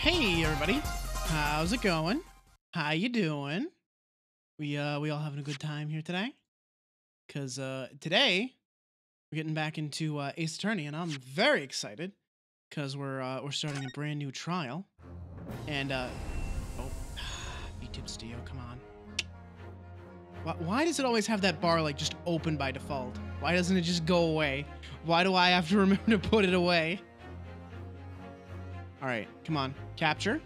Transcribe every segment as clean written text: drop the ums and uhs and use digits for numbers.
Hey everybody, how's it going? How you doing? We all having a good time here today? Cause today we're getting back into Ace Attorney, and I'm very excited because we're starting a brand new trial. And oh, B-Tube Studio, come on. Why does it always have that bar like just open by default? Why doesn't it just go away? Why do I have to remember to put it away? All right, come on, capture.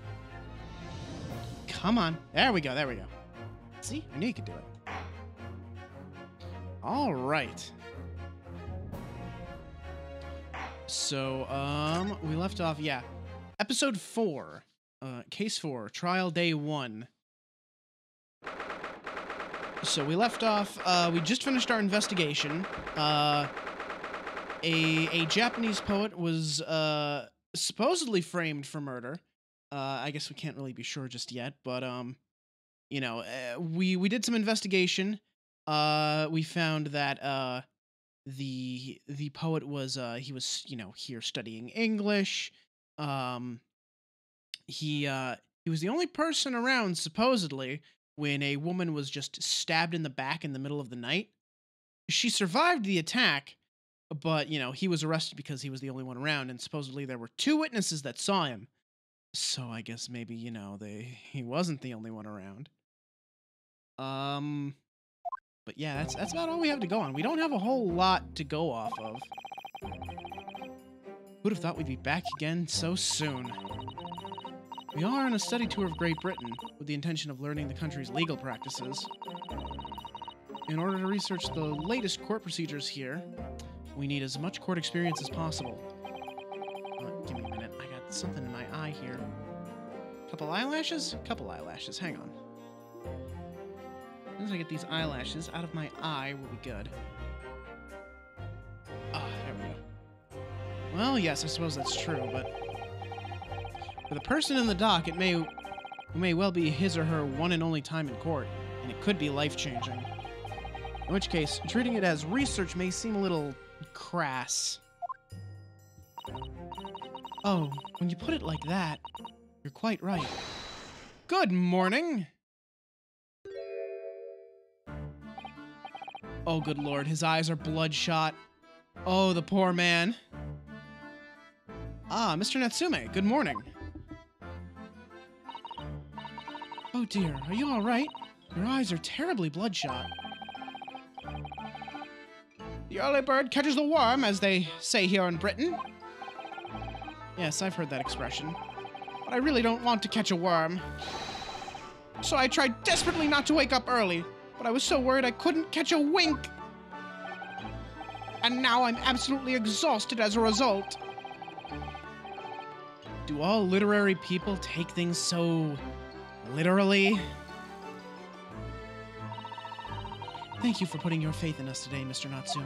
Come on. There we go. There we go. See? I knew you could do it. All right. So, we left off, yeah. Episode 4. Case 4. Trial Day 1. So, we left off, we just finished our investigation. A Japanese poet was, supposedly framed for murder. I guess we can't really be sure just yet, but you know, we did some investigation. We found that the poet was he was, you know, here studying English. He was the only person around supposedly when a woman was just stabbed in the back in the middle of the night. She survived the attack, but you know, he was arrested because he was the only one around, and supposedly there were 2 witnesses that saw him. So I guess maybe, you know, he wasn't the only one around. But yeah, that's about all we have to go on. We don't have a whole lot to go off of. Who'd have thought we'd be back again so soon? We are on a study tour of Great Britain with the intention of learning the country's legal practices. In order to research the latest court procedures here, we need as much court experience as possible. Give me a minute. I got something in my eye here. Couple eyelashes? Couple eyelashes. Hang on. As soon as I get these eyelashes out of my eye, we'll be good. Ah, there we go. Well, yes, I suppose that's true, but for the person in the dock, it may well be his or her one and only time in court, and it could be life-changing. In which case, treating it as research may seem a little crass. Oh, when you put it like that, you're quite right. Good morning! Oh, good lord, his eyes are bloodshot. Oh, the poor man. Ah, Mr. Natsume, good morning. Oh dear, are you alright? Your eyes are terribly bloodshot. The early bird catches the worm, as they say here in Britain. Yes, I've heard that expression. But I really don't want to catch a worm. So I tried desperately not to wake up early, but I was so worried I couldn't catch a wink. And now I'm absolutely exhausted as a result. Do all literary people take things so literally? Thank you for putting your faith in us today, Mr. Natsume.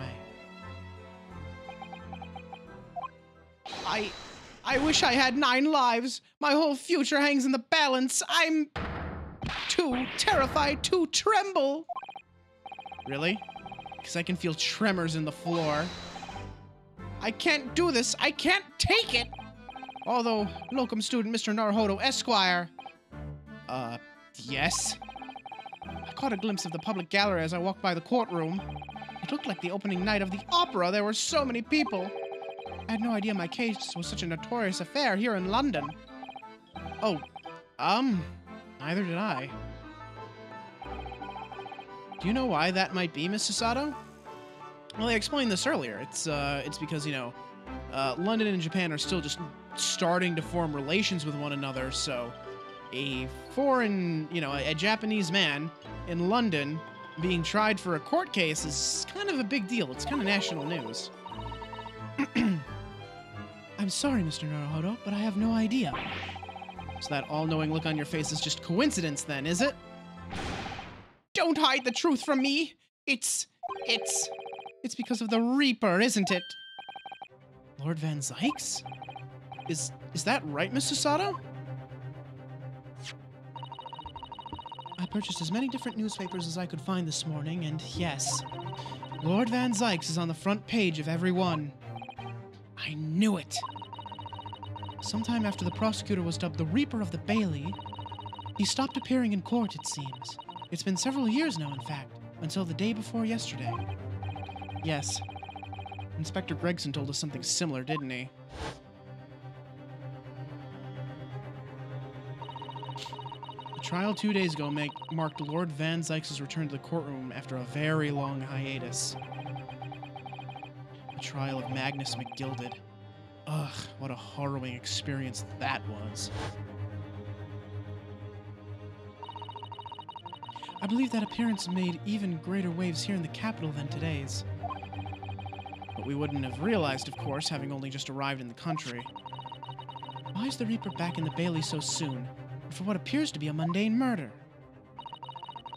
I wish I had 9 lives. My whole future hangs in the balance. I'm too terrified to tremble. Really? Because I can feel tremors in the floor. I can't do this. I can't take it. Although, locum student Mr. Naruhodo Esquire. Yes? I caught a glimpse of the public gallery as I walked by the courtroom. It looked like the opening night of the opera. There were so many people. I had no idea my case was such a notorious affair here in London. Oh, neither did I. Do you know why that might be, Mr. Sato? Well, I explained this earlier. It's because, you know, London and Japan are still just starting to form relations with one another, so a foreign, you know, a Japanese man in London being tried for a court case is kind of a big deal. It's kind of national news. I'm sorry, Mr. Naruhodo, but I have no idea. So that all-knowing look on your face is just coincidence then, is it? Don't hide the truth from me! It's because of the Reaper, isn't it? Lord Van Zykes? Is that right, Mr. Sato? I purchased as many different newspapers as I could find this morning, and yes, Lord Van Zykes is on the front page of every one. I knew it. Sometime after the prosecutor was dubbed the Reaper of the Bailey, he stopped appearing in court, it seems. It's been several years now, in fact, until the day before yesterday. Yes. Inspector Gregson told us something similar, didn't he? The trial 2 days ago marked Lord Van Zykes' return to the courtroom after a very long hiatus. The trial of Magnus McGilded. Ugh, what a harrowing experience that was. I believe that appearance made even greater waves here in the capital than today's. But we wouldn't have realized, of course, having only just arrived in the country. Why is the Reaper back in the Bailey so soon, for what appears to be a mundane murder?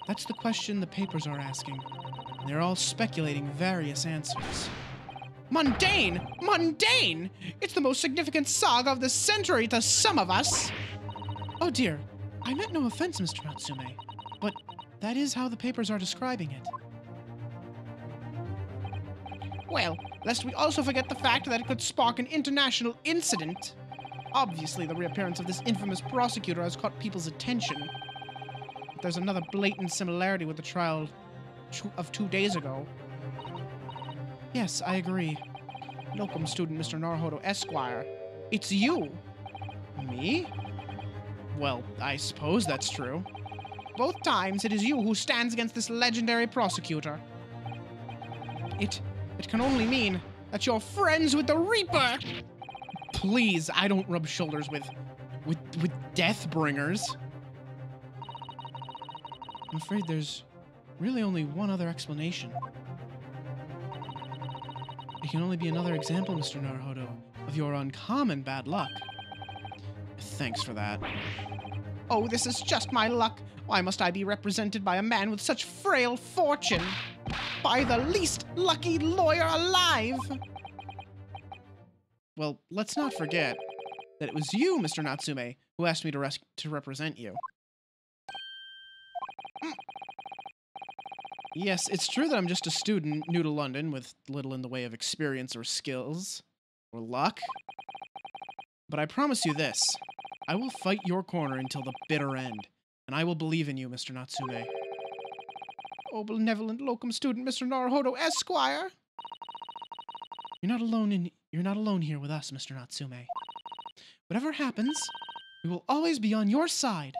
That's the question the papers are asking, and they're all speculating various answers. Mundane! Mundane! It's the most significant saga of the century to some of us! Oh dear, I meant no offense, Mr. Natsume, but that is how the papers are describing it. Well, lest we also forget the fact that it could spark an international incident. Obviously, the reappearance of this infamous prosecutor has caught people's attention. But there's another blatant similarity with the trial of 2 days ago. Yes, I agree. Locum student Mr. Naruhodo Esquire. It's you! Me? Well, I suppose that's true. Both times it is you who stands against this legendary prosecutor. It can only mean that you're friends with the Reaper! Please, I don't rub shoulders with Deathbringers. I'm afraid there's really only one other explanation. It can only be another example, Mr. Naruhodo, of your uncommon bad luck. Thanks for that. Oh, this is just my luck. Why must I be represented by a man with such frail fortune? By the least lucky lawyer alive! Well, let's not forget that it was you, Mr. Natsume, who asked me to represent you. Yes, it's true that I'm just a student new to London with little in the way of experience or skills or luck. But I promise you this. I will fight your corner until the bitter end, and I will believe in you, Mr. Natsume. Oh, benevolent locum student, Mr. Naruhodo Esquire! You're not alone here with us, Mr. Natsume. Whatever happens, we will always be on your side.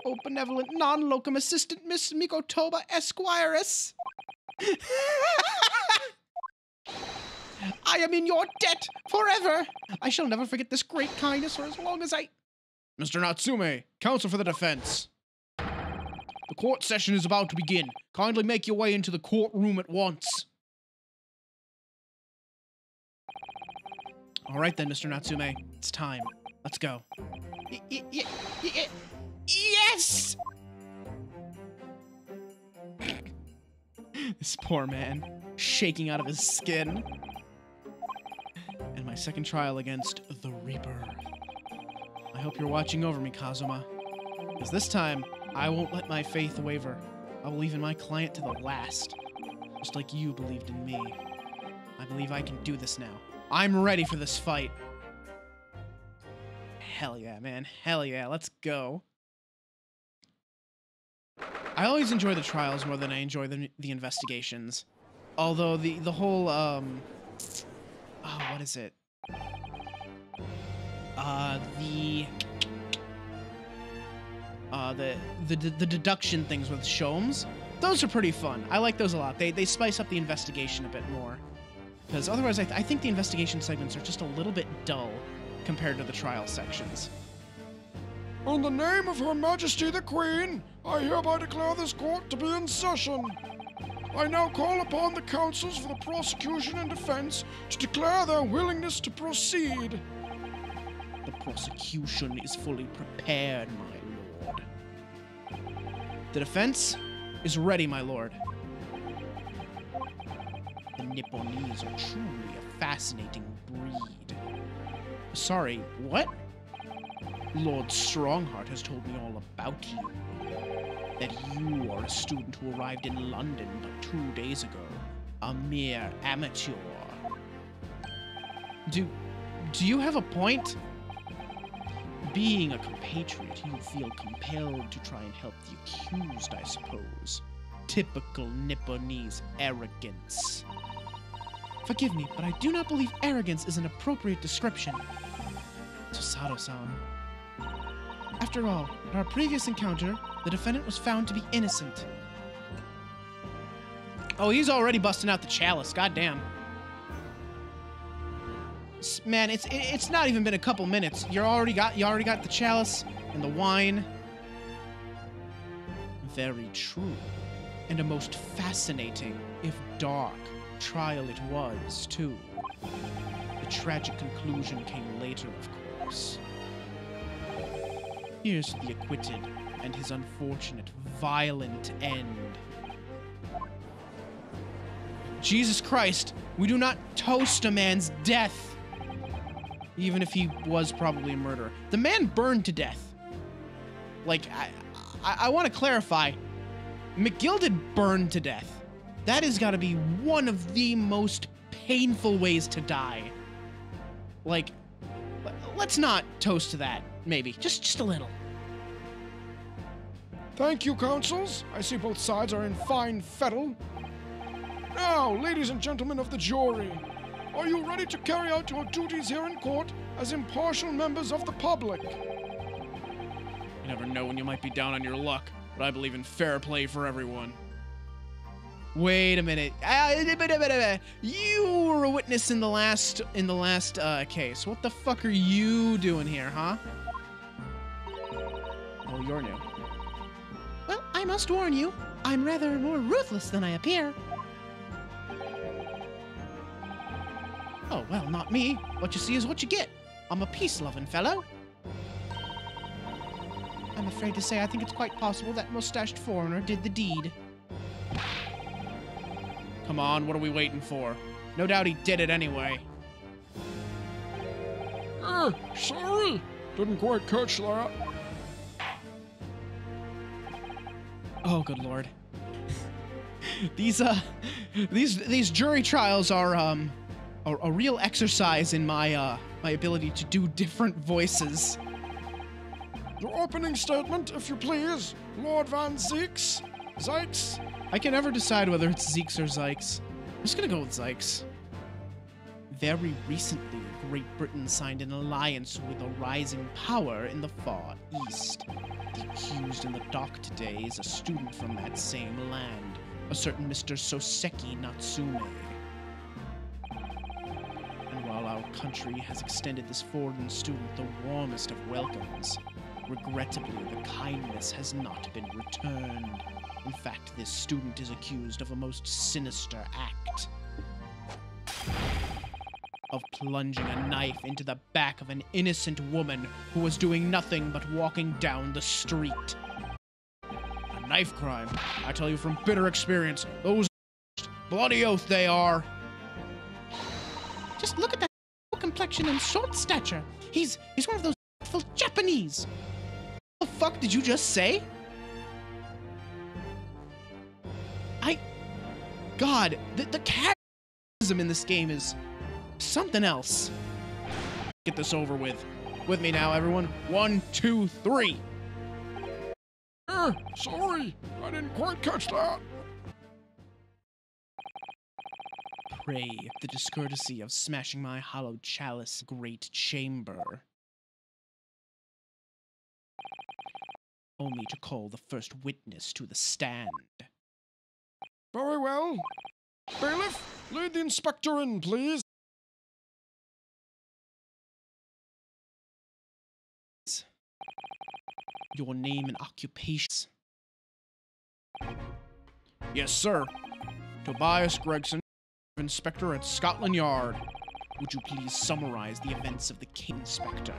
Oh, benevolent non-locum assistant Miss Mikotoba Esquires! I am in your debt forever! I shall never forget this great kindness for as long as I... Mr. Natsume, counsel for the defense. The court session is about to begin. Kindly make your way into the courtroom at once. All right then, Mr. Natsume. It's time. Let's go. Yes! This poor man, shaking out of his skin. And my second trial against the Reaper. I hope you're watching over me, Kazuma. Because this time, I won't let my faith waver. I will leave in my client to the last. Just like you believed in me. I believe I can do this now. I'm ready for this fight. Hell yeah, man. Hell yeah. Let's go. I always enjoy the trials more than I enjoy the investigations. Although the whole, oh, what is it? The deduction things with Sholmes, those are pretty fun. I like those a lot. They spice up the investigation a bit more. Because otherwise, I think the investigation segments are just a little bit dull compared to the trial sections. In the name of Her Majesty the Queen, I hereby declare this court to be in session. I now call upon the counsels for the prosecution and defense to declare their willingness to proceed. The prosecution is fully prepared, my lord. The defense is ready, my lord. The Nipponese are truly a fascinating breed. Sorry, what? Lord Strongheart has told me all about you. That you are a student who arrived in London but 2 days ago. A mere amateur. Do do you have a point? Being a compatriot, you feel compelled to try and help the accused, I suppose. Typical Nipponese arrogance. Forgive me, but I do not believe arrogance is an appropriate description. Susato-san. After all, at our previous encounter, the defendant was found to be innocent. Oh, he's already busting out the chalice. Goddamn. Man, it's not even been a couple minutes. You already got the chalice and the wine. Very true. And a most fascinating, if dark, trial it was, too. The tragic conclusion came later, of course. Here's the acquitted and his unfortunate, violent end. Jesus Christ, we do not toast a man's death. Even if he was probably a murderer. The man burned to death. Like, I want to clarify. McGilded burned to death. That has got to be one of the most painful ways to die. Like, let's not toast to that, maybe. Just a little. Thank you, counsels. I see both sides are in fine fettle. Now, ladies and gentlemen of the jury, are you ready to carry out your duties here in court as impartial members of the public? You never know when you might be down on your luck, but I believe in fair play for everyone. Wait a minute. You were a witness in the last case. What the fuck are you doing here, huh? Oh, you're new. Well, I must warn you, I'm rather more ruthless than I appear. Oh, well, not me. What you see is what you get. I'm a peace-loving fellow. I'm afraid to say I think it's quite possible that mustached foreigner did the deed. Come on, what are we waiting for? No doubt he did it anyway. Sorry. Didn't quite catch that. Oh, good lord. These jury trials are, a real exercise in my ability to do different voices. Your opening statement, if you please, Lord Van Zeeks. Zykes. I can never decide whether it's Zeeks or Zykes. I'm just gonna go with Zykes. Very recently, Great Britain signed an alliance with a rising power in the Far East. The accused in the dock today is a student from that same land, a certain Mr. Soseki Natsume. And while our country has extended this foreign student the warmest of welcomes, regrettably the kindness has not been returned. In fact, this student is accused of a most sinister act. Of plunging a knife into the back of an innocent woman who was doing nothing but walking down the street. A knife crime. I tell you from bitter experience, those bloody oath they are. Just look at that complexion and short stature. He's one of those full Japanese. What the fuck did you just say? God, the characterism in this game is something else. Get this over with. With me now, everyone. 1, 2, 3. Sorry, I didn't quite catch that. Pray the discourtesy of smashing my hallowed chalice great chamber. Allow me to call the first witness to the stand. Very well. Bailiff, lead the inspector in, please. Your name and occupations. Yes, sir. Tobias Gregson, Inspector at Scotland Yard. Would you please summarize the events of the case, Inspector?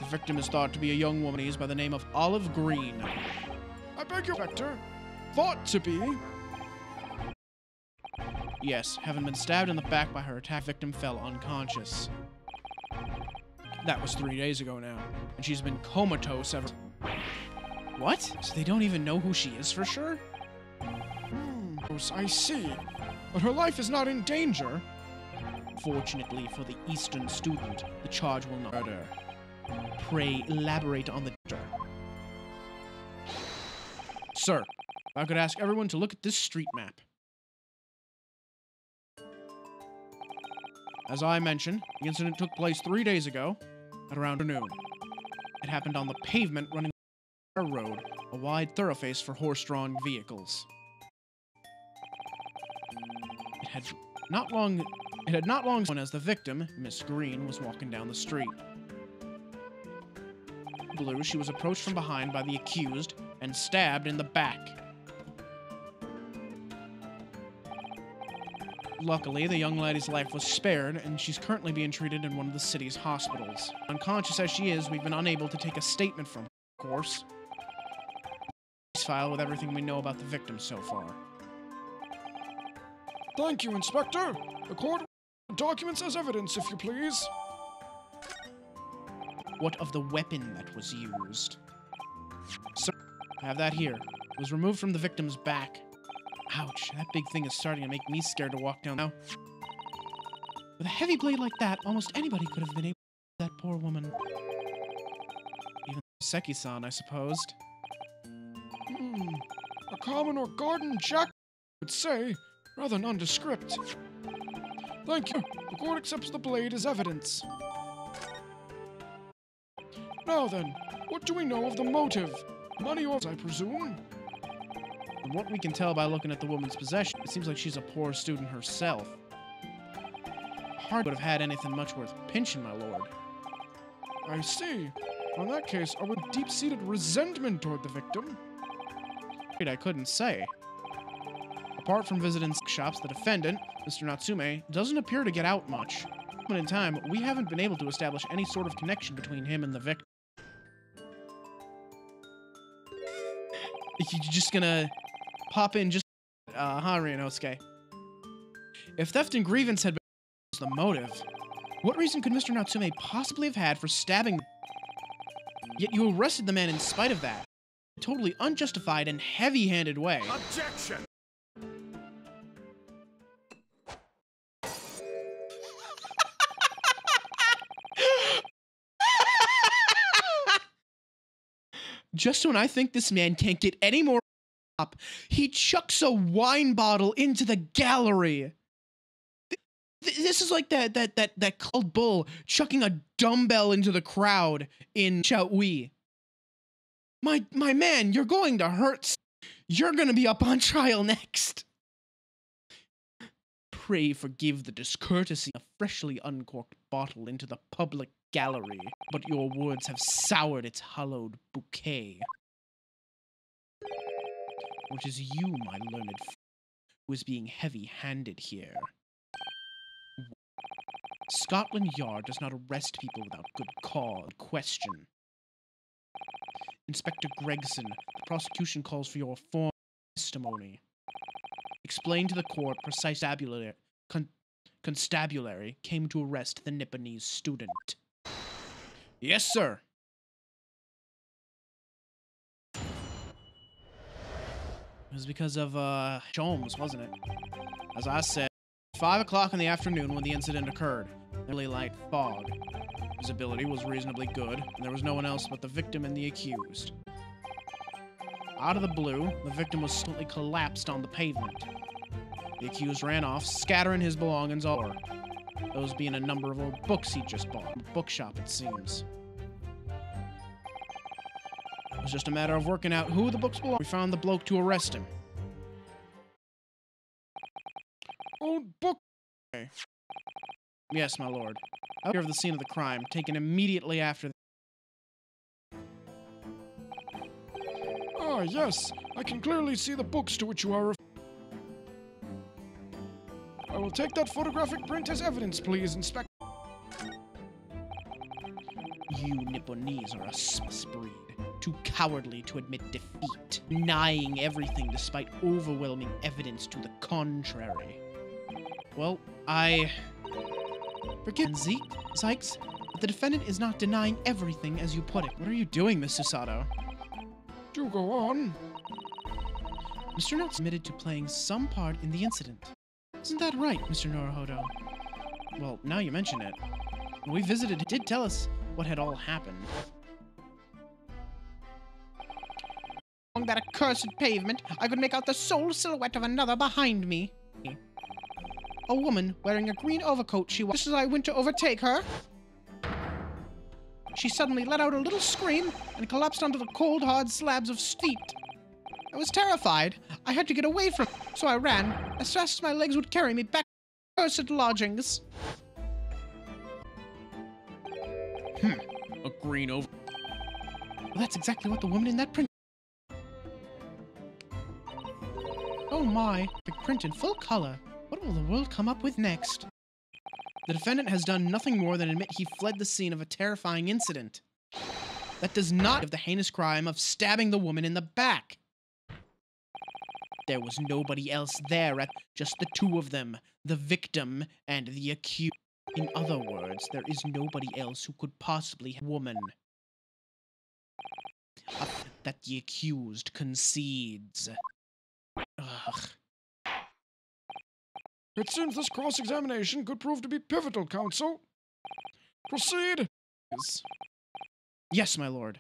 The victim is thought to be a young woman by the name of Olive Green. I beg your Inspector. Thought to be. Yes, having been stabbed in the back by her attack, victim fell unconscious. That was 3 days ago now, and she's been comatose ever. What? So they don't even know who she is for sure? I see. But her life is not in danger. Fortunately for the Eastern student, the charge will not murder. Pray elaborate on the murder. Sir, if I could ask everyone to look at this street map. As I mentioned, the incident took place 3 days ago at around noon. It happened on the pavement running a road, a wide thoroughfare for horse-drawn vehicles. It had not long known as the victim, Miss Green, was walking down the street. Blue, she was approached from behind by the accused and stabbed in the back. Luckily, the young lady's life was spared, and she's currently being treated in one of the city's hospitals. Unconscious as she is, we've been unable to take a statement from her, of course. File with everything we know about the victim so far. Thank you, Inspector. The court documents as evidence, if you please. What of the weapon that was used? Sir, I have that here. It was removed from the victim's back. Ouch, that big thing is starting to make me scared to walk down now. With a heavy blade like that, almost anybody could have been able to kill that poor woman. Even Seki-san, I supposed. A common or garden jack would say, rather nondescript. Thank you. The court accepts the blade as evidence. Now then, what do we know of the motive? Money or, I presume? From what we can tell by looking at the woman's possession, it seems like she's a poor student herself. Hard would have had anything much worth pinching, my lord. I see. In that case, are we deep-seated resentment toward the victim? I couldn't say. Apart from visiting shops, the defendant, Mr. Natsume, doesn't appear to get out much. But in time, we haven't been able to establish any sort of connection between him and the victim. You're just gonna pop in just Ryunosuke. If theft and grievance had been the motive, what reason could Mr. Natsume possibly have had for stabbing? Yet you arrested the man in spite of that. A totally unjustified and heavy-handed way. Objection! Just when I think this man can't get any more up, he chucks a wine bottle into the gallery. This is like that cold bull chucking a dumbbell into the crowd in Chaui. My man, you're going to hurt. You're gonna be up on trial next. Pray forgive the discourtesy of a freshly uncorked bottle into the public gallery, but your words have soured its hallowed bouquet. Which is you, my learned friend, who is being heavy-handed here. Scotland Yard does not arrest people without good cause. Question. Inspector Gregson, the prosecution calls for your formal testimony. Explain to the court precise constabulary came to arrest the Nipponese student. Yes, sir. It was because of, Jones, wasn't it? As I said, 5 o'clock in the afternoon when the incident occurred. Nearly light fog. Visibility was reasonably good, and there was no one else but the victim and the accused. Out of the blue, the victim was suddenly collapsed on the pavement. The accused ran off, scattering his belongings all over. Those being a number of old books he'd just bought. A bookshop, it seems. It was just a matter of working out who the books belonged to. We found the bloke to arrest him. Old book. Yes, my lord. Out here of the scene of the crime, taken immediately after. Ah, yes. I can clearly see the books to which you are referring. I will take that photographic print as evidence, please, Inspector. You Nipponese are a sus breed, too cowardly to admit defeat, denying everything despite overwhelming evidence to the contrary. Well, forgive Zeke, Sykes, but the defendant is not denying everything as you put it. What are you doing, Miss Susato? Do go on. Mr. Note admitted to playing some part in the incident. Isn't that right, Mr. Norohodo? Well, now you mention it. When we visited, it did tell us what had all happened. Along that accursed pavement, I could make out the sole silhouette of another behind me. A woman wearing a green overcoat she was. Just as I went to overtake her, she suddenly let out a little scream and collapsed onto the cold, hard slabs of feet. I was terrified. I had to get away from her, so I ran as fast as my legs would carry me back to the cursed lodgings. A green over... Well, that's exactly what the woman in that print... Oh my, big print in full color. What will the world come up with next? The defendant has done nothing more than admit he fled the scene of a terrifying incident. That does not give the heinous crime of stabbing the woman in the back. There was nobody else there, just the two of them, the victim and the accused. In other words, there is nobody else who could possibly have a woman. That the accused concedes. Ugh. It seems this cross-examination could prove to be pivotal, counsel. Proceed. Yes, my lord.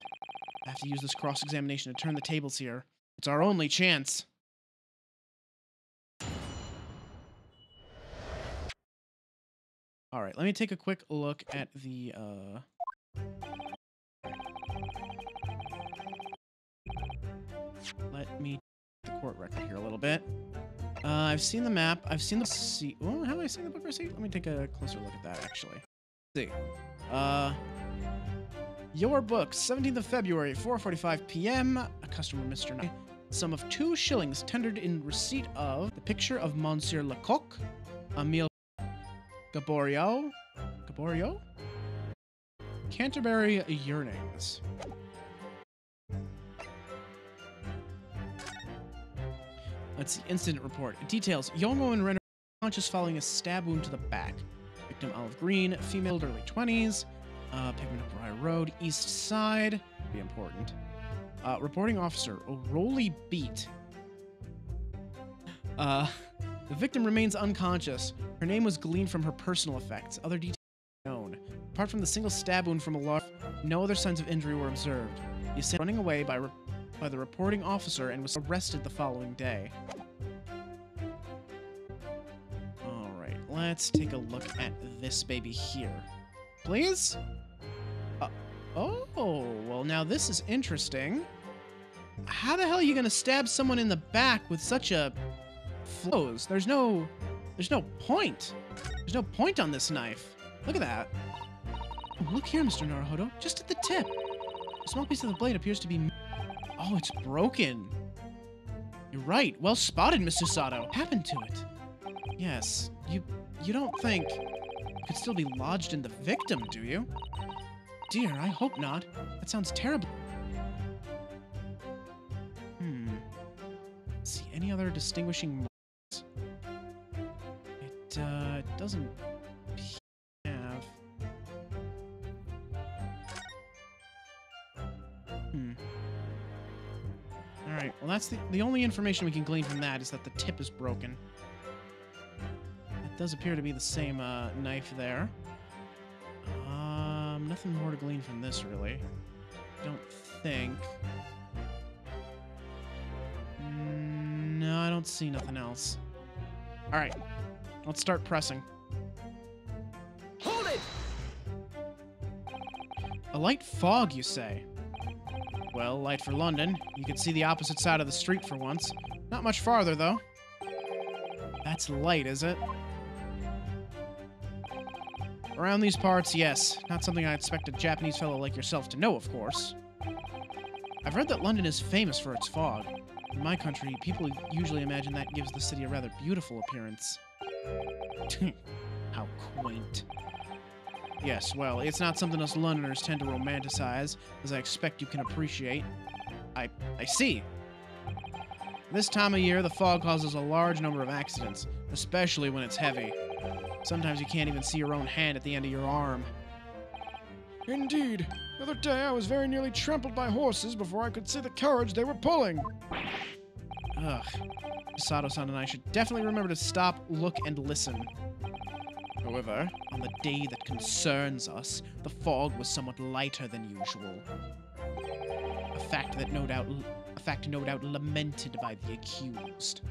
I have to use this cross-examination to turn the tables here. It's our only chance. Alright, let me take a quick look at the, Let me the court record here a little bit. I've seen the map. I've seen the receipt. Oh, have I seen the book receipt? Let me take a closer look at that, actually. Let's see. Your book, 17th of February, 4:45 p.m. A customer, Mr. Knight. Sum of 2 shillings tendered in receipt of the picture of Monsieur Lecoq, Emile Gaborio? Canterbury Yearnings. Let's see. Incident report. It details young woman rendered unconscious following a stab wound to the back. Victim olive green, female early 20s. Pigment of Briar Road, east side. Be important. Reporting officer, O'Roley Beat. The victim remains unconscious. Her name was gleaned from her personal effects. Other details known. Apart from the single stab wound from a large, no other signs of injury were observed. The assailant running away by the reporting officer and was arrested the following day. Alright, let's take a look at this baby here. Please? Oh, well now this is interesting. How the hell are you gonna stab someone in the back with such a flows? There's no point. There's no point on this knife. Look at that. Oh, look here, Mr. Naruhodo. Just at the tip. A small piece of the blade appears to be... Oh, it's broken. You're right. Well spotted, Mr. Sato. What happened to it? Yes. You don't think it could still be lodged in the victim, do you? Dear, I hope not. That sounds terrible. Let's see, any other distinguishing marks? It doesn't have... Alright, well that's the only information we can glean from that is that the tip is broken. It does appear to be the same knife there. Nothing more to glean from this, really. Don't think. No, I don't see nothing else. Alright, let's start pressing. Hold it! A light fog, you say? Well, light for London. You can see the opposite side of the street for once. Not much farther, though. That's light, is it? Around these parts, yes. Not something I expect a Japanese fellow like yourself to know, of course. I've read that London is famous for its fog. In my country, people usually imagine that gives the city a rather beautiful appearance. How quaint. Yes, well, it's not something us Londoners tend to romanticize, as I expect you can appreciate. I see. This time of year, the fog causes a large number of accidents, especially when it's heavy. Sometimes you can't even see your own hand at the end of your arm. Indeed. The other day I was very nearly trampled by horses before I could see the carriage they were pulling. Ugh. Sato-san and I should definitely remember to stop, look, and listen. However, on the day that concerns us, the fog was somewhat lighter than usual. A fact no doubt lamented by the accused.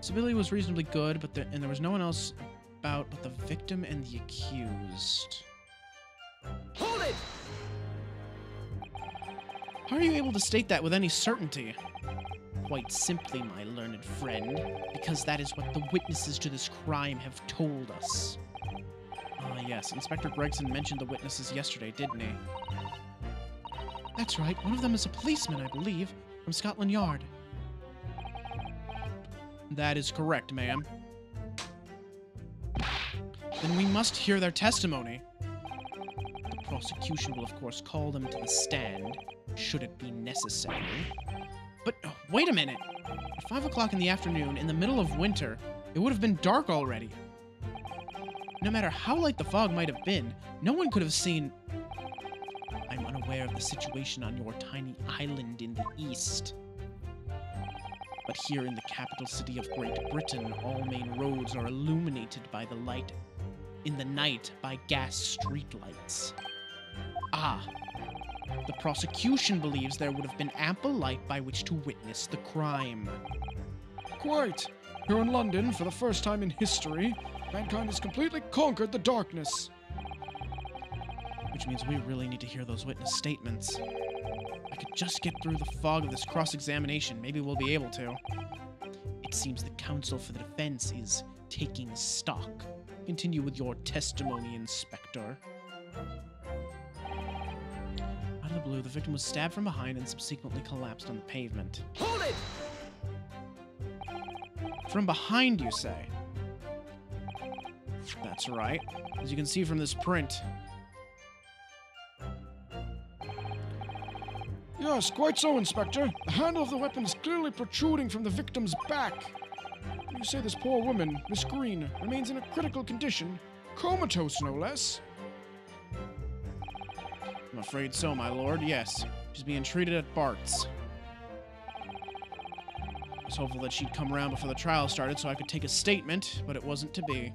Stability was reasonably good, but there was no one else about but the victim and the accused. Hold it! How are you able to state that with any certainty? Quite simply, my learned friend, because that is what the witnesses to this crime have told us. Ah, yes, Inspector Gregson mentioned the witnesses yesterday, didn't he? That's right, one of them is a policeman, I believe, from Scotland Yard. That is correct, ma'am. Then we must hear their testimony. The prosecution will, of course, call them to the stand, should it be necessary. But wait a minute! At 5 o'clock in the afternoon, in the middle of winter, it would have been dark already. No matter how light the fog might have been, no one could have seen... I'm unaware of the situation on your tiny island in the east. But here in the capital city of Great Britain, all main roads are illuminated by the light in the night by gas streetlights. Ah, the prosecution believes there would have been ample light by which to witness the crime. Quite. Here in London, for the first time in history, mankind has completely conquered the darkness. Which means we really need to hear those witness statements. If I could just get through the fog of this cross-examination, maybe we'll be able to. It seems the counsel for the defense is taking stock. Continue with your testimony, Inspector. Out of the blue, the victim was stabbed from behind and subsequently collapsed on the pavement. Hold it! From behind, you say? That's right. As you can see from this print. Yes, quite so, Inspector. The handle of the weapon is clearly protruding from the victim's back. You say this poor woman, Miss Green, remains in a critical condition, comatose no less. I'm afraid so, my lord, yes. She's being treated at Bart's. I was hopeful that she'd come around before the trial started so I could take a statement, but it wasn't to be.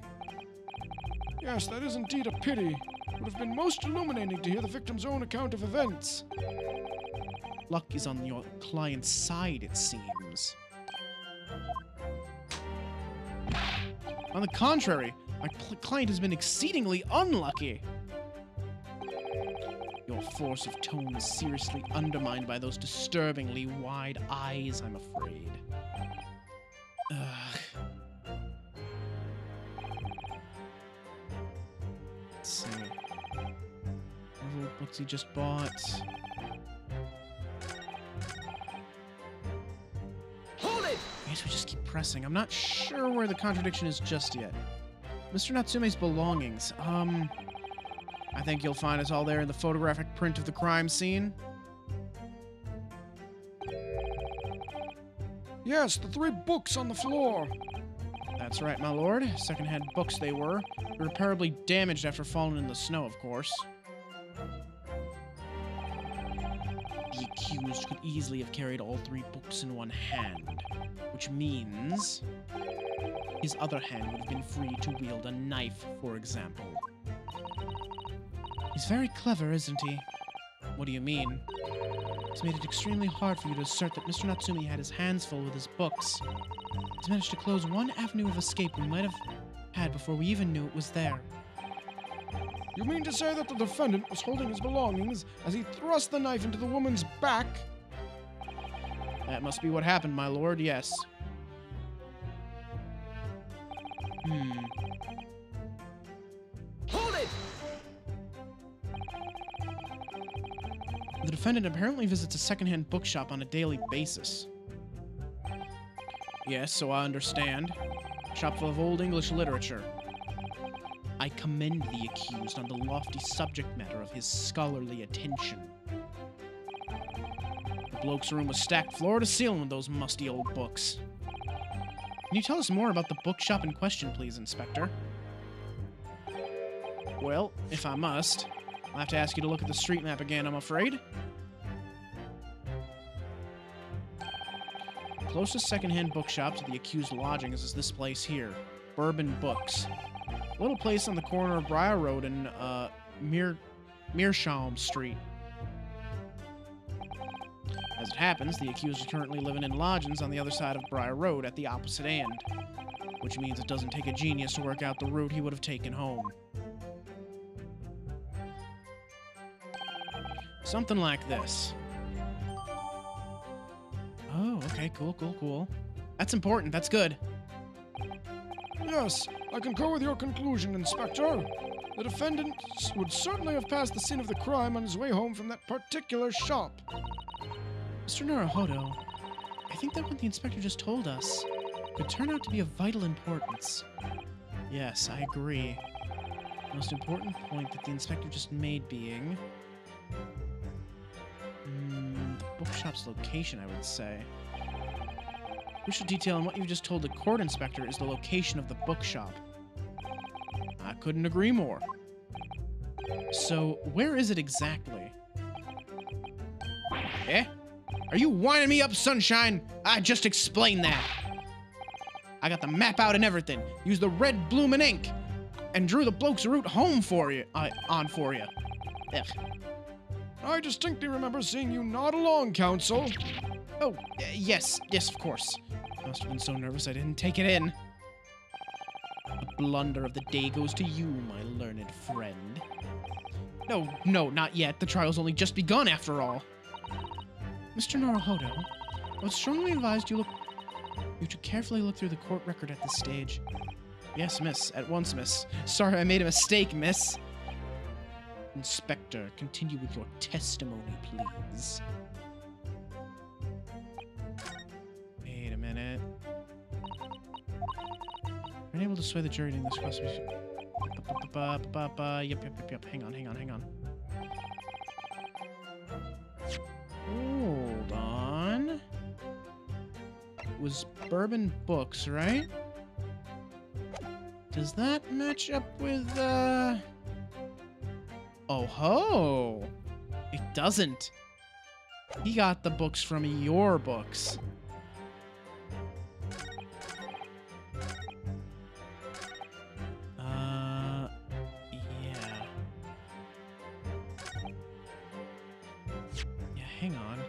Yes, that is indeed a pity. It would have been most illuminating to hear the victim's own account of events. Luck is on your client's side, it seems. On the contrary, my client has been exceedingly unlucky. Your force of tone is seriously undermined by those disturbingly wide eyes, I'm afraid. Ugh. Let's see. What books he just bought? Hold it! I guess we just keep pressing. I'm not sure where the contradiction is just yet. Mr. Natsume's belongings. I think you'll find us all there in the photographic print of the crime scene. Yes, the 3 books on the floor. That's right, my lord. Second-hand books they were. Irreparably damaged after falling in the snow, of course. The accused could easily have carried all 3 books in one hand, which means his other hand would have been free to wield a knife, for example. He's very clever, isn't he? What do you mean? He's made it extremely hard for you to assert that Mr. Natsume had his hands full with his books. He's managed to close one avenue of escape we might have had before we even knew it was there. You mean to say that the defendant was holding his belongings as he thrust the knife into the woman's back? That must be what happened, my lord, yes. Hold it! The defendant apparently visits a second-hand bookshop on a daily basis. Yes, so I understand. A shop full of old English literature. I commend the accused on the lofty subject matter of his scholarly attention. The bloke's room was stacked floor to ceiling with those musty old books. Can you tell us more about the bookshop in question, please, Inspector? Well, if I must, I'll have to ask you to look at the street map again, I'm afraid. closest secondhand bookshop to the accused lodgings is this place here, Bourbon Books. A little place on the corner of Briar Road and Meerschaum Street. As it happens, the accused is currently living in lodgings on the other side of Briar Road at the opposite end, which means it doesn't take a genius to work out the route he would have taken home. Something like this. Oh, okay, cool. That's important, that's good. Yes, I concur with your conclusion, Inspector. The defendant would certainly have passed the scene of the crime on his way home from that particular shop. Mr. Naruhodo, I think that what the inspector just told us could turn out to be of vital importance. Yes, I agree. The most important point that the inspector just made being... the bookshop's location, I would say. Crucial detail in what you've just told the court inspector is the location of the bookshop. I couldn't agree more. So, where is it exactly? Eh? Are you winding me up, Sunshine? I just explained that. I got the map out and everything. Used the red bloomin' ink. And drew the bloke's route home for you. For you. Ugh. I distinctly remember seeing you nod along, Counsel. Oh, yes, of course. I must have been so nervous I didn't take it in. The blunder of the day goes to you, my learned friend. No, not yet. The trial's only just begun, after all. Mr. Naruhodo, I would strongly advise you to carefully look through the court record at this stage. Yes, miss. At once, miss. Sorry, I made a mistake, miss. Inspector, continue with your testimony, please. Wait a minute. Unable to sway the jury in this prosecution. Yep. Hang on. Hold on. It was Bourbon Books, right? Does that match up with, Oh ho! It doesn't. He got the books from your books. Yeah, hang on.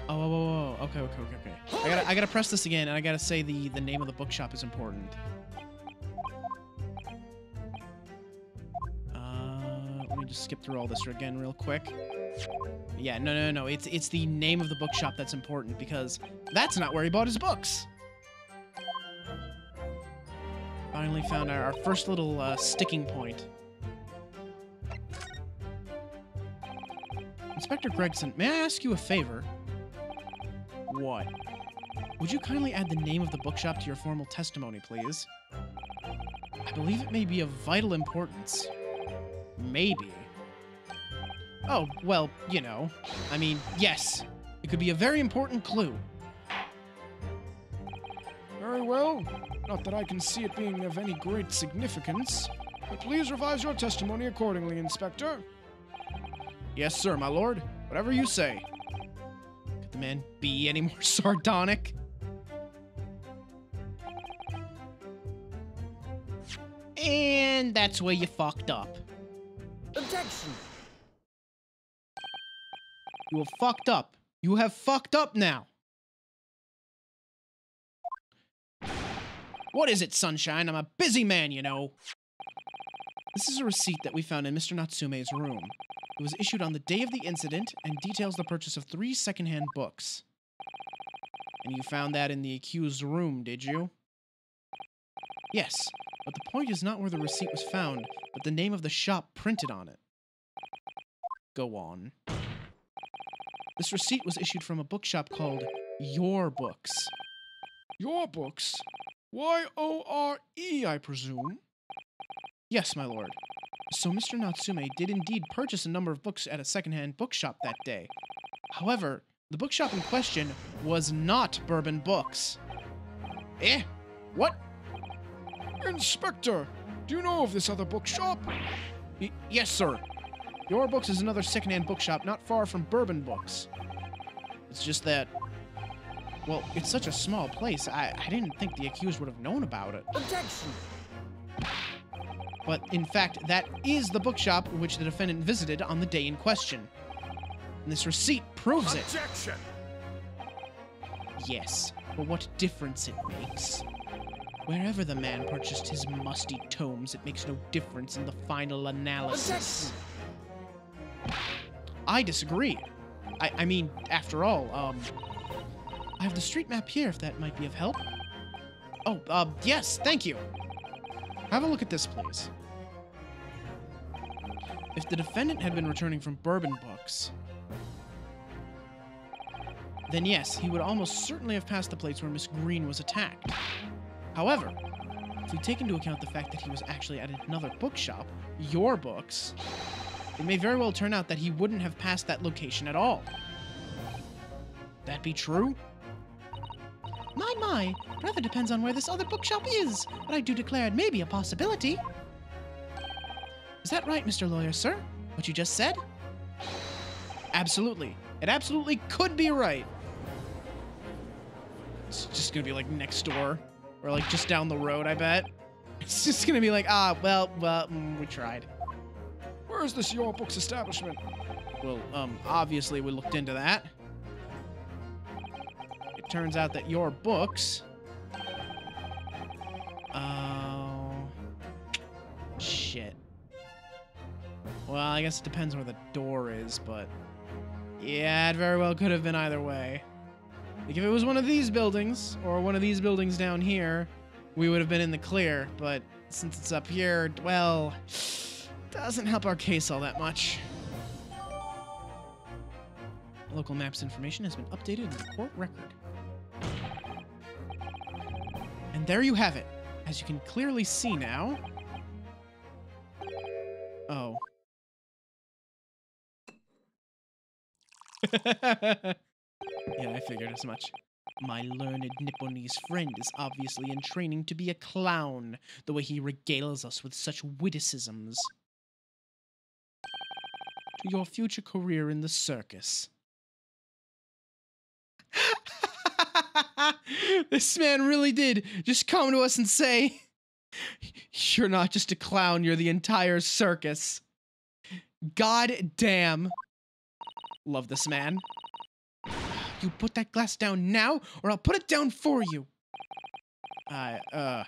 Oh, okay. I gotta press this again, and I gotta say the name of the bookshop is important. Let me just skip through all this again real quick. Yeah, no. It's the name of the bookshop that's important, because that's not where he bought his books. Finally found our first little sticking point. Inspector Gregson, may I ask you a favor? What? Would you kindly add the name of the bookshop to your formal testimony, please? I believe it may be of vital importance. Maybe. Oh, well, you know. I mean, yes. It could be a very important clue. Very well. Not that I can see it being of any great significance. But please revise your testimony accordingly, Inspector. Yes, sir, my lord. Whatever you say. Could the man be any more sardonic? And that's where you fucked up. Objection! You have fucked up. You have fucked up now. What is it, Sunshine? I'm a busy man, you know. This is a receipt that we found in Mr. Natsume's room. It was issued on the day of the incident and details the purchase of 3 secondhand books. And you found that in the accused's room, did you? Yes, but the point is not where the receipt was found, but the name of the shop printed on it. Go on. This receipt was issued from a bookshop called Your Books. Your Books? Y-O-R-E, I presume? Yes, my lord. So Mr. Natsume did indeed purchase a number of books at a secondhand bookshop that day. However, the bookshop in question was not Bourbon Books. Eh? What? Inspector, do you know of this other bookshop? Yes, sir. Your Books is another secondhand bookshop not far from Bourbon Books. It's just that Well, it's such a small place, I didn't think the accused would have known about it. Objection! But in fact, that is the bookshop which the defendant visited on the day in question. And this receipt proves it. Objection! Yes, but what difference it makes? Wherever the man purchased his musty tomes, it makes no difference in the final analysis. I disagree. I mean, after all, I have the street map here if that might be of help. Oh, yes, thank you. Have a look at this, please. If the defendant had been returning from Bourbon Books, then yes, he would almost certainly have passed the place where Miss Green was attacked. However, if we take into account the fact that he was actually at another bookshop, Your Books, it may very well turn out that he wouldn't have passed that location at all. That be true? My, rather depends on where this other bookshop is, but I do declare it may be a possibility. Is that right, Mr. Lawyer, sir? What you just said? Absolutely. It absolutely could be right. It's just gonna be like next door, or like just down the road, I bet. It's just gonna be like, well, we tried. Where is this Your Books establishment? Well, obviously we looked into that. It turns out that Your Books... Oh... Shit. Well, I guess it depends where the door is, but... Yeah, it very well could have been either way. Like, if it was one of these buildings, or one of these buildings down here, we would have been in the clear, but since it's up here, well... Doesn't help our case all that much. Local maps information has been updated in the court record. And there you have it. As you can clearly see now... Oh. Yeah, I figured as much. My learned Nipponese friend is obviously in training to be a clown, the way he regales us with such witticisms. To your future career in the circus. This man really did just come to us and say, you're not just a clown, you're the entire circus. God damn. Love this man. You put that glass down now, or I'll put it down for you. I,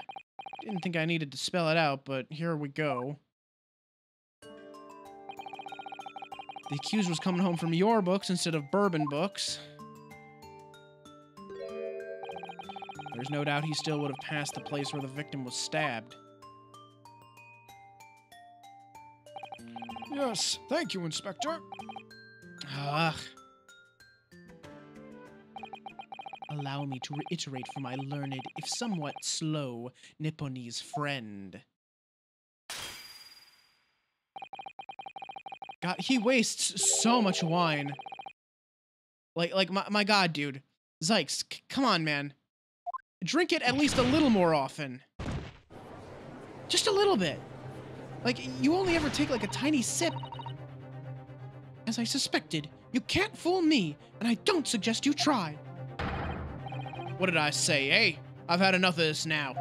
didn't think I needed to spell it out, but here we go. The accused was coming home from Your Books instead of Bourbon Books. There's no doubt he still would have passed the place where the victim was stabbed. Yes, thank you, Inspector. Ugh. Allow me to reiterate for my learned, if somewhat slow, Nipponese friend. God, he wastes so much wine. Like my God, dude. Zykes, come on, man. Drink it at least a little more often. Just a little bit. Like, you only ever take like a tiny sip. As I suspected, you can't fool me, and I don't suggest you try. What did I say, eh? I've had enough of this now.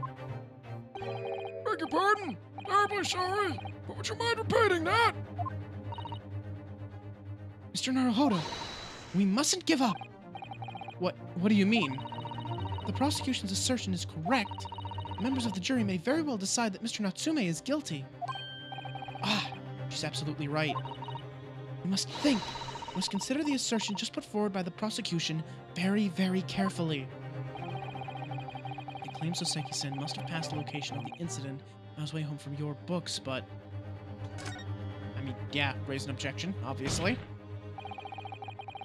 Beg your pardon. Terribly sorry. But would you mind repeating that? Mr. Naruhodo, we mustn't give up. What do you mean? The prosecution's assertion is correct. Members of the jury may very well decide that Mr. Natsume is guilty. Ah, she's absolutely right. We must think. We must consider the assertion just put forward by the prosecution very, very carefully. It claims Soseki-sen must have passed the location of the incident on his way home from Your Books, but... I mean, yeah, raise an objection, obviously.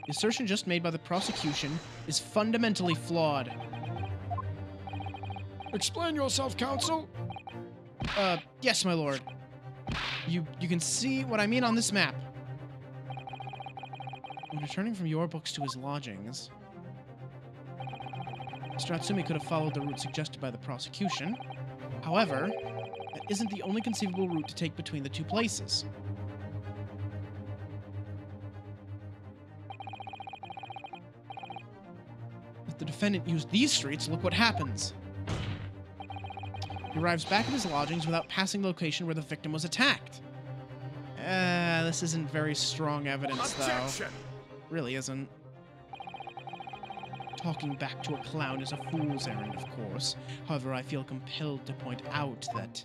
The assertion just made by the prosecution is fundamentally flawed. Explain yourself, counsel. Yes, my lord. You can see what I mean on this map. When returning from Your Books to his lodgings, Mr. Natsume could have followed the route suggested by the prosecution. However, that isn't the only conceivable route to take between the two places. If the defendant used these streets, look what happens. He arrives back at his lodgings without passing the location where the victim was attacked. This isn't very strong evidence, though. Really isn't. Talking back to a clown is a fool's errand, of course. However, I feel compelled to point out that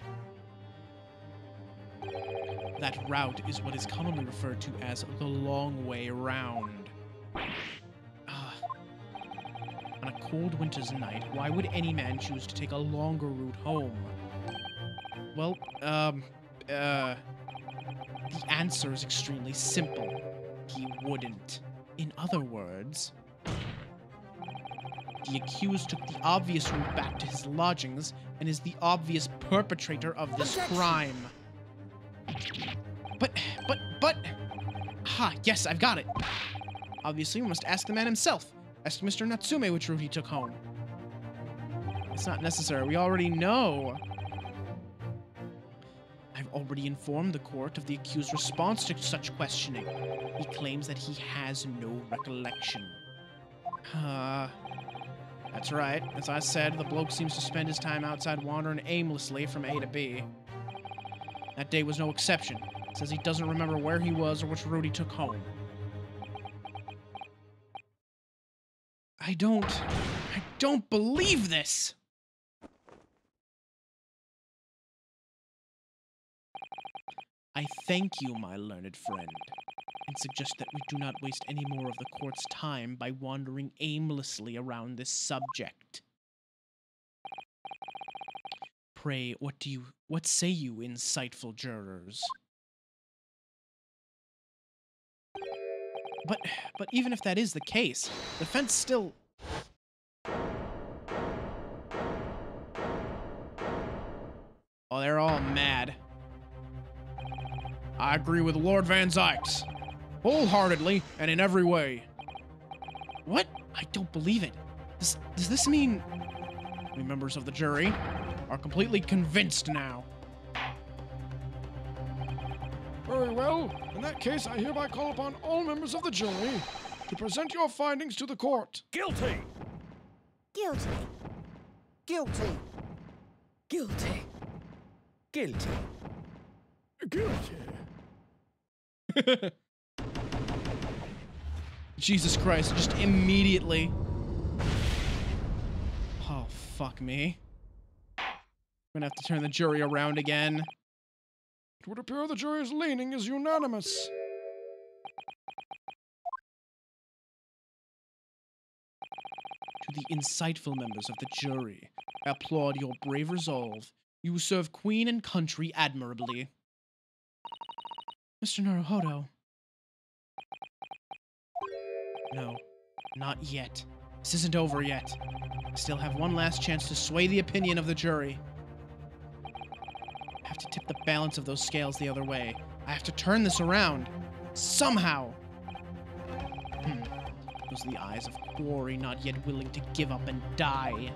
that route is what is commonly referred to as the long way round. On a cold winter's night, why would any man choose to take a longer route home? Well, the answer is extremely simple. He wouldn't. In other words, the accused took the obvious route back to his lodgings and is the obvious perpetrator of this crime. But... yes, I've got it. Obviously, we must ask the man himself. Ask Mr. Natsume which route he took home. It's not necessary. We already know. I've already informed the court of the accused's response to such questioning. He claims that he has no recollection. That's right. As I said, the bloke seems to spend his time outside wandering aimlessly from A to B. That day was no exception. Says he doesn't remember where he was or which route he took home. I don't believe this! I thank you, my learned friend, and suggest that we do not waste any more of the court's time by wandering aimlessly around this subject. Pray, what say you, insightful jurors? But even if that is the case, the defense still... Oh, they're all mad. I agree with Lord Van Zykes. Wholeheartedly and in every way. What? I don't believe it. Does this mean... We members of the jury are completely convinced now. Very well. In that case, I hereby call upon all members of the jury to present your findings to the court. Guilty! Guilty. Guilty! Guilty! Guilty! Guilty. Jesus Christ, just immediately. Oh, fuck me. I'm gonna have to turn the jury around again. It would appear the jury's leaning is unanimous. To the insightful members of the jury, I applaud your brave resolve. You serve Queen and country admirably. Mr. Naruhodo. No, not yet. This isn't over yet. I still have one last chance to sway the opinion of the jury. I have to tip the balance of those scales the other way. I have to turn this around. Somehow. Those are the eyes of Quarry, not yet willing to give up and die.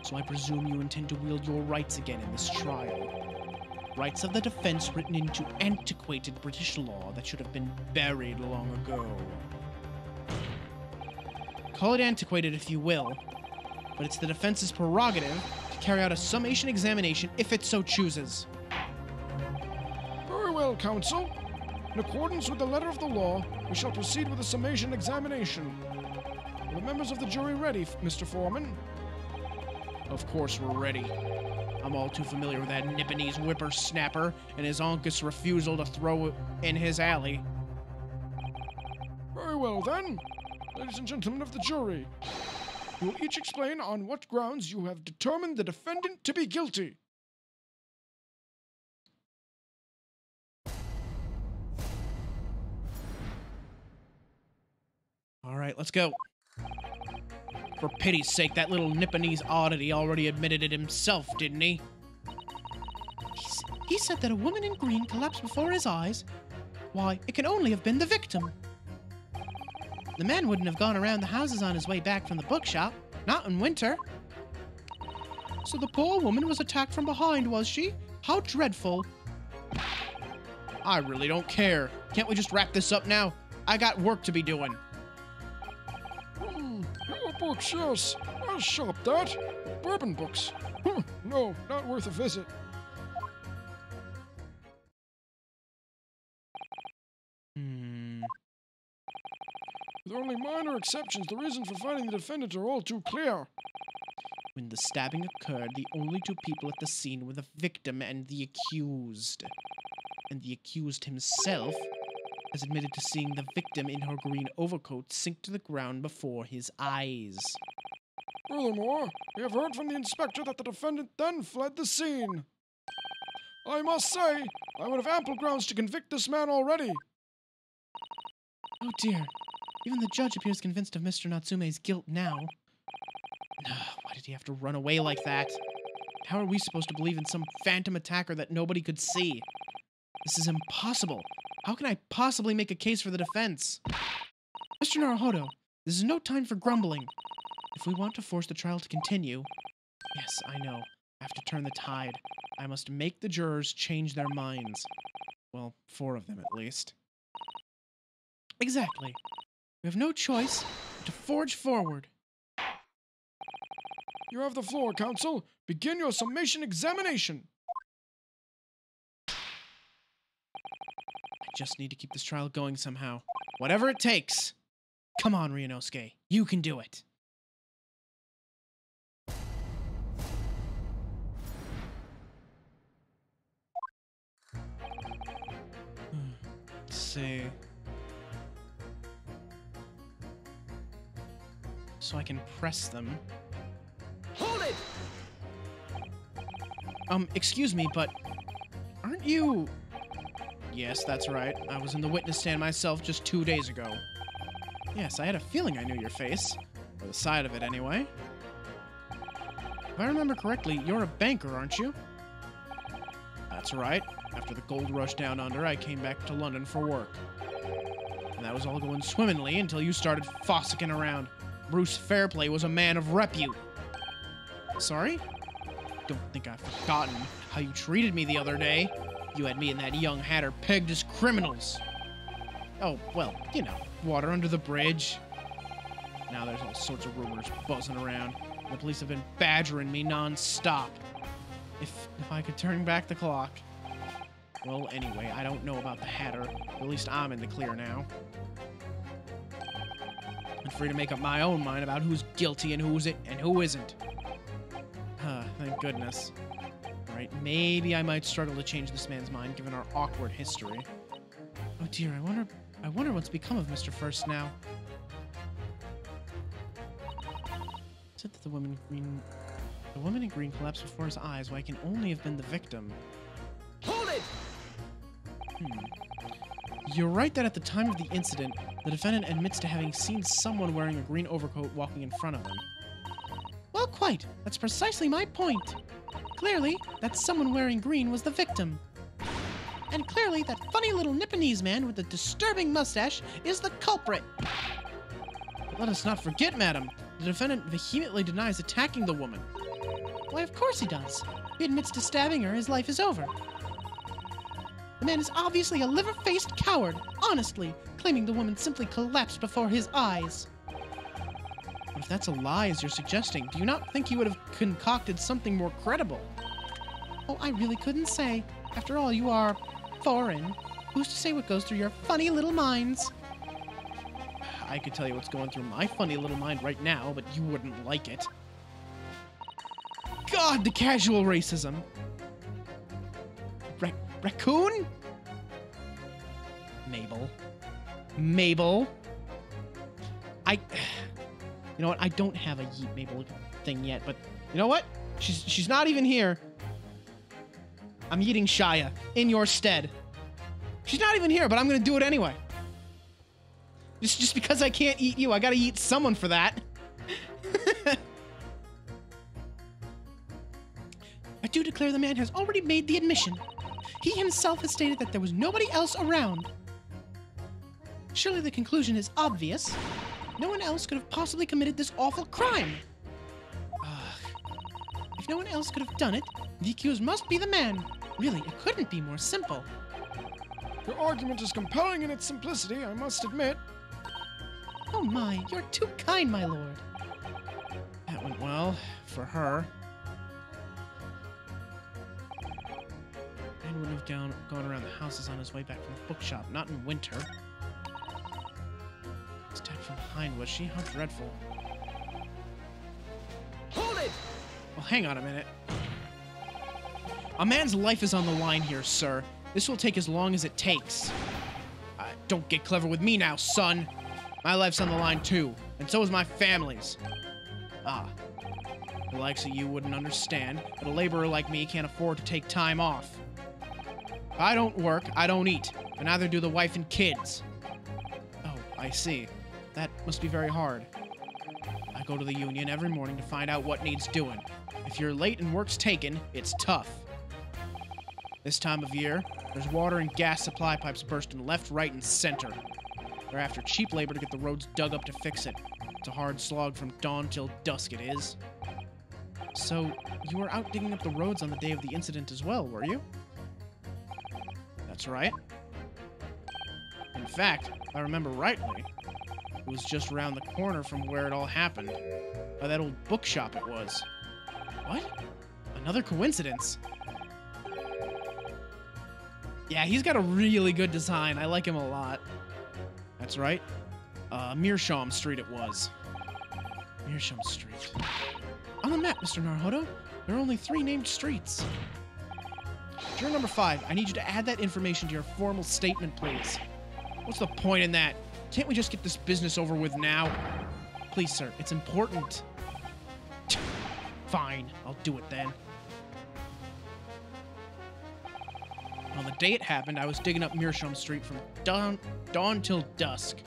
So I presume you intend to wield your rights again in this trial. Rights of the defense written into antiquated British law that should have been buried long ago. Call it antiquated if you will, but it's the defense's prerogative to carry out a summation examination if it so chooses. Very well, counsel. In accordance with the letter of the law, we shall proceed with the summation examination. Are the members of the jury ready, Mr. Foreman? Of course we're ready. I'm all too familiar with that Nipponese whippersnapper and his uncle's refusal to throw in his alley. Very well, then. Ladies and gentlemen of the jury, you will each explain on what grounds you have determined the defendant to be guilty. All right, let's go. For pity's sake, that little Nipponese oddity already admitted it himself, didn't he? He said that a woman in green collapsed before his eyes. Why, it can only have been the victim. The man wouldn't have gone around the houses on his way back from the bookshop, not in winter. So the poor woman was attacked from behind, was she? How dreadful. I really don't care. Can't we just wrap this up now? I got work to be doing. Your books, yes. I'll shop that. Bourbon books. No, not worth a visit. With only minor exceptions, the reasons for finding the defendant are all too clear. When the stabbing occurred, the only two people at the scene were the victim and the accused. And the accused himself has admitted to seeing the victim in her green overcoat sink to the ground before his eyes. Furthermore, we have heard from the inspector that the defendant then fled the scene. I must say, I would have ample grounds to convict this man already. Oh dear. Even the judge appears convinced of Mr. Natsume's guilt now. Why did he have to run away like that? How are we supposed to believe in some phantom attacker that nobody could see? This is impossible. How can I possibly make a case for the defense? Mr. Naruhodo, this is no time for grumbling. If we want to force the trial to continue... Yes, I know. I have to turn the tide. I must make the jurors change their minds. Well, 4 of them at least. Exactly. We have no choice but to forge forward. You have the floor, counsel. Begin your summation examination. I just need to keep this trial going somehow. Whatever it takes. Come on, Ryunosuke. You can do it. Let's see. So I can press them. Hold it! Excuse me, but aren't you... Yes, that's right. I was in the witness stand myself just 2 days ago. Yes, I had a feeling I knew your face. Or the side of it, anyway. If I remember correctly, you're a banker, aren't you? That's right. After the gold rush down under, I came back to London for work. And that was all going swimmingly until you started fossicking around. Bruce Fairplay was a man of repute. Sorry? Don't think I've forgotten how you treated me the other day. You had me and that young hatter pegged as criminals. Oh, well, you know, water under the bridge. Now there's all sorts of rumors buzzing around. The police have been badgering me non-stop. If I could turn back the clock. Well, anyway, I don't know about the hatter. At least I'm in the clear now. I'm free to make up my own mind about who's guilty and who isn't. Thank goodness. Alright, maybe I might struggle to change this man's mind given our awkward history. Oh dear, I wonder what's become of Mr. First now. Said that the woman in green collapsed before his eyes, while I can only have been the victim. Hold it! You're right that at the time of the incident, the defendant admits to having seen someone wearing a green overcoat walking in front of him. Well, quite. That's precisely my point. Clearly, that someone wearing green was the victim. And clearly, that funny little Nipponese man with the disturbing mustache is the culprit. But let us not forget, madam, the defendant vehemently denies attacking the woman. Why, of course he does. If he admits to stabbing her, his life is over. The man is obviously a liver-faced coward, honestly, claiming the woman simply collapsed before his eyes. But if that's a lie, as you're suggesting, do you not think he would have concocted something more credible? Oh, I really couldn't say. After all, you are foreign. Who's to say what goes through your funny little minds? I could tell you what's going through my funny little mind right now, but you wouldn't like it. God, the casual racism. Raccoon? Mabel. You know what? I don't have a Yeet Mabel thing yet, but you know what? She's not even here. I'm eating Shia in your stead. She's not even here, but I'm gonna do it anyway. Just because I can't eat you, I gotta eat someone for that. I do declare the man has already made the admission. He himself has stated that there was nobody else around. Surely the conclusion is obvious. No one else could have possibly committed this awful crime. If no one else could have done it, the accused must be the man. Really, it couldn't be more simple. Your argument is compelling in its simplicity, I must admit. Oh my, you're too kind, my lord. That went well, for her. Man wouldn't have gone around the houses on his way back from the bookshop, not in winter. Stabbed from behind, was she? How dreadful. Hold it! Well, hang on a minute. A man's life is on the line here, sir. This will take as long as it takes. Don't get clever with me now, son. My life's on the line too, and so is my family's. The likes of you wouldn't understand, but a laborer like me can't afford to take time off. If I don't work, I don't eat, and neither do the wife and kids. Oh, I see. That must be very hard. I go to the union every morning to find out what needs doing. If you're late and work's taken, it's tough. This time of year, there's water and gas supply pipes bursting left, right, and center. They're after cheap labor to get the roads dug up to fix it. It's a hard slog from dawn till dusk it is. So, you were out digging up the roads on the day of the incident as well, were you? That's right. In fact, if I remember rightly, it was just around the corner from where it all happened. By that old bookshop it was. What? Another coincidence? Yeah, he's got a really good design. I like him a lot. That's right. Meerschaum Street it was. Meerschaum Street. On the map, Mr. Naruhodo, there are only 3 named streets. Juror number 5, I need you to add that information to your formal statement, please. What's the point in that? Can't we just get this business over with now? Please, sir, it's important. Fine, I'll do it then. On the day it happened, I was digging up Meerschaum Street from dawn till dusk.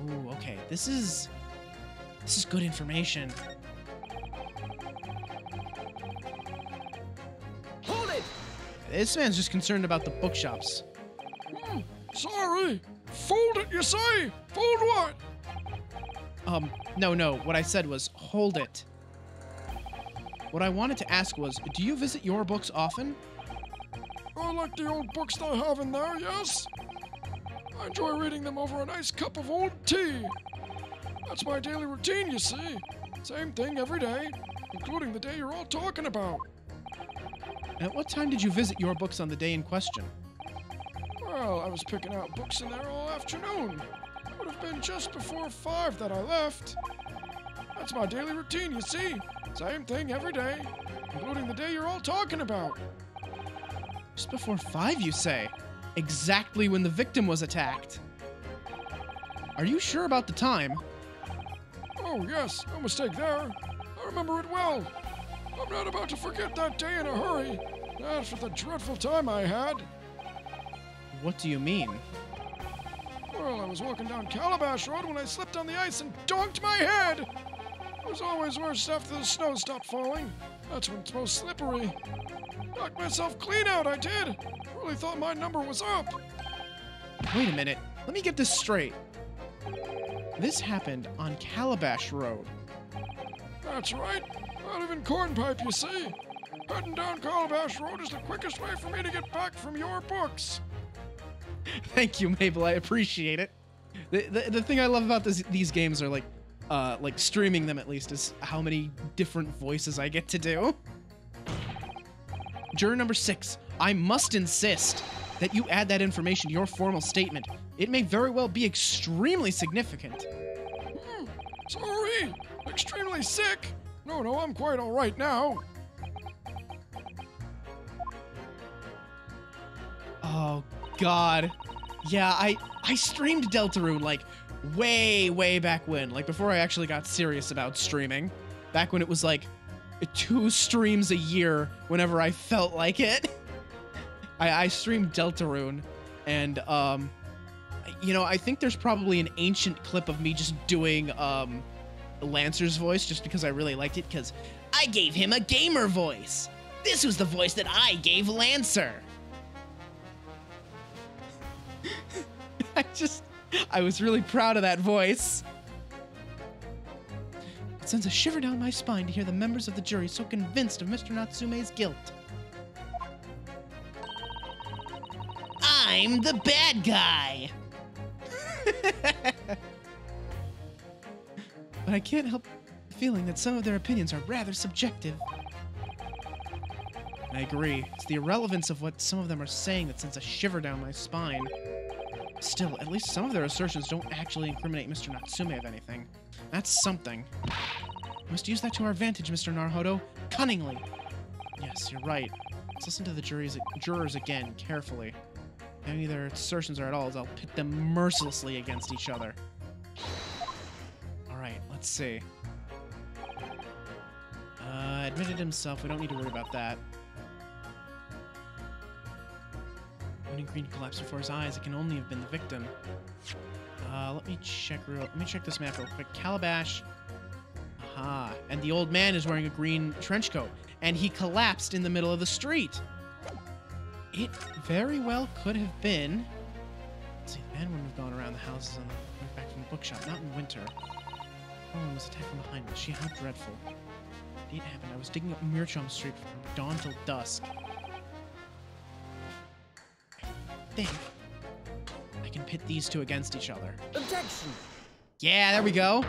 Ooh, okay. This is good information. Hold it! This man's just concerned about the bookshops. Sorry. Fold it, you say? Fold what? No. What I said was, hold it. What I wanted to ask was, do you visit your books often? I like the old books they have in there, yes? I enjoy reading them over a nice cup of old tea. That's my daily routine, you see. Same thing every day, including the day you're all talking about. At what time did you visit your books on the day in question? Well, I was picking out books in there all afternoon. It would have been just before 5 that I left. That's my daily routine, you see. Same thing every day, including the day you're all talking about. Just before 5, you say? Exactly when the victim was attacked. Are you sure about the time? Oh, yes, no mistake there. I remember it well. I'm not about to forget that day in a hurry. After the dreadful time I had. What do you mean? Well, I was walking down Calabash Road when I slipped on the ice and donked my head. It was always worse after the snow stopped falling. That's when it's most slippery. Knocked myself clean out, I did. Really thought my number was up. Wait a minute. Let me get this straight. This happened on Calabash Road. That's right. I live in Cornpipe, you see. Heading down Calabash Road is the quickest way for me to get back from your books. Thank you, Mabel. I appreciate it. The thing I love about these games are like streaming them at least is how many different voices I get to do. Juror number 6, I must insist that you add that information to your formal statement. It may very well be extremely significant. Sorry. Extremely sick. No, I'm quite all right now. Oh, God. Yeah, I streamed Deltarune, like, way back when. Like, before I actually got serious about streaming. Back when it was, like, 2 streams a year whenever I felt like it. I streamed Deltarune, and, you know, I think there's probably an ancient clip of me just doing, Lancer's voice just because I really liked it, because I gave him a gamer voice. This was the voice that I gave Lancer. I was really proud of that voice. It sends a shiver down my spine to hear the members of the jury so convinced of Mr. Natsume's guilt. I'm the bad guy. But I can't help feeling that some of their opinions are rather subjective. I agree. It's the irrelevance of what some of them are saying that sends a shiver down my spine. Still, at least some of their assertions don't actually incriminate Mr. Natsume of anything. That's something. We must use that to our advantage, Mr. Naruhodo. Cunningly. Yes, you're right. Let's listen to the jurors again, carefully. If any of their assertions are at all, I'll pit them mercilessly against each other. Alright, let's see. Admitted himself. We don't need to worry about that. When Green collapsed before his eyes, it can only have been the victim. Let me check this map real quick. Calabash. Aha. And the old man is wearing a green trench coat. And he collapsed in the middle of the street. It very well could have been... Let's see, the man wouldn't have gone around the houses on the way back from the bookshop. Not in winter. Oh, was attacked from behind me. How dreadful. It happened. I was digging up Mirchom Street from dawn till dusk. I think I can pit these two against each other. Objection! Yeah, there we go.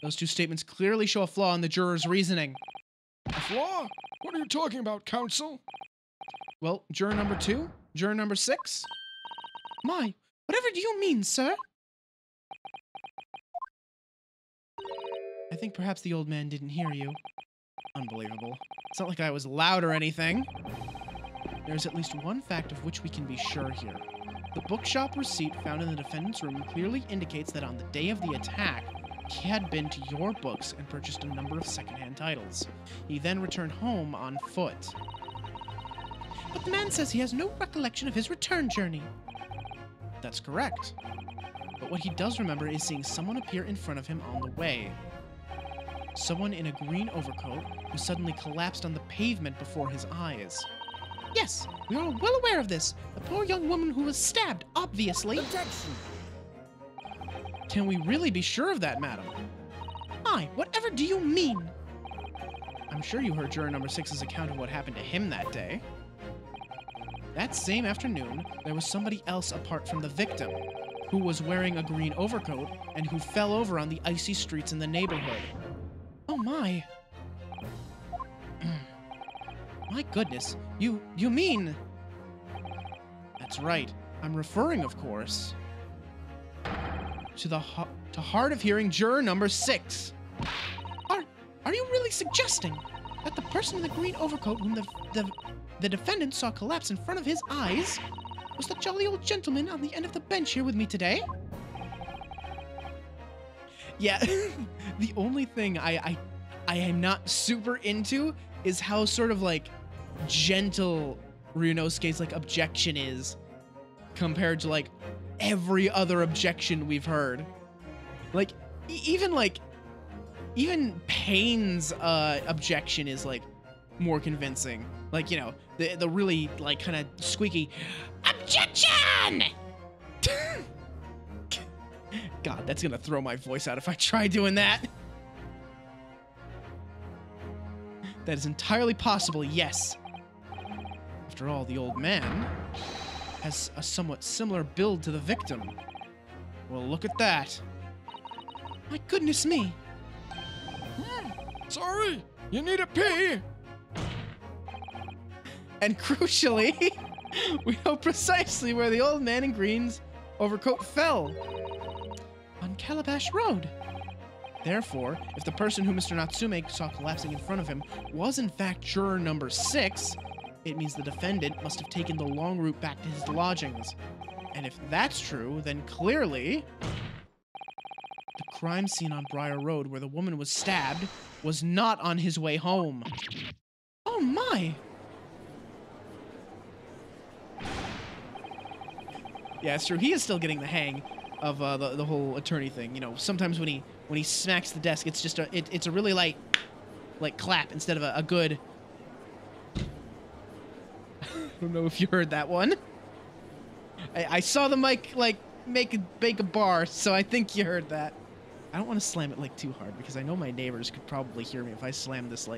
Those two statements clearly show a flaw in the juror's reasoning. A flaw? What are you talking about, counsel? Well, juror number 2? Juror number 6? My, whatever do you mean, sir? I think perhaps the old man didn't hear you. Unbelievable. It's not like I was loud or anything. There's at least one fact of which we can be sure here. The bookshop receipt found in the defendant's room clearly indicates that on the day of the attack, he had been to your books and purchased a number of secondhand titles. He then returned home on foot. But the man says he has no recollection of his return journey. That's correct. But what he does remember is seeing someone appear in front of him on the way. Someone in a green overcoat who suddenly collapsed on the pavement before his eyes. Yes, we are well aware of this. The poor young woman who was stabbed, obviously. Objection! Can we really be sure of that, madam? Aye, whatever do you mean? I'm sure you heard juror number 6's account of what happened to him that day. That same afternoon, there was somebody else apart from the victim, who was wearing a green overcoat and who fell over on the icy streets in the neighborhood. Oh my. My goodness, you mean... That's right. I'm referring, of course, to hard of hearing juror number 6. Are you really suggesting that the person in the green overcoat whom the defendant saw collapse in front of his eyes was the jolly old gentleman on the end of the bench here with me today? Yeah, the only thing I am not super into is how sort of like gentle Ryunosuke's like objection is compared to like every other objection we've heard. Like even Pain's objection is like more convincing. Like, you know, the really like kind of squeaky objection. God, that's gonna throw my voice out if I try doing that. That is entirely possible, yes. After all, the old man has a somewhat similar build to the victim. Well, look at that. My goodness me. Sorry, you need a pee. And crucially, we know precisely where the old man in green's overcoat fell. On Calabash Road. Therefore, if the person who Mr. Natsume saw collapsing in front of him was in fact juror number 6, it means the defendant must have taken the long route back to his lodgings. And if that's true, then clearly the crime scene on Briar Road where the woman was stabbed was not on his way home. Oh my! Yeah, it's true. He is still getting the hang of the whole attorney thing. You know, sometimes when he smacks the desk, it's just it's a really light clap instead of a good. I don't know if you heard that one. I saw the mic make a bar, so I think you heard that. I don't want to slam it too hard because I know my neighbors could probably hear me if I slam this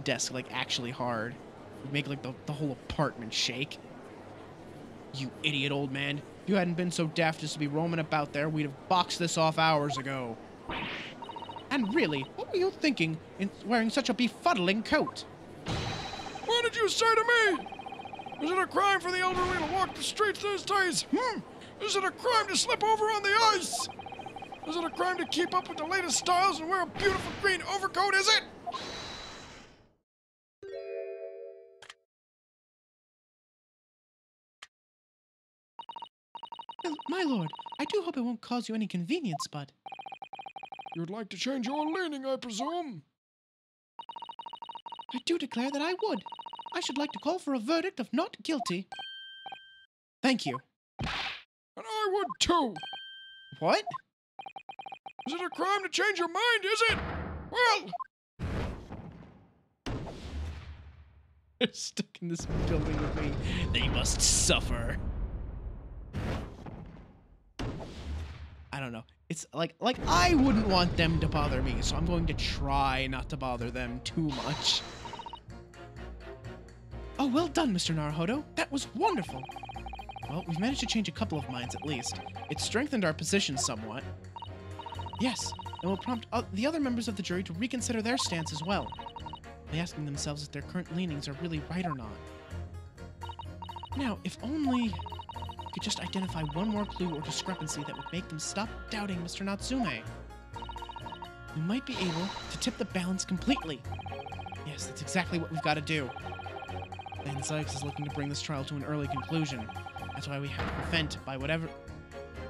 desk actually hard. It'd make the whole apartment shake. You idiot old man. If you hadn't been so daft as to be roaming about there, we'd have boxed this off hours ago. And really, what were you thinking in wearing such a befuddling coat? What did you say to me? Is it a crime for the elderly to walk the streets these days? Is it a crime to slip over on the ice? Is it a crime to keep up with the latest styles and wear a beautiful green overcoat, is it? My lord, I do hope it won't cause you any convenience, but... You'd like to change your leaning, I presume? I do declare that I would. I should like to call for a verdict of not guilty. Thank you. And I would too. What? Is it a crime to change your mind, is it? Well... They're stuck in this building with me. They must suffer. I don't know. It's like I wouldn't want them to bother me, so I'm going to try not to bother them too much. Oh, well done, Mr. Naruhodo. That was wonderful. Well, we've managed to change a couple of minds at least. It strengthened our position somewhat. Yes, and will prompt the other members of the jury to reconsider their stance as well, by asking themselves if their current leanings are really right or not. Now, if only we could just identify one more clue or discrepancy that would make them stop doubting Mr. Natsume, we might be able to tip the balance completely. Yes, that's exactly what we've got to do. Van Sykes is looking to bring this trial to an early conclusion. That's why we have to prevent by whatever...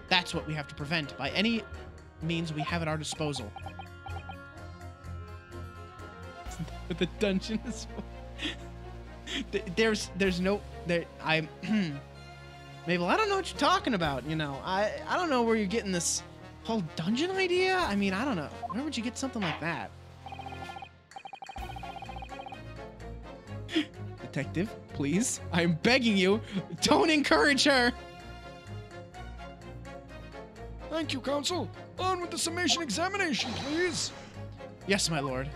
That's what we have to prevent by any means we have at our disposal. The dungeon is... There's no... I'm... Mabel, I don't know what you're talking about, you know. I don't know where you're getting this whole dungeon idea. I mean, I don't know. Where would you get something like that? Detective, please. I'm begging you. Don't encourage her. Thank you, counsel. On with the summation examination, please. Yes, my lord.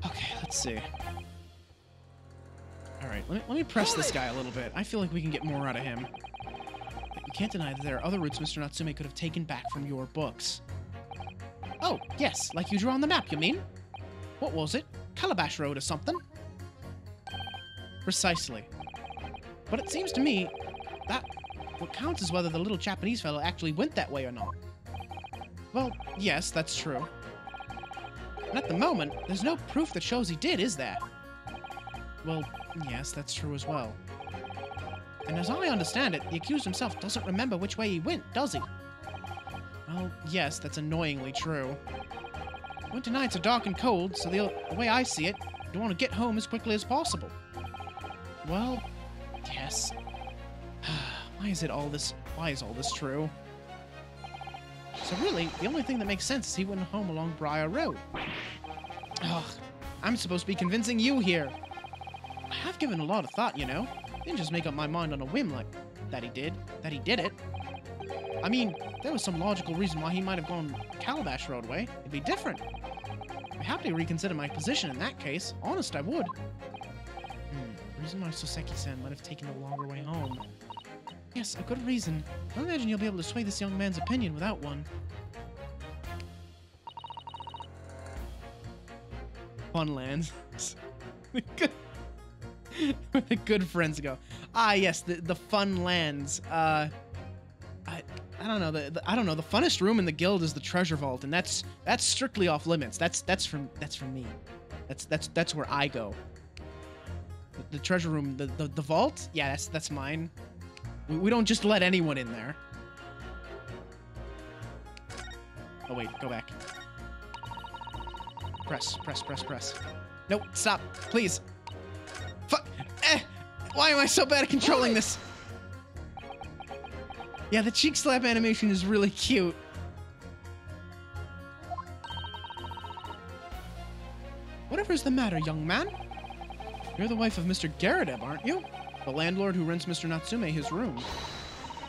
Okay, let's see. Alright, let me press this guy a little bit. I feel like we can get more out of him. But you can't deny that there are other routes Mr. Natsume could have taken back from your books. Oh, yes, like you drew on the map, you mean? What was it? Calabash Road or something? Precisely. But it seems to me that what counts is whether the little Japanese fellow actually went that way or not. Well, yes, that's true. And at the moment, there's no proof that shows he did, is there? Well, yes, that's true as well. And as I understand it, the accused himself doesn't remember which way he went, does he? Well, yes, that's annoyingly true. Winter nights are dark and cold, so the way I see it, you want to get home as quickly as possible. Well, yes. Why is all this true? So really, the only thing that makes sense is he went home along Briar Road. Ugh, I'm supposed to be convincing you here. I have given a lot of thought, you know. Didn't just make up my mind on a whim like that he did it. I mean, there was some logical reason why he might have gone Calabash Road way. It'd be different. I'd happily reconsider my position in that case. Honest, I would. The reason why Soseki-san might have taken a longer way home. Yes, a good reason. I imagine you'll be able to sway this young man's opinion without one. Funlands. Where the good friends go. Ah, yes, the fun lands. I don't know. I don't know. The funnest room in the guild is the treasure vault, and that's strictly off limits. That's from me. That's where I go. The treasure room, the vault. Yeah, that's mine. We don't just let anyone in there. Oh wait, go back. Press. Nope, stop, please. Fuck. Why am I so bad at controlling this? Yeah, the cheek slap animation is really cute. Whatever's the matter, young man? You're the wife of Mr. Garradeb, aren't you? The landlord who rents Mr. Natsume his room.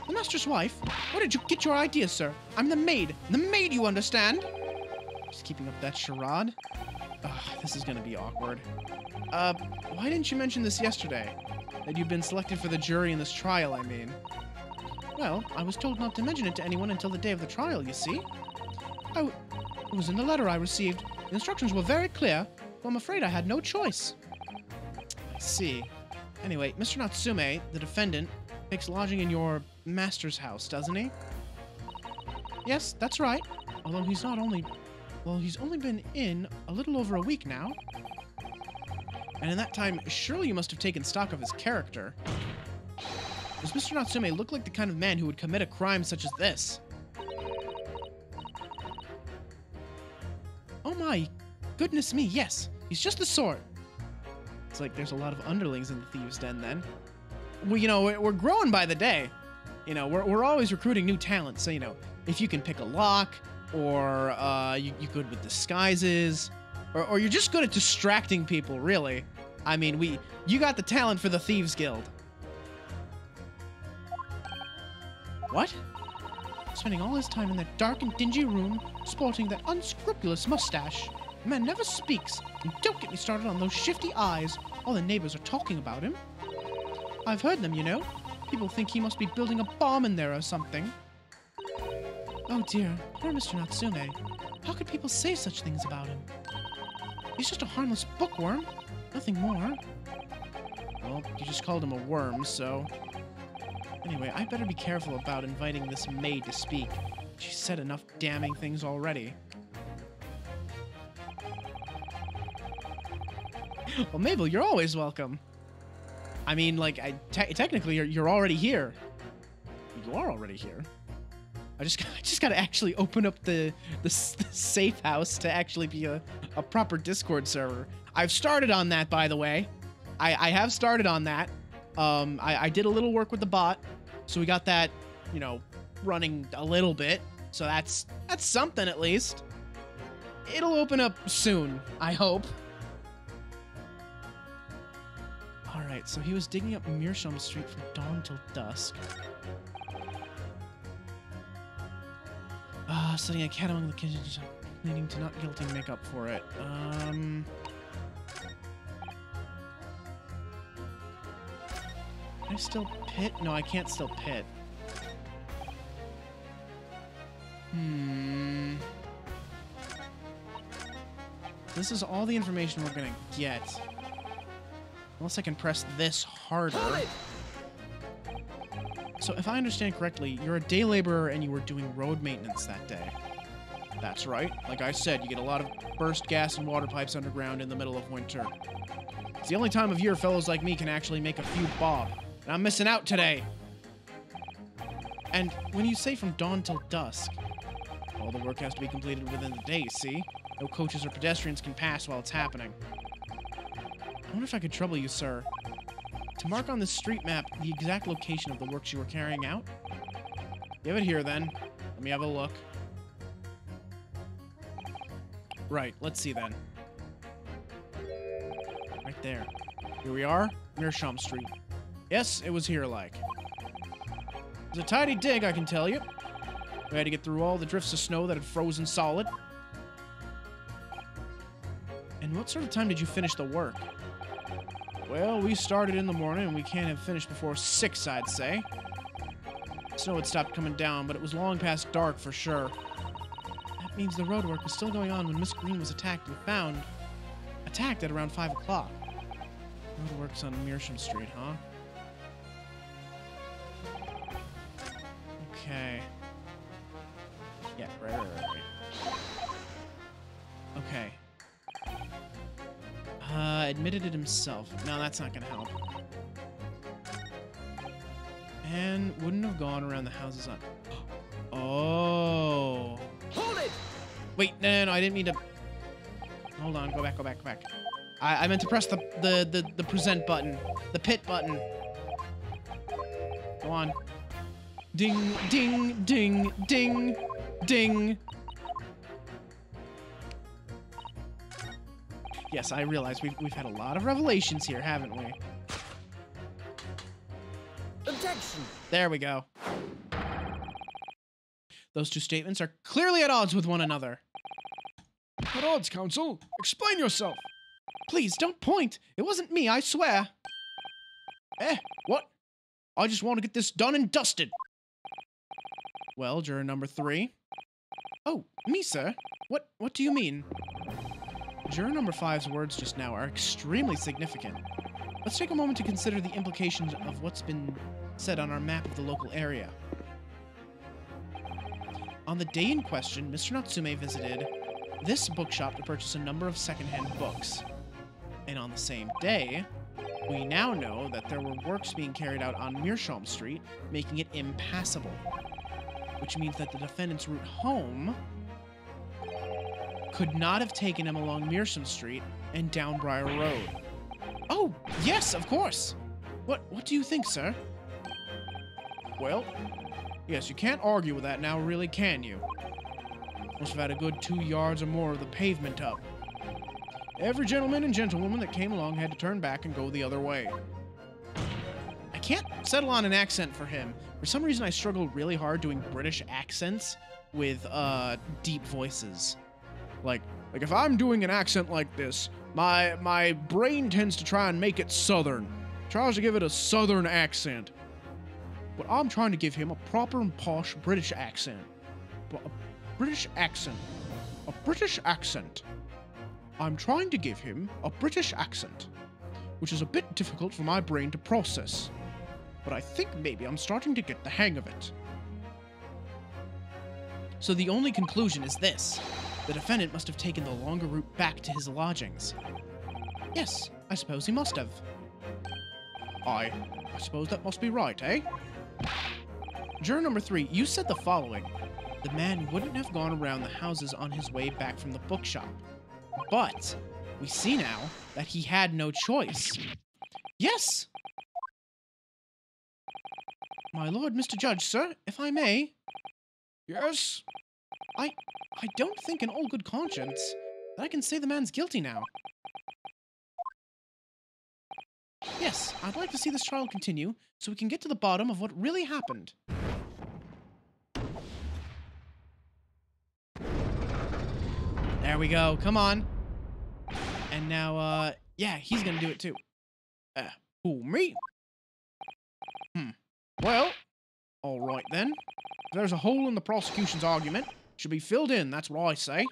The master's wife? Where did you get your ideas, sir? I'm the maid. The maid, you understand? Just keeping up that charade. This is gonna be awkward. Why didn't you mention this yesterday? That you've been selected for the jury in this trial, I mean. Well, I was told not to mention it to anyone until the day of the trial, you see. It was in the letter I received. The instructions were very clear, but I'm afraid I had no choice. I see. Anyway, Mr. Natsume, the defendant, takes lodging in your master's house, doesn't he? Yes, that's right. Although he's only been in a little over a week now. And in that time, surely you must have taken stock of his character. Does Mr. Natsume look like the kind of man who would commit a crime such as this? Oh my goodness me, yes. He's just the sort. It's like there's a lot of underlings in the Thieves' Den then. Well, you know, we're growing by the day. You know, we're always recruiting new talent. So, you know, if you can pick a lock, or you're good with disguises, or you're just good at distracting people, really. I mean, you got the talent for the Thieves Guild. What? Spending all his time in that dark and dingy room, sporting that unscrupulous mustache. The man never speaks, and don't get me started on those shifty eyes. All the neighbors are talking about him. I've heard them, you know. People think he must be building a bomb in there or something. Oh dear, poor Mr. Natsume. How could people say such things about him? He's just a harmless bookworm, nothing more. Well, you just called him a worm, so... Anyway, I better be careful about inviting this maid to speak. She's said enough damning things already. Well, Mabel, you're always welcome. I mean, like, technically, you're already here. You are already here. I just gotta actually open up the safe house to actually be a proper Discord server. I've started on that, by the way. I have started on that. I did a little work with the bot, so we got that, you know, running a little bit. So that's something at least. It'll open up soon, I hope. All right, so he was digging up Meerschaum Street from dawn till dusk. Studying a cat among the kitchen, needing to not guilty and make up for it. Can I still pit? No, I can't still pit. This is all the information we're gonna get. Unless I can press this harder. So if I understand correctly, you're a day laborer and you were doing road maintenance that day. That's right. Like I said, you get a lot of burst gas and water pipes underground in the middle of winter. It's the only time of year fellows like me can actually make a few bob. And I'm missing out today. And when you say from dawn till dusk, all the work has to be completed within the day, see? No coaches or pedestrians can pass while it's happening. I wonder if I could trouble you, sir. To mark on this street map the exact location of the works you were carrying out? You have it here, then. Let me have a look. Right, let's see, then. Right there. Here we are, Meerschaum Street. Yes, it was here, like. It was a tidy dig, I can tell you. We had to get through all the drifts of snow that had frozen solid. And what sort of time did you finish the work? Well, we started in the morning, and we can't have finished before 6, I'd say. Snow had stopped coming down, but it was long past dark for sure. That means the roadwork was still going on when Miss Green was attacked and found. Attacked at around 5 o'clock. Roadwork's on Meerschaum Street, huh? Okay. Yeah, right. Okay. Admitted it himself. No, that's not gonna help. And wouldn't have gone around the houses on... Oh. Hold it! Wait, no, I didn't mean to... Hold on, go back. I meant to press the present button. The pit button. Go on. Ding, ding, ding, ding, ding. Yes, I realize we've had a lot of revelations here, haven't we? Objection! There we go. Those two statements are clearly at odds with one another. At odds, Council. Explain yourself. Please, don't point. It wasn't me, I swear. What? I just want to get this done and dusted. Well, juror number 3. Oh, me, sir? What do you mean? Juror number 5's words just now are extremely significant. Let's take a moment to consider the implications of what's been said on our map of the local area. On the day in question, Mr. Natsume visited this bookshop to purchase a number of secondhand books. And on the same day, we now know that there were works being carried out on Meerschaum Street, making it impassable. Which means that the defendant's route home could not have taken him along Meerschaum Street and down Briar Road. Oh, yes, of course. What do you think, sir? Well, yes, you can't argue with that now, really, can you? Must have had a good 2 yards or more of the pavement up. Every gentleman and gentlewoman that came along had to turn back and go the other way. I can't settle on an accent for him. For some reason, I struggle really hard doing British accents with deep voices. Like if I'm doing an accent like this, my brain tends to try and make it southern. Tries to give it a southern accent. But I'm trying to give him a proper and posh British accent. A British accent. A British accent. I'm trying to give him a British accent, which is a bit difficult for my brain to process. But I think maybe I'm starting to get the hang of it. So the only conclusion is this. The defendant must have taken the longer route back to his lodgings. Yes, I suppose he must have. I suppose that must be right, eh? Juror number 3, you said the following. The man wouldn't have gone around the houses on his way back from the bookshop. But we see now that he had no choice. Yes! My lord, Mr. Judge, sir, if I may. Yes? I don't think in all good conscience that I can say the man's guilty now. Yes, I'd like to see this trial continue so we can get to the bottom of what really happened. There we go. Come on. And now, yeah, he's gonna do it too. Who, me? Well, all right then. If there's a hole in the prosecution's argument, it should be filled in, that's what I say.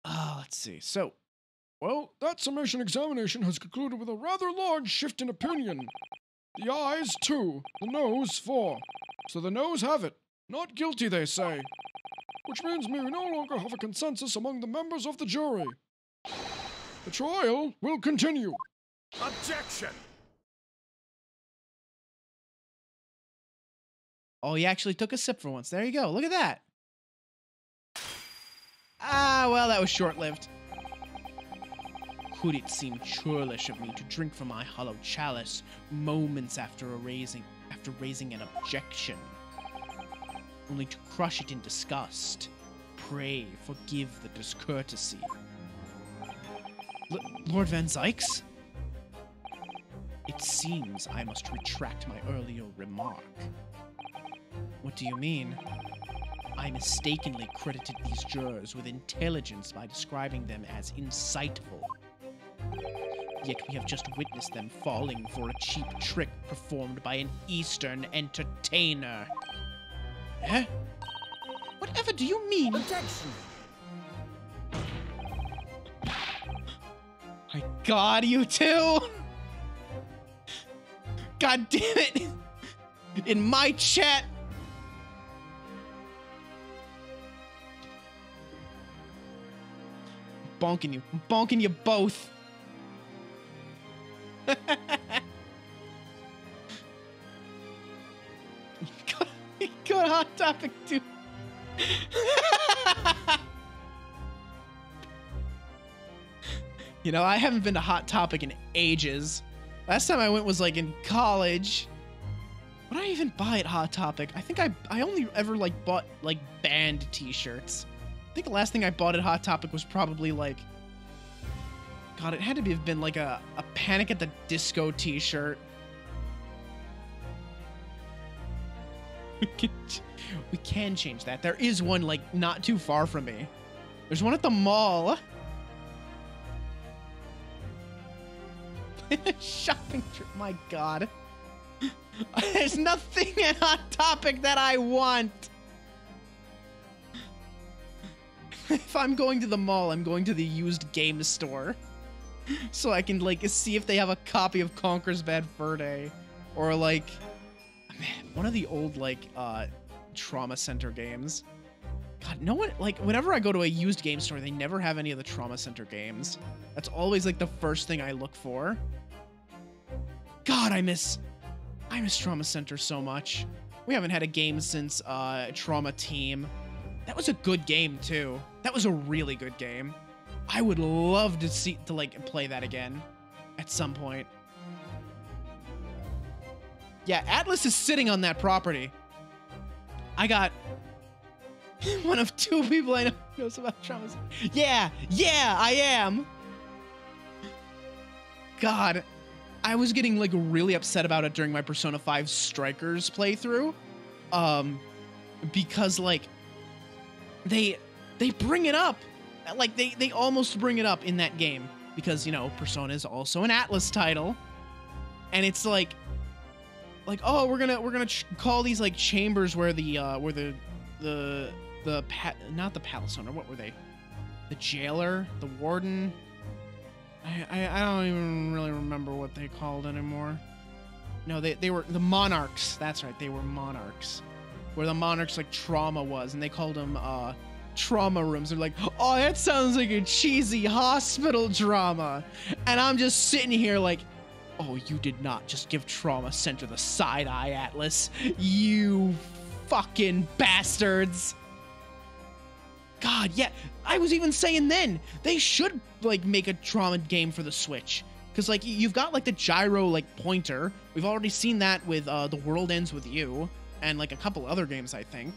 Let's see. So, well, that summation examination has concluded with a rather large shift in opinion. The ayes 2, the noes 4. So the noes have it. Not guilty, they say. Which means we no longer have a consensus among the members of the jury. The trial will continue. Objection! oh, he actually took a sip for once. There you go. Look at that. Ah, well, that was short-lived. Could it seem churlish of me to drink from my hollow chalice moments after raising an objection, only to crush it in disgust? Pray forgive the discourtesy. Lord Van Zykes? It seems I must retract my earlier remark. What do you mean? I mistakenly credited these jurors with intelligence by describing them as insightful. Yet we have just witnessed them falling for a cheap trick performed by an Eastern entertainer. Eh? Whatever do you mean? Objection! My God, you two! God damn it! In my chat! I'm bonking you both. You got Hot Topic too. You know, I haven't been to Hot Topic in ages. Last time I went was like in college. What did I even buy at Hot Topic? I think I only ever like bought like band t-shirts. I think the last thing I bought at Hot Topic was probably like God, it had to have been like a Panic at the Disco t-shirt. We can change that. There is one, like, not too far from me. There's one at the mall. Shopping trip. My God. There's nothing on topic that I want. If I'm going to the mall, I'm going to the used game store. So I can, like, see if they have a copy of Conker's Bad Fur Day. Or, like, man, one of the old, like, Trauma Center games. God, no one, like, whenever I go to a used game store, they never have any of the Trauma Center games. That's always, like, the first thing I look for. God, I miss Trauma Center so much. We haven't had a game since, Trauma Team. That was a good game, too. That was a really good game. I would love to like, play that again at some point. Yeah, Atlas is sitting on that property. I got one of 2 people I know who knows about Trauma Center. Yeah, I am. God, I was getting, like, really upset about it during my Persona 5 Strikers playthrough. Because, like, they bring it up. Like, they almost bring it up in that game. Because, you know, Persona is also an Atlas title. And it's like, oh, we're gonna call these, like, chambers where not the palace owner, what were they? The jailer, the warden. I don't even really remember what they called anymore. No, they were the monarchs. That's right, they were monarchs. Where the monarchs, like, trauma was, and they called them trauma rooms. They're like, oh, that sounds like a cheesy hospital drama. And I'm just sitting here like, oh, you did not just give Trauma Center the side eye, Atlas. You fucking bastards. God, yeah. I was even saying then, they should, like, make a Trauma game for the Switch. Because, like, you've got, like, the gyro, like, pointer. We've already seen that with The World Ends With You. And, like, a couple other games, I think.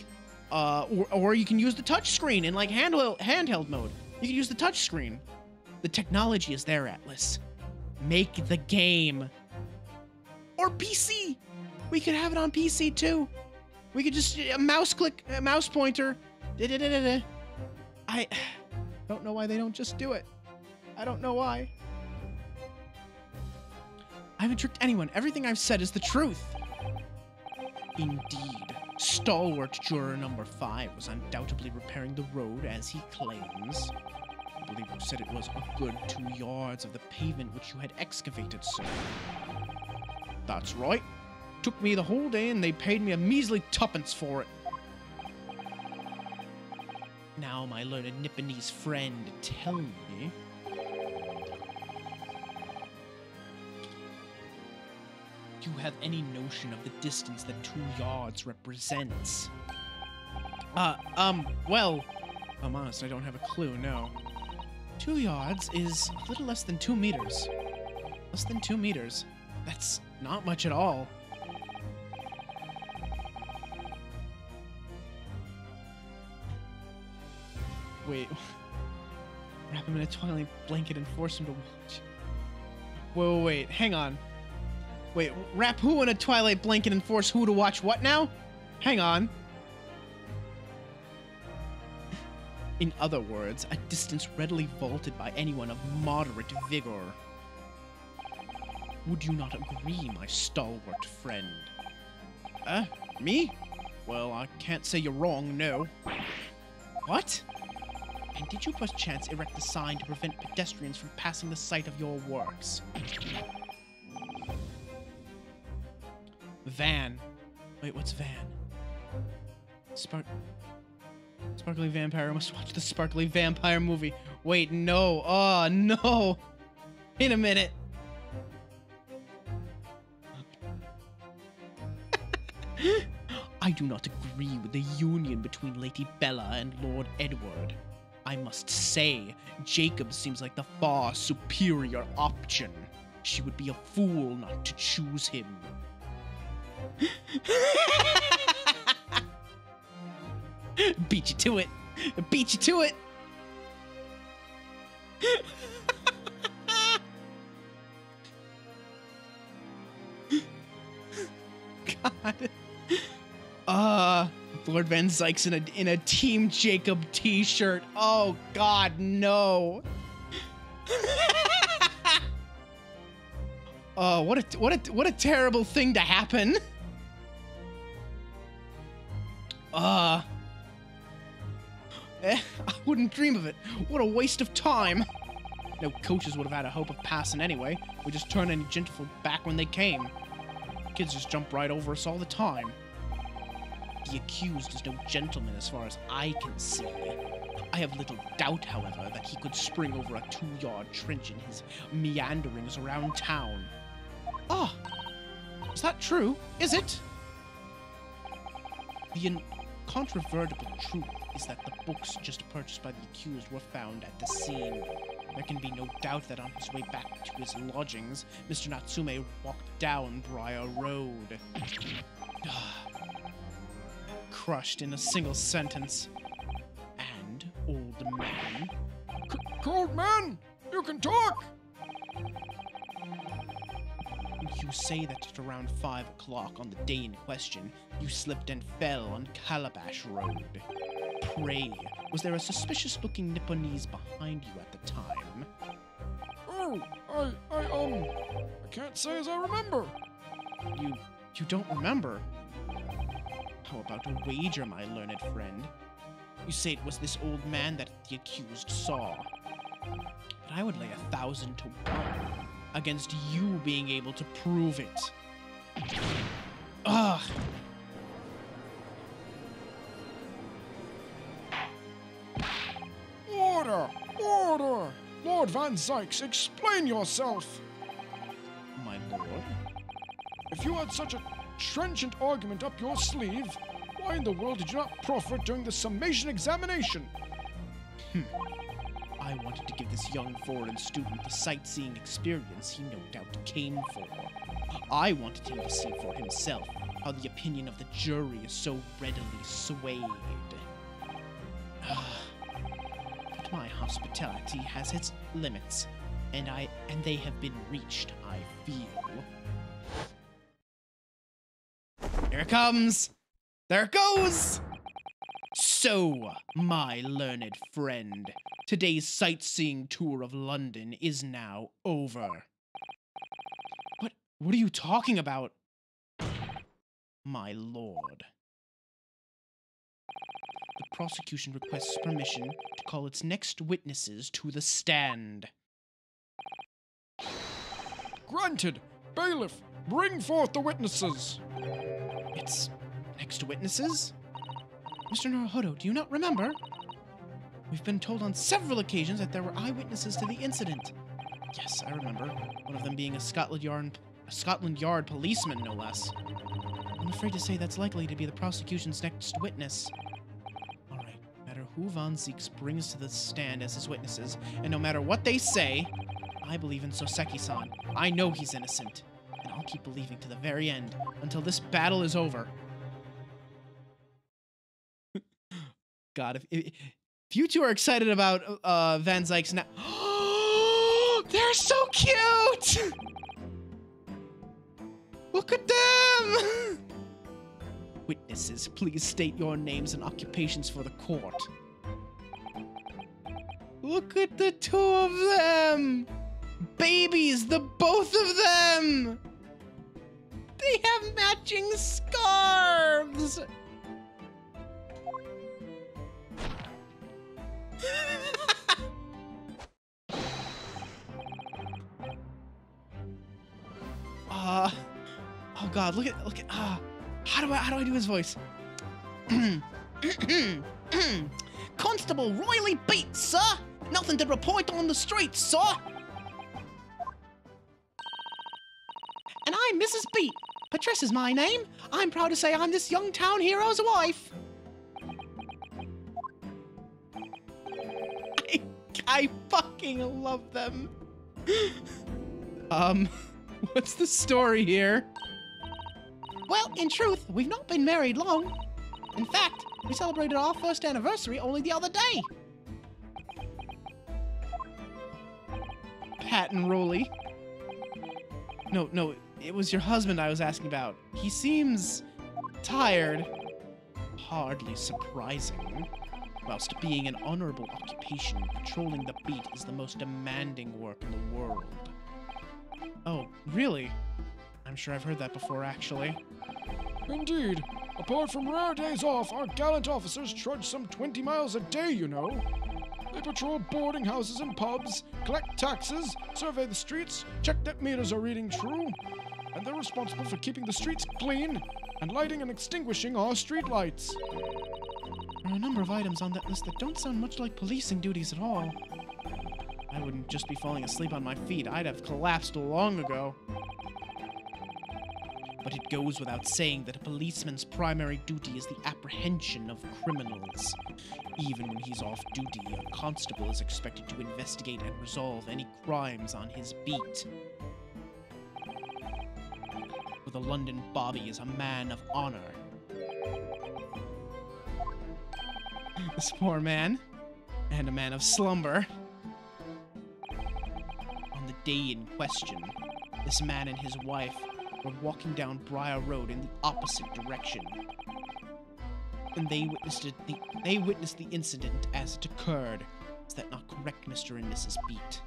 Or you can use the touchscreen in, like, handheld mode. You can use the touchscreen. The technology is there, Atlas. Make the game. Or PC. We could have it on PC, too. We could just, a mouse click, a mouse pointer. I don't know why they don't just do it. I don't know why. I haven't tricked anyone. Everything I've said is the truth. Indeed. Stalwart juror number 5 was undoubtedly repairing the road as he claims. I believe you said it was a good 2 yards of the pavement which you had excavated, sir. That's right. Took me the whole day and they paid me a measly 2pence for it. Now, my learned Nipponese friend, tell me... do you have any notion of the distance that 2 yards represents? Well, I'm honest, I don't have a clue, no. 2 yards is a little less than 2 meters. Less than 2 meters. That's not much at all. Wait. Wrap him in a twilight blanket and force him to watch. Wait, hang on. Wait, wrap who in a twilight blanket and force who to watch what now? Hang on. In other words, a distance readily vaulted by anyone of moderate vigor. Would you not agree, my stalwart friend? Me? Well, I can't say you're wrong, no. What? And did you perchance erect a sign to prevent pedestrians from passing the site of your works? Van. Wait, what's Van? Sparkly Vampire. I must watch the Sparkly Vampire movie. Wait, no. Oh, no. Wait a minute. I do not agree with the union between Lady Bella and Lord Edward. I must say, Jacob seems like the far superior option. She would be a fool not to choose him. Beat you to it. Beat you to it. Lord Van Zykes in a Team Jacob t-shirt. Oh God, no. Oh, what a terrible thing to happen. I wouldn't dream of it. What a waste of time. No coaches would have had a hope of passing anyway. We just turned any gentlefolk back when they came. Kids just jump right over us all the time. The accused is no gentleman as far as I can see. I have little doubt, however, that he could spring over a 2-yard trench in his meanderings around town. Ah, is that true? Is it? The incontrovertible truth is that the books just purchased by the accused were found at the scene. There can be no doubt that on his way back to his lodgings, Mr. Natsume walked down Briar Road. Crushed in a single sentence. And, old man... Cold man, you can talk! You say that at around 5 o'clock on the day in question, you slipped and fell on Calabash Road. Pray, was there a suspicious-looking Nipponese behind you at the time? Oh, I can't say as I remember. You don't remember? How about a wager, my learned friend? You say it was this old man that the accused saw. But I would lay 1,000 to 1 against you being able to prove it. Ugh. Order! Order! Lord Van Zykes, explain yourself! My lord? If you had such a trenchant argument up your sleeve, why in the world did you not proffer it during the summation examination? I wanted to give this young foreign student the sightseeing experience he no doubt came for. I wanted him to see for himself how the opinion of the jury is so readily swayed. But my hospitality has its limits, and they have been reached, I feel. Here it comes! There it goes! So, my learned friend, today's sightseeing tour of London is now over. What are you talking about? My lord. The prosecution requests permission to call its next witnesses to the stand. Granted. Bailiff, bring forth the witnesses. Its next witnesses? Mr. Naruhodo, do you not remember? We've been told on several occasions that there were eyewitnesses to the incident. Yes, I remember. One of them being a Scotland Yard policeman, no less. I'm afraid to say that's likely to be the prosecution's next witness. Alright, no matter who Van Zykes brings to the stand as his witnesses, and no matter what they say, I believe in Soseki-san. I know he's innocent. And I'll keep believing to the very end, until this battle is over. God, if you two are excited about Van Zykes now... They're so cute! Look at them! Witnesses, please state your names and occupations for the court. Look at the two of them! Babies, the both of them! They have matching scarves! Oh God, look at, how do I do his voice? Constable Royley Bates, sir! Nothing to report on the street, sir! And I'm Mrs. Beat. Patricia's my name. I'm proud to say I'm this young town hero's wife. I fucking love them. What's the story here? Well, in truth, we've not been married long. In fact, we celebrated our first anniversary only the other day. Pat and Rolly. No, it was your husband I was asking about. He seems tired. hardly surprising. Whilst being an honorable occupation, patrolling the beat is the most demanding work in the world. Oh, really? I'm sure I've heard that before, actually. Indeed. Apart from rare days off, our gallant officers trudge some 20 miles a day, you know. They patrol boarding houses and pubs, collect taxes, survey the streets, check that meters are reading true, and they're responsible for keeping the streets clean and lighting and extinguishing our street lights. There are a number of items on that list that don't sound much like policing duties at all. I wouldn't just be falling asleep on my feet. I'd have collapsed long ago. But it goes without saying that a policeman's primary duty is the apprehension of criminals. Even when he's off duty, a constable is expected to investigate and resolve any crimes on his beat. For the London Bobby is a man of honor. This poor man, and a man of slumber. On the day in question, this man and his wife were walking down Briar Road in the opposite direction, and they witnessed the incident as it occurred. Is that not correct, Mr. and Mrs. Beat?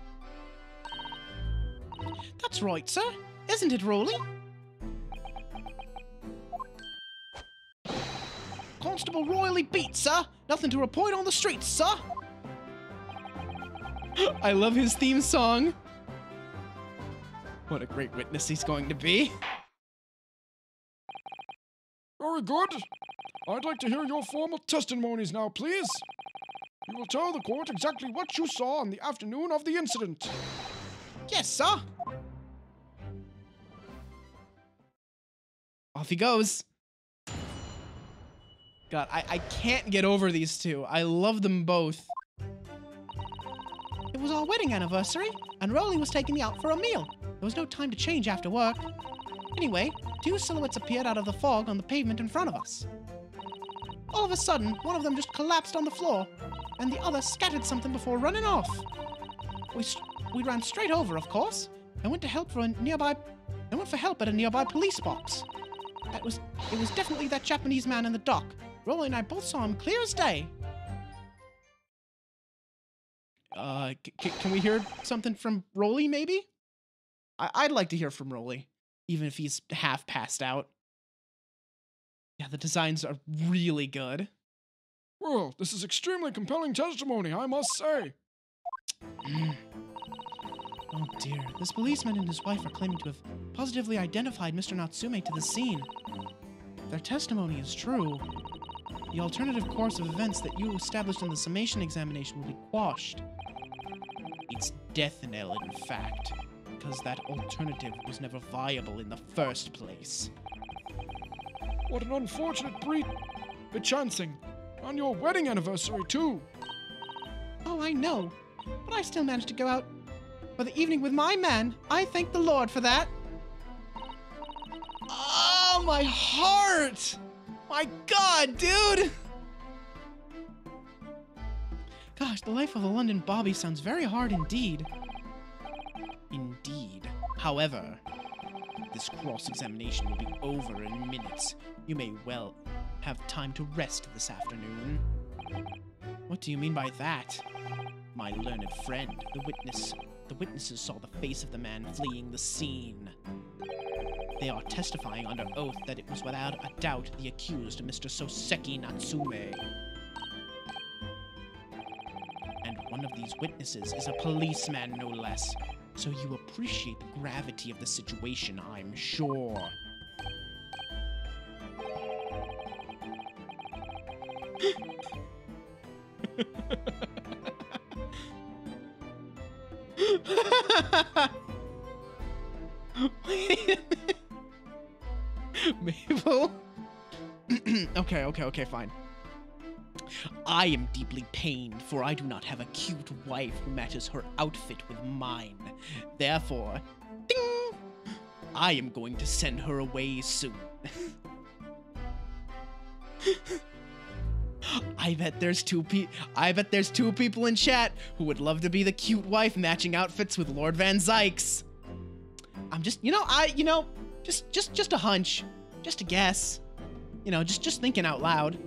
That's right, sir. Isn't it, Rolly? Constable Royally Beat, sir. Nothing to report on the streets, sir. I love his theme song. What a great witness he's going to be. Very good. I'd like to hear your formal testimonies now, please. You will tell the court exactly what you saw on the afternoon of the incident. Yes, sir. Off he goes. God, I can't get over these two. I love them both. It was our wedding anniversary, and Rolly was taking me out for a meal. There was no time to change after work. Anyway, two silhouettes appeared out of the fog on the pavement in front of us. All of a sudden, one of them just collapsed on the floor, and the other scattered something before running off. We ran straight over, of course, and went for help at a nearby police box. It was definitely that Japanese man in the dock. Rolly and I both saw him clear as day. Can we hear something from Rolly, maybe? I'd like to hear from Rolly, even if he's half passed out. Yeah, the designs are really good. Well, this is extremely compelling testimony, I must say. Oh dear, this policeman and his wife are claiming to have positively identified Mr. Natsume to the scene. If their testimony is true, the alternative course of events that you established in the summation examination will be quashed. It's death knell, in fact, because that alternative was never viable in the first place. What an unfortunate bechancing. On your wedding anniversary, too. Oh, I know, but I still managed to go out for the evening with my man. I thank the Lord for that. Oh, my heart! My God, dude! Gosh, the life of a London Bobby sounds very hard indeed. Indeed. However, this cross-examination will be over in minutes. You may well have time to rest this afternoon. What do you mean by that? My learned friend, the witnesses saw the face of the man fleeing the scene. They are testifying under oath that it was without a doubt the accused, Mr. Soseki Natsume. And one of these witnesses is a policeman, no less. So you appreciate the gravity of the situation, I'm sure. Wait a minute. Mabel? Okay, fine. I am deeply pained, for I do not have a cute wife who matches her outfit with mine. Therefore, ding! I am going to send her away soon. I bet there's two people in chat who would love to be the cute wife matching outfits with Lord Van Zykes. I'm just, just a hunch, just a guess. Just thinking out loud.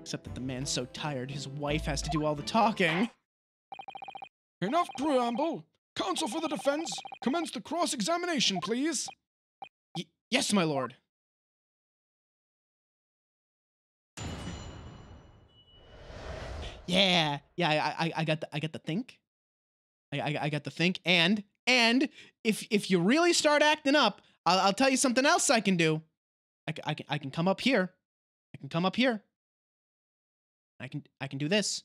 Except that the man's so tired, his wife has to do all the talking. Enough preamble. Counsel for the defense, commence the cross-examination, please. Yes, my lord. Yeah, I got the think. I got the think, and if you really start acting up, I'll tell you something else I can do. I can come up here. I can come up here. I can do this.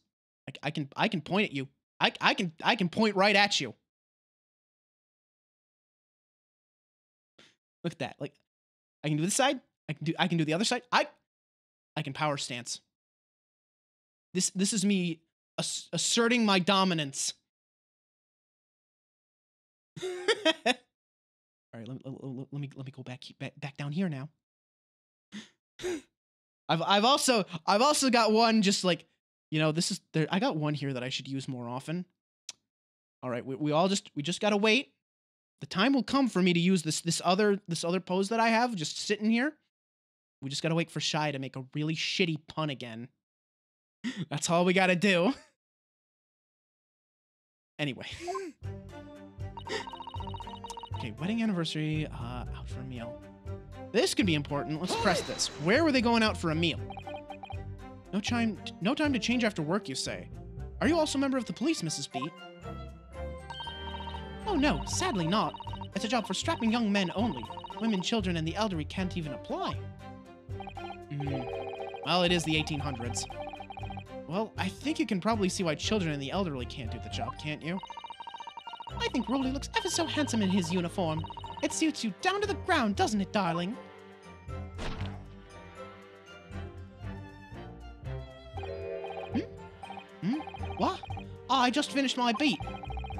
I can point at you. I can point right at you. Look at that. Like, I can do this side. I can do the other side. I can power stance. This is me asserting my dominance. All right, let me go back down here now. I've also got one just like, you know, this is there. I got one here that I should use more often. All right, we just gotta wait. The time will come for me to use this other pose that I have just sitting here. We just gotta wait for Shy to make a really shitty pun again. That's all we gotta do. Anyway. Okay, wedding anniversary, out for a meal. This could be important. Let's press this. Where were they going out for a meal? No time to change after work, you say. Are you also a member of the police, Mrs. B? Oh no, sadly not. It's a job for strapping young men only. Women, children, and the elderly can't even apply. Well, it is the 1800s. Well, I think you can probably see why children and the elderly can't do the job, can't you? I think Rolly looks ever so handsome in his uniform. It suits you down to the ground, doesn't it, darling? What? Oh, I just finished my beat.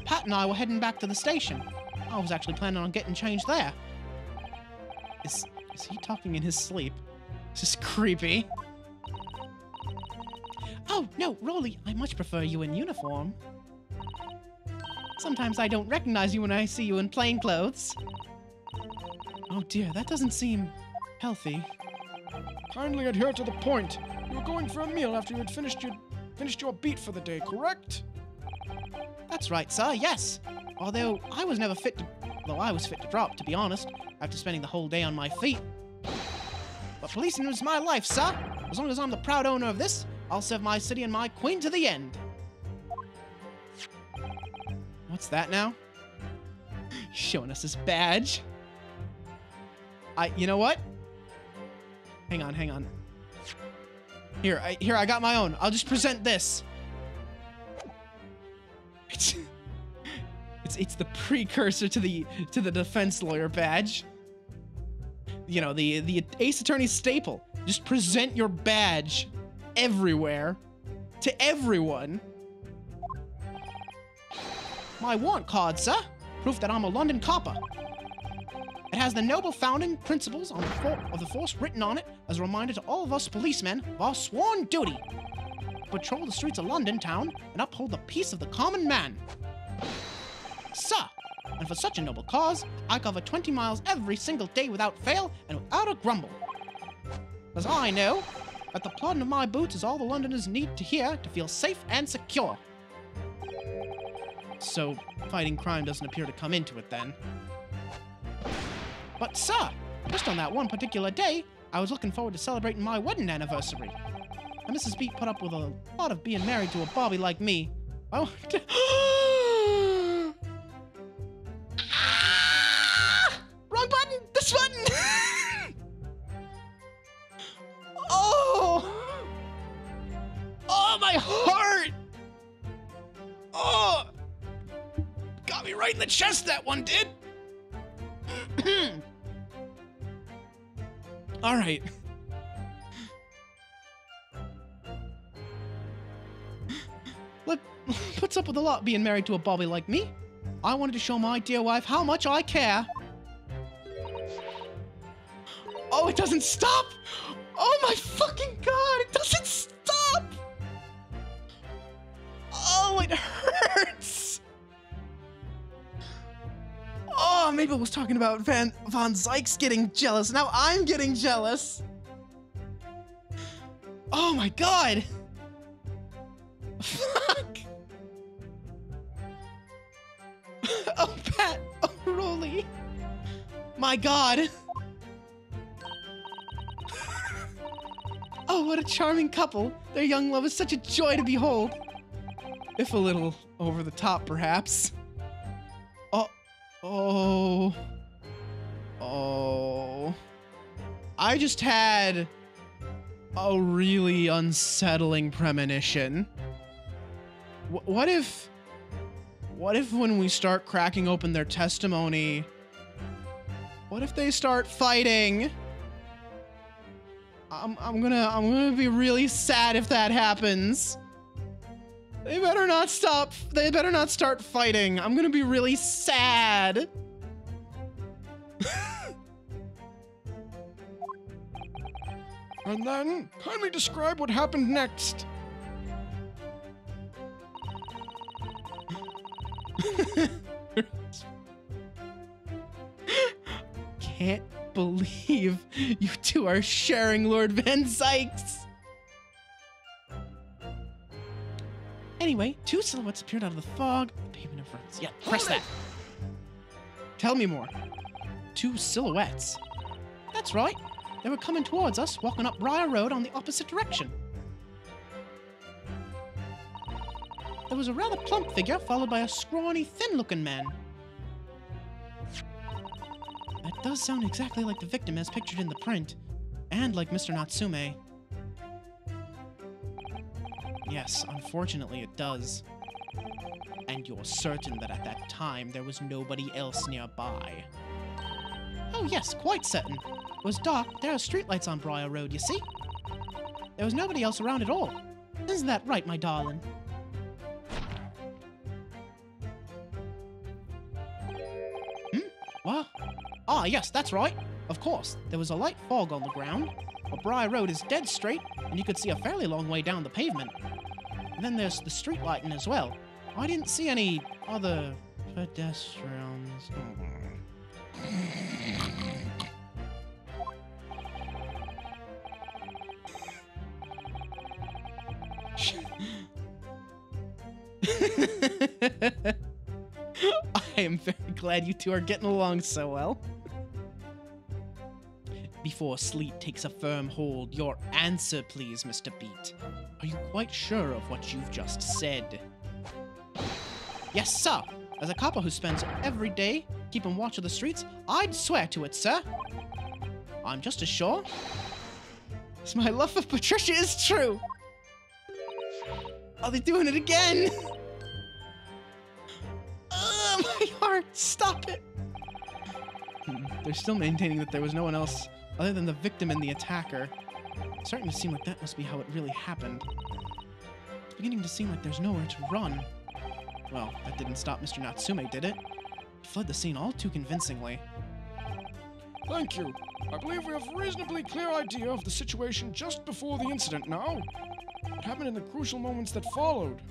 Pat and I were heading back to the station. I was actually planning on getting changed there. Is he talking in his sleep? This is creepy. Oh, no, Rolly, I much prefer you in uniform. Sometimes I don't recognize you when I see you in plain clothes. Oh dear, that doesn't seem healthy. Kindly adhere to the point. You were going for a meal after you had finished your beat for the day, correct? That's right, sir, yes. Although I was fit to drop, to be honest, after spending the whole day on my feet. But policing is my life, sir. As long as I'm the proud owner of this, I'll serve my city and my queen to the end. What's that now? Showing us his badge. You know what? Hang on. Here, I got my own. I'll just present this. It's the precursor to the defense lawyer badge. You know, the Ace Attorney staple. Just present your badge everywhere to everyone. My warrant card, sir. Proof that I'm a London copper. It has the noble founding principles of the force written on it as a reminder to all of us policemen of our sworn duty. To patrol the streets of London town and uphold the peace of the common man. Sir, and for such a noble cause, I cover 20 miles every single day without fail and without a grumble. As I know that the plodding of my boots is all the Londoners need to hear to feel safe and secure. So, fighting crime doesn't appear to come into it then. But sir, just on that one particular day, I was looking forward to celebrating my wedding anniversary. And Mrs. B put up with a lot of being married to a Bobby like me. I wanted to... Wrong button! This button! Oh! Oh, my heart! Oh! Got me right in the chest, that one did! All right. What's up with a lot being married to a Bobby like me? I wanted to show my dear wife how much I care. Oh, it doesn't stop! Oh my fucking god, it doesn't stop! Oh, it hurts! Oh, Mabel was talking about Von Zykes getting jealous. Now I'm getting jealous. Oh my god! Fuck! Oh, Pat! Oh, Rolly! My god! Oh, what a charming couple! Their young love is such a joy to behold! If a little over the top, perhaps. Oh. I just had a really unsettling premonition. What if when we start cracking open their testimony, what if they start fighting? I'm gonna be really sad if that happens. They better not stop. They better not start fighting. I'm gonna be really sad. And then, kindly describe what happened next. Can't believe you two are sharing Lord Van Zykes. Anyway, two silhouettes appeared out of the fog. The pavement in front. Yeah, press that. Tell me more. Two silhouettes. That's right. They were coming towards us, walking up Briar Road on the opposite direction. There was a rather plump figure, followed by a scrawny, thin-looking man. That does sound exactly like the victim as pictured in the print, and like Mr. Natsume. Yes, unfortunately it does. And you're certain that at that time there was nobody else nearby? Oh yes, quite certain. It was dark, there are streetlights on Briar Road, you see? There was nobody else around at all. Isn't that right, my darling? What? Ah, yes, that's right. Of course, there was a light fog on the ground, but Briar Road is dead straight, and you could see a fairly long way down the pavement. And then there's the street lighting as well. I didn't see any other pedestrians. I am very glad you two are getting along so well. Before sleep takes a firm hold, your answer, please, Mr. Beat. Are you quite sure of what you've just said? Yes, sir. As a copper who spends every day keeping watch of the streets, I'd swear to it, sir. I'm just as sure as my love for Patricia is true. Are they doing it again? My heart, stop it. They're still maintaining that there was no one else other than the victim and the attacker. It's starting to seem like that must be how it really happened. It's beginning to seem like there's nowhere to run. Well, that didn't stop Mr. Natsume, did it? He fled the scene all too convincingly. Thank you. I believe we have a reasonably clear idea of the situation just before the incident now. What happened in the crucial moments that followed?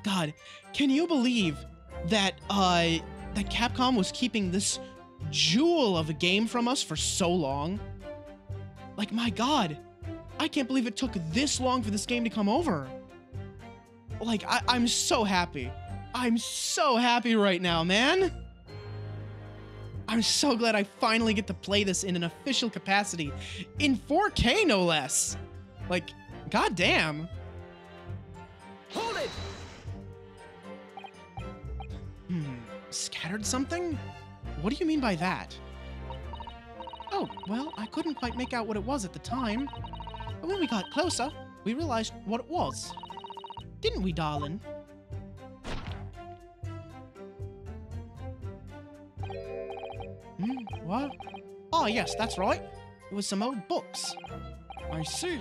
God, can you believe that that Capcom was keeping this jewel of a game from us for so long? Like, my God, I can't believe it took this long for this game to come over. Like, I'm so happy. I'm so happy right now, man. I'm so glad I finally get to play this in an official capacity. In 4K, no less. Like, goddamn. Hold it! Scattered something? What do you mean by that? Oh, well, I couldn't quite make out what it was at the time. But when we got closer, we realized what it was. Didn't we, darling? What? Oh, yes, that's right. It was some old books. I see.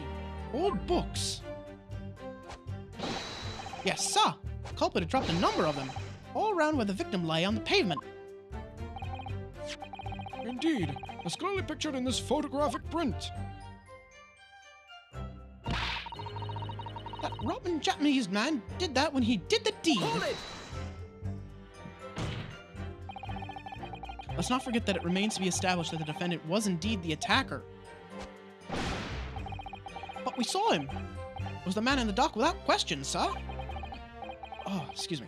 Old books. Yes, sir. The culprit had dropped a number of them, all around where the victim lay on the pavement. Indeed, as clearly pictured in this photographic print. That rotten Japanese man did that when he did the deed. Hold it! Let's not forget that it remains to be established that the defendant was indeed the attacker. But we saw him. It was the man in the dock without question, sir. Oh, excuse me.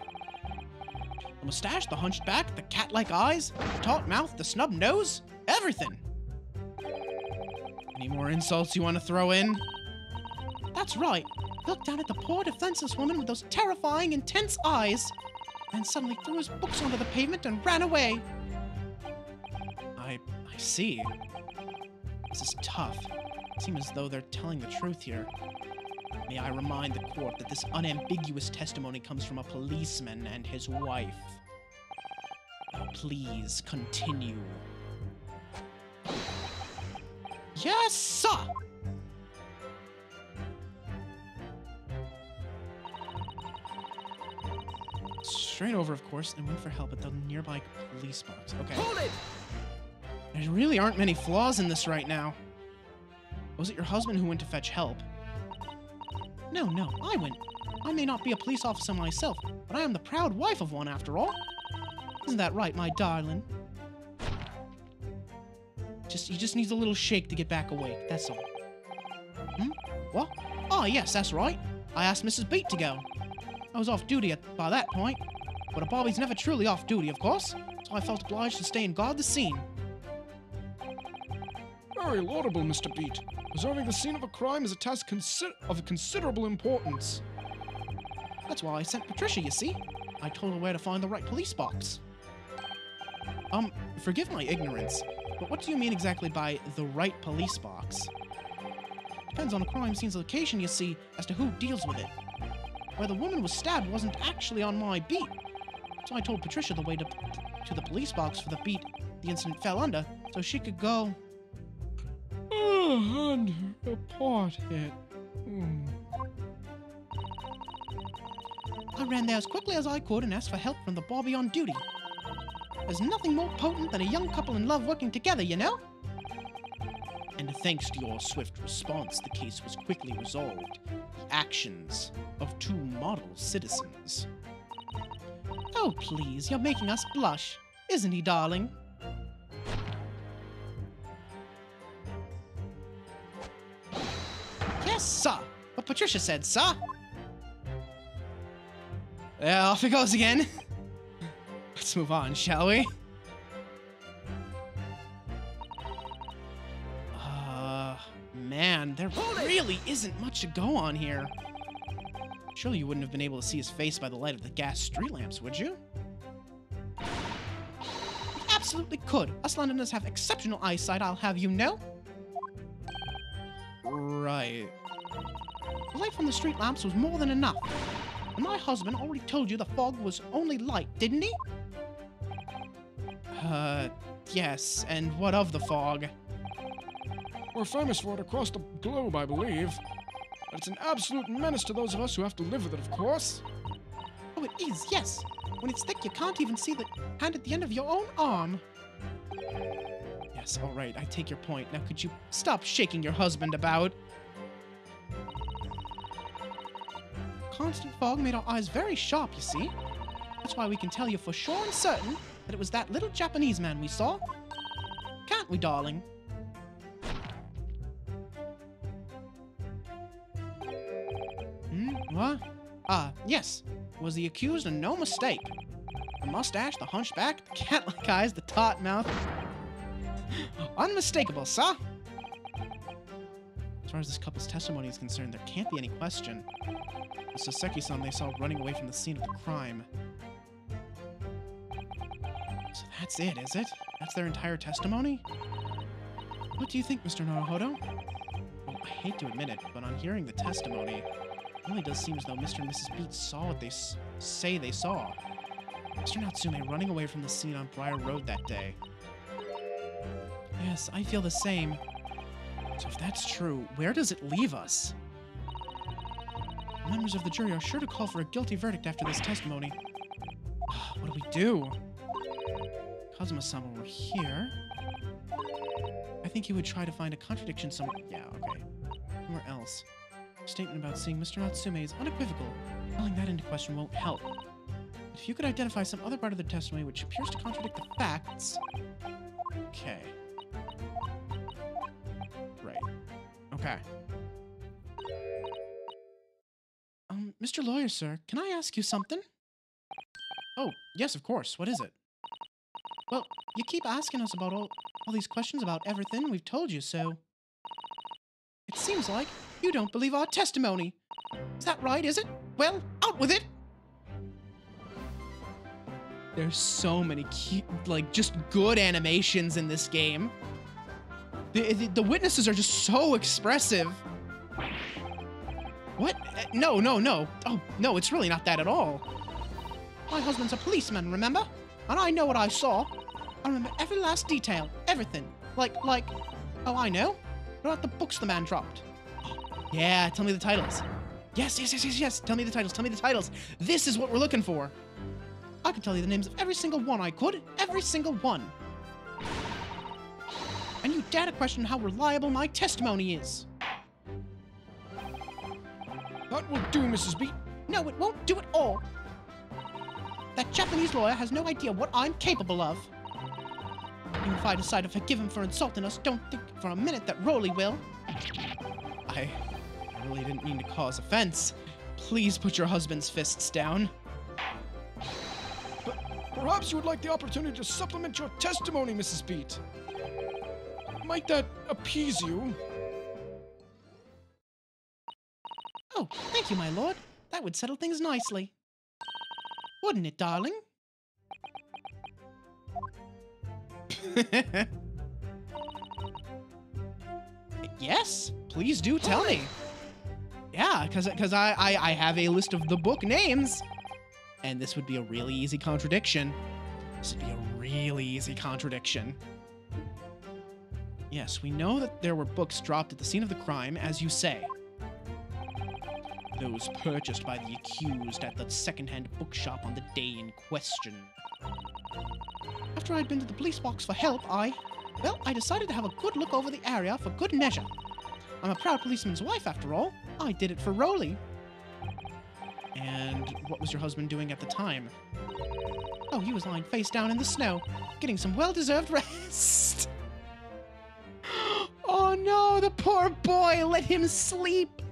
The mustache, the hunched back, the cat-like eyes, the taut mouth, the snub nose, everything. Any more insults you want to throw in? That's right. He looked down at the poor defenseless woman with those terrifying, intense eyes, and suddenly threw his books onto the pavement and ran away. I see. This is tough. It seems as though they're telling the truth here. May I remind the court that this unambiguous testimony comes from a policeman and his wife. Now please continue. Yes, sir! Straight over, of course, and went for help at the nearby police box. Okay. Hold it! There really aren't many flaws in this right now. Was it your husband who went to fetch help? No, I went. I may not be a police officer myself, but I am the proud wife of one after all. Isn't that right, my darling? He just needs a little shake to get back awake, that's all. What? Oh, yes, that's right. I asked Mrs. Beat to go. I was off duty by that point, but a Bobby's never truly off duty, of course, so I felt obliged to stay and guard the scene. Very laudable, Mr. Beat. Preserving the scene of a crime is a task of considerable importance. That's why I sent Patricia, you see. I told her where to find the right police box. Forgive my ignorance, but what do you mean exactly by the right police box? Depends on the crime scene's location, you see, as to who deals with it. Where the woman was stabbed wasn't actually on my beat, so I told Patricia the way to the police box for the beat the incident fell under, so she could go... Oh, and a pot hit. I ran there as quickly as I could and asked for help from the Bobby on duty. There's nothing more potent than a young couple in love working together, you know? And thanks to your swift response, the case was quickly resolved. The actions of two model citizens. Oh, please, you're making us blush. Isn't he, darling? Yes, sir. What Patricia said, sir. Yeah, off it goes again. Let's move on, shall we? Man, there really isn't much to go on here. Surely you wouldn't have been able to see his face by the light of the gas street lamps, would you? You absolutely could. Us Londoners have exceptional eyesight, I'll have you know. Right. The light from the street lamps was more than enough. And my husband already told you the fog was only light, didn't he? Yes. And what of the fog? We're famous for it across the globe, I believe. But it's an absolute menace to those of us who have to live with it, of course. Oh, it is, yes. When it's thick, you can't even see the hand at the end of your own arm. Yes, all right, I take your point. Now, could you stop shaking your husband about? Constant fog made our eyes very sharp, you see. That's why we can tell you for sure and certain that it was that little Japanese man we saw. Can't we, darling? What? Yes. Was the accused and no mistake. The mustache, the hunchback, the cat-like eyes, the taut mouth. Unmistakable, sir. As far as this couple's testimony is concerned, there can't be any question. The Soseki-san they saw running away from the scene of the crime. So that's it, is it? That's their entire testimony? What do you think, Mr. Naruhodo? Well, I hate to admit it, but on hearing the testimony, it really does seem as though Mr. and Mrs. Beat saw what they say they saw. Mr. Natsume running away from the scene on Briar Road that day. Yes, I feel the same. So if that's true, where does it leave us? Members of the jury are sure to call for a guilty verdict after this testimony. What do we do? Kazuma-sama were here. I think he would try to find a contradiction somewhere. Yeah, okay. Somewhere else. A statement about seeing Mr. Natsume is unequivocal. Calling that into question won't help. But if you could identify some other part of the testimony which appears to contradict the facts... Okay. Right. Okay. Mr. Lawyer, sir, can I ask you something? Oh, yes, of course. What is it? Well, you keep asking us about all these questions about everything we've told you, so... It seems like you don't believe our testimony. Is that right, is it? Well, out with it! There's so many cute, like, just good animations in this game. The witnesses are just so expressive. What? No, no, no. Oh, no, it's really not that at all. My husband's a policeman, remember? And I know what I saw. I remember every last detail, everything. Like, oh, I know. What about the books the man dropped? Yeah, tell me the titles. Yes. Tell me the titles. This is what we're looking for. I can tell you the names of every single one I could. Every single one. And you dare to question how reliable my testimony is. That will do, Mrs. Beat. No, it won't do at all. That Japanese lawyer has no idea what I'm capable of. Even if I decide to forgive him for insulting us, don't think for a minute that Rolly will. I really didn't mean to cause offense. Please put your husband's fists down. But perhaps you would like the opportunity to supplement your testimony, Mrs. Beat. Might that appease you? Oh, thank you, my lord. That would settle things nicely. Wouldn't it, darling? Yes, please do tell me. Yeah, because I have a list of the book names. And this would be a really easy contradiction. Yes, we know that there were books dropped at the scene of the crime, as you say. Those purchased by the accused at the second-hand bookshop on the day in question. After I'd been to the police box for help, I decided to have a good look over the area for good measure. I'm a proud policeman's wife, after all. I did it for Rolly. And what was your husband doing at the time? Oh, he was lying face down in the snow, getting some well-deserved rest. Oh no, the poor boy, let him sleep.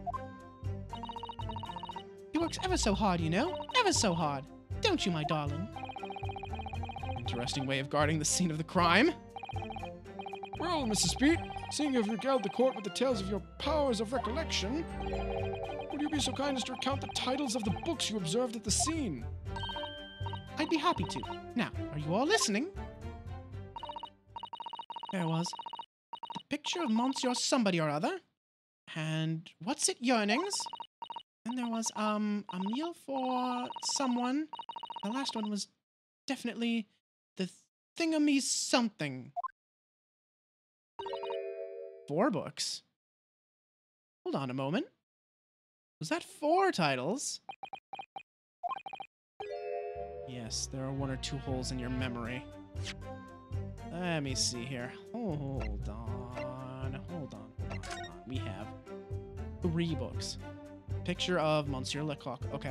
He works ever so hard, you know? Ever so hard. Don't you, my darling? Interesting way of guarding the scene of the crime. Well, Mrs. Beat, seeing you've regaled the court with the tales of your powers of recollection, would you be so kind as to recount the titles of the books you observed at the scene? I'd be happy to. Now, are you all listening? There was the picture of Monsieur somebody or other, and what's it, yearnings? And there was, a meal for someone. The last one was definitely the thingamy something. 4 books? Hold on a moment. Was that 4 titles? Yes, there are 1 or 2 holes in your memory. Let me see here. Hold on. We have 3 books. Picture of Monsieur Lecoq. Okay.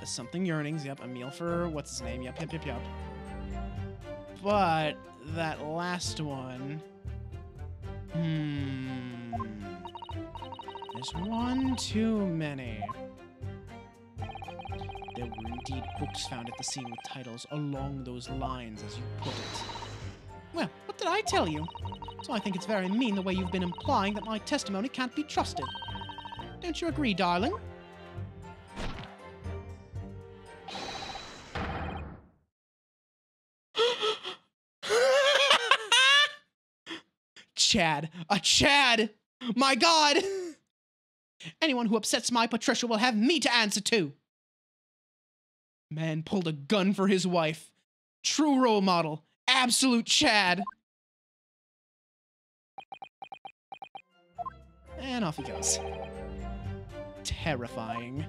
Something yearnings. Yep. A meal for what's his name. Yep. But that last one. There's 1 too many. There were indeed books found at the scene with titles along those lines, as you put it. Well, what did I tell you? So I think it's very mean the way you've been implying that my testimony can't be trusted. Don't you agree, darling? Chad. A Chad! My God! Anyone who upsets my Patricia will have me to answer to. Man pulled a gun for his wife. True role model. Absolute Chad. And off he goes. Terrifying.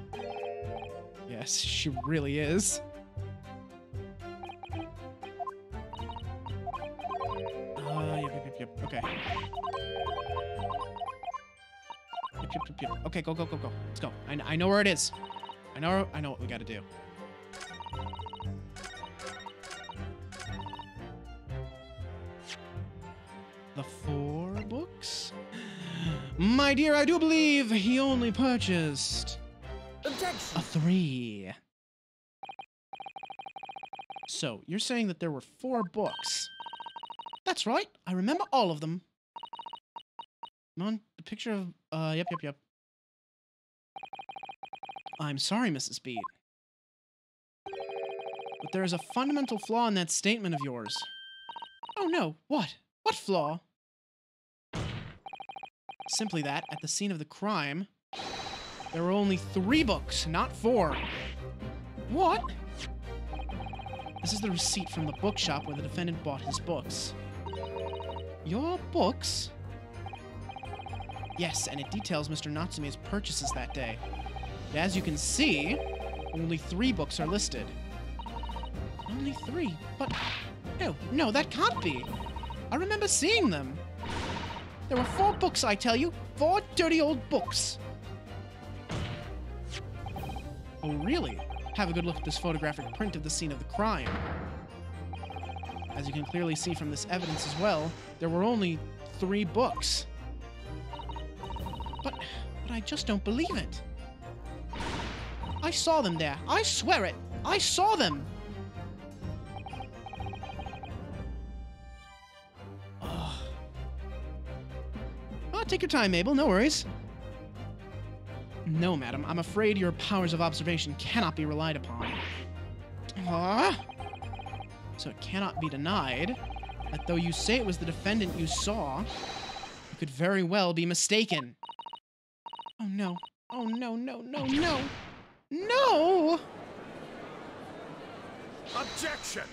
Yes, she really is. Yep. Okay. Yep. Okay, go. Let's go. I know where it is. I know what we gotta do. The 4 books? My dear, I do believe he only purchased Objection! A 3. So, you're saying that there were 4 books. That's right. I remember all of them. I'm on the picture of... Yep. I'm sorry, Mrs. Beat. But there is a fundamental flaw in that statement of yours. Oh no, what? What flaw? Simply that, at the scene of the crime, there were only 3 books, not 4. What? This is the receipt from the bookshop where the defendant bought his books. Your books? Yes, and it details Mr. Natsume's purchases that day. But as you can see, only 3 books are listed. Only 3? But... No, that can't be. I remember seeing them. There were 4 books, I tell you. 4 dirty old books. Oh, really? Have a good look at this photographic print of the scene of the crime. As you can clearly see from this evidence as well, there were only 3 books. But I just don't believe it. I saw them there. I swear it. I saw them. Take your time, Mabel. No worries. No, madam. I'm afraid your powers of observation cannot be relied upon. So it cannot be denied that though you say it was the defendant you saw, you could very well be mistaken. Oh, no. Oh, no. No! Objection!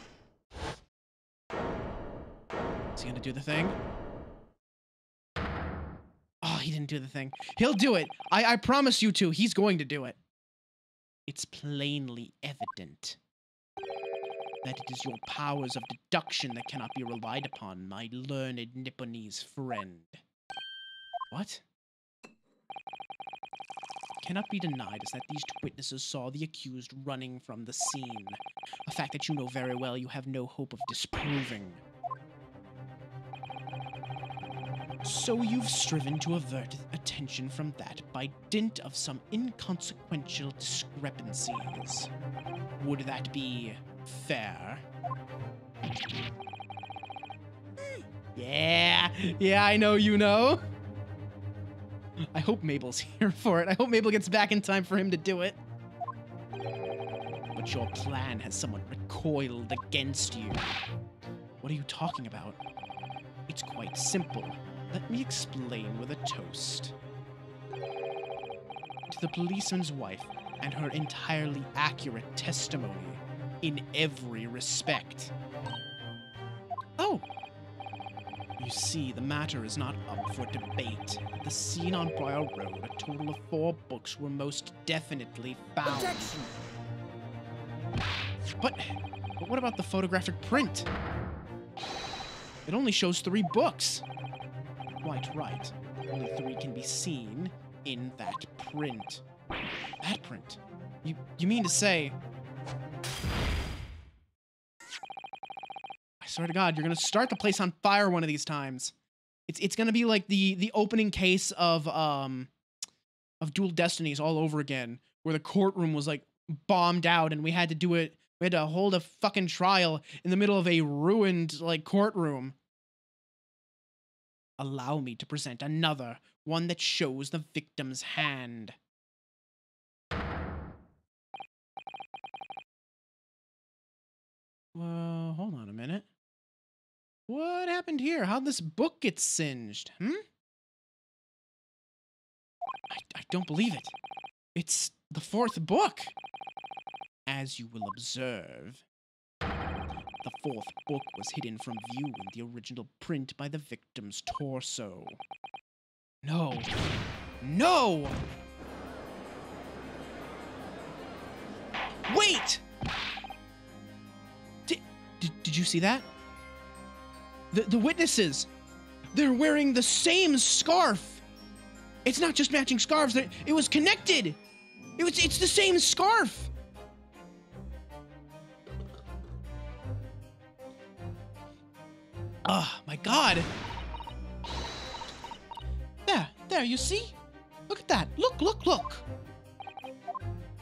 Is he gonna do the thing? Oh, he didn't do the thing. He'll do it. I promise you two, he's going to do it. It's plainly evident that it is your powers of deduction that cannot be relied upon, my learned Nipponese friend. What? Cannot be denied is that these 2 witnesses saw the accused running from the scene, a fact that you know very well you have no hope of disproving. So you've striven to avert attention from that by dint of some inconsequential discrepancies. Would that be fair? Yeah, I know you know. I hope Mabel's here for it. I hope Mabel gets back in time for him to do it. But your plan has somewhat recoiled against you. What are you talking about? It's quite simple. Let me explain with a toast. To the policeman's wife and her entirely accurate testimony in every respect. Oh! You see, the matter is not up for debate. At the scene on Briar Road, a total of 4 books were most definitely found. Objection! But what about the photographic print? It only shows 3 books. Quite right. Only 3 can be seen in that print. That print? You mean to say... I swear to God, you're gonna start the place on fire one of these times. It's gonna be like the opening case of Dual Destinies all over again, where the courtroom was like bombed out and we had to do it. We had to hold a fucking trial in the middle of a ruined like courtroom. Allow me to present another, one that shows the victim's hand. Well, hold on a minute. What happened here? How'd this book get singed? I don't believe it. It's the 4th book. As you will observe, the 4th book was hidden from view in the original print by the victim's torso. No. No! Wait! Did you see that? The witnesses! They're wearing the same scarf! It's not just matching scarves, it was connected! It's the same scarf! Oh, my God. There, you see? Look at that. Look.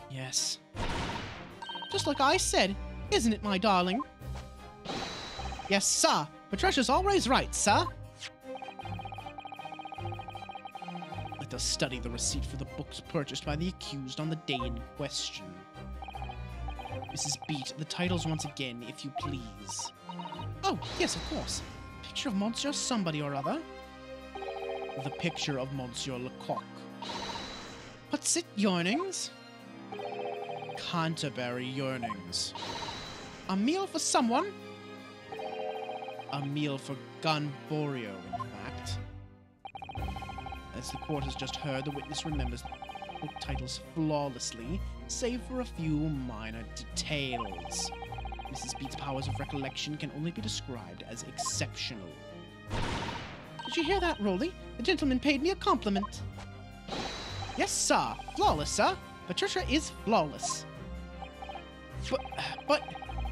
Yes. Just like I said, isn't it, my darling? Yes, sir. Patricia's always right, sir. Let us study the receipt for the books purchased by the accused on the day in question. Mrs. Beat, the titles once again, if you please. Oh, yes, of course. Picture of Monsieur somebody or other. The picture of Monsieur Lecoq. What's it, yearnings? Canterbury yearnings. A meal for someone? A meal for Gonborio, in fact. As the court has just heard, the witness remembers the book titles flawlessly, save for a few minor details. Mrs. Beat's powers of recollection can only be described as exceptional. Did you hear that, Rolly? The gentleman paid me a compliment. Yes, sir. Flawless, sir. Patricia is flawless. But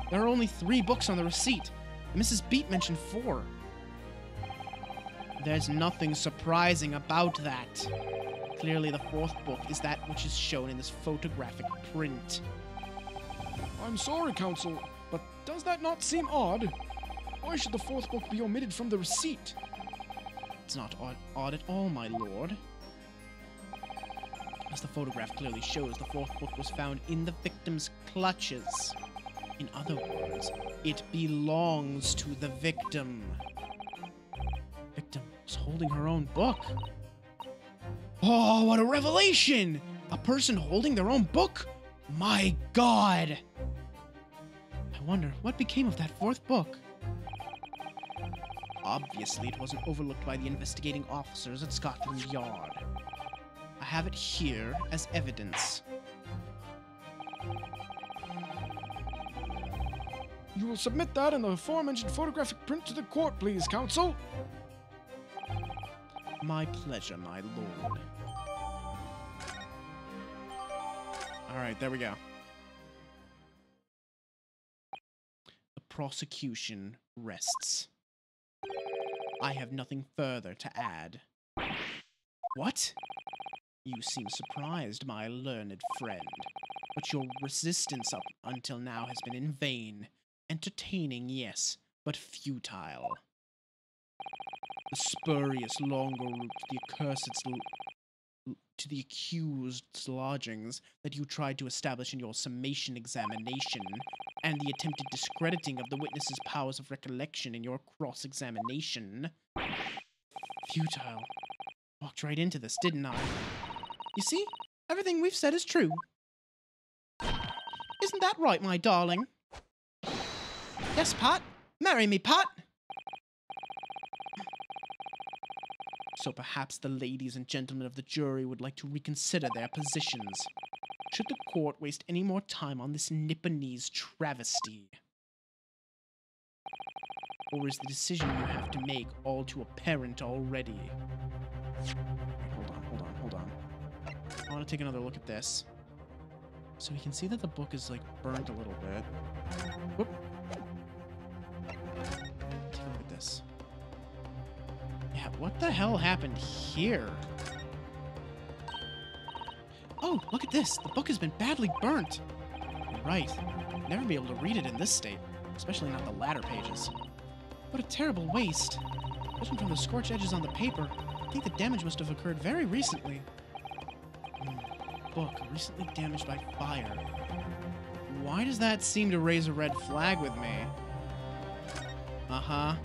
there are only 3 books on the receipt. Mrs. Beat mentioned 4. There's nothing surprising about that. Clearly the 4th book is that which is shown in this photographic print. I'm sorry, Counsel, but does that not seem odd? Why should the 4th book be omitted from the receipt? It's not odd at all, my lord. As the photograph clearly shows, the 4th book was found in the victim's clutches. In other words, it belongs to the victim. The victim was holding her own book. Oh, what a revelation! A person holding their own book? My God! I wonder, what became of that 4th book? Obviously, it wasn't overlooked by the investigating officers at Scotland Yard. I have it here as evidence. You will submit that in the aforementioned photographic print to the court, please, Counsel. My pleasure, my lord. Alright, there we go. The prosecution rests. I have nothing further to add. What? You seem surprised, my learned friend, but your resistance up until now has been in vain. Entertaining, yes, but futile. The spurious longer route to the accused's lodgings that you tried to establish in your summation examination, and the attempted discrediting of the witness's powers of recollection in your cross-examination. Futile. Walked right into this, didn't I? You see, everything we've said is true. Isn't that right, my darling? Yes, Pat. Marry me, Pat. So perhaps the ladies and gentlemen of the jury would like to reconsider their positions. Should the court waste any more time on this Nipponese travesty? Or is the decision you have to make all too apparent already? Hold on. I want to take another look at this. So we can see that the book is, like, burned a little bit. Whoop. Take a look at this. Yeah, what the hell happened here? Oh, look at this. The book has been badly burnt. You're right. I'd never be able to read it in this state, especially not the latter pages. What a terrible waste. Judging from the scorched edges on the paper, I think the damage must have occurred very recently. Book recently damaged by fire. Why does that seem to raise a red flag with me? Uh-huh.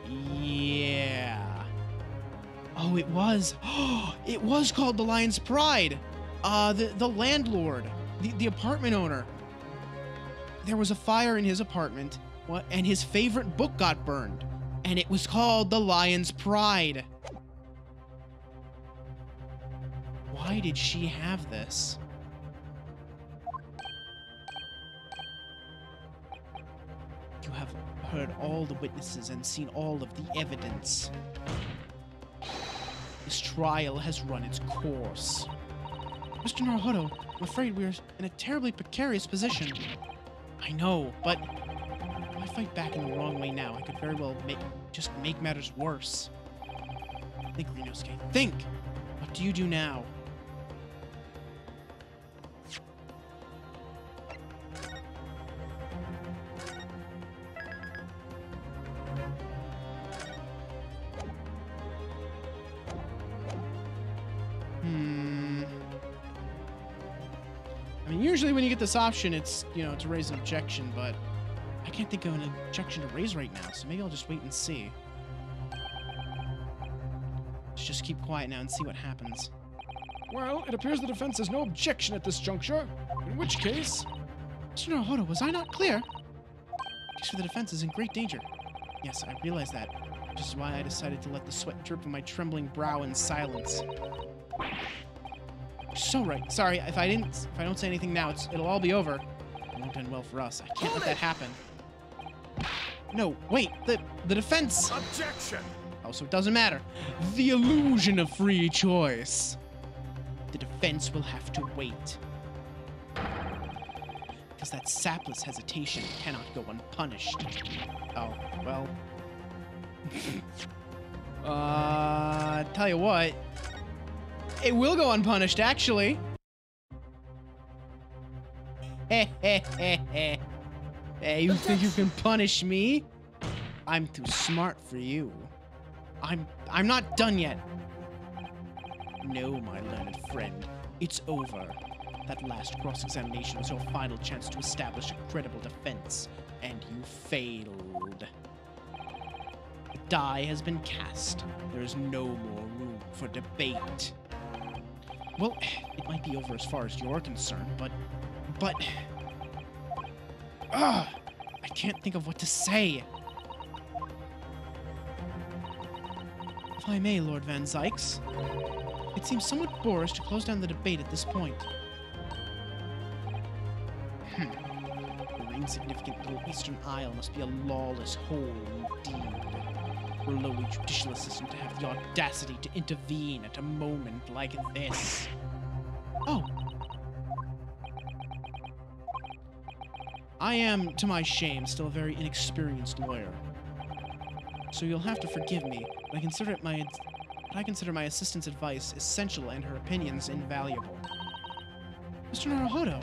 Yeah. Oh, it was. It was called The Lion's Pride. The landlord, the apartment owner. There was a fire in his apartment, and his favorite book got burned, and it was called The Lion's Pride. Why did she have this? You have heard all the witnesses and seen all of the evidence. This trial has run its course. Mr. Naruhodo, I'm afraid we're in a terribly precarious position. I know, but if I fight back in the wrong way now, I could very well just make matters worse. Think, Ryunosuke, think! What do you do now? And usually when you get this option, it's, you know, to raise an objection, but I can't think of an objection to raise right now, so maybe I'll just wait and see. Let's just keep quiet now and see what happens. Well, it appears the defense has no objection at this juncture, in which case... Mr. Naruhodo, was I not clear? Case for the defense is in great danger. Yes, I realize that, which is why I decided to let the sweat drip from my trembling brow in silence. You're so right. Sorry, if I don't say anything now, it'll all be over. It won't end well for us. I can't let that happen. No, wait, the defense! Objection! Oh, so it doesn't matter. The illusion of free choice. The defense will have to wait. Because that sapless hesitation cannot go unpunished. Oh, well. Tell you what. It will go unpunished, actually. Hey, you think you can punish me? I'm too smart for you. I'm not done yet. No, my learned friend. It's over. That last cross-examination was your final chance to establish a credible defense, and you failed. The die has been cast. There is no more room for debate. Well, it might be over as far as you're concerned, but... I can't think of what to say. If I may, Lord Van Zykes, it seems somewhat boorish to close down the debate at this point. Your insignificant little Eastern Isle must be a lawless hole indeed. For a lowly judicial assistant to have the audacity to intervene at a moment like this. Oh. I am, to my shame, still a very inexperienced lawyer. So you'll have to forgive me, but I consider my assistant's advice essential and her opinions invaluable. Mr. Naruhodo.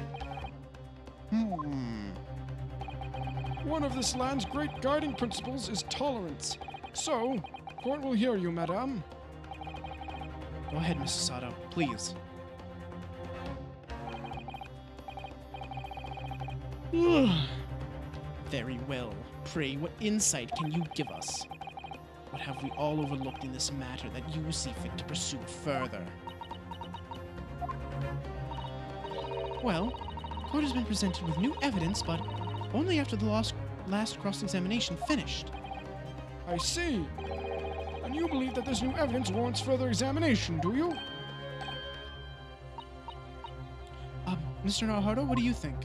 One of this land's great guiding principles is tolerance. So, court will hear you, madame. Go ahead, Mr. Sato, please. Very well. Pray, what insight can you give us? What have we all overlooked in this matter that you see fit to pursue further? Well, court has been presented with new evidence, but only after the last cross-examination finished. I see. And you believe that this new evidence warrants further examination, do you? Mr. Naruhodo, what do you think?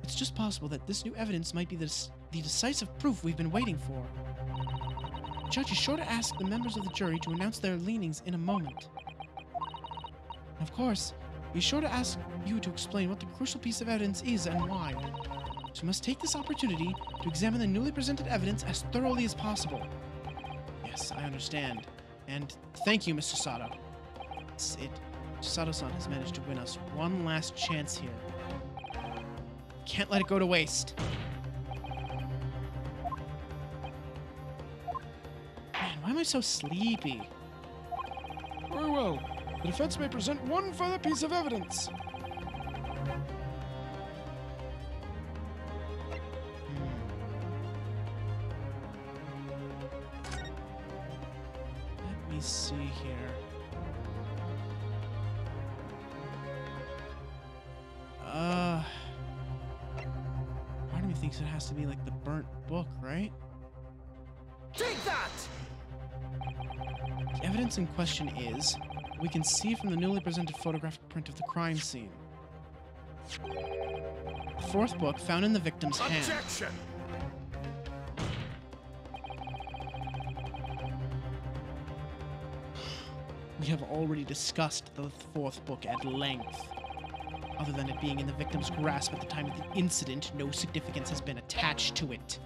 It's just possible that this new evidence might be the decisive proof we've been waiting for. The judge is sure to ask the members of the jury to announce their leanings in a moment. And of course, he's sure to ask you to explain what the crucial piece of evidence is and why. So we must take this opportunity to examine the newly presented evidence as thoroughly as possible. Yes, I understand. And thank you, Mr. Sato. That's it. Sato-san has managed to win us one last chance here. Can't let it go to waste. Man, why am I so sleepy? Very well. The defense may present one further piece of evidence. Let me see here. Part of me thinks it has to be like the burnt book, right? Take that! The evidence in question is, we can see from the newly presented photographic print of the crime scene. The fourth book found in the victim's hand. Objection! We have already discussed the fourth book at length. Other than it being in the victim's grasp at the time of the incident, no significance has been attached to it.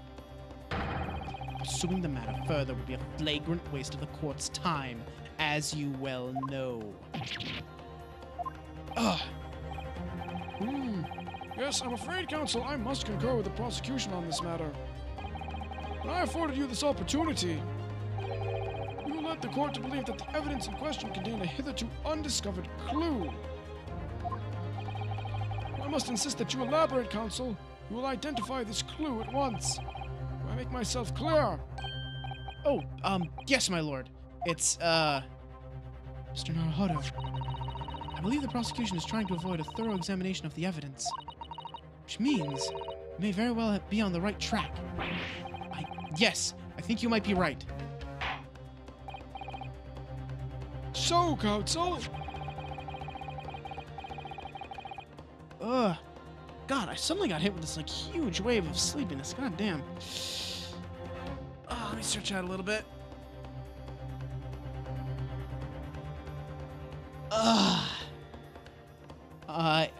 Pursuing the matter further would be a flagrant waste of the court's time, as you well know. Ugh. Yes, I'm afraid, counsel, I must concur with the prosecution on this matter. When I afforded you this opportunity, you led the court to believe that the evidence in question contained a hitherto undiscovered clue. must insist that you elaborate, Counsel. You will identify this clue at once. Do I make myself clear? Oh, yes, my lord. It's, Mr. Naruhodo. I believe the prosecution is trying to avoid a thorough examination of the evidence, which means it may very well be on the right track. Yes, I think you might be right. So, Counsel? Ugh. God, I suddenly got hit with this, like, huge wave of sleepiness. God damn. Let me stretch out a little bit.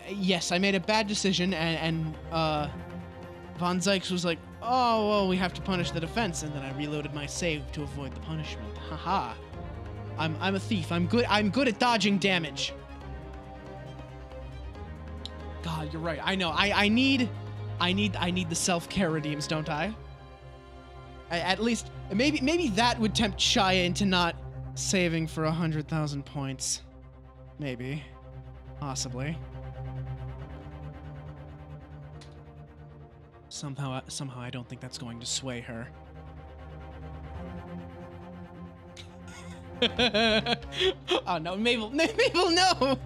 Yes, I made a bad decision, and Von Zykes was like, oh, well, we have to punish the defense, and then I reloaded my save to avoid the punishment. Haha. I'm a thief. I'm good at dodging damage. God, you're right. I know. I need the self-care redeems, don't I? At least maybe that would tempt Shia into not saving for 100,000 points. Maybe. Possibly. Somehow I don't think that's going to sway her. Oh no, Mabel, no!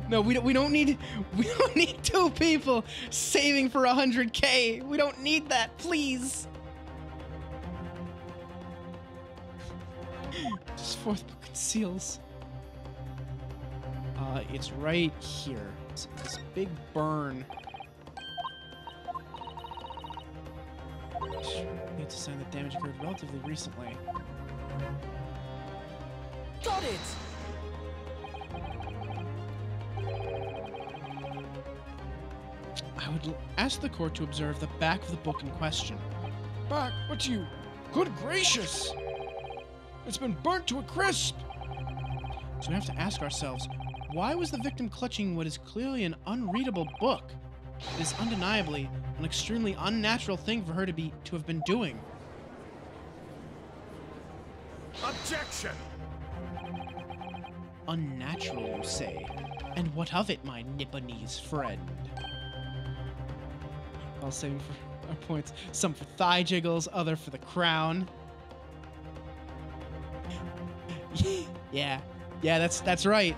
No, we don't need two people saving for 100K. We don't need that, please. Just fourth book and seals. It's right here. It's this big burn. Need to sign that damage occurred relatively recently. Got it! I would ask the court to observe the back of the book in question. Back? What you? Good gracious! It's been burnt to a crisp! So we have to ask ourselves, why was the victim clutching what is clearly an unreadable book? It is undeniably an extremely unnatural thing for her to have been doing. Objection! Unnatural, you say? And what of it, my Nipponese friend? I'll save for our points. Some for thigh jiggles, other for the crown. Yeah, that's right.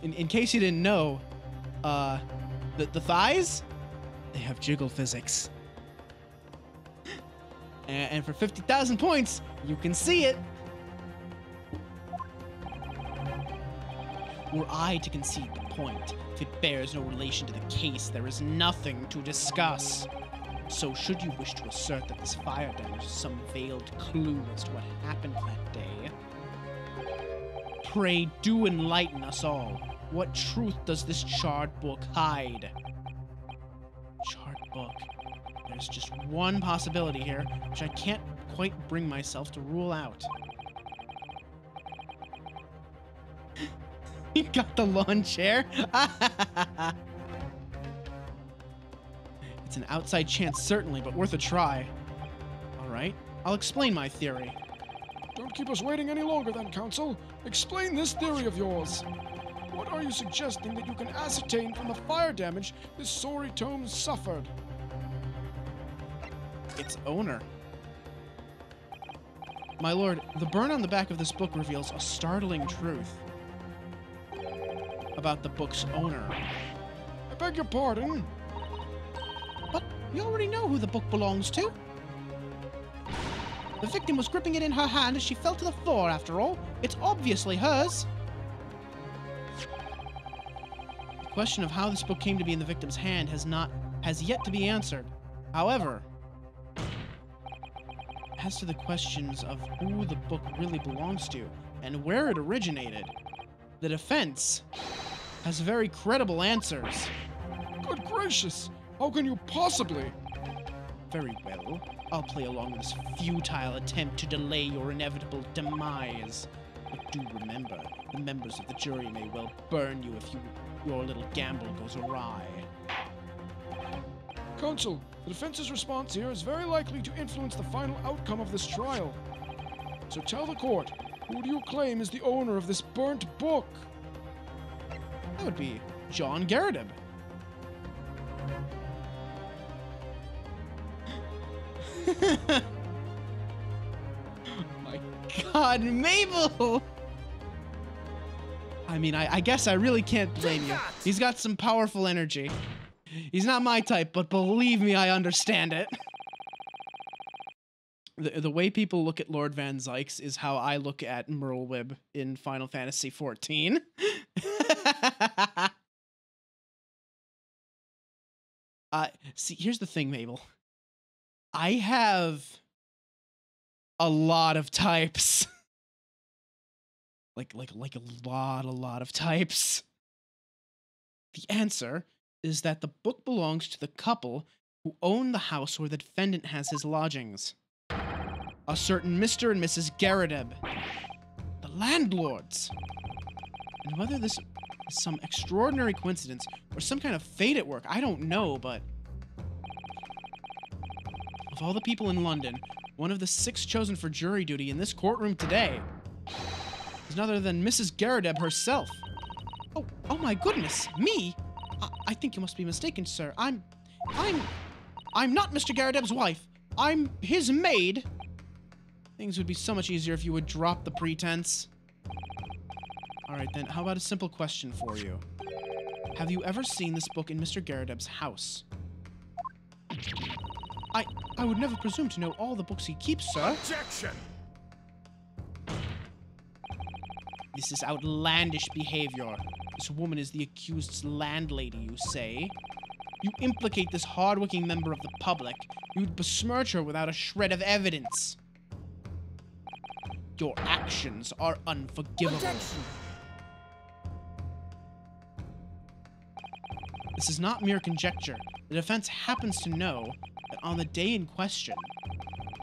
In case you didn't know, the thighs, they have jiggle physics. And for 50,000 points, you can see it. Were I to concede the point, if it bears no relation to the case, there is nothing to discuss. So should you wish to assert that this fire damage is some veiled clue as to what happened that day, pray do enlighten us all. What truth does this charred book hide? Charred book. There's just one possibility here, which I can't quite bring myself to rule out. You got the lawn chair? It's an outside chance, certainly, but worth a try. Alright, I'll explain my theory. Don't keep us waiting any longer then, Counsel. Explain this theory of yours. What are you suggesting that you can ascertain from the fire damage this sorry tome suffered? Its owner. My lord, the burn on the back of this book reveals a startling truth about the book's owner. I beg your pardon? But we already know who the book belongs to. The victim was gripping it in her hand as she fell to the floor, after all. It's obviously hers. The question of how this book came to be in the victim's hand has yet to be answered. However, as to the questions of who the book really belongs to and where it originated, the defense has very credible answers. Good gracious! How can you possibly? Very well. I'll play along this futile attempt to delay your inevitable demise. But do remember, the members of the jury may well burn you if your little gamble goes awry. Counsel, the defense's response here is very likely to influence the final outcome of this trial. So tell the court, who do you claim is the owner of this burnt book? That would be John Garrideb. My God, Mabel! I mean, I guess I really can't blame you. He's got some powerful energy. He's not my type, but believe me, I understand it. The way people look at Lord Van Zykes is how I look at Merlwyb in Final Fantasy XIV. See, here's the thing, Mabel. I have a lot of types. like a lot of types. The answer is that the book belongs to the couple who own the house where the defendant has his lodgings. A certain Mr. and Mrs. Garrideb, the landlords. And whether this is some extraordinary coincidence or some kind of fate at work, I don't know, but of all the people in London, one of the 6 chosen for jury duty in this courtroom today is none other than Mrs. Garrideb herself. Oh my goodness, me? I think you must be mistaken, sir. I'm not Mr. Garrideb's wife. I'm his maid. Things would be so much easier if you would drop the pretense. Alright then, how about a simple question for you? Have you ever seen this book in Mr. Garrideb's house? I would never presume to know all the books he keeps, sir. Objection! This is outlandish behavior. This woman is the accused's landlady, you say? You implicate this hard-working member of the public. You'd besmirch her without a shred of evidence. Your actions are unforgivable. Objection! This is not mere conjecture. The defense happens to know that on the day in question,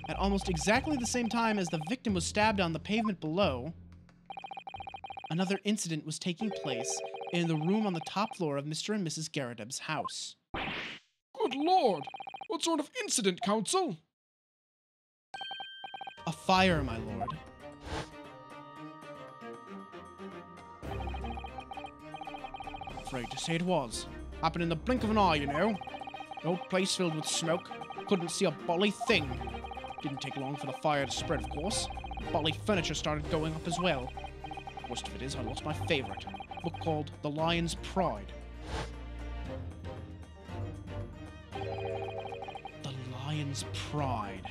at almost exactly the same time as the victim was stabbed on the pavement below, another incident was taking place in the room on the top floor of Mr. and Mrs. Garrideb's house. Good lord! What sort of incident, counsel? A fire, my lord. Afraid to say it was. Happened in the blink of an eye, you know. The old place filled with smoke. Couldn't see a bolly thing. Didn't take long for the fire to spread, of course. Bolly furniture started going up as well. Worst of it is, I lost my favorite. A book called The Lion's Pride. The Lion's Pride.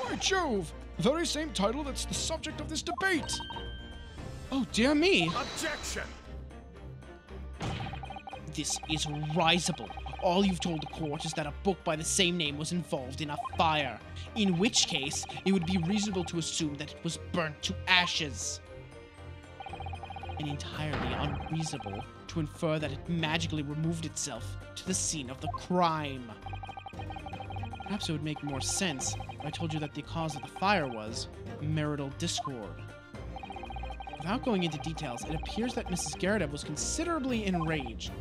By Jove! The very same title that's the subject of this debate! Oh, dear me! Objection! This is risible. All you've told the court is that a book by the same name was involved in a fire, in which case it would be reasonable to assume that it was burnt to ashes. And entirely unreasonable to infer that it magically removed itself to the scene of the crime. Perhaps it would make more sense if I told you that the cause of the fire was marital discord. Without going into details, it appears that Mrs. Garrideb was considerably enraged.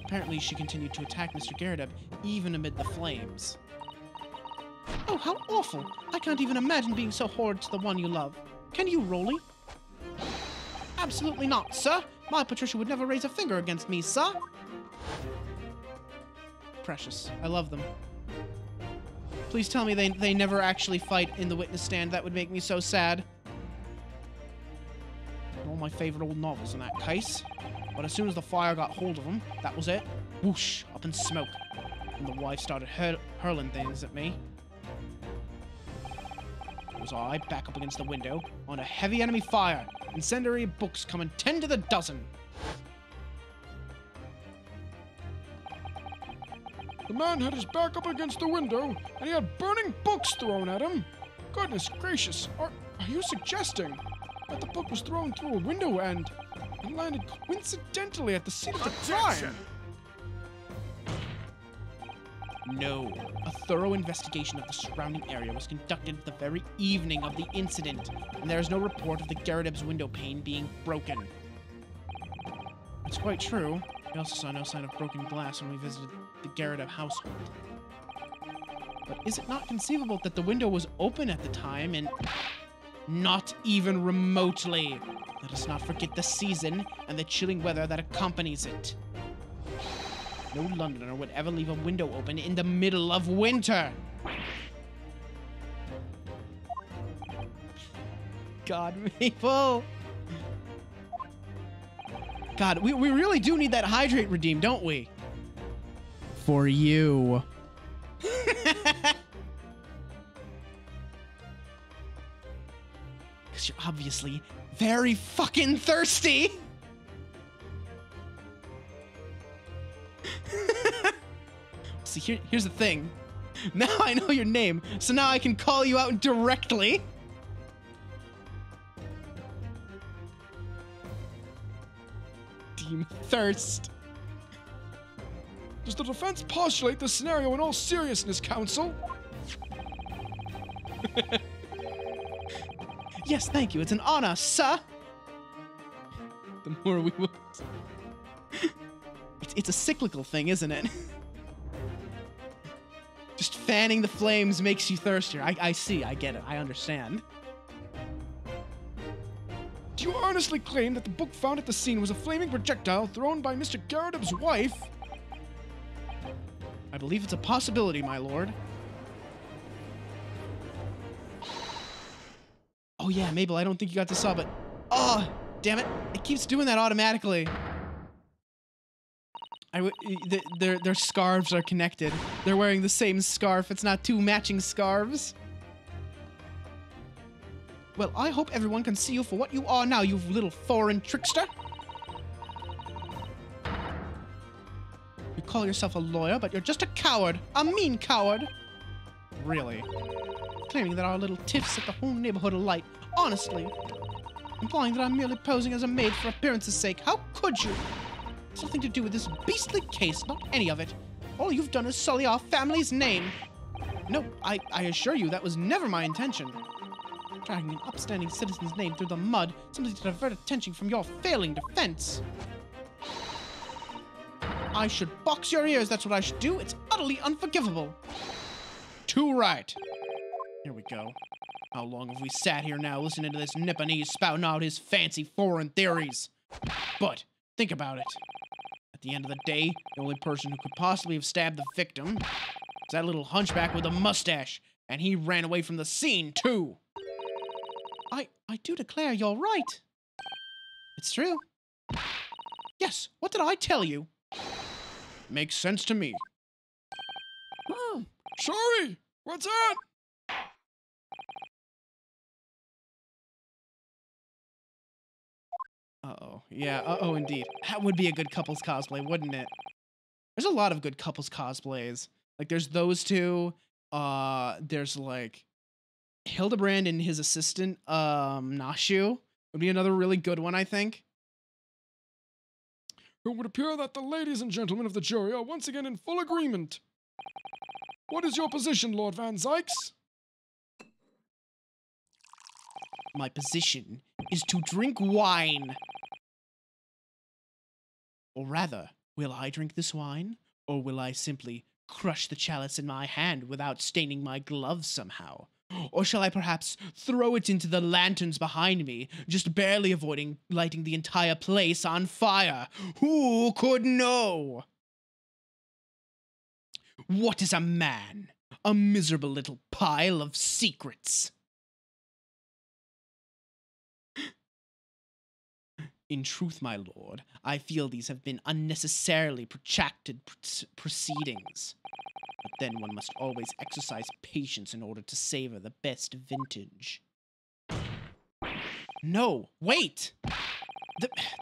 Apparently, she continued to attack Mr. Garrideb even amid the flames. Oh, how awful! I can't even imagine being so horrid to the one you love. Can you, Rolly? Absolutely not, sir. My Patricia would never raise a finger against me, sir. Precious. I love them. Please tell me they never actually fight in the witness stand. That would make me so sad. All my favorite old novels in that case. But as soon as the fire got hold of them, that was it. Whoosh, up in smoke. And the wife started hurling things at me. It was I, back up against the window, on a heavy enemy fire. Incendiary books coming 10 to the dozen. The man had his back up against the window, and he had burning books thrown at him. Goodness gracious, are you suggesting that the book was thrown through a window and landed coincidentally at the scene of the crime? No. A thorough investigation of the surrounding area was conducted the very evening of the incident, and there is no report of the Garrideb's window pane being broken. It's quite true. We also saw no sign of broken glass when we visited the Garrideb household. But is it not conceivable that the window was open at the time and not even remotely? Let us not forget the season and the chilling weather that accompanies it. No Londoner would ever leave a window open in the middle of winter. God, Maple. God, we really do need that hydrate redeem, don't we? For you. Because you're obviously very fucking thirsty. See, here's the thing. Now I know your name, so now I can call you out directly. Team Thirst. Does the defense postulate this scenario in all seriousness, counsel? Yes, thank you. It's an honor, sir. The more we will... It's a cyclical thing, isn't it? Just fanning the flames makes you thirstier. I see. I get it. I understand. Do you honestly claim that the book found at the scene was a flaming projectile thrown by Mr. Garridub's wife? I believe it's a possibility, my lord. Oh yeah, Mabel, I don't think you got to sub it. Oh, damn it. It keeps doing that automatically. Their scarves are connected. They're wearing the same scarf. It's not two matching scarves. Well, I hope everyone can see you for what you are now, you little foreign trickster. You call yourself a lawyer, but you're just a coward. A mean coward. Really? Claiming that our little tiffs set the whole neighborhood alight. Honestly. Implying that I'm merely posing as a maid for appearance's sake. How could you? It's nothing to do with this beastly case, not any of it. All you've done is sully our family's name. No, I assure you that was never my intention. Dragging an upstanding citizen's name through the mud simply to divert attention from your failing defense. I should box your ears, that's what I should do. It's utterly unforgivable. Too right. Here we go. How long have we sat here now listening to this Nipponese spouting out his fancy foreign theories? But think about it. At the end of the day, the only person who could possibly have stabbed the victim is that little hunchback with a mustache, and he ran away from the scene, too. I do declare you're right. It's true. Yes, what did I tell you? Makes sense to me. Sorry, what's that? Uh-oh. Yeah, uh-oh indeed. That would be a good couples cosplay, wouldn't it? There's a lot of good couples cosplays. Like, there's those two. There's, like, Hildebrand and his assistant, Nashu. Would be another really good one, I think. It would appear that the ladies and gentlemen of the jury are once again in full agreement. What is your position, Lord Van Zykes? My position is to drink wine. Or rather, will I drink this wine? Or will I simply crush the chalice in my hand without staining my gloves somehow? Or shall I perhaps throw it into the lanterns behind me, just barely avoiding lighting the entire place on fire? Who could know? What is a man? A miserable little pile of secrets. In truth, my lord, I feel these have been unnecessarily protracted proceedings. But then one must always exercise patience in order to savor the best vintage. No, wait!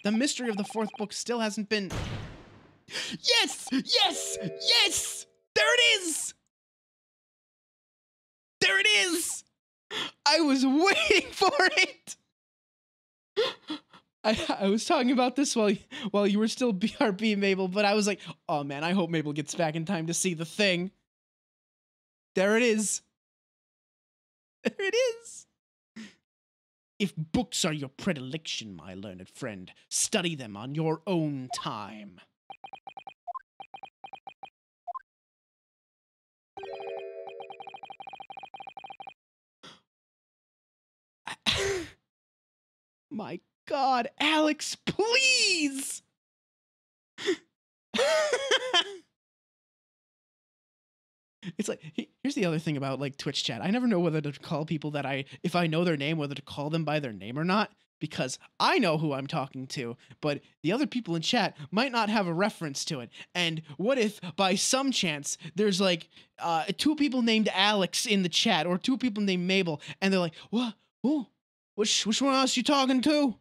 The mystery of the fourth book still hasn't been... Yes! Yes! Yes! There it is! There it is! I was waiting for it! I was talking about this while you were still BRB, Mabel, but I was like, oh man, I hope Mabel gets back in time to see the thing. There it is. There it is. If books are your predilection, my learned friend, study them on your own time. My God, Alex, please! It's like, here's the other thing about like Twitch chat. I never know whether to call people that if I know their name, whether to call them by their name or not, because I know who I'm talking to, but the other people in chat might not have a reference to it. And what if by some chance there's like 2 people named Alex in the chat or 2 people named Mabel, and they're like, what? Who? Which one else you talking to?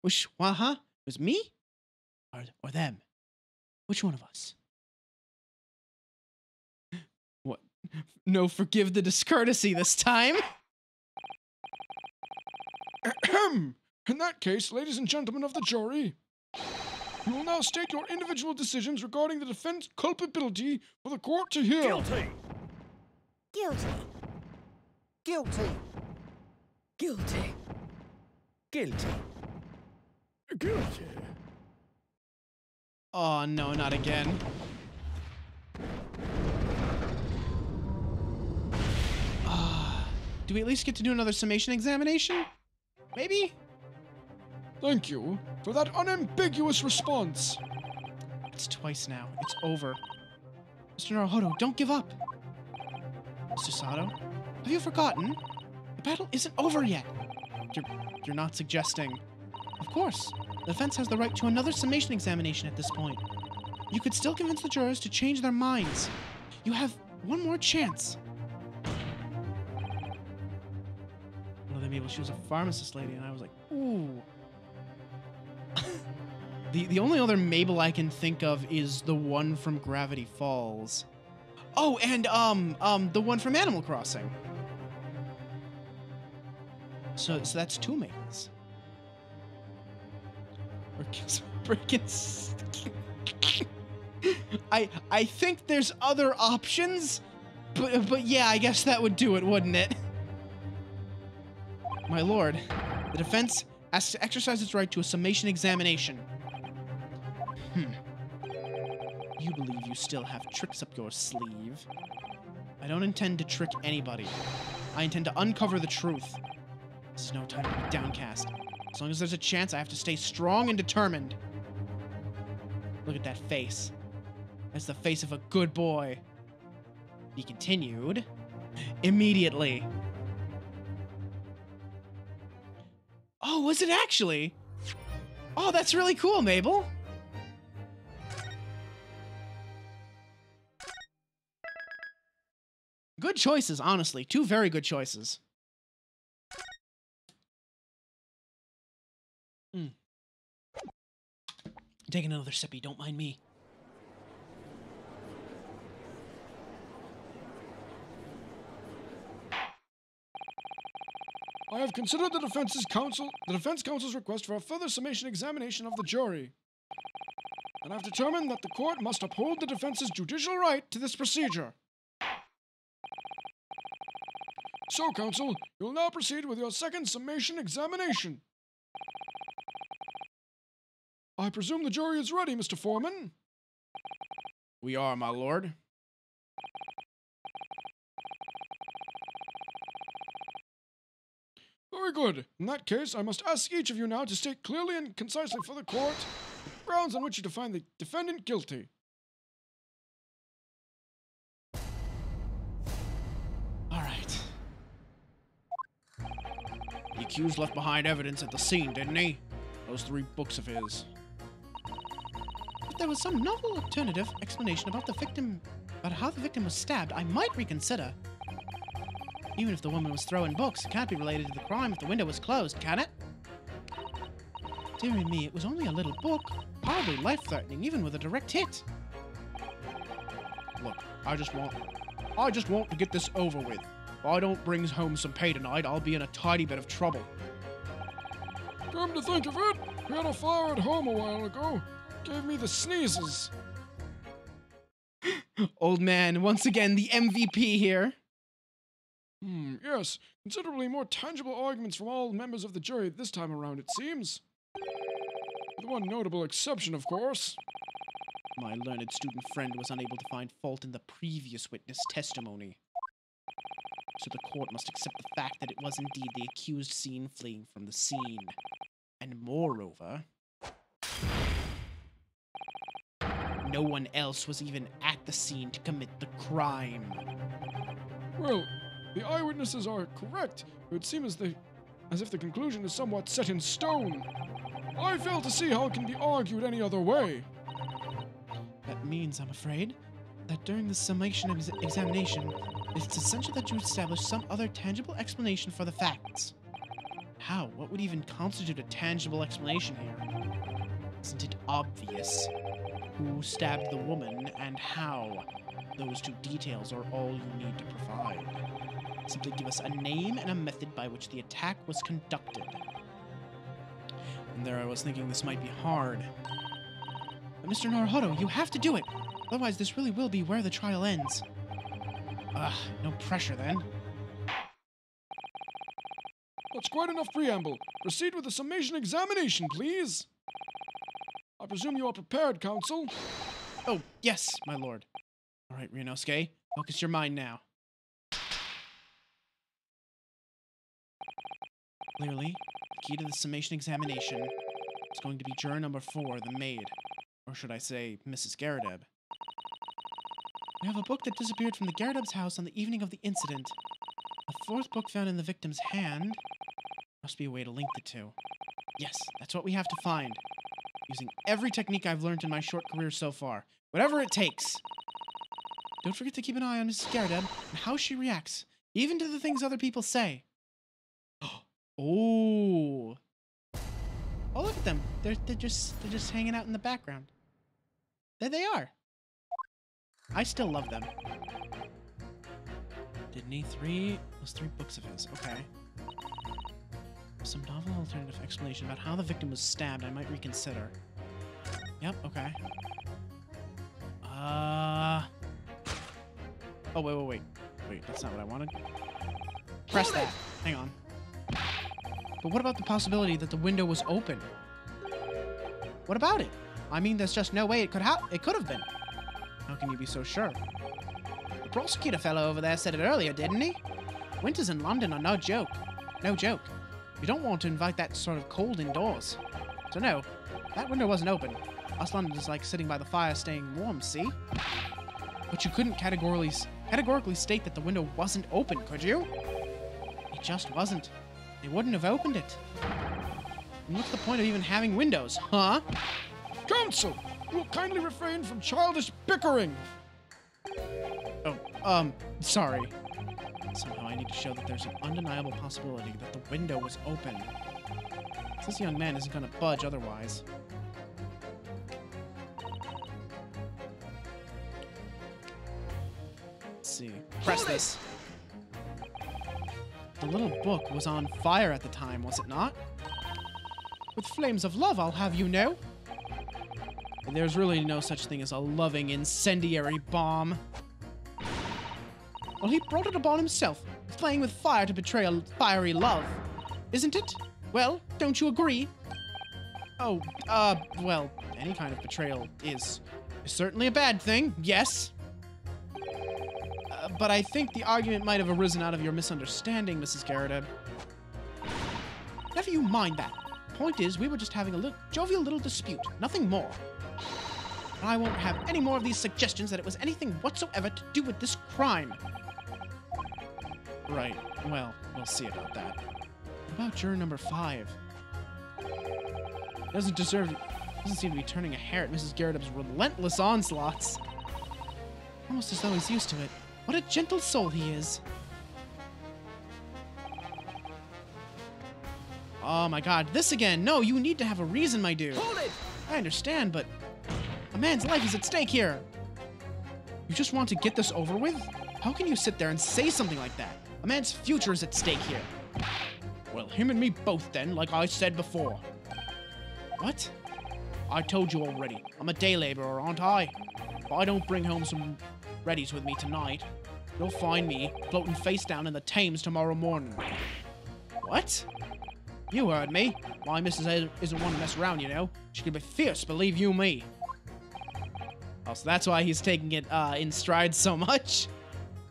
Which, huh? It was me? Or them? Which one of us? What? No, forgive the discourtesy this time. Ahem. In that case, ladies and gentlemen of the jury, you will now state your individual decisions regarding the defense culpability for the court to hear. Guilty. Guilty. Guilty. Guilty. Guilty. Guilty. Oh no, not again. Do we at least get to do another summation examination? Maybe? Thank you for that unambiguous response. It's twice now. It's over. Mr. Naruhodo, don't give up. Mr. Sato, have you forgotten? The battle isn't over yet. You're not suggesting. Of course, the defense has the right to another summation examination at this point. You could still convince the jurors to change their minds. You have one more chance. Mabel, she was a pharmacist lady, and I was like, ooh. The only other Mabel I can think of is the one from Gravity Falls. Oh, and the one from Animal Crossing. So that's 2 Mabels. I think there's other options, but yeah, I guess that would do it, wouldn't it? My lord, the defense asks to exercise its right to a summation examination. You believe you still have tricks up your sleeve. I don't intend to trick anybody. I intend to uncover the truth. This is no time to be downcast. As long as there's a chance, I have to stay strong and determined. Look at that face. That's the face of a good boy. He continued immediately. Oh, was it actually? Oh, that's really cool, Mabel. Good choices, honestly. 2 very good choices. Taking another sippy, don't mind me. I have considered the defense counsel's request for a further summation examination of the jury. And I've determined that the court must uphold the defense's judicial right to this procedure. So, counsel, you will now proceed with your second summation examination. I presume the jury is ready, Mr. Foreman? We are, my lord. Very good. In that case, I must ask each of you now to state clearly and concisely for the court the grounds on which you find the defendant guilty. All right. The accused left behind evidence at the scene, didn't he? Those 3 books of his. If there was some novel alternative explanation about how the victim was stabbed, I might reconsider. Even if the woman was throwing books, it can't be related to the crime if the window was closed, can it? Dearie me, it was only a little book. Hardly life-threatening, even with a direct hit. Look, I just want to get this over with. If I don't bring home some pay tonight, I'll be in a tidy bit of trouble. Come to think of it, we had a fire at home a while ago. Gave me the sneezes. Old man, once again, the MVP here. Yes. Considerably more tangible arguments from all members of the jury this time around, it seems. With one notable exception, of course. My learned student friend was unable to find fault in the previous witness testimony. So the court must accept the fact that it was indeed the accused seen fleeing from the scene. And moreover... no one else was even at the scene to commit the crime. Well, the eyewitnesses are correct. It would seem as if the conclusion is somewhat set in stone. I fail to see how it can be argued any other way. That means, I'm afraid, that during the summation examination, it's essential that you establish some other tangible explanation for the facts. How? What would even constitute a tangible explanation here? Isn't it obvious? Who stabbed the woman and how? Those two details are all you need to provide. Simply give us a name and a method by which the attack was conducted. And there I was thinking this might be hard. But Mr. Naruhodo, you have to do it! Otherwise this really will be where the trial ends. Ugh, no pressure then. That's quite enough preamble. Proceed with the summation examination, please. I presume you are prepared, counsel. Oh, yes, my lord. All right, Ryunosuke, focus your mind now. Clearly, the key to the summation examination is going to be juror number 4, the maid. Or should I say, Mrs. Garrideb. We have a book that disappeared from the Garrideb's house on the evening of the incident. A 4th book found in the victim's hand. Must be a way to link the two. Yes, that's what we have to find. Using every technique I've learned in my short career so far. Whatever it takes. Don't forget to keep an eye on Mrs. Garrideb and how she reacts, even to the things other people say. Oh. Oh, look at them. They're just hanging out in the background. There they are. I still love them. Didn't he? 3 books of his. Okay. Some novel alternative explanation about how the victim was stabbed I might reconsider. Yep, okay. Oh, wait. Wait, that's not what I wanted. Press that. Hang on. But what about the possibility that the window was open? What about it? I mean, there's just no way it could have been. How can you be so sure? The prosecutor fellow over there said it earlier, didn't he? Winters in London are no joke. No joke. You don't want to invite that sort of cold indoors. So no, that window wasn't open. Us Londoners like sitting by the fire staying warm, see? But you couldn't categorically state that the window wasn't open, could you? It just wasn't. They wouldn't have opened it. And what's the point of even having windows, huh? Counsel, you will kindly refrain from childish bickering. Oh, sorry. Somehow I need to show that there's an undeniable possibility that the window was open. This young man isn't gonna budge otherwise. Let's see. Press this. The little book was on fire at the time, was it not? With flames of love, I'll have you know. And there's really no such thing as a loving incendiary bomb. Well, he brought it upon himself, playing with fire to betray a fiery love. Isn't it? Well, don't you agree? Oh, well, any kind of betrayal is certainly a bad thing, yes. But I think the argument might have arisen out of your misunderstanding, Mrs. Garrideb. Never you mind that. Point is, we were just having a jovial little dispute, nothing more. I won't have any more of these suggestions that it was anything whatsoever to do with this crime. Right. Well, we'll see about that. What about juror number 5? Doesn't seem to be turning a hair at Mrs. Garrideb's relentless onslaughts. Almost as though he's used to it. What a gentle soul he is. Oh my god, this again! No, you need to have a reason, my dude. Hold it! I understand, but a man's life is at stake here. You just want to get this over with? How can you sit there and say something like that? A man's future is at stake here. Well, him and me both then, like I said before. What? I told you already. I'm a day laborer, aren't I? If I don't bring home some readies with me tonight, you'll find me floating face down in the Thames tomorrow morning. What? You heard me. My missus isn't one to mess around, you know. She can be fierce, believe you me. Oh, so that's why he's taking it in stride so much.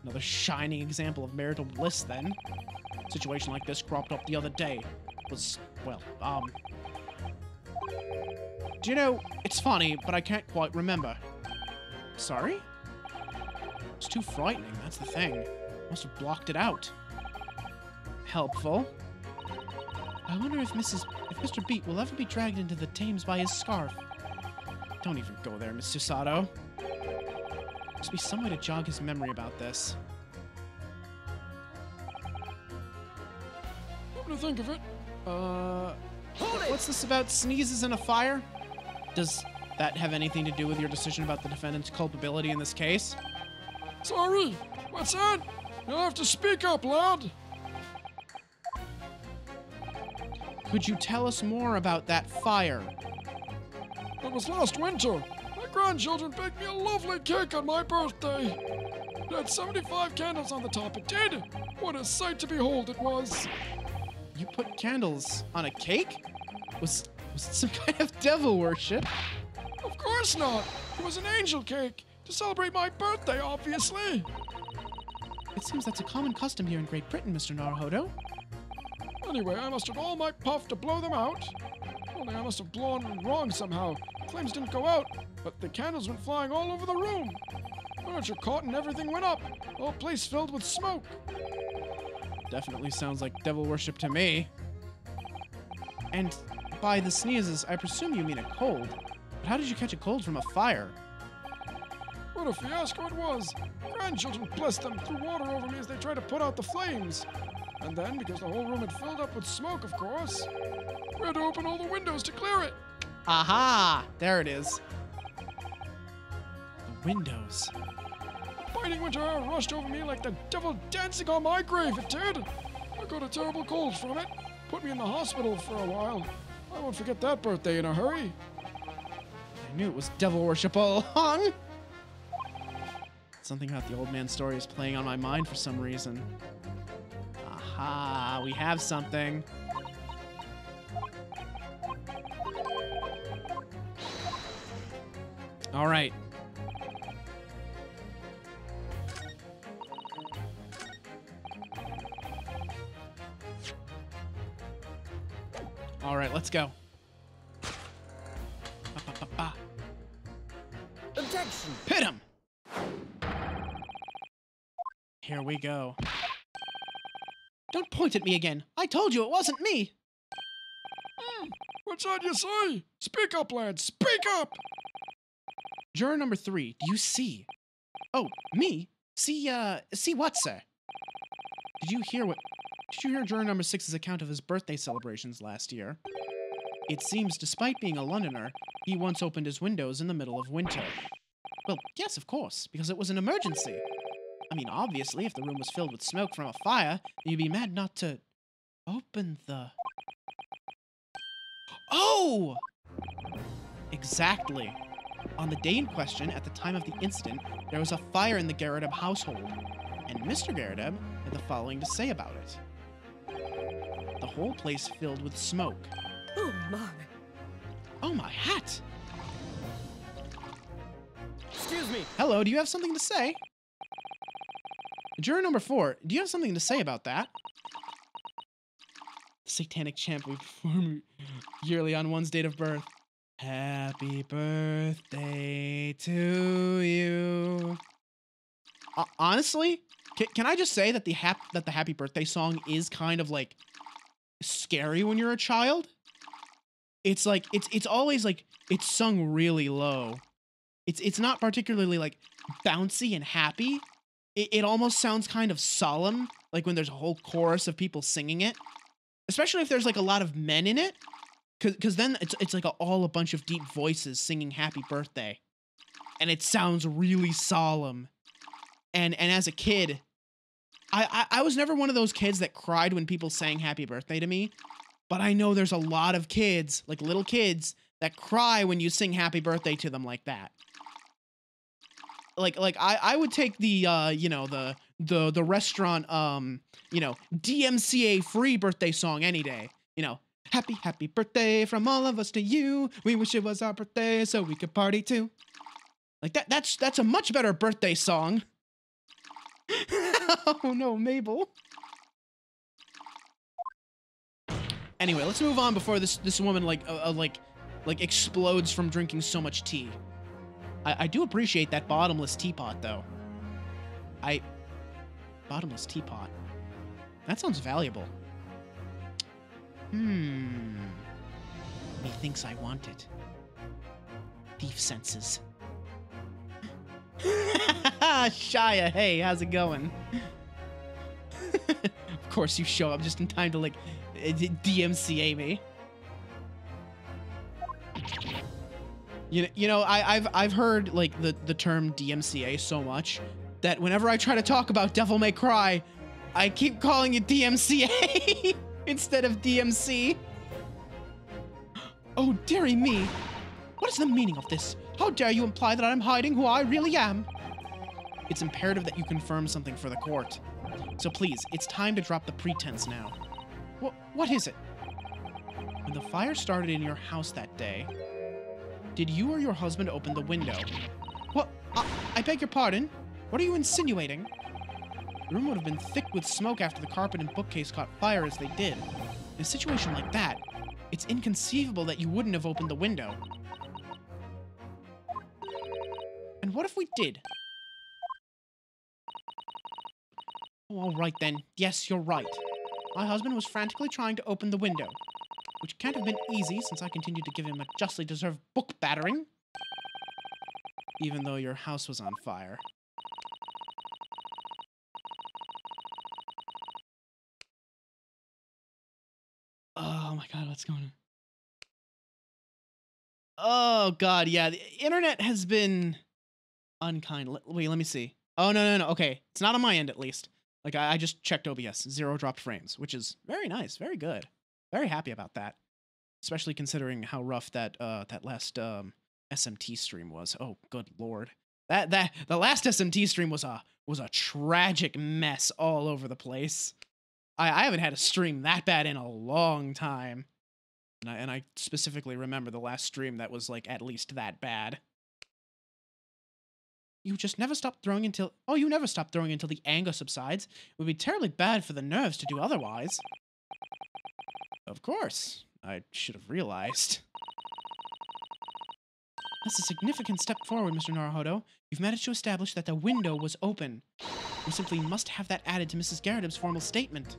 Another shining example of marital bliss, then. A situation like this cropped up the other day. Do you know, it's funny, but I can't quite remember. Sorry? It's too frightening, that's the thing. Must have blocked it out. Helpful. I wonder if Mr. Beat will ever be dragged into the Thames by his scarf. Don't even go there, Mr. Sato. Must be some way to jog his memory about this. Come to think of it, What's this about sneezes and a fire? Does that have anything to do with your decision about the defendant's culpability in this case? sorry. What's that? You'll have to speak up, lad. Could you tell us more about that fire? It was last winter. My grandchildren baked me a lovely cake on my birthday. It had 75 candles on the top. It did. What a sight to behold it was. You put candles on a cake? Was it some kind of devil worship? Of course not. It was an angel cake. To celebrate my birthday, obviously. It seems that's a common custom here in Great Britain, Mr. Naruhodo. Anyway, I mustered all my puff to blow them out. Only I must have blown them wrong somehow. The flames didn't go out, but the candles went flying all over the room. Furniture caught and everything went up. The whole place filled with smoke. Definitely sounds like devil worship to me. And by the sneezes, I presume you mean a cold. But how did you catch a cold from a fire? What a fiasco it was. Grandchildren, bless them, threw water over me as they tried to put out the flames. And then, because the whole room had filled up with smoke, of course, we had to open all the windows to clear it. Aha! There it is. The windows. Biting winter air rushed over me like the devil dancing on my grave, it did. I got a terrible cold from it. Put me in the hospital for a while. I won't forget that birthday in a hurry. I knew it was devil worship all along. Something about the old man's story is playing on my mind for some reason. Aha, we have something. All right. All right, let's go. Ba-ba-ba-ba. Objection! Pit him! Here we go. Don't point at me again. I told you it wasn't me. What's that you say? Speak up, lad, speak up! Juror number 3, do you see? Oh, me? See what, sir? Did you hear juror number 6's account of his birthday celebrations last year? It seems, despite being a Londoner, he once opened his windows in the middle of winter. Well, yes, of course, because it was an emergency. I mean, obviously, if the room was filled with smoke from a fire, you'd be mad not to open the... Oh! Exactly. On the day in question, at the time of the incident, there was a fire in the Garrideb household, and Mr. Garrideb had the following to say about it. The whole place filled with smoke. Oh my! Oh, my hat! Excuse me! Hello, do you have something to say? Juror number 4, do you have something to say about that? The satanic chant we perform yearly on one's date of birth. Happy birthday to you. Honestly, can I just say that the happy birthday song is kind of like scary when you're a child? It's like it's always like it's sung really low. It's not particularly like bouncy and happy. It almost sounds kind of solemn, like when there's a whole chorus of people singing it. Especially if there's like a lot of men in it, because then it's like all a bunch of deep voices singing happy birthday. And it sounds really solemn. And as a kid, I was never one of those kids that cried when people sang happy birthday to me. But I know there's a lot of kids, like little kids, that cry when you sing happy birthday to them like that. Like I would take the the restaurant DMCA free birthday song any day. You know, happy birthday from all of us to you. We wish it was our birthday so we could party too. Like that's a much better birthday song. Oh no, Mabel. Anyway, let's move on before this woman like explodes from drinking so much tea. I do appreciate that bottomless teapot, though. Bottomless teapot. That sounds valuable. He thinks I want it. Thief senses. Shia, hey, how's it going? Of course you show up just in time to, like, DMCA me. You know, I've heard, like, the term DMCA so much that whenever I try to talk about Devil May Cry, I keep calling it DMCA instead of DMC. Oh, dearie me. What is the meaning of this? How dare you imply that I'm hiding who I really am? It's imperative that you confirm something for the court. So please, it's time to drop the pretense now. What is it? When the fire started in your house that day, did you or your husband open the window? What? I beg your pardon? What are you insinuating? The room would have been thick with smoke after the carpet and bookcase caught fire as they did. In a situation like that, it's inconceivable that you wouldn't have opened the window. And what if we did? Oh, all right then. Yes, you're right. My husband was frantically trying to open the window, which can't have been easy since I continued to give him a justly deserved book battering, even though your house was on fire. Oh my god, what's going on? Oh god, yeah, the internet has been unkind. Wait, let me see. Oh, no. Okay, it's not on my end, at least. Like, I just checked OBS. 0 dropped frames, which is very nice. Very good. Very happy about that. Especially considering how rough that last SMT stream was. Oh, good lord. The last SMT stream was a tragic mess all over the place. I haven't had a stream that bad in a long time. And I specifically remember the last stream that was, like, at least that bad. You just never stop throwing until... Oh, you never stop throwing until the anger subsides. It would be terribly bad for the nerves to do otherwise. Of course. I should have realized. That's a significant step forward, Mr. Naruhodo. You've managed to establish that the window was open. We simply must have that added to Mrs. Garrideb's formal statement.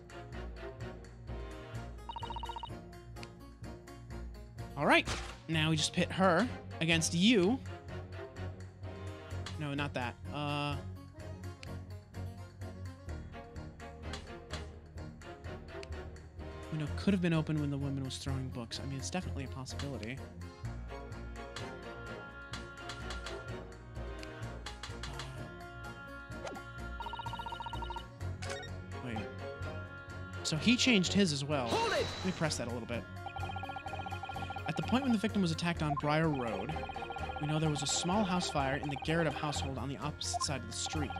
Alright. Now we just pit her against you. No, not that. Window could have been open when the woman was throwing books. I mean, it's definitely a possibility. Wait. So he changed his as well. Hold it! Let me press that a little bit. At the point when the victim was attacked on Briar Road, we know there was a small house fire in the Garrideb household on the opposite side of the street.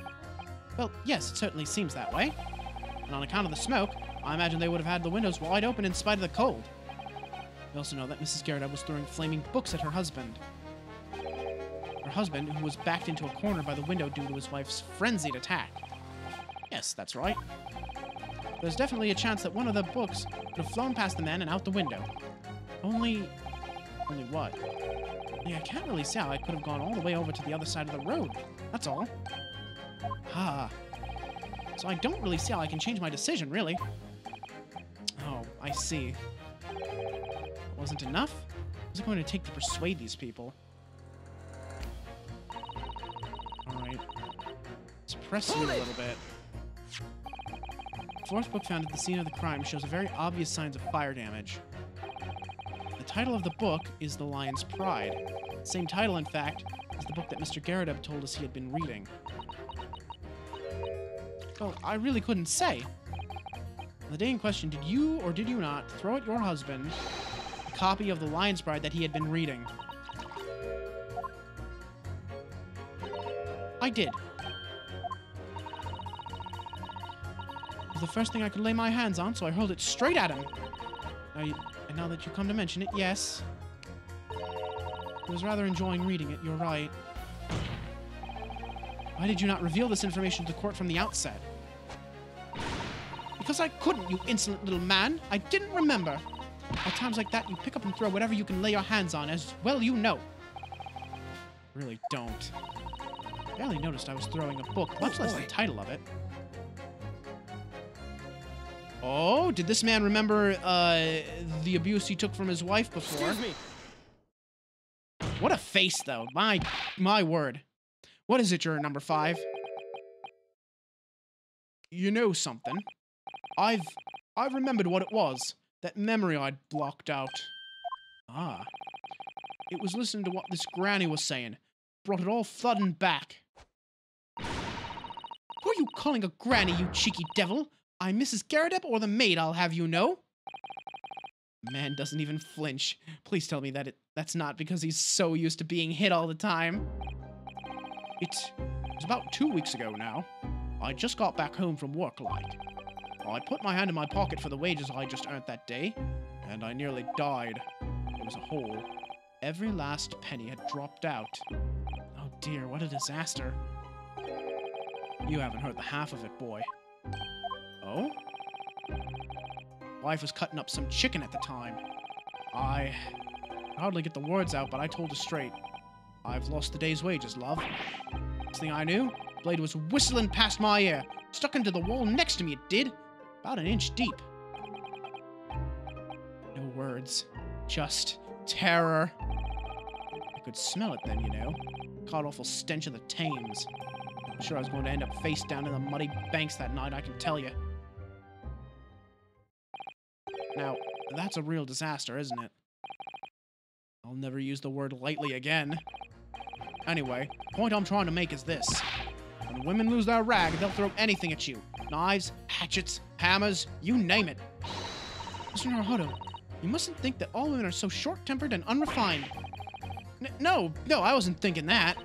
Well, yes, it certainly seems that way. And on account of the smoke, I imagine they would have had the windows wide open in spite of the cold. We also know that Mrs. Garrideb was throwing flaming books at her husband. Her husband, who was backed into a corner by the window due to his wife's frenzied attack. Yes, that's right. There's definitely a chance that one of the books could have flown past the man and out the window. Only what? Yeah, I can't really see how I could have gone all the way over to the other side of the road. That's all. So I don't really see how I can change my decision, really. Oh, I see. Wasn't enough? What's it going to take to persuade these people? Alright. Let's press you a little bit. The fourth book found at the scene of the crime shows very obvious signs of fire damage. The title of the book is The Lion's Pride. Same title, in fact, as the book that Mr. Garrideb told us he had been reading. Well, I really couldn't say. On the day in question, did you or did you not throw at your husband a copy of The Lion's Pride that he had been reading? I did. It was the first thing I could lay my hands on, so I hurled it straight at him. And now that you come to mention it, yes. I was rather enjoying reading it, you're right. Why did you not reveal this information to the court from the outset? Because I couldn't, you insolent little man. I didn't remember. At times like that, you pick up and throw whatever you can lay your hands on, as well you know. Really don't. Barely noticed I was throwing a book, much less the title of it. Oh, did this man remember the abuse he took from his wife before? Excuse me. What a face, though. My word. What is it, juror number 5? You know something. I've remembered what it was. That memory I'd blocked out. Ah. It was listening to what this granny was saying. Brought it all flooding back. Who are you calling a granny, you cheeky devil? I'm Mrs. Garrideb or the maid, I'll have you know. Man doesn't even flinch. Please tell me that that's not because he's so used to being hit all the time. It was about 2 weeks ago now. I just got back home from work, like. I put my hand in my pocket for the wages I just earned that day, and I nearly died. It was a hole. Every last penny had dropped out. Oh dear, what a disaster. You haven't heard the half of it, boy. Oh? Wife was cutting up some chicken at the time. I hardly get the words out, but I told her straight. I've lost the day's wages, love. Next thing I knew, blade was whistling past my ear. Stuck into the wall next to me, it did. About an inch deep. No words. Just terror. I could smell it then, you know. God awful stench of the Thames. I'm sure I was going to end up face down in the muddy banks that night, I can tell you. Now, that's a real disaster, isn't it? I'll never use the word lightly again. Anyway, the point I'm trying to make is this. When women lose their rag, they'll throw anything at you. Knives, hatchets, hammers, you name it. Mr. Naruhodo, you mustn't think that all women are so short-tempered and unrefined. No, I wasn't thinking that.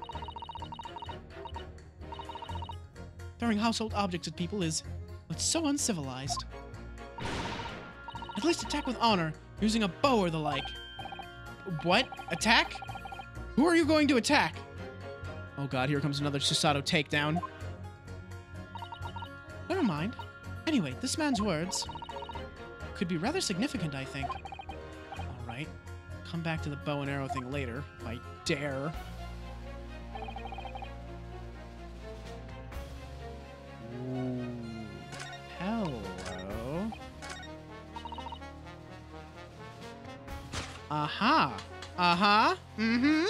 Throwing household objects at people is what's so uncivilized. At least attack with honor, using a bow or the like. What? Attack? Who are you going to attack? Oh god, here comes another Susato takedown. Never mind. Anyway, this man's words could be rather significant, I think. Alright. Come back to the bow and arrow thing later, if I dare. Ooh. Hello. Aha. Uh-huh. Mm-hmm.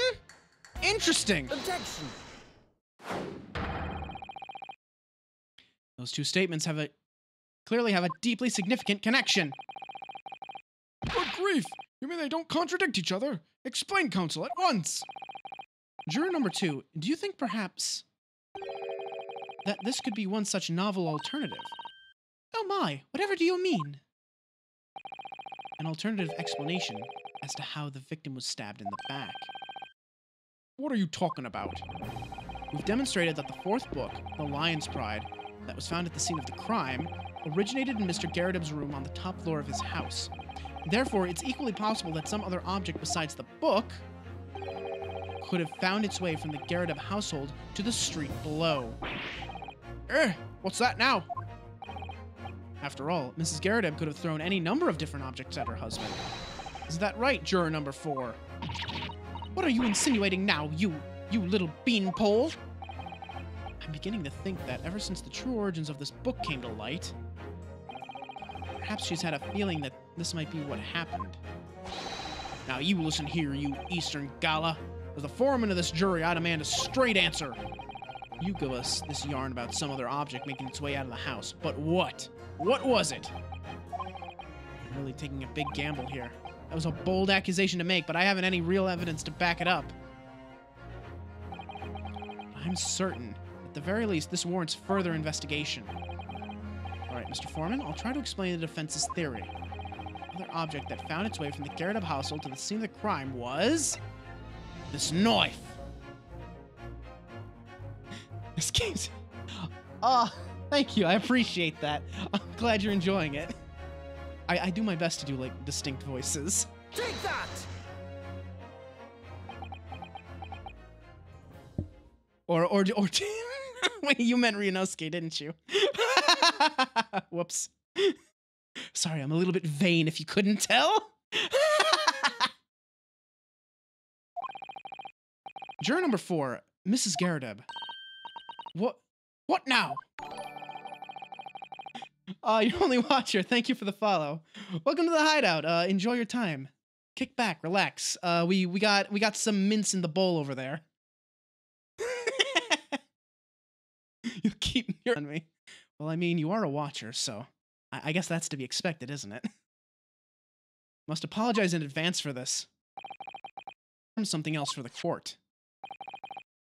Interesting. Objection. Those two statements clearly have a deeply significant connection. Good grief! You mean they don't contradict each other? Explain, counsel, at once! Juror number 2, do you think perhaps that this could be one such novel alternative? Oh my, whatever do you mean? An alternative explanation as to how the victim was stabbed in the back. What are you talking about? We've demonstrated that the 4th book, The Lion's Pride, that was found at the scene of the crime, originated in Mr. Garrideb's room on the top floor of his house. Therefore, it's equally possible that some other object besides the book could have found its way from the Garrideb household to the street below. What's that now? After all, Mrs. Garrideb could have thrown any number of different objects at her husband. Is that right, juror number 4? What are you insinuating now, you little beanpole? I'm beginning to think that ever since the true origins of this book came to light, perhaps she's had a feeling that this might be what happened. Now you listen here, you Eastern Gala. As the foreman of this jury, I demand a straight answer. You give us this yarn about some other object making its way out of the house, but what? What was it? I'm really taking a big gamble here. That was a bold accusation to make, but I haven't any real evidence to back it up. I'm certain, at the very least, this warrants further investigation. Alright, Mr. Foreman, I'll try to explain the defense's theory. The other object that found its way from the Garrideb household to the scene of the crime was this knife. This game's... Oh, thank you. I appreciate that. I'm glad you're enjoying it. I do my best to do, like, distinct voices. Take that! Or wait, you meant Ryunosuke, didn't you? Whoops. Sorry, I'm a little bit vain if you couldn't tell. Juror number 4, Mrs. Garadeb. What now? Your only watcher. Thank you for the follow. Welcome to the hideout. Enjoy your time. Kick back, relax. We got some mince in the bowl over there. You keep on me. Well, I mean, you are a watcher, so I guess that's to be expected, isn't it? Must apologize in advance for this. Something else for the court.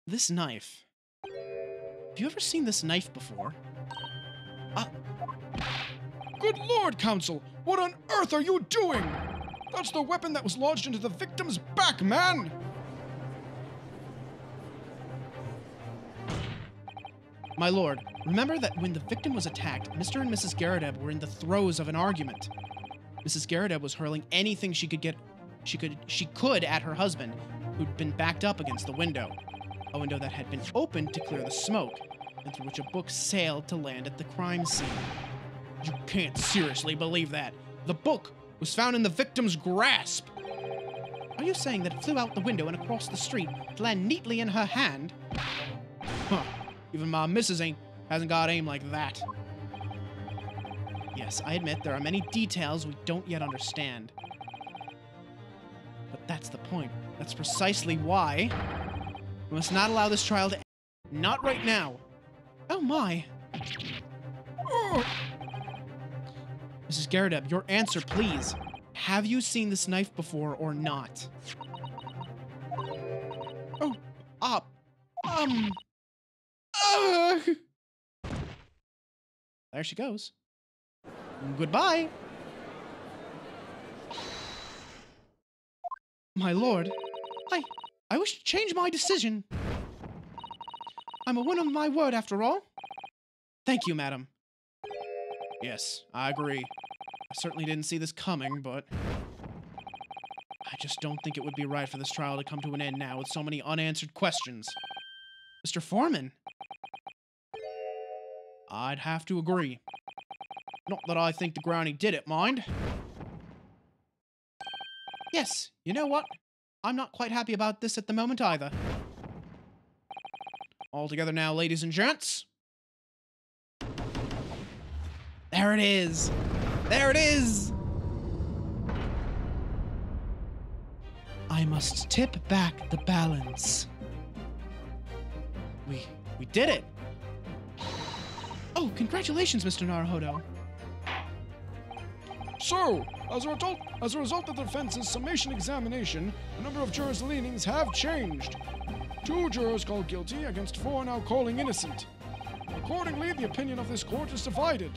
This knife. Have you ever seen this knife before? Good Lord, Counsel! What on earth are you doing? That's the weapon that was lodged into the victim's back, man! My lord, remember that when the victim was attacked, Mr. and Mrs. Garadeb were in the throes of an argument. Mrs. Garadeb was hurling anything she could at her husband, who'd been backed up against the window. A window that had been opened to clear the smoke, and through which a book sailed to land at the crime scene. You can't seriously believe that. The book was found in the victim's grasp. Are you saying that it flew out the window and across the street to land neatly in her hand? Huh. Even my missus hasn't got aim like that. Yes, I admit there are many details we don't yet understand. But that's the point. That's precisely why we must not allow this trial to end. Not right now. Oh my. Mrs. Garadeb, your answer, please. Have you seen this knife before or not? There she goes. Goodbye. My lord, I wish to change my decision. I'm a woman of my word, after all. Thank you, madam. Yes, I agree. I certainly didn't see this coming, but I just don't think it would be right for this trial to come to an end now with so many unanswered questions. Mr. Foreman? I'd have to agree. Not that I think the Brownie did it, mind. Yes, you know what? I'm not quite happy about this at the moment either. All together now, ladies and gents. There it is. There it is. I must tip back the balance. We did it. Oh, congratulations, Mr. Naruhodo. So, as a result of the defense's summation examination, a number of jurors' leanings have changed. 2 jurors called guilty against 4 now calling innocent. Accordingly, the opinion of this court is divided.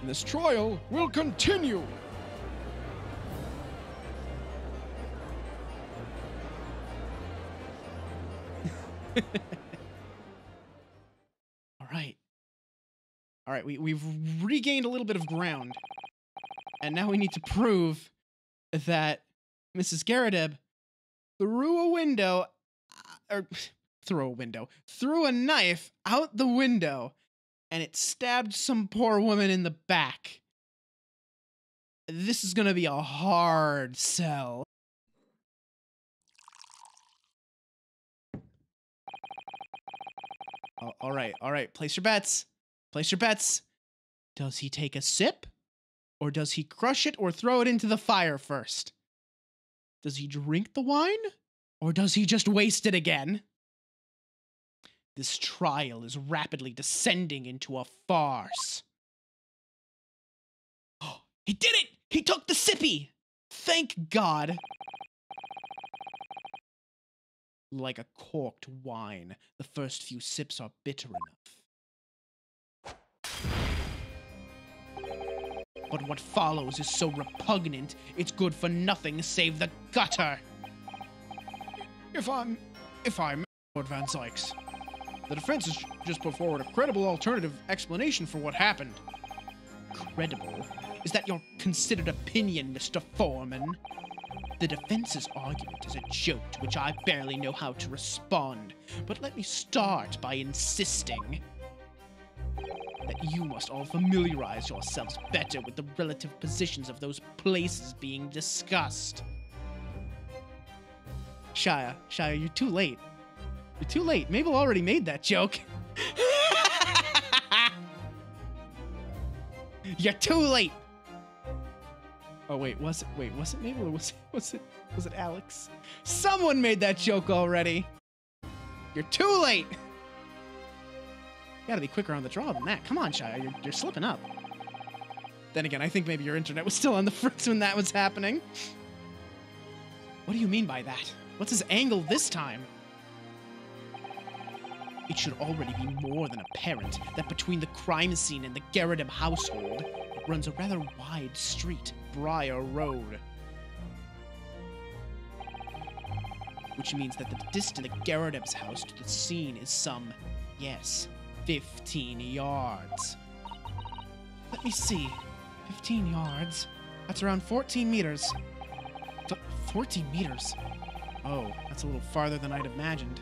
And this trial will continue. All right, we've regained a little bit of ground. And now we need to prove that Mrs. Garadeb threw a knife out the window, and it stabbed some poor woman in the back. This is gonna be a hard sell. All right, place your bets. Place your bets. Does he take a sip? Or does he crush it or throw it into the fire first? Does he drink the wine? Or does he just waste it again? This trial is rapidly descending into a farce. Oh, he did it! He took the sippy! Thank God! Like a corked wine, the first few sips are bitter enough. But what follows is so repugnant, it's good for nothing save the gutter. If I'm Lord Van Sykes, the defense has just put forward a credible alternative explanation for what happened. Credible? Is that your considered opinion, Mr. Foreman? The defense's argument is a joke to which I barely know how to respond, but let me start by insisting that you must all familiarize yourselves better with the relative positions of those places being discussed. Shia, you're too late. You're too late. Mabel already made that joke. You're too late. Oh wait, was it Mabel or was it Alex? Someone made that joke already. You're too late. You gotta be quicker on the draw than that. Come on, Shia, you're slipping up. Then again, I think maybe your internet was still on the fritz when that was happening. What do you mean by that? What's his angle this time? It should already be more than apparent that between the crime scene and the Garrideb household runs a rather wide street, Briar Road. Which means that the distance of Garrideb's house to the scene is some, yes, 15 yards. Let me see. 15 yards? That's around 14 meters. 14 meters? Oh, that's a little farther than I'd imagined.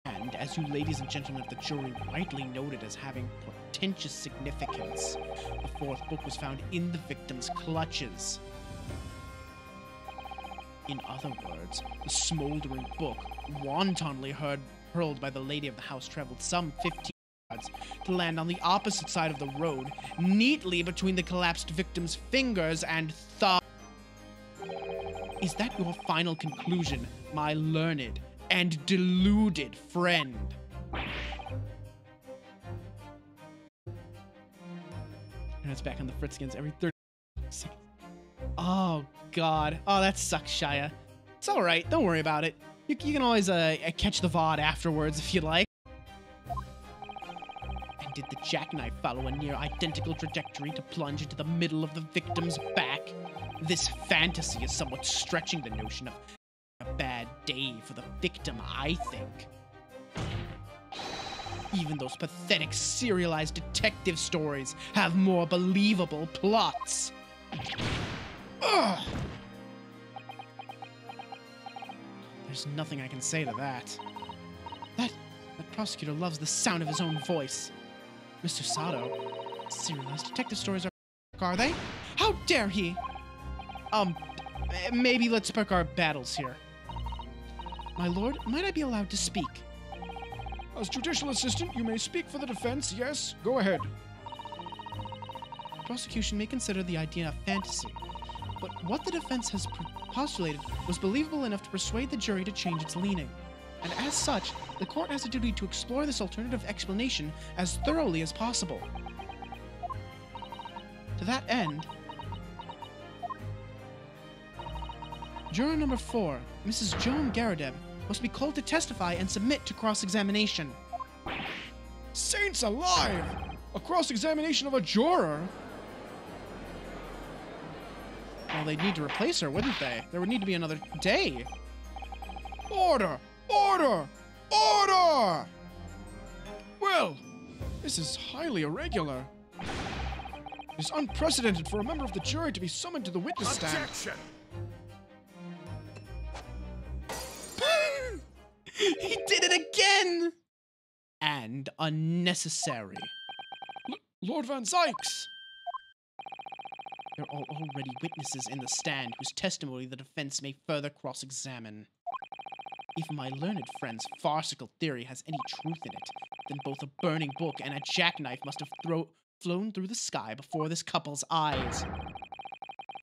And as you ladies and gentlemen of the jury rightly noted as having portentous significance, the fourth book was found in the victim's clutches. In other words, the smoldering book, wantonly hurled by the lady of the house, traveled some 15 yards to land on the opposite side of the road, neatly between the collapsed victim's fingers and thumb. Is that your final conclusion, my learned and deluded friend? And it's back on the Fritzkins every 30 seconds. Oh, God. Oh, that sucks, Shia. It's all right. Don't worry about it. You can always catch the VOD afterwards if you like. And did the jackknife follow a near identical trajectory to plunge into the middle of the victim's back? This fantasy is somewhat stretching the notion of a bad day for the victim, I think. Even those pathetic serialized detective stories have more believable plots. Ugh. There's nothing I can say to that. That prosecutor loves the sound of his own voice. Mr. Sato, serialized detective stories are they? How dare he? Maybe let's pick our battles here. My lord, might I be allowed to speak? As judicial assistant, you may speak for the defense. Yes, go ahead. Prosecution may consider the idea a fantasy, but what the defense has postulated was believable enough to persuade the jury to change its leaning. And as such, the court has a duty to explore this alternative explanation as thoroughly as possible. To that end, Juror number 4, Mrs. Joan Garrideb, must be called to testify and submit to cross-examination. Saints alive! A cross-examination of a juror? Well, they'd need to replace her, wouldn't they? There would need to be another day. Order! Order! Order! Well, this is highly irregular. It is unprecedented for a member of the jury to be summoned to the witness stand. Objection! He did it again! And unnecessary. Lord Van Zykes! There are already witnesses in the stand whose testimony the defense may further cross-examine. If my learned friend's farcical theory has any truth in it, then both a burning book and a jackknife must have flown through the sky before this couple's eyes.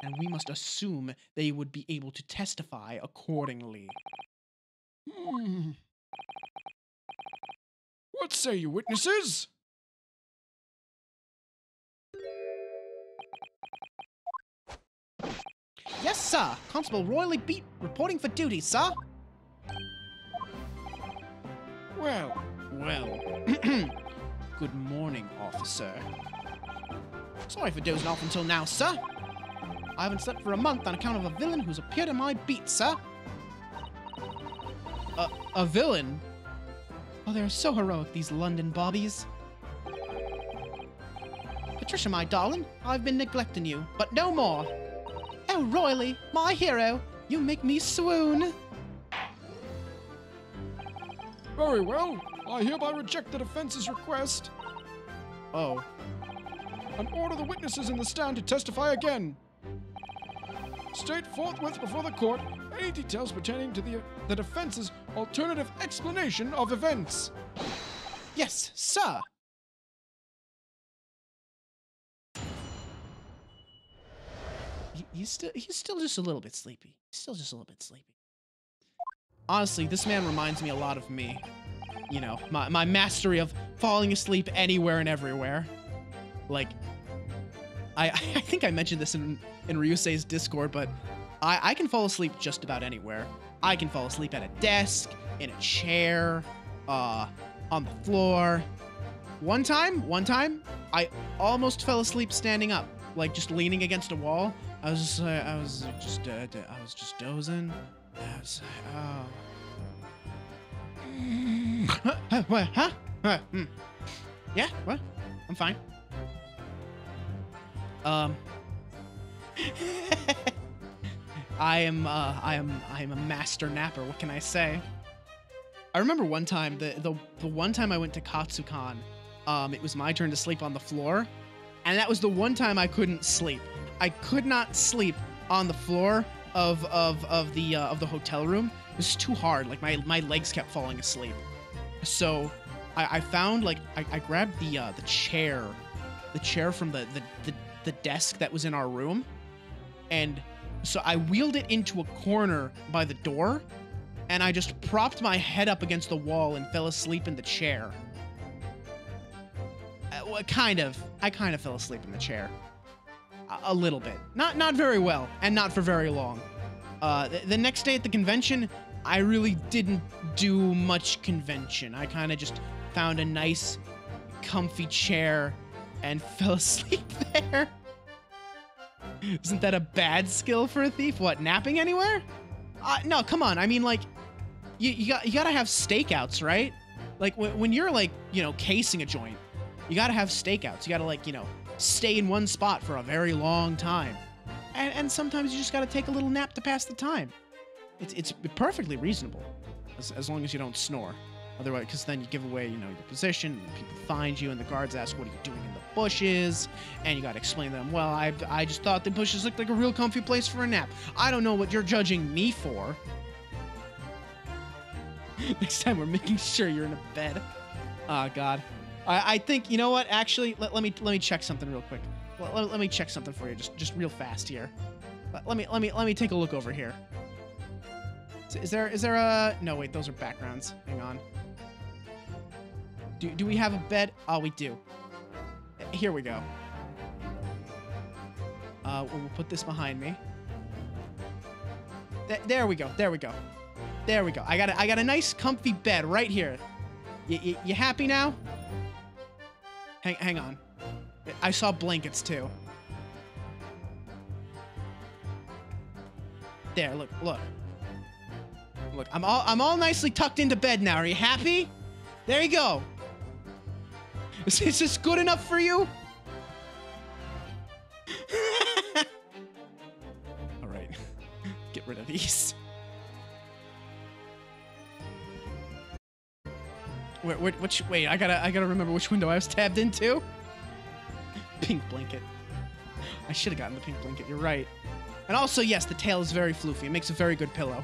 And we must assume they would be able to testify accordingly. What say you, witnesses? Yes, sir. Constable Royley Beat reporting for duty, sir. Well. Good morning, officer. Sorry for dozing off until now, sir. I haven't slept for a month on account of a villain who's appeared in my beat, sir. A villain? Oh, they're so heroic, these London bobbies. Patricia, my darling, I've been neglecting you, but no more. Oh, Royley, my hero, you make me swoon. Very well. I hereby reject the defense's request Oh. and order the witnesses in the stand to testify again. state forthwith before the court any details pertaining to the defense's alternative explanation of events. Yes, sir. He's still just a little bit sleepy. Still just a little bit sleepy. Honestly, this man reminds me a lot of me. You know, my mastery of falling asleep anywhere and everywhere. Like, I think I mentioned this in Ryusei's Discord, but I can fall asleep just about anywhere. I can fall asleep at a desk, in a chair, on the floor. One time, I almost fell asleep standing up, like just leaning against a wall. I was just dozing. What? Huh? Yeah. What? I'm fine. I am a master napper. What can I say? I remember one time, the one time I went to Katsukan, it was my turn to sleep on the floor, and that was the one time I couldn't sleep. I could not sleep on the floor of the hotel room. It was too hard. Like my legs kept falling asleep. So I found, like, I grabbed the chair from the desk that was in our room, and so I wheeled it into a corner by the door, and I just propped my head up against the wall and fell asleep in the chair. I kind of fell asleep in the chair. A little bit. Not very well, and not for very long. The next day at the convention, I really didn't do much convention. I kind of just found a nice, comfy chair and fell asleep there. Isn't that a bad skill for a thief? What, napping anywhere? No, come on. I mean, like, you gotta have stakeouts, right? Like, when you're, like, you know, casing a joint, you gotta have stakeouts. You gotta, like, you know, stay in one spot for a very long time. And sometimes you just gotta take a little nap to pass the time. It's perfectly reasonable, as long as you don't snore. Otherwise, because then you give away, you know, your position, and people find you, and the guards ask, what are you doing in the bushes? And you gotta explain to them, well, I just thought the bushes looked like a real comfy place for a nap. I don't know what you're judging me for. Next time we're making sure you're in a bed. Oh, God. I think, you know what, actually, let me check something real quick. Let me check something for you, just real fast here. Let me take a look over here. Is there a... No, wait, those are backgrounds. Hang on. Do we have a bed? Oh, we do. Here we go. We'll put this behind me. There we go. There we go. There we go. I got a nice, comfy bed right here. You happy now? Hang on. I saw blankets too. There, look. Look, I'm all nicely tucked into bed now. Are you happy? There you go. Is this good enough for you? All right. Get rid of these. Wait, I gotta remember which window I was tabbed into. Pink blanket. I should have gotten the pink blanket, you're right. And also, yes, the tail is very floofy. It makes a very good pillow.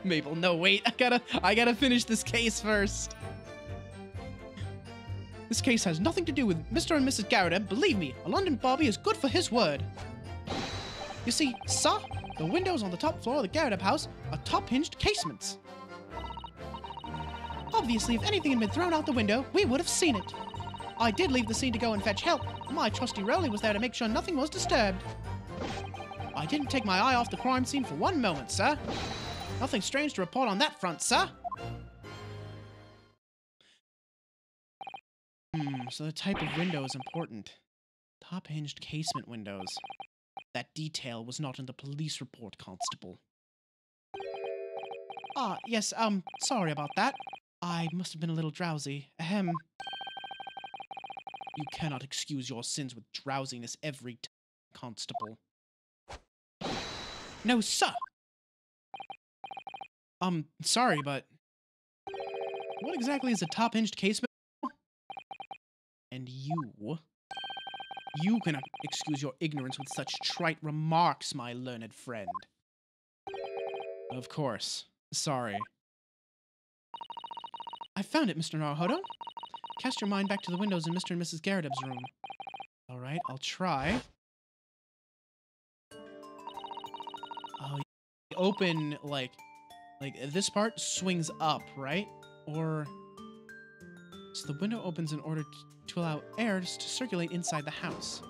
Mabel, no, wait. I gotta finish this case first. This case has nothing to do with Mr. and Mrs. Garrett. Believe me, a London Bobby is good for his word. You see, sir, the windows on the top floor of the Garrett house are top-hinged casements. Obviously, if anything had been thrown out the window, we would have seen it. I did leave the scene to go and fetch help. My trusty Rowley was there to make sure nothing was disturbed. I didn't take my eye off the crime scene for one moment, sir. Nothing strange to report on that front, sir. So the type of window is important. Top-hinged casement windows. That detail was not in the police report, Constable. Ah, yes, sorry about that. I must have been a little drowsy. Ahem. You cannot excuse your sins with drowsiness every time, Constable. No, sir! Sorry, but... what exactly is a top-hinged casement? And you... You can excuse your ignorance with such trite remarks, my learned friend. Of course. Sorry. I found it, Mr. Naruhodo. Cast your mind back to the windows in Mr. and Mrs. Garredub's room. Alright, I'll try. Oh, open, like this part swings up, right? Or... So the window opens in order to allow air to circulate inside the house.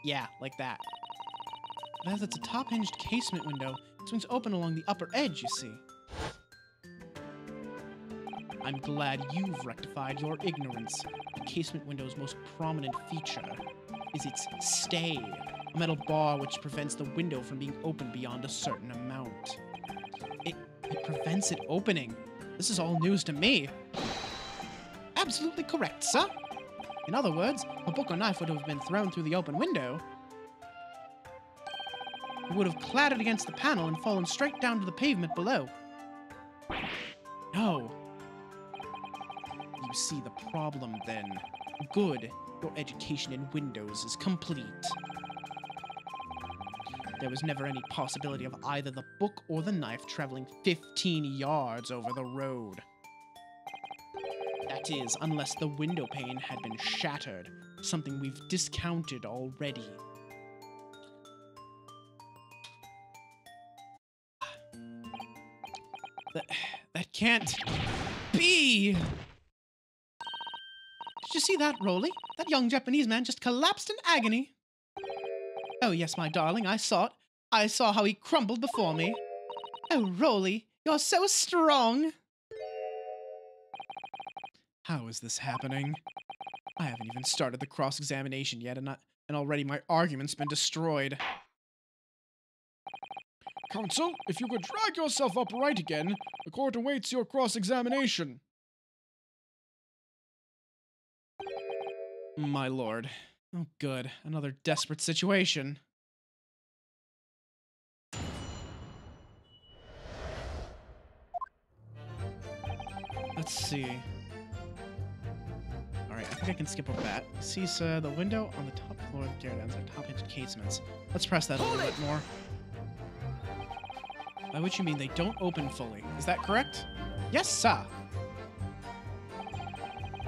Yeah, like that. As it's a top-hinged casement window, it swings open along the upper edge, you see. I'm glad you've rectified your ignorance. The casement window's most prominent feature is its stay, a metal bar which prevents the window from being opened beyond a certain amount. It prevents it opening. This is all news to me. Absolutely correct, sir. In other words, a book or knife would have been thrown through the open window. It would have clattered against the panel and fallen straight down to the pavement below. No. You see the problem, then. Good. Your education in windows is complete. There was never any possibility of either the book or the knife traveling 15 yards over the road. That is, unless the window pane had been shattered, something we've discounted already. That can't be! Did you see that, Rolly? That young Japanese man just collapsed in agony. Oh, yes, my darling, I saw it. I saw how he crumbled before me. Oh, Rolly, you're so strong. How is this happening? I haven't even started the cross-examination yet, and already my argument's been destroyed. Counsel, if you could drag yourself upright again, the court awaits your cross-examination. My lord. Oh, good. Another desperate situation. Let's see. Alright, I think I can skip over that. See, sir, the window on the top floor of the Garredub's are top-hinged casements. Let's press that a little bit more. By which you mean they don't open fully. Is that correct? Yes, sir.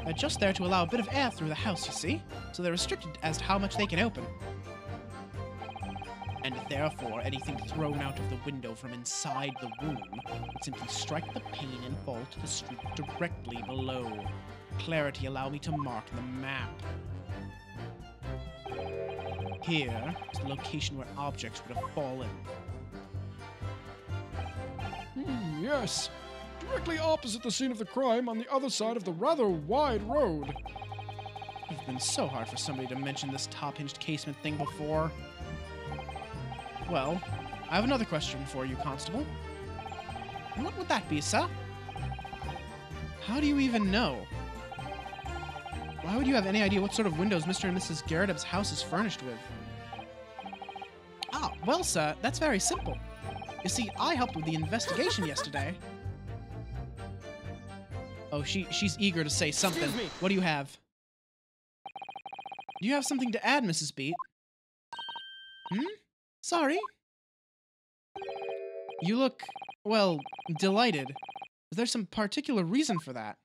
They're just there to allow a bit of air through the house, you see? So they're restricted as to how much they can open. And therefore, anything thrown out of the window from inside the room would simply strike the pane and fall to the street directly below. Clarity, allow me to mark the map. Here is the location where objects would have fallen. Yes. Directly opposite the scene of the crime on the other side of the rather wide road. It's been so hard for somebody to mention this top-hinged casement thing before. Well, I have another question for you, Constable. And what would that be, sir? How do you even know? Why would you have any idea what sort of windows Mr. and Mrs. Garredub's house is furnished with? Ah, well, sir, that's very simple. You see, I helped with the investigation yesterday. Oh, she's eager to say something. Excuse me. What do you have? Do you have something to add, Mrs. Beat? Sorry? You look, well, delighted. Is there some particular reason for that?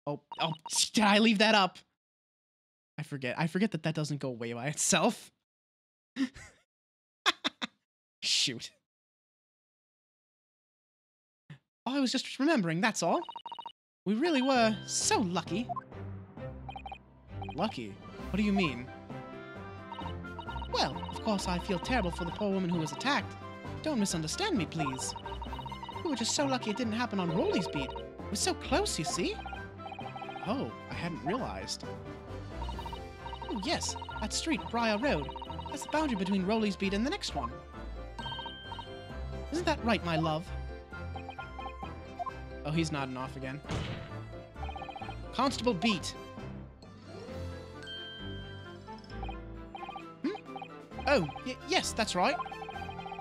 Oh, did I leave that up? I forget that doesn't go away by itself. Shoot. Oh, I was just remembering, that's all. We really were so lucky. Lucky? What do you mean? Well, of course I feel terrible for the poor woman who was attacked. Don't misunderstand me, please. We were just so lucky it didn't happen on Rolly's beat. It was so close, you see? Oh, I hadn't realized. Oh, yes, that street, Briar Road. That's the boundary between Rolly's beat and the next one. Isn't that right, my love? Oh, he's nodding off again. Constable Beat. Oh, yes, that's right.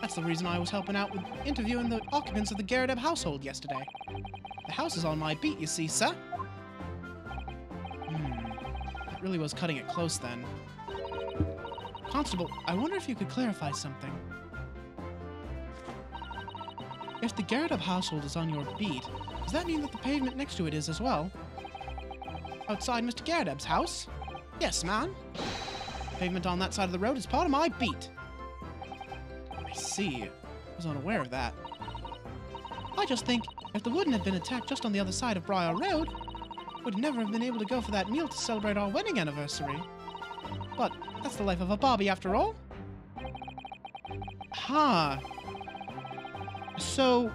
That's the reason I was helping out with interviewing the occupants of the Garredub household yesterday. The house is on my beat, you see, sir. It really was cutting it close then. Constable, I wonder if you could clarify something. If the Garrett household is on your beat, does that mean that the pavement next to it is as well? Outside Mr. Garrett's house? Yes, man. Pavement on that side of the road is part of my beat. I see. I was unaware of that. I just think if the Wooden had been attacked just on the other side of Briar Road, we'd never have been able to go for that meal to celebrate our wedding anniversary. But that's the life of a Bobby after all. Huh. So...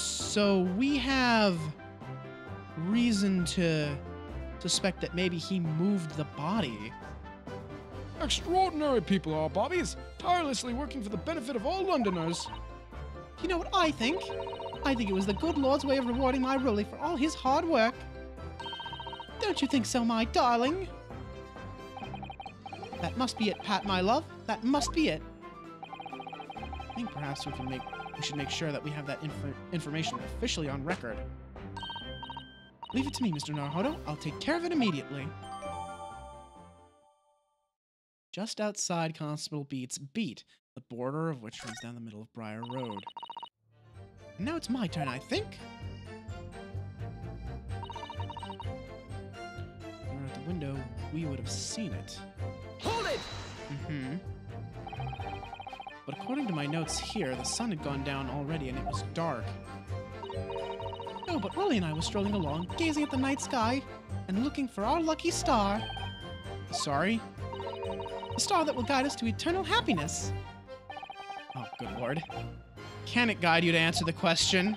So we have reason to suspect that maybe he moved the body. Extraordinary people are Bobbies, tirelessly working for the benefit of all Londoners. You know what I think? I think it was the good Lord's way of rewarding my Rolly for all his hard work. Don't you think so, my darling? That must be it, Pat, my love. That must be it. I think perhaps we should make sure that we have that information officially on record. Leave it to me, Mr. Naruhodo. I'll take care of it immediately. Just outside Constable Beat's beat, the border of which runs down the middle of Briar Road. And now it's my turn, I think. If we were at the window, we would have seen it. Hold it! But according to my notes here, the sun had gone down already and it was dark. No, but Rolly and I were strolling along, gazing at the night sky and looking for our lucky star. Sorry? The star that will guide us to eternal happiness. Oh, good lord. Can it guide you to answer the question?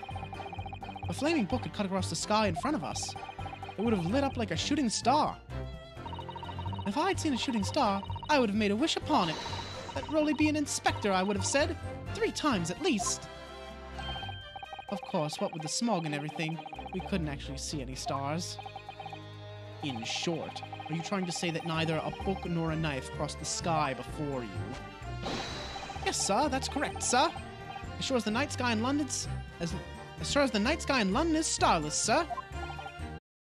A flaming book had cut across the sky in front of us. It would have lit up like a shooting star. If I had seen a shooting star, I would have made a wish upon it. Let Rolly be an inspector, I would have said. 3 times at least. Of course, what with the smog and everything, we couldn't actually see any stars. In short, are you trying to say that neither a book nor a knife crossed the sky before you? Yes, sir, that's correct, sir. As sure as the night sky in London's... As sure as the night sky in London is starless, sir.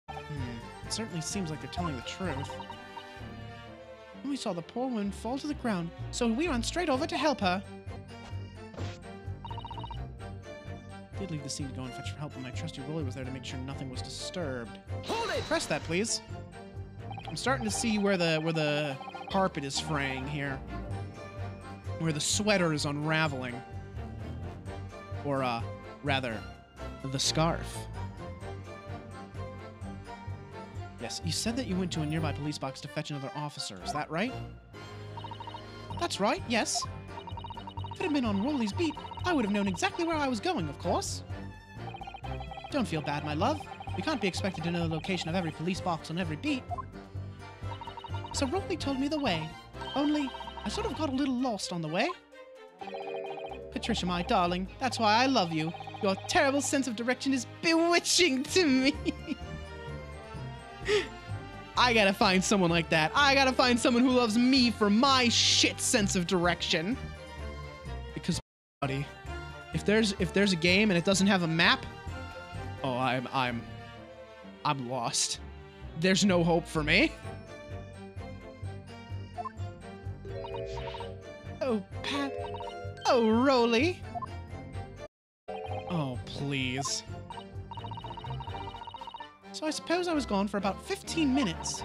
It certainly seems like they're telling the truth. And we saw the poor woman fall to the ground, so we ran straight over to help her. I did leave the scene to go and fetch help, and my trusty Rolly was there to make sure nothing was disturbed. Hold it! Press that, please. I'm starting to see where the carpet is fraying here. Where the sweater is unraveling. Or, rather, the scarf. Yes, you said that you went to a nearby police box to fetch another officer, is that right? That's right, yes. If it had been on Rolly's beat, I would have known exactly where I was going, of course. Don't feel bad, my love. We can't be expected to know the location of every police box on every beat. So Rolly told me the way. Only, I sort of got a little lost on the way. Patricia, my darling, that's why I love you. Your terrible sense of direction is bewitching to me. I gotta find someone like that. I gotta find someone who loves me for my shit sense of direction. Because, buddy, if there's a game and it doesn't have a map, oh, I'm lost. There's no hope for me. Oh, Pat. Oh, Rolly. Oh, please. So I suppose I was gone for about 15 minutes.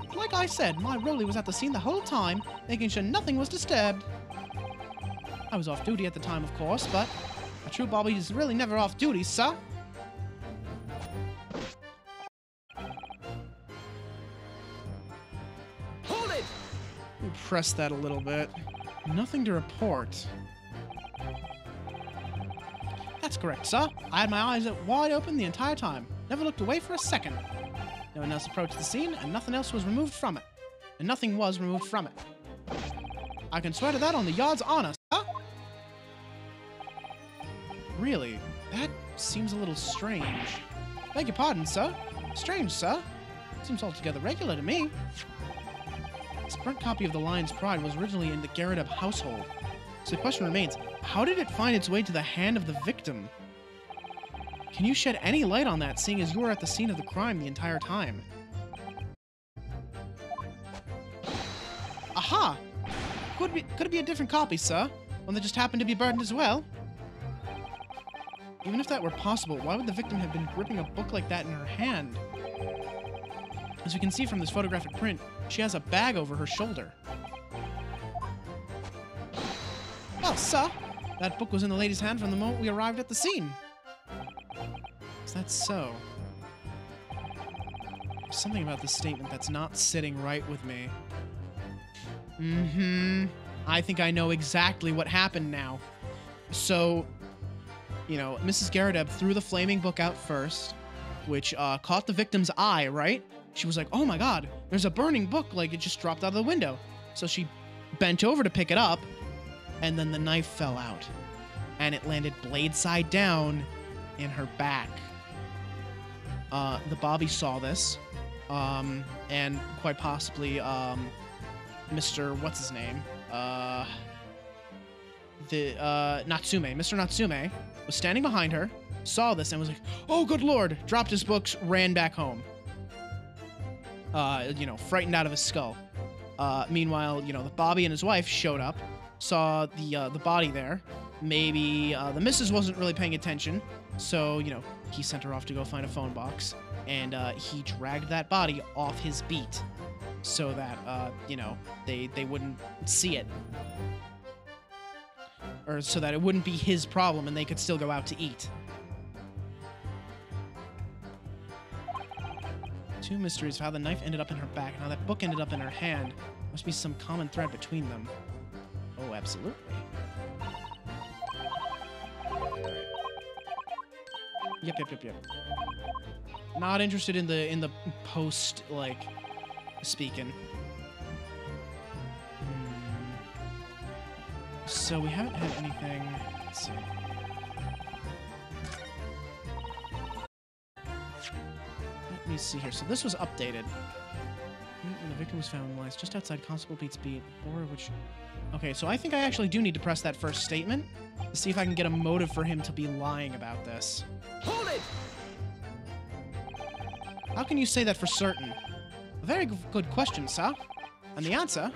But like I said, my Rolly was at the scene the whole time, making sure nothing was disturbed. I was off duty at the time, of course, but a true Bobby is really never off duty, sir. Hold it! Let me press that a little bit. Nothing to report. That's correct, sir. I had my eyes wide open the entire time. Never looked away for a second. No one else approached the scene, and nothing else was removed from it. And nothing was removed from it. I can swear to that on the yard's honor, sir. Really? That seems a little strange. Beg your pardon, sir. Strange, sir. Seems altogether regular to me. This burnt copy of The Lion's Pride was originally in the Garrett household. So the question remains, how did it find its way to the hand of the victim? Can you shed any light on that, seeing as you were at the scene of the crime the entire time? Aha! Could it be a different copy, sir? One that just happened to be burned as well? Even if that were possible, why would the victim have been gripping a book like that in her hand? As we can see from this photographic print, she has a bag over her shoulder. Well, sir, that book was in the lady's hand from the moment we arrived at the scene. Is that so? There's something about this statement that's not sitting right with me. I think I know exactly what happened now. So, you know, Mrs. Garrideb threw the flaming book out first, which caught the victim's eye, right? She was like, oh my god, there's a burning book, like it just dropped out of the window. So she bent over to pick it up, and then the knife fell out. And it landed blade side down in her back. The Bobby saw this, and quite possibly, Mr. What's his name? Natsume. Mr. Natsume was standing behind her, saw this, and was like, oh, good lord, dropped his books, ran back home. You know, frightened out of his skull. Meanwhile, you know, the Bobby and his wife showed up, saw the body there. Maybe the missus wasn't really paying attention, so, you know, he sent her off to go find a phone box, and he dragged that body off his beat so that, you know, they wouldn't see it. Or so that it wouldn't be his problem and they could still go out to eat. Two mysteries of how the knife ended up in her back and how that book ended up in her hand. Must be some common thread between them. Oh, absolutely. Yep. Not interested in the post, like, speaking. So we haven't had anything. Let's see. Let me see here. So this was updated. When the victim was found lies just outside Constable Pete's beat, or which... Okay, so I think I actually do need to press that first statement to see if I can get a motive for him to be lying about this. Hold it! How can you say that for certain? A very good question, sir. And the answer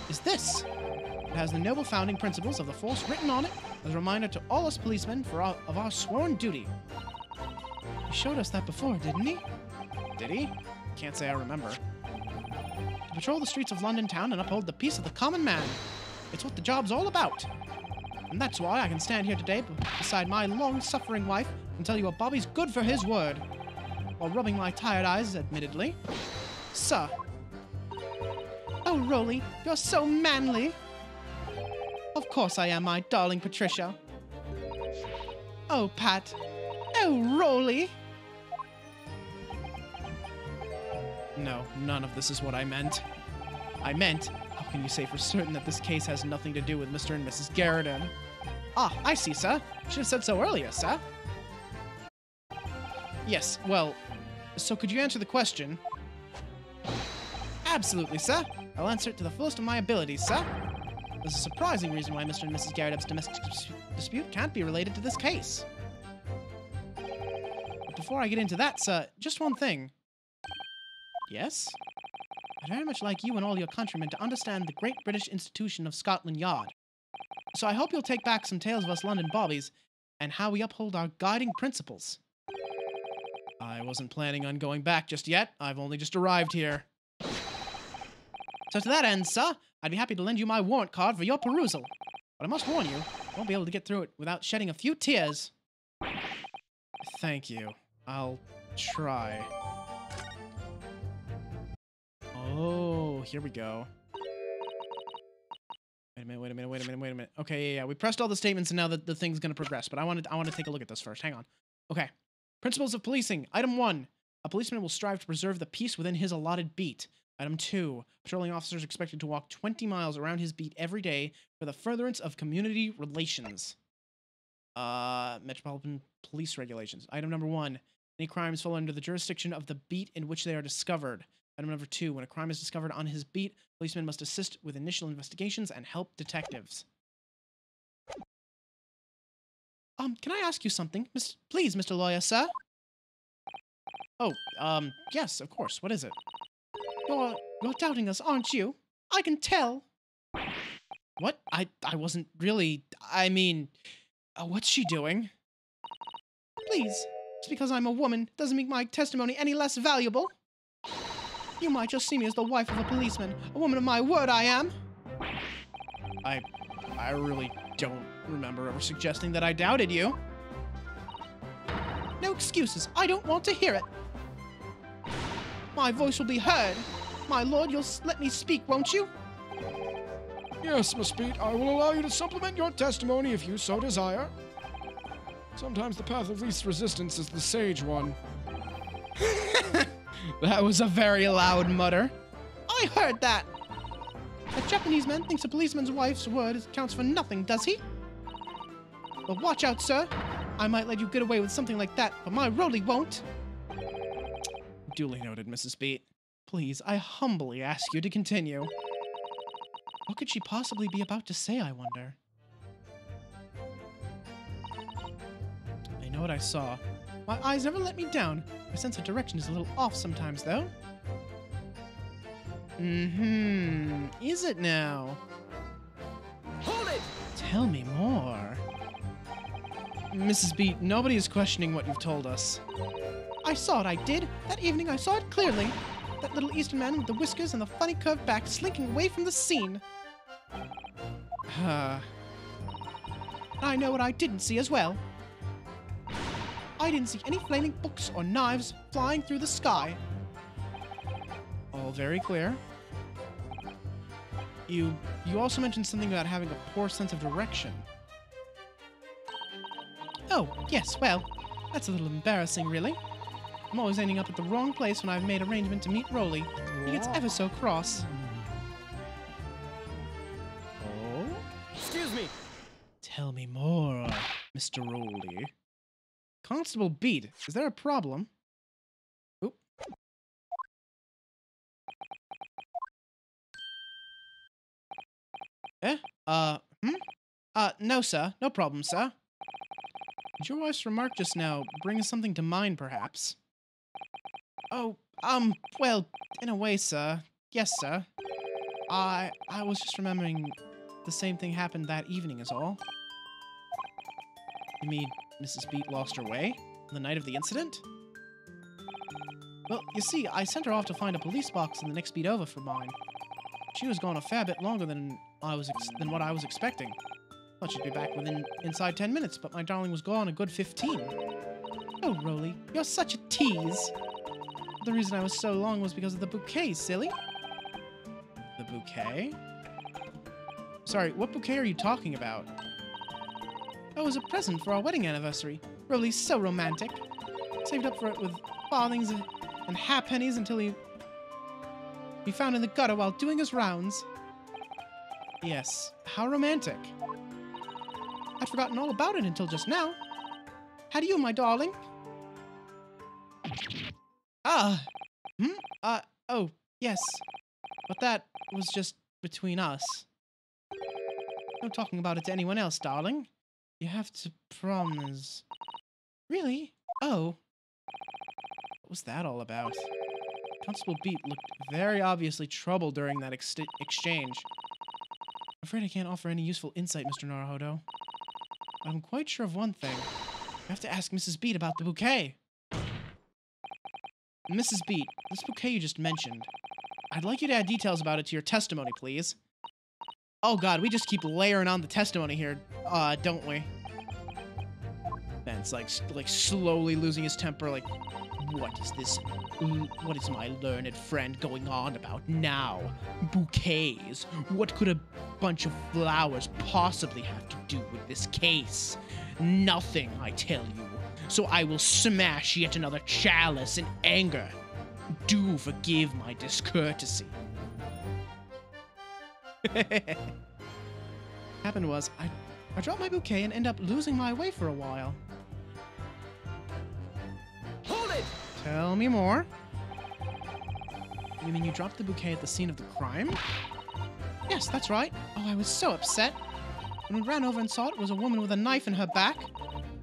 is this. It has the noble founding principles of the force written on it as a reminder to all us policemen of our sworn duty. He showed us that before, didn't he? Did he? Can't say I remember. To patrol the streets of London town and uphold the peace of the common man. It's what the job's all about. And that's why I can stand here today beside my long-suffering wife and tell you a Bobby's good for his word. While rubbing my tired eyes, admittedly. Sir. Oh, Rolly, you're so manly. Of course I am, my darling Patricia. Oh, Pat. Oh, Rolly. No, none of this is what I meant. I meant, how can you say for certain that this case has nothing to do with Mr. and Mrs. Garrideb? Ah, I see, sir. Should have said so earlier, sir. Yes, well, so could you answer the question? Absolutely, sir. I'll answer it to the fullest of my abilities, sir. There's a surprising reason why Mr. and Mrs. Garrideb's domestic dispute can't be related to this case. But before I get into that, sir, just one thing. Yes? I'd very much like you and all your countrymen to understand the great British institution of Scotland Yard. So I hope you'll take back some tales of us London Bobbies and how we uphold our guiding principles. I wasn't planning on going back just yet. I've only just arrived here. So to that end, sir, I'd be happy to lend you my warrant card for your perusal. But I must warn you, I won't be able to get through it without shedding a few tears. Thank you. I'll try. Oh, here we go. Wait a minute. Okay, yeah. We pressed all the statements and now the thing's gonna progress, but I want to take a look at this first. Hang on. Okay. Principles of policing. Item 1. A policeman will strive to preserve the peace within his allotted beat. Item 2. Patrolling officers are expected to walk 20 miles around his beat every day for the furtherance of community relations. Metropolitan Police Regulations. Item number 1. Any crimes fall under the jurisdiction of the beat in which they are discovered. Item number 2. When a crime is discovered on his beat, policemen must assist with initial investigations and help detectives. Can I ask you something? Please, Mr. Lawyer, sir? Oh, yes, of course. What is it? You're doubting us, aren't you? I can tell. What? I wasn't really... I mean... what's she doing? Please. Just because I'm a woman doesn't make my testimony any less valuable. You might just see me as the wife of a policeman. A woman of my word, I am. I really don't remember ever suggesting that I doubted you. No excuses. I don't want to hear it. My voice will be heard. My lord, you'll let me speak, won't you? Yes, Miss Beat, I will allow you to supplement your testimony if you so desire. Sometimes the path of least resistance is the sage one. That was a very loud mutter. I heard that. A Japanese man thinks a policeman's wife's word counts for nothing, does he? But watch out, sir. I might let you get away with something like that, but my Roly won't. Duly noted, Mrs. Beat. Please, I humbly ask you to continue. What could she possibly be about to say, I wonder? I know what I saw. My eyes never let me down. My sense of direction is a little off sometimes, though. Is it now? Hold it! Tell me more. Mrs. Beat, nobody is questioning what you've told us. I saw it, I did. That evening I saw it clearly. That little Eastern man with the whiskers and the funny curved back slinking away from the scene. I know what I didn't see as well. I didn't see any flaming books or knives flying through the sky. All very clear. You also mentioned something about having a poor sense of direction. Oh, yes, well, that's a little embarrassing, really. I'm always ending up at the wrong place when I've made arrangement to meet Roly. He gets ever so cross. Oh? Excuse me! Tell me more, Mr. Roly. Constable Beat, is there a problem? Oop. No, sir. No problem, sir. Did your wife's remark just now bring something to mind, perhaps? Oh, well, in a way, sir. Yes, sir. I was just remembering the same thing happened that evening is all. You mean Mrs. Beat lost her way on the night of the incident? Well, you see, I sent her off to find a police box in the next beat over for mine. She was gone a fair bit longer than what I was expecting. Thought she'd be back inside 10 minutes, but my darling was gone a good 15. Oh, Roly, you're such a tease. The reason I was so long was because of the bouquet, silly. The bouquet? Sorry, what bouquet are you talking about? Oh, it was a present for our wedding anniversary. Roly's so romantic. Saved up for it with farthings and halfpennies until he found in the gutter while doing his rounds. Yes, how romantic. I'd forgotten all about it until just now. How do you, my darling? Oh, yes. But that was just between us. No talking about it to anyone else, darling. You have to promise. Really? Oh. What was that all about? Constable Beat looked very obviously troubled during that exchange. I'm afraid I can't offer any useful insight, Mr. Naruhodo. I'm quite sure of one thing. You have to ask Mrs. Beat about the bouquet. Mrs. Beat, this bouquet you just mentioned. I'd like you to add details about it to your testimony, please. Oh god, we just keep layering on the testimony here, don't we? Ben's like slowly losing his temper, like, what is this? What is my learned friend going on about now? Bouquets? What could a bunch of flowers possibly have to do with this case? Nothing, I tell you. So I will smash yet another chalice in anger. Do forgive my discourtesy. Happened was, I dropped my bouquet and end up losing my way for a while. Hold it! Tell me more. You mean you dropped the bouquet at the scene of the crime? Yes, that's right. Oh, I was so upset. When we ran over and saw it was a woman with a knife in her back.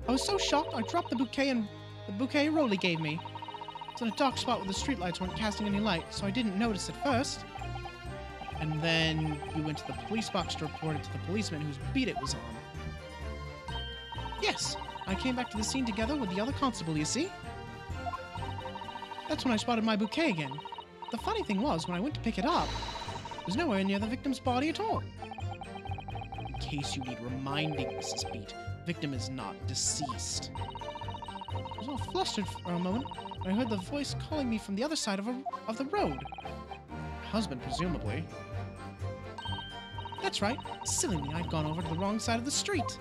I was so shocked I dropped the bouquet Rolly gave me. It's in a dark spot where the streetlights weren't casting any light, so I didn't notice at first. And then you went to the police box to report it to the policeman whose beat it was on. Yes, I came back to the scene together with the other constable, you see? That's when I spotted my bouquet again. The funny thing was, when I went to pick it up, it was nowhere near the victim's body at all. In case you need reminding, Mrs. Beat, the victim is not deceased. I was all flustered for a moment when I heard the voice calling me from the other side of the road. My husband, presumably. That's right. Silly me, I'd gone over to the wrong side of the street.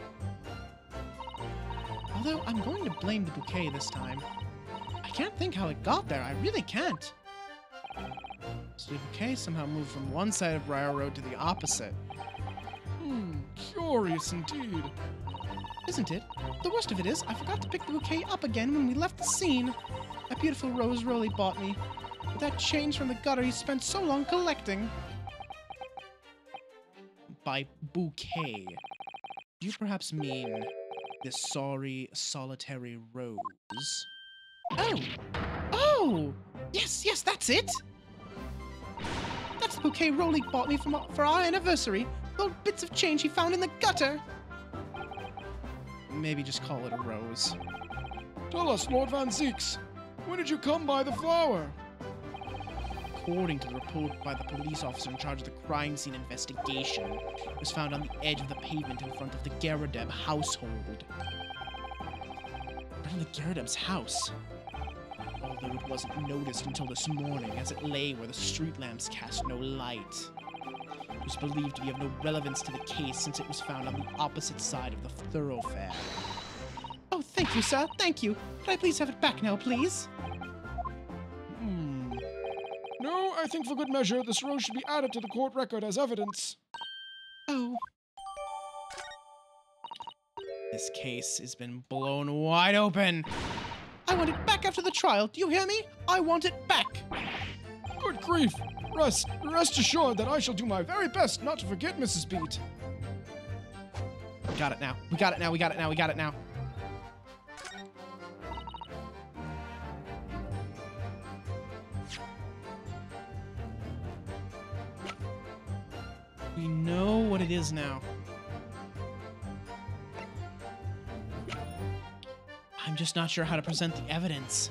Although I'm going to blame the bouquet this time. I can't think how it got there. I really can't. So the bouquet somehow moved from one side of Briar Road to the opposite. Curious indeed. Isn't it? The worst of it is, I forgot to pick the bouquet up again when we left the scene. That beautiful rose Rolly bought me. With that change from the gutter he spent so long collecting. By bouquet, do you perhaps mean this sorry, solitary rose? Oh! Oh! Yes, that's it! That's the bouquet Rolly bought me for our anniversary. The old bits of change he found in the gutter. Maybe just call it a rose. Tell us, Lord Van Zeeks, when did you come by the flower? According to the report by the police officer in charge of the crime scene investigation, it was found on the edge of the pavement in front of the Garadeb household. Right in the Garadeb's house. Although it wasn't noticed until this morning, as it lay where the street lamps cast no light. It was believed to be of no relevance to the case since it was found on the opposite side of the thoroughfare. Oh, thank you, sir. Thank you. Could I please have it back now, please? No, I think for good measure, this rose should be added to the court record as evidence. Oh. This case has been blown wide open. I want it back after the trial. Do you hear me? I want it back. Good grief. Rest assured that I shall do my very best not to forget Mrs. Beat. We got it now. We got it now. We got it now. We got it now. We know what it is now. I'm just not sure how to present the evidence.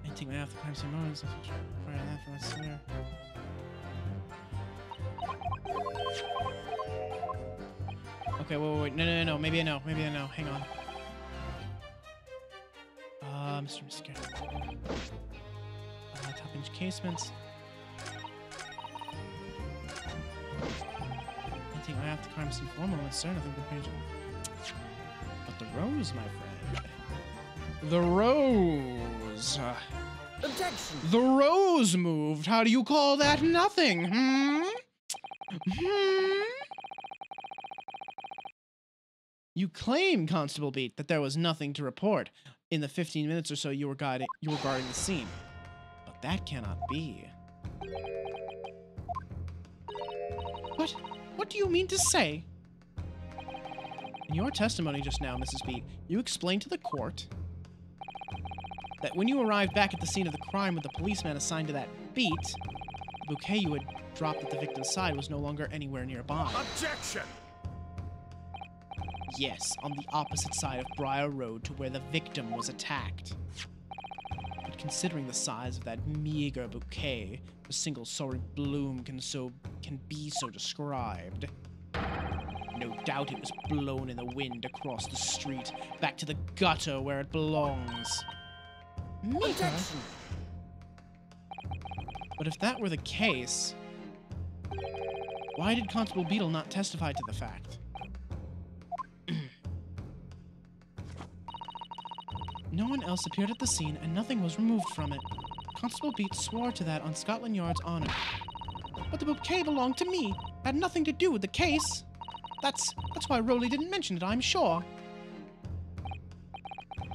I take my off the crime scene moments. Okay, wait. No. Maybe I know. Hang on. Mr. Misker. Top inch casements. I think I have to crime scene for a moment, sir. Nothing but page. But the rose, my friend. The rose. Objection! The rose moved. How do you call that nothing? You claim, Constable Beat, that there was nothing to report in the 15 minutes or so you were guarding the scene. But that cannot be. What do you mean to say? In your testimony just now, Mrs. Beat, you explained to the court that when you arrived back at the scene of the crime with the policeman assigned to that beat, the bouquet you had dropped at the victim's side was no longer anywhere nearby. Objection! Yes, on the opposite side of Briar Road to where the victim was attacked. But considering the size of that meager bouquet, a single sorry bloom can be so described. No doubt it was blown in the wind across the street, back to the gutter where it belongs. Meager? But if that were the case, why did Constable Beetle not testify to the fact? No one else appeared at the scene, and nothing was removed from it. Constable Beat swore to that on Scotland Yard's honor. But the bouquet belonged to me, had nothing to do with the case. That's why Rolly didn't mention it, I'm sure.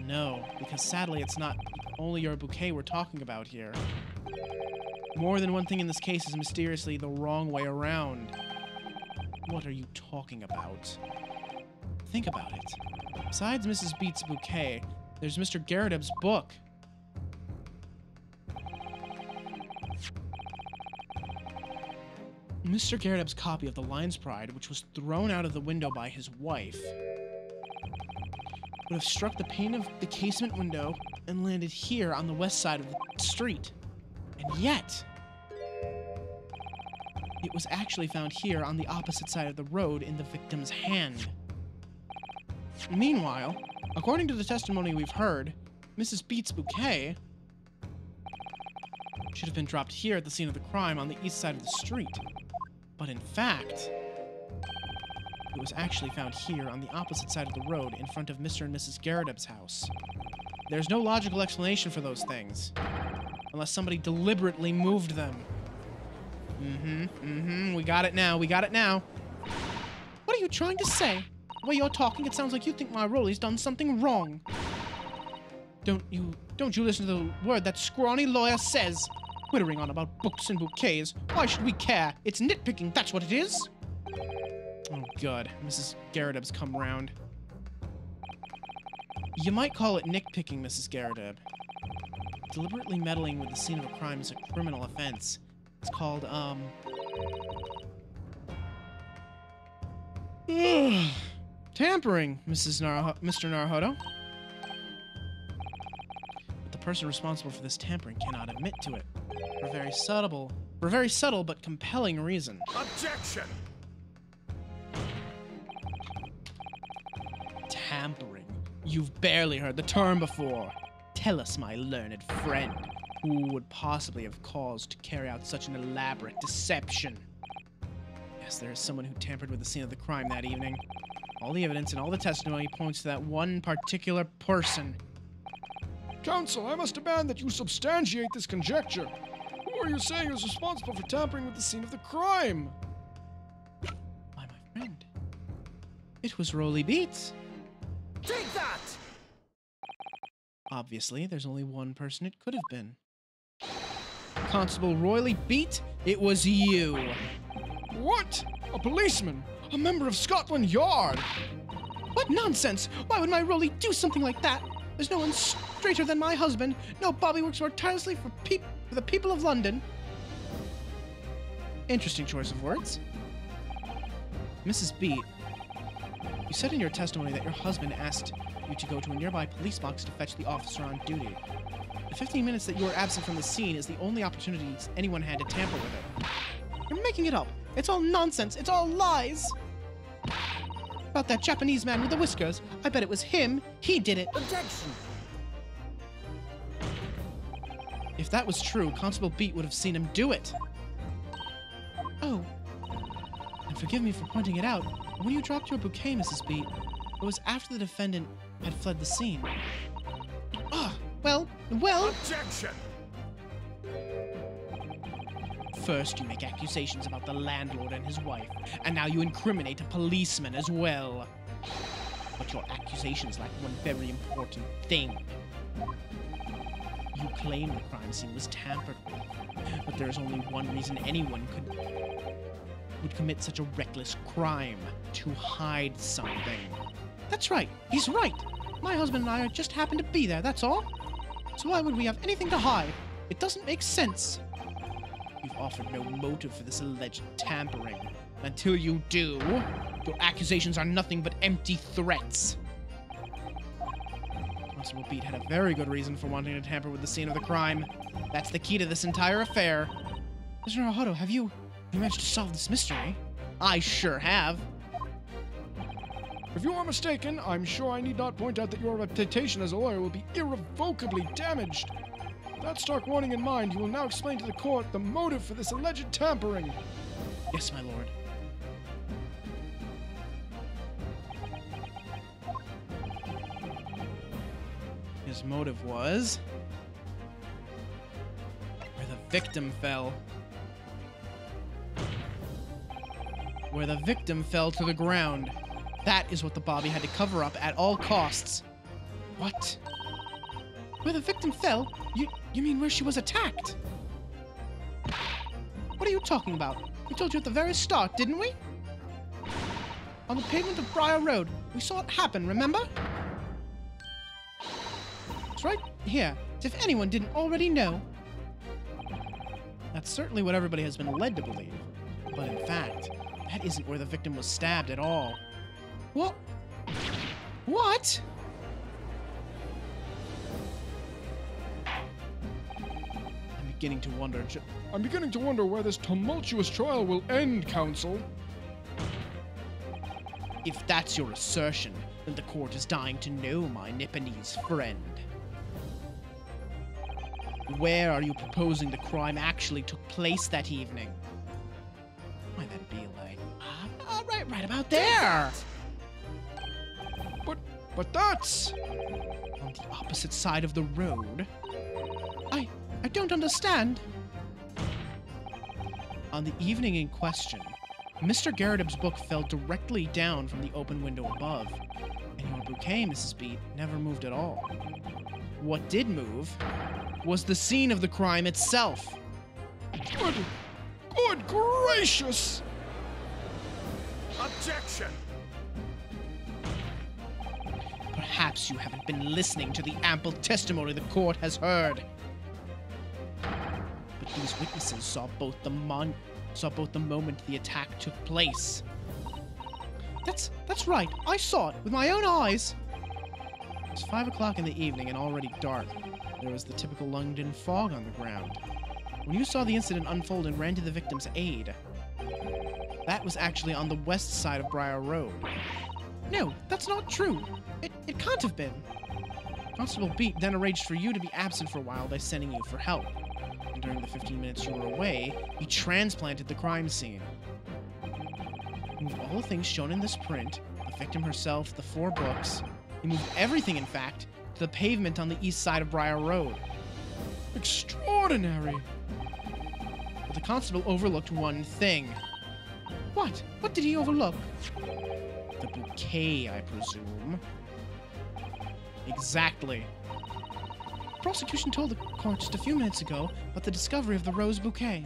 No, because sadly it's not only your bouquet we're talking about here. More than one thing in this case is mysteriously the wrong way around. What are you talking about? Think about it. Besides Mrs. Beat's bouquet, there's Mr. Garrideb's book. Mr. Garrideb's copy of The Lion's Pride, which was thrown out of the window by his wife, would have struck the pane of the casement window and landed here on the west side of the street. And yet, it was actually found here on the opposite side of the road in the victim's hand. Meanwhile, according to the testimony we've heard, Mrs. Beat's bouquet should have been dropped here at the scene of the crime on the east side of the street. But in fact, it was actually found here on the opposite side of the road in front of Mr. and Mrs. Garrideb's house. There's no logical explanation for those things, unless somebody deliberately moved them. We got it now, we got it now. What are you trying to say? The way you're talking, it sounds like you think my Rolly's done something wrong. Don't you listen to the word that scrawny lawyer says. Twittering on about books and bouquets. Why should we care? It's nitpicking, that's what it is. Oh god, Mrs. Garrideb's come round. You might call it nitpicking, Mrs. Garrideb. Deliberately meddling with the scene of a crime is a criminal offense. It's called, tampering, Mr. Naruhodo. But the person responsible for this tampering cannot admit to it. For a very subtle but compelling reason. Objection! Tampering. You've barely heard the term before. Tell us, my learned friend, who would possibly have cause to carry out such an elaborate deception? Yes, there is someone who tampered with the scene of the crime that evening. All the evidence and all the testimony points to that one particular person. Counsel, I must demand that you substantiate this conjecture. Who are you saying is responsible for tampering with the scene of the crime? Why, my friend, it was Rolly Beats. Take that! Obviously, there's only one person it could have been. Constable Royley Beat, it was you. What? A policeman? A member of Scotland Yard? What nonsense! Why would my Rolly do something like that? There's no one straighter than my husband. No Bobby works more tirelessly for the people of London. Interesting choice of words. Mrs. Beat, you said in your testimony that your husband asked you to go to a nearby police box to fetch the officer on duty. The 15 minutes that you were absent from the scene is the only opportunity anyone had to tamper with it. You're making it up. It's all nonsense. It's all lies. About that Japanese man with the whiskers, I bet it was him. He did it. Objection! If that was true, Constable Beat would have seen him do it. Oh. And forgive me for pointing it out, but when you dropped your bouquet, Mrs. Beat, it was after the defendant had fled the scene. Ah, well... Objection! First, you make accusations about the landlord and his wife, and now you incriminate a policeman as well. But your accusations lack one very important thing. You claim the crime scene was tampered with, but there is only one reason anyone would commit such a reckless crime: to hide something. That's right, he's right. My husband and I just happened to be there, that's all. So why would we have anything to hide? It doesn't make sense. You've offered no motive for this alleged tampering. Until you do, your accusations are nothing but empty threats. Constable Beat had a very good reason for wanting to tamper with the scene of the crime. That's the key to this entire affair. Mr. Naruhodo, have you managed to solve this mystery? I sure have. If you are mistaken, I'm sure I need not point out that your reputation as a lawyer will be irrevocably damaged. With that stark warning in mind, you will now explain to the court the motive for this alleged tampering. Yes, my lord. His motive was where the victim fell. Where the victim fell to the ground. That is what the Bobby had to cover up at all costs. What? Where the victim fell? You mean where she was attacked? What are you talking about? We told you at the very start, didn't we? on the pavement of Briar Road. We saw it happen, remember? It's right here, as if anyone didn't already know. That's certainly what everybody has been led to believe. But in fact, that isn't where the victim was stabbed at all. What? What? I'm beginning to wonder. I'm beginning to wonder where this tumultuous trial will end, Counsel. If that's your assertion, then the court is dying to know, my Nipponese friend. Where are you proposing the crime actually took place that evening? Why, that'd be like... right about there! But that's... On the opposite side of the road? I don't understand. On the evening in question, Mr. Garrideb's book fell directly down from the open window above, and your bouquet, Mrs. Beat, never moved at all. What did move was the scene of the crime itself. Good gracious! Objection! Perhaps you haven't been listening to the ample testimony the court has heard. But these witnesses saw both the moment the attack took place. That's right. I saw it with my own eyes. It was 5 o'clock in the evening and already dark. There was the typical London fog on the ground. When you saw the incident unfold and ran to the victim's aid, that was actually on the west side of Briar Road. No, that's not true. It can't have been. Constable Beat then arranged for you to be absent for a while by sending you for help. And during the 15 minutes you were away, he transplanted the crime scene. He moved all the things shown in this print, the victim herself, the 4 books. He moved everything, in fact, to the pavement on the east side of Briar Road. Extraordinary! But the constable overlooked one thing. What? What did he overlook? The bouquet, I presume. Exactly. Prosecution told the court just a few minutes ago about the discovery of the rose bouquet.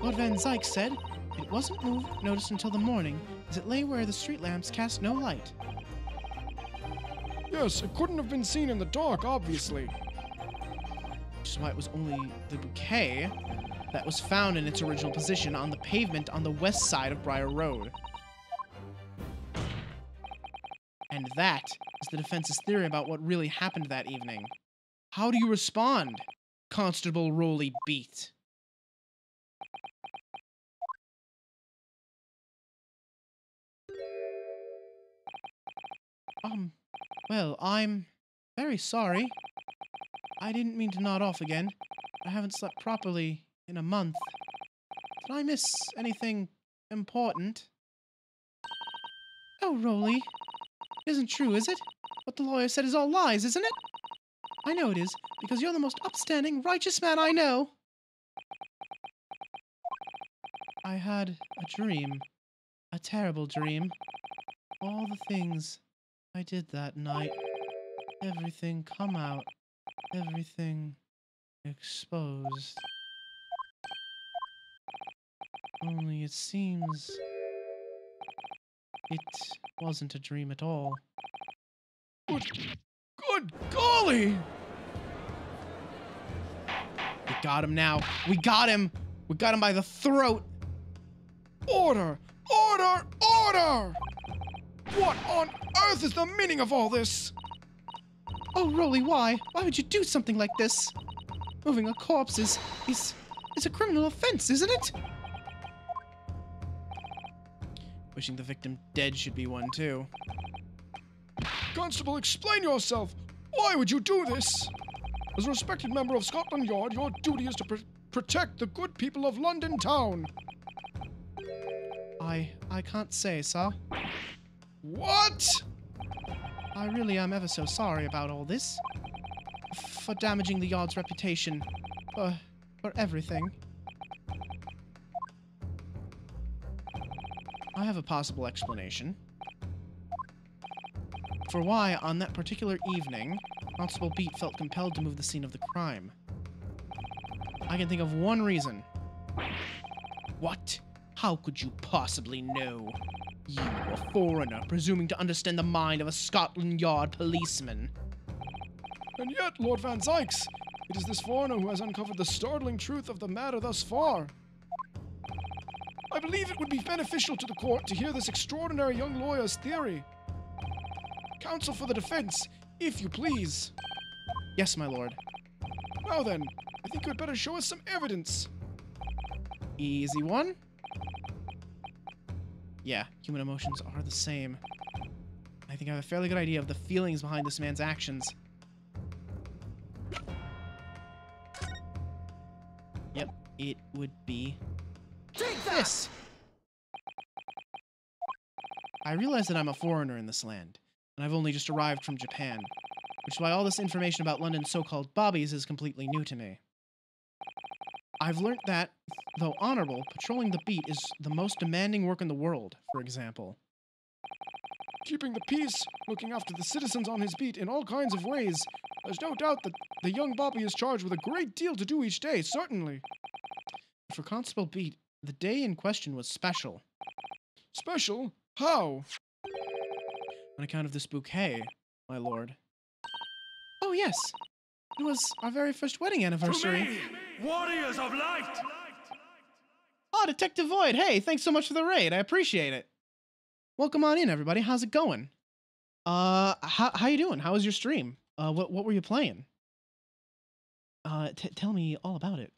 Lord Van Zyke said it wasn't noticed until the morning, as it lay where the street lamps cast no light. Yes, it couldn't have been seen in the dark, obviously. Which is why it was only the bouquet that was found in its original position on the pavement on the west side of Briar Road. And that is the defense's theory about what really happened that evening. How do you respond, Constable Rolly Beat? Well, I'm very sorry. I didn't mean to nod off again. I haven't slept properly in a month. Did I miss anything important? Oh, Rolly. It isn't true, is it? What the lawyer said is all lies, isn't it? I know it is, because you're the most upstanding, righteous man I know. I had a dream. A terrible dream. All the things I did that night. Everything come out. Everything exposed. Only it seems it wasn't a dream at all. Good golly! We got him now. We got him! We got him by the throat! Order! Order! Order! What on earth is the meaning of all this? Oh, Rolly, why? Why would you do something like this? Moving a corpse is a criminal offense, isn't it? Wishing the victim dead should be one, too. Constable, explain yourself! Why would you do this? As a respected member of Scotland Yard, your duty is to protect the good people of London town. I can't say, sir. What? I really am ever so sorry about all this. For damaging the Yard's reputation. For everything. I have a possible explanation for why, on that particular evening, Constable Beat felt compelled to move the scene of the crime. I can think of one reason. What? How could you possibly know? You, a foreigner, presuming to understand the mind of a Scotland Yard policeman. And yet, Lord Van Zykes, it is this foreigner who has uncovered the startling truth of the matter thus far. I believe it would be beneficial to the court to hear this extraordinary young lawyer's theory. Counsel for the defense, if you please. Yes, my lord. Now then, I think you had better show us some evidence. Easy one. Yeah, human emotions are the same. I think I have a fairly good idea of the feelings behind this man's actions. Yep, it would be this. I realize that I'm a foreigner in this land, and I've only just arrived from Japan, which is why all this information about London's so-called bobbies is completely new to me. I've learnt that, though honorable, patrolling the beat is the most demanding work in the world, for example. Keeping the peace, looking after the citizens on his beat in all kinds of ways. There's no doubt that the young Bobby is charged with a great deal to do each day, certainly. For Constable Beat, the day in question was special. Special? How? On account of this bouquet, my lord. Oh yes, it was our very first wedding anniversary. To me, warriors of light! Oh, Detective Void, hey, thanks so much for the raid, I appreciate it. Welcome on in, everybody, how's it going? How you doing? How was your stream? What were you playing? Tell me all about it.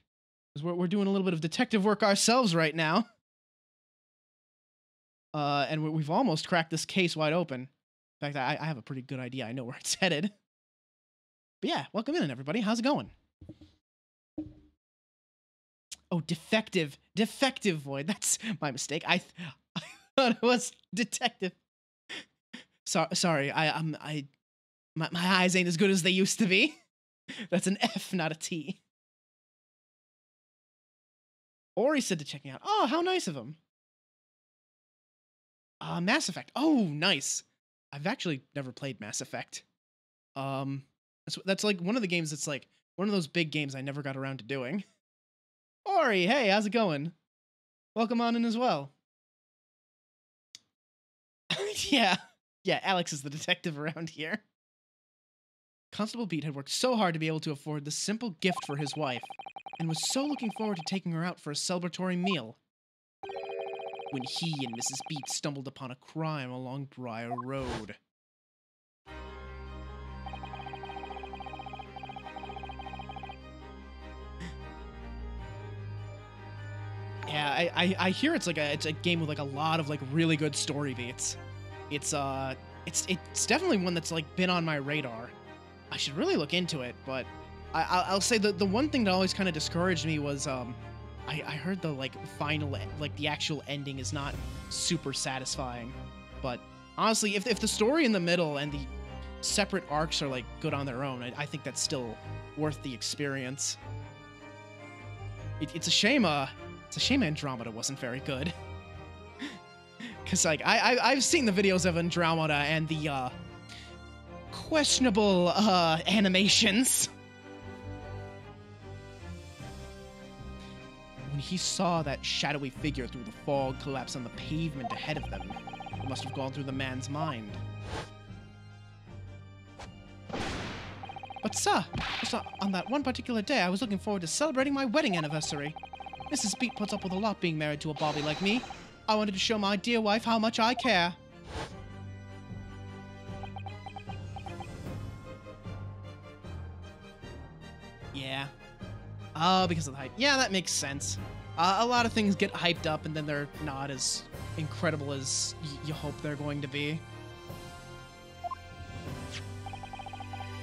Because we're doing a little bit of detective work ourselves right now. And we've almost cracked this case wide open. In fact, I have a pretty good idea. I know where it's headed. But yeah, welcome in, everybody. How's it going? Oh, defective. Defective Void. That's my mistake. I thought it was detective. Sorry. My eyes ain't as good as they used to be. That's an F, not a T. Ori said to check me out. Oh, how nice of him. Mass Effect. Oh, nice. I've actually never played Mass Effect. That's like one of the games that's like one of those big games I never got around to doing. Ori, hey, how's it going? Welcome on in as well. Yeah, Alex is the detective around here. Constable Beat had worked so hard to be able to afford this simple gift for his wife, and was so looking forward to taking her out for a celebratory meal, when he and Mrs. Beat stumbled upon a crime along Briar Road. Yeah, I hear it's a game with like a lot of like really good story beats. It's definitely one that's like been on my radar. I should really look into it, but I'll say the one thing that always kind of discouraged me was I heard the like final the actual ending is not super satisfying. But honestly, if the story in the middle and the separate arcs are like good on their own, I think that's still worth the experience. It's a shame Andromeda wasn't very good. Cause like I've seen the videos of Andromeda and the questionable animations. When he saw that shadowy figure through the fog collapse on the pavement ahead of them, it must have gone through the man's mind. But sir, on that one particular day, I was looking forward to celebrating my wedding anniversary. Mrs. Beat puts up with a lot being married to a Bobby like me. I wanted to show my dear wife how much I care. Yeah. Oh, because of the hype. Yeah, that makes sense. A lot of things get hyped up and then they're not as incredible as you hope they're going to be.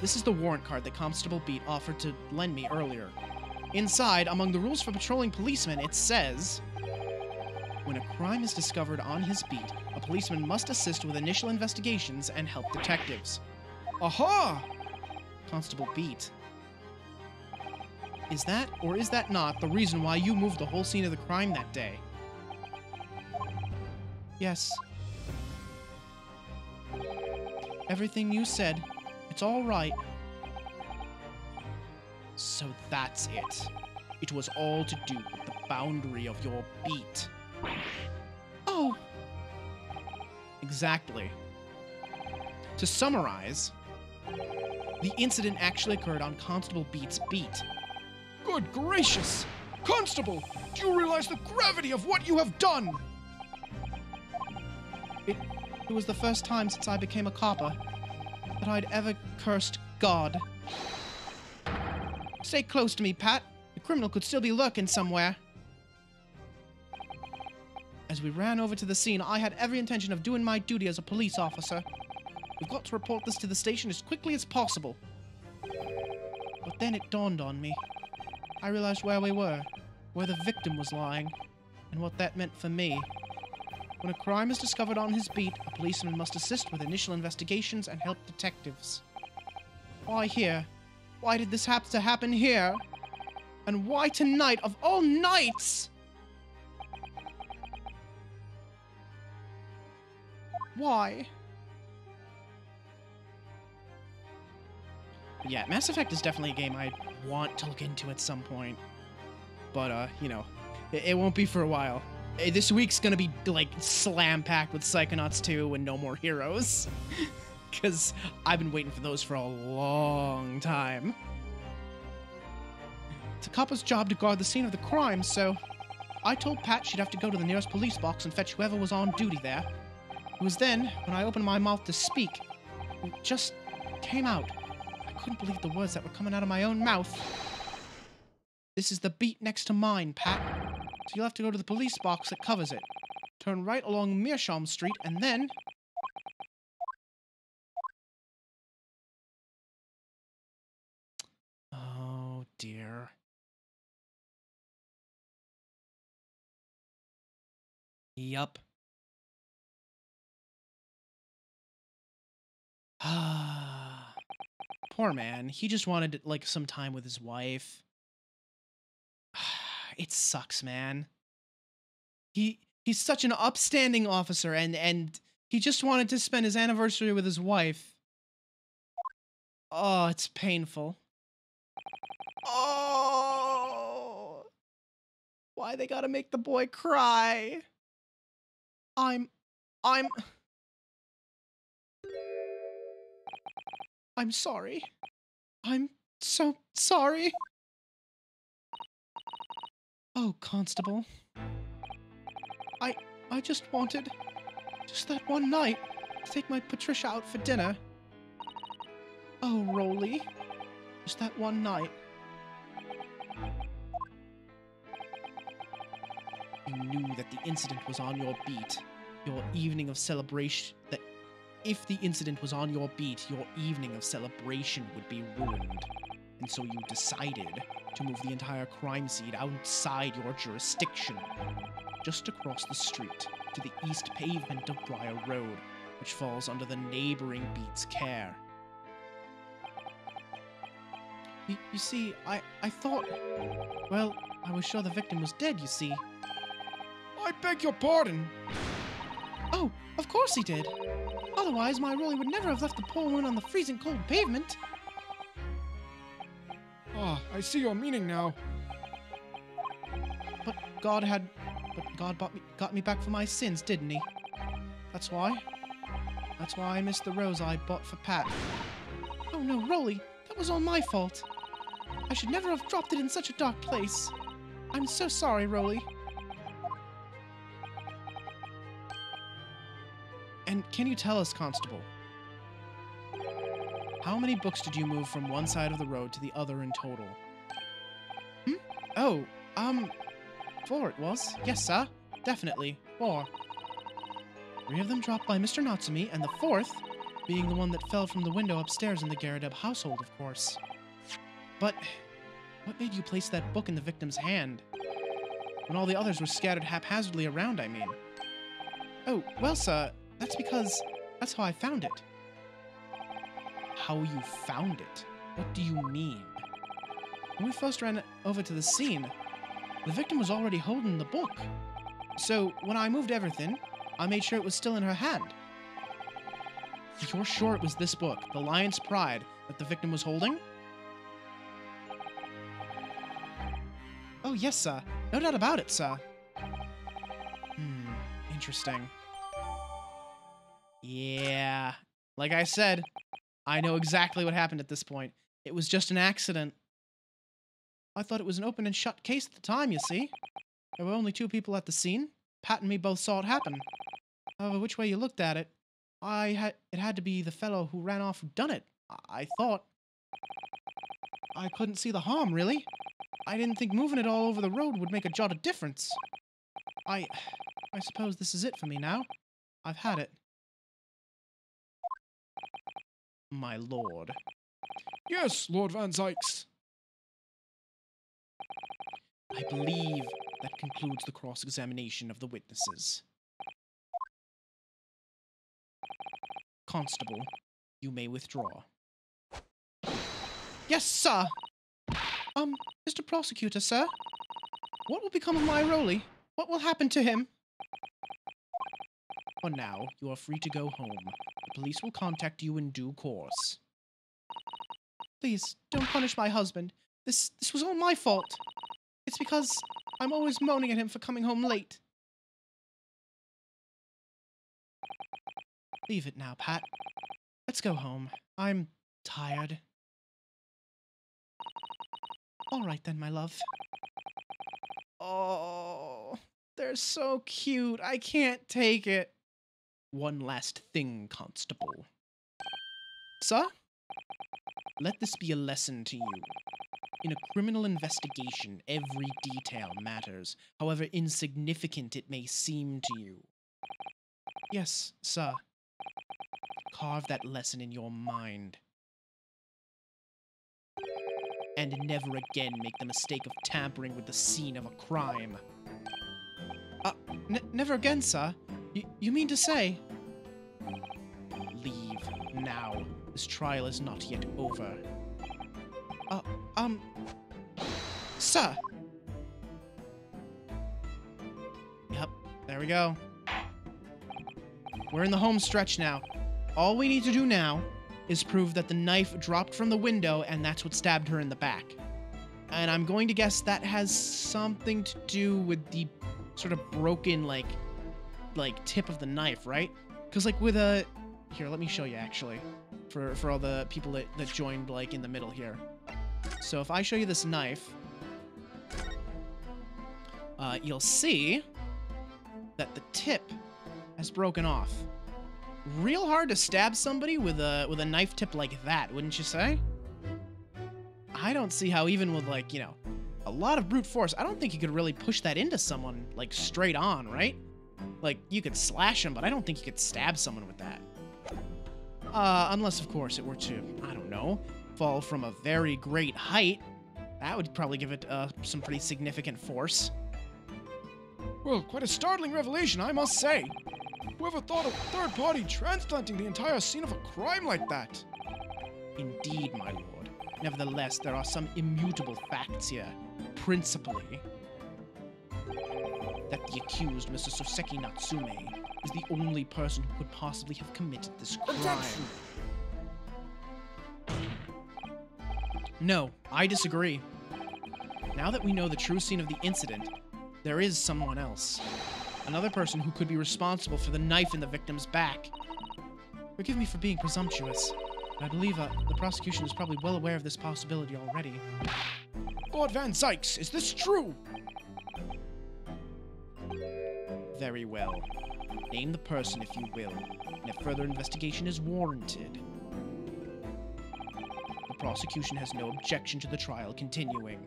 This is the warrant card that Constable Beat offered to lend me earlier. Inside, among the rules for patrolling policemen, it says, when a crime is discovered on his beat, a policeman must assist with initial investigations and help detectives. Aha! Constable Beat. Is that, or is that not, the reason why you moved the whole scene of the crime that day? Yes. Everything you said, it's all right. So that's it. It was all to do with the boundary of your beat. Oh. Exactly. To summarize, the incident actually occurred on Constable Beat's beat. Good gracious! Constable, do you realize the gravity of what you have done? It was the first time since I became a copper that I'd ever cursed God. Stay close to me, Pat. The criminal could still be lurking somewhere. As we ran over to the scene, I had every intention of doing my duty as a police officer. We've got to report this to the station as quickly as possible. But then it dawned on me. I realized where we were, where the victim was lying, and what that meant for me. When a crime is discovered on his beat, a policeman must assist with initial investigations and help detectives. Why here? Why did this have to happen here? And why tonight of all nights? Why? Yeah, Mass Effect is definitely a game I want to look into at some point. But, you know, it won't be for a while. This week's gonna be, like, slam-packed with Psychonauts 2 and No More Heroes. Because I've been waiting for those for a long time. It's a copper's job to guard the scene of the crime, so I told Pat she'd have to go to the nearest police box and fetch whoever was on duty there. It was then, when I opened my mouth to speak, it just came out. I couldn't believe the words that were coming out of my own mouth. This is the beat next to mine, Pat. So you'll have to go to the police box that covers it. Turn right along Meerschaum Street, and then... Oh, dear. Yup. Poor man. He just wanted, like, some time with his wife. It sucks, man. He's such an upstanding officer, and he just wanted to spend his anniversary with his wife. Oh, it's painful. Oh! Why they gotta make the boy cry? I'm sorry. I'm so sorry. Oh, Constable. I just wanted, just that one night, to take my Patricia out for dinner. Oh, Rolly. Just that one night. You knew that the incident was on your beat. Your evening of celebration... That if the incident was on your beat, your evening of celebration would be ruined. And so you decided to move the entire crime scene outside your jurisdiction. Just across the street, to the east pavement of Briar Road, which falls under the neighboring beat's care. You see, I thought... Well, I was sure the victim was dead, you see. I beg your pardon. Oh, of course he did. Otherwise, my Rolly would never have left the poor woman on the freezing cold pavement. Ah, I see your meaning now. But God got me back for my sins, didn't he? That's why I missed the rose I bought for Pat. Oh no, Rolly, that was all my fault. I should never have dropped it in such a dark place. I'm so sorry, Rolly. And can you tell us, Constable, how many books did you move from one side of the road to the other in total? Oh, 4 it was. Yes, sir. Definitely. 4. 3 of them dropped by Mr. Natsumi, and the 4th being the one that fell from the window upstairs in the Garrideb household, of course. But what made you place that book in the victim's hand? When all the others were scattered haphazardly around, I mean. Oh, well, sir, that's because that's how I found it. How you found it? What do you mean? When we first ran over to the scene, the victim was already holding the book. So, when I moved everything, I made sure it was still in her hand. You're sure it was this book, The Lion's Pride, that the victim was holding? Oh, yes, sir. No doubt about it, sir. Interesting. Yeah. Like I said, I know exactly what happened at this point. It was just an accident. I thought it was an open and shut case at the time, you see. There were only 2 people at the scene. Pat and me both saw it happen. However, which way you looked at it, it had to be the fellow who ran off who done it. I thought. I couldn't see the harm, really. I didn't think moving it all over the road would make a jot of difference. I suppose this is it for me now. I've had it. My lord. Yes, Lord Van Zykes. I believe that concludes the cross-examination of the witnesses. Constable, you may withdraw. Yes, sir! Mr. Prosecutor, sir? What will become of my Rolly? What will happen to him? For now, you are free to go home. The police will contact you in due course. Please, don't punish my husband. This was all my fault. It's because I'm always moaning at him for coming home late. Leave it now, Pat. Let's go home. I'm tired. All right then, my love. Oh, they're so cute. I can't take it. One last thing, Constable. Sir? Let this be a lesson to you. In a criminal investigation, every detail matters, however insignificant it may seem to you. Yes, sir. Carve that lesson in your mind. And never again make the mistake of tampering with the scene of a crime. Never again, sir? You mean to say? Leave, now. This trial is not yet over. Sir! Yep, there we go. We're in the home stretch now. All we need to do now is prove that the knife dropped from the window and that's what stabbed her in the back. And I'm going to guess that has something to do with the sort of broken, like tip of the knife, right? Because, like, with a... Here, let me show you, actually. For all the people that joined, like, in the middle here. So if I show you this knife, you'll see that the tip has broken off. Real hard to stab somebody with a knife tip like that, wouldn't you say? I don't see how, even with, like, you know, a lot of brute force, I don't think you could really push that into someone, like, straight on, right? Like, you could slash them, but I don't think you could stab someone with that. Unless, of course, it were to, I don't know, fall from a very great height. That would probably give it some pretty significant force. Well, quite a startling revelation, I must say. Whoever thought of third party transplanting the entire scene of a crime like that? Indeed, my lord. Nevertheless, there are some immutable facts here. Principally, that the accused, Mr. Soseki Natsume, is the only person who could possibly have committed this crime. Objection. No, I disagree. Now that we know the true scene of the incident, there is someone else. Another person who could be responsible for the knife in the victim's back. Forgive me for being presumptuous. I believe the prosecution is probably well aware of this possibility already. Lord Van Zykes, is this true? Very well. Name the person if you will, and if further investigation is warranted. The prosecution has no objection to the trial continuing.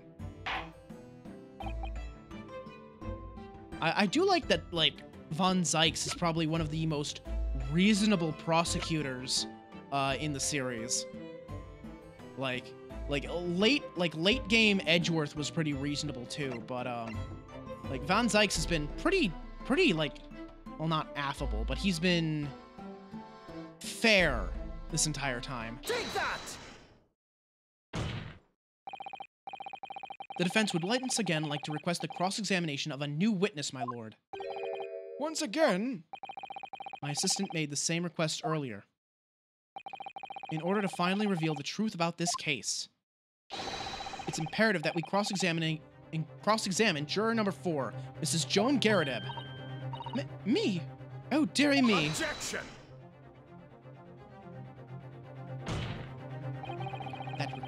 I do like that, like, Von Zykes is probably one of the most reasonable prosecutors in the series. Like late game Edgeworth was pretty reasonable too, but like Von Zykes has been pretty like, well, not affable, but he's been fair this entire time. Take that! The defense would once again like to request the cross-examination of a new witness, my lord. Once again? My assistant made the same request earlier. In order to finally reveal the truth about this case, it's imperative that we cross-examine juror number 4, Mrs. Joan Garadeb. Me? Oh, dearie me. Objection!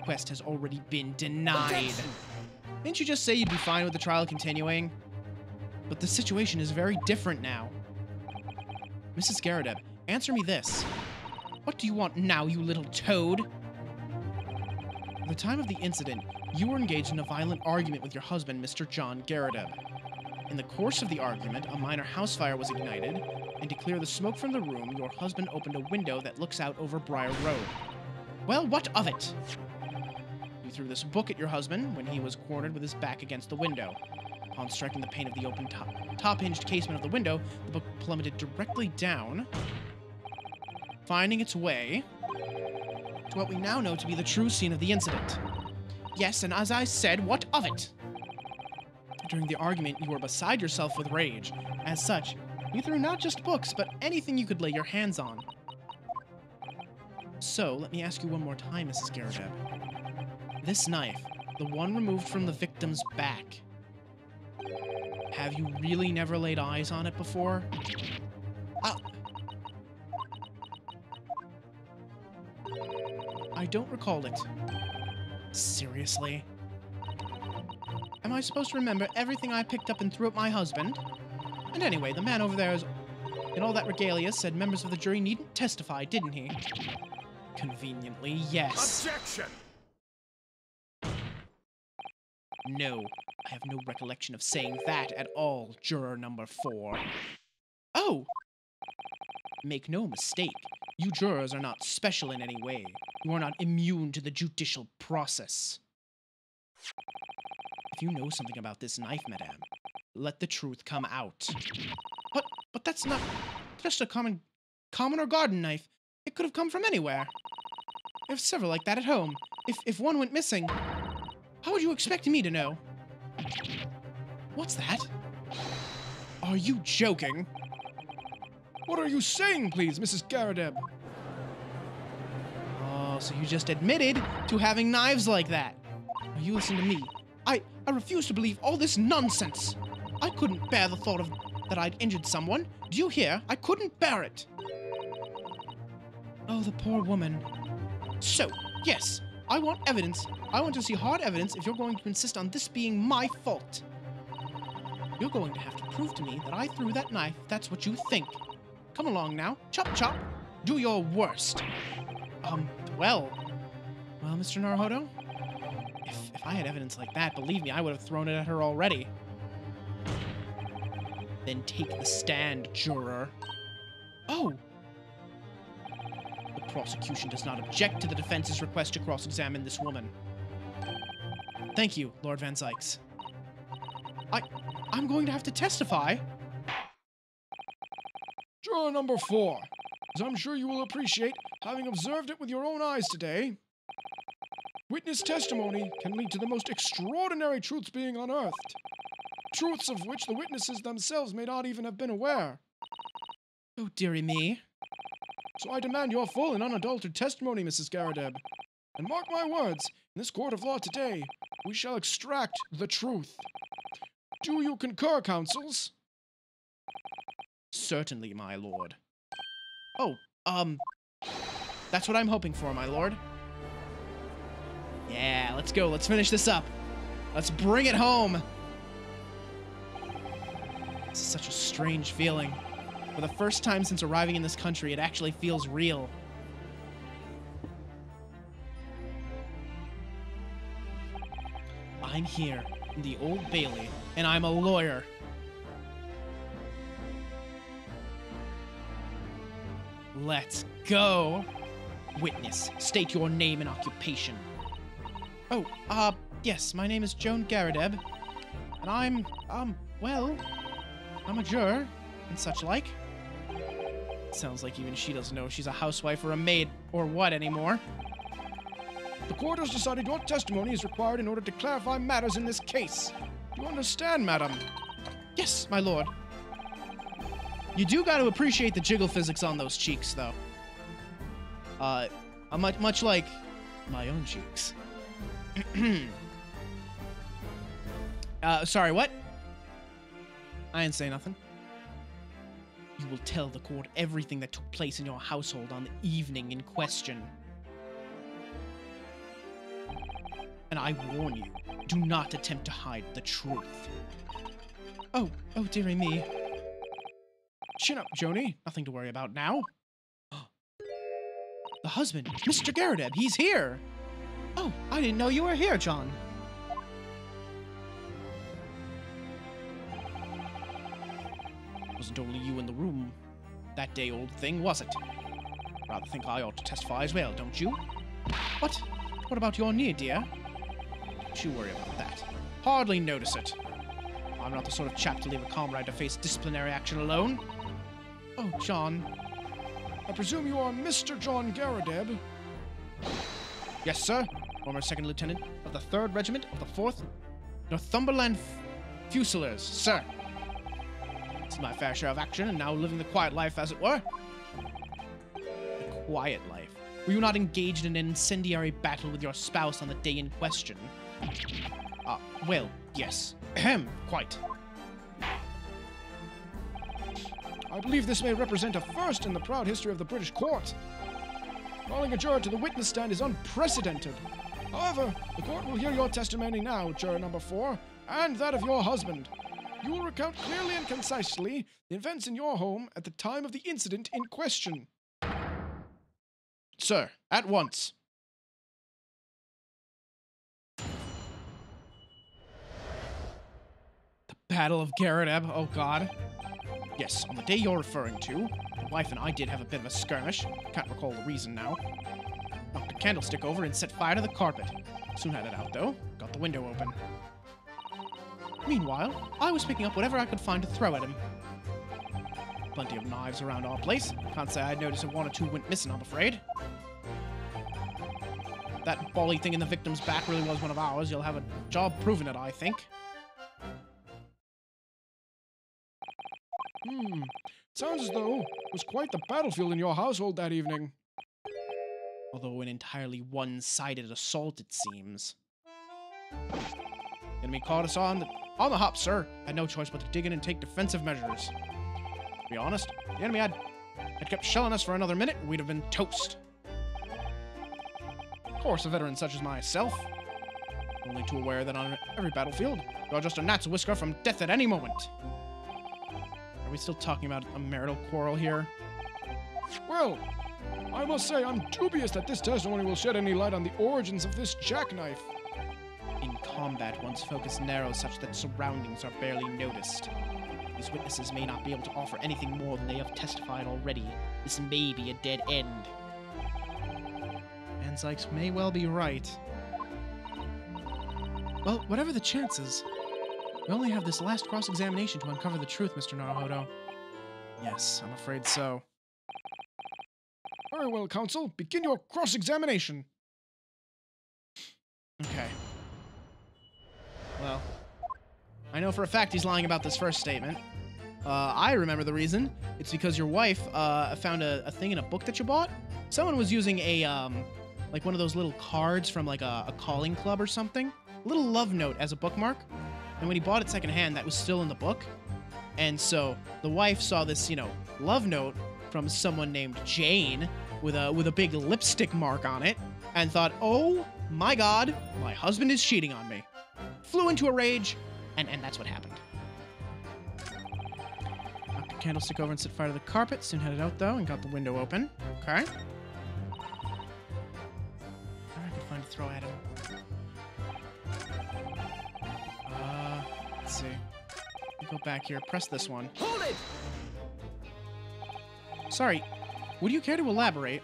request has already been denied. Didn't you just say you'd be fine with the trial continuing? But the situation is very different now. Mrs. Garrideb, answer me this. What do you want now, you little toad? At the time of the incident, you were engaged in a violent argument with your husband, Mr. John Garrideb. In the course of the argument, a minor house fire was ignited, and to clear the smoke from the room, your husband opened a window that looks out over Briar Road. Well, what of it? You threw this book at your husband when he was cornered with his back against the window. Upon striking the pane of the open top-hinged casement of the window, the book plummeted directly down, finding its way to what we now know to be the true scene of the incident. Yes, and as I said, what of it? During the argument, you were beside yourself with rage. As such, you threw not just books, but anything you could lay your hands on. So, let me ask you one more time, Mrs. Garrideb. This knife, the one removed from the victim's back, have you really never laid eyes on it before? I don't recall it. Seriously? Am I supposed to remember everything I picked up and threw at my husband? And anyway, the man over there in all that regalia said members of the jury needn't testify, didn't he? Conveniently, yes. Objection! No, I have no recollection of saying that at all, juror number 4. Oh! Make no mistake, you jurors are not special in any way. You are not immune to the judicial process. If you know something about this knife, madame, let the truth come out. But that's not just a common or garden knife. It could have come from anywhere. I have several like that at home. If one went missing, how would you expect me to know? What's that? Are you joking? What are you saying, please, Mrs. Garrideb? Oh, so you just admitted to having knives like that. Now you listen to me. I refuse to believe all this nonsense. I couldn't bear the thought of that I'd injured someone. Do you hear? I couldn't bear it. Oh, the poor woman. So, yes, I want evidence. I want to see hard evidence if you're going to insist on this being my fault. You're going to have to prove to me that I threw that knife if that's what you think. Come along now. Chop chop. Do your worst. Well, Mr. Naruhodo? If I had evidence like that, believe me, I would have thrown it at her already. Then take the stand, juror. Oh! The prosecution does not object to the defense's request to cross-examine this woman. Thank you, Lord Van Zykes. I'm going to have to testify. Juror number 4, as I'm sure you will appreciate, having observed it with your own eyes today, witness testimony can lead to the most extraordinary truths being unearthed, truths of which the witnesses themselves may not even have been aware. Oh, dearie me. So I demand your full and unadulterated testimony, Mrs. Garrideb. And mark my words, in this court of law today, we shall extract the truth. Do you concur, counsels? Certainly, my lord. Oh, that's what I'm hoping for, my lord. Yeah, let's go. Let's finish this up. Let's bring it home. This is such a strange feeling. For the first time since arriving in this country, it actually feels real. I'm here in the Old Bailey, and I'm a lawyer. Let's go. Witness, state your name and occupation. Oh, yes, my name is Joan Garrideb, and I'm a juror and such like. Sounds like even she doesn't know if she's a housewife or a maid or what anymore. The court has decided your testimony is required in order to clarify matters in this case. Do you understand, madam? Yes, my lord. You do got to appreciate the jiggle physics on those cheeks, though. Much like my own cheeks. Sorry, what? I didn't say nothing. You will tell the court everything that took place in your household on the evening in question. And I warn you, do not attempt to hide the truth. Oh, dearie me. Chin up, Joni. Nothing to worry about now. The husband, Mr. Garrideb, he's here. Oh, I didn't know you were here, John. Wasn't only you in the room that day, old thing, was it? Rather think I ought to testify as well, don't you? What about your knee, dear? Don't you worry about that. Hardly notice it. I'm not the sort of chap to leave a comrade to face disciplinary action alone. Oh, John. I presume you are Mr. John Garrideb? Yes, sir. Former second lieutenant of the 3rd Regiment of the 4th Northumberland Fusiliers, sir. It's my fair share of action, and now living the quiet life, as it were. The quiet life? Were you not engaged in an incendiary battle with your spouse on the day in question? Well, yes. Ahem, quite. I believe this may represent a first in the proud history of the British court. Calling a juror to the witness stand is unprecedented. However, the court will hear your testimony now, juror number 4, and that of your husband. You will recount clearly and concisely the events in your home at the time of the incident in question. Sir, at once. The Battle of Garrideb, oh god. Yes, on the day you're referring to, my wife and I did have a bit of a skirmish. Can't recall the reason now. Knocked a candlestick over and set fire to the carpet. Soon had it out, though. Got the window open. Meanwhile, I was picking up whatever I could find to throw at him. Plenty of knives around our place. Can't say I'd noticed if 1 or 2 went missing, I'm afraid. That bally thing in the victim's back really was one of ours. You'll have a job proving it, I think. Sounds as though it was quite the battlefield in your household that evening. Although an entirely one-sided assault, it seems. Enemy caught us on the hop, sir. Had no choice but to dig in and take defensive measures. To be honest, the enemy had kept shelling us for another minute, we'd have been toast. Of course, a veteran such as myself, only too aware that on every battlefield, you're just a gnat's whisker from death at any moment. Are we still talking about a marital quarrel here? Well, I must say I'm dubious that this testimony will shed any light on the origins of this jackknife. In combat, one's focus narrows such that surroundings are barely noticed. These witnesses may not be able to offer anything more than they have testified already. This may be a dead end. Van Zykes may well be right. Well, whatever the chances, we only have this last cross-examination to uncover the truth, Mr. Naruhodo. Yes, I'm afraid so. Very well, counsel. Begin your cross-examination. Okay. Well, I know for a fact he's lying about this first statement. I remember the reason. It's because your wife found a thing in a book that you bought. Someone was using a, like one of those little cards from like a calling club or something. A little love note as a bookmark. And when he bought it secondhand, that was still in the book. And so the wife saw this, love note from someone named Jane with a big lipstick mark on it and thought, oh my god, my husband is cheating on me. Flew into a rage, and that's what happened. Knocked the candlestick over and set fire to the carpet. Soon had it out, though, and got the window open. Okay. Where I could find a throw at him. Let's see. Go back here. Press this one. Hold it! Sorry. Would you care to elaborate?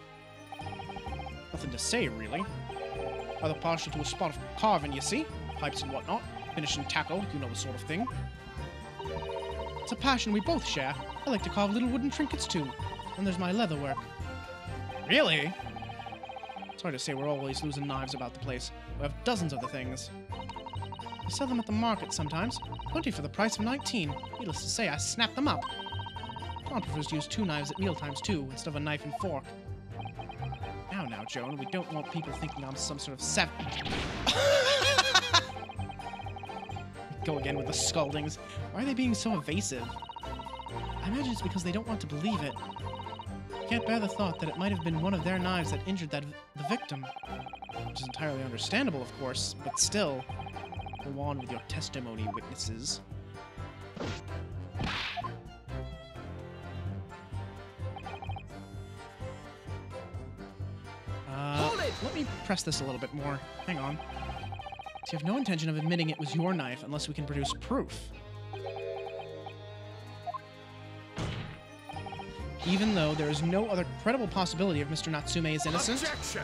Nothing to say, really. Rather partial to a spot of carving, you see? Pipes and whatnot. Finishing tackle, you know the sort of thing. It's a passion we both share. I like to carve little wooden trinkets, too. And there's my leather work. Really? Sorry to say we're always losing knives about the place. We have dozens of the things. I sell them at the market sometimes. 20 for the price of 19. Needless to say, I snap them up. John prefers to use 2 knives at mealtimes, too, instead of a knife and fork. Now, Joan, we don't want people thinking I'm some sort of savage. Go again with the scaldings. Why are they being so evasive? I imagine it's because they don't want to believe it. Can't bear the thought that it might have been one of their knives that injured the victim. which is entirely understandable, of course, but still, go on with your testimony, witnesses. Let me press this a little bit more. Hang on. So you have no intention of admitting it was your knife unless we can produce proof. Even though there is no other credible possibility of Mr. Natsume is innocent. Objection!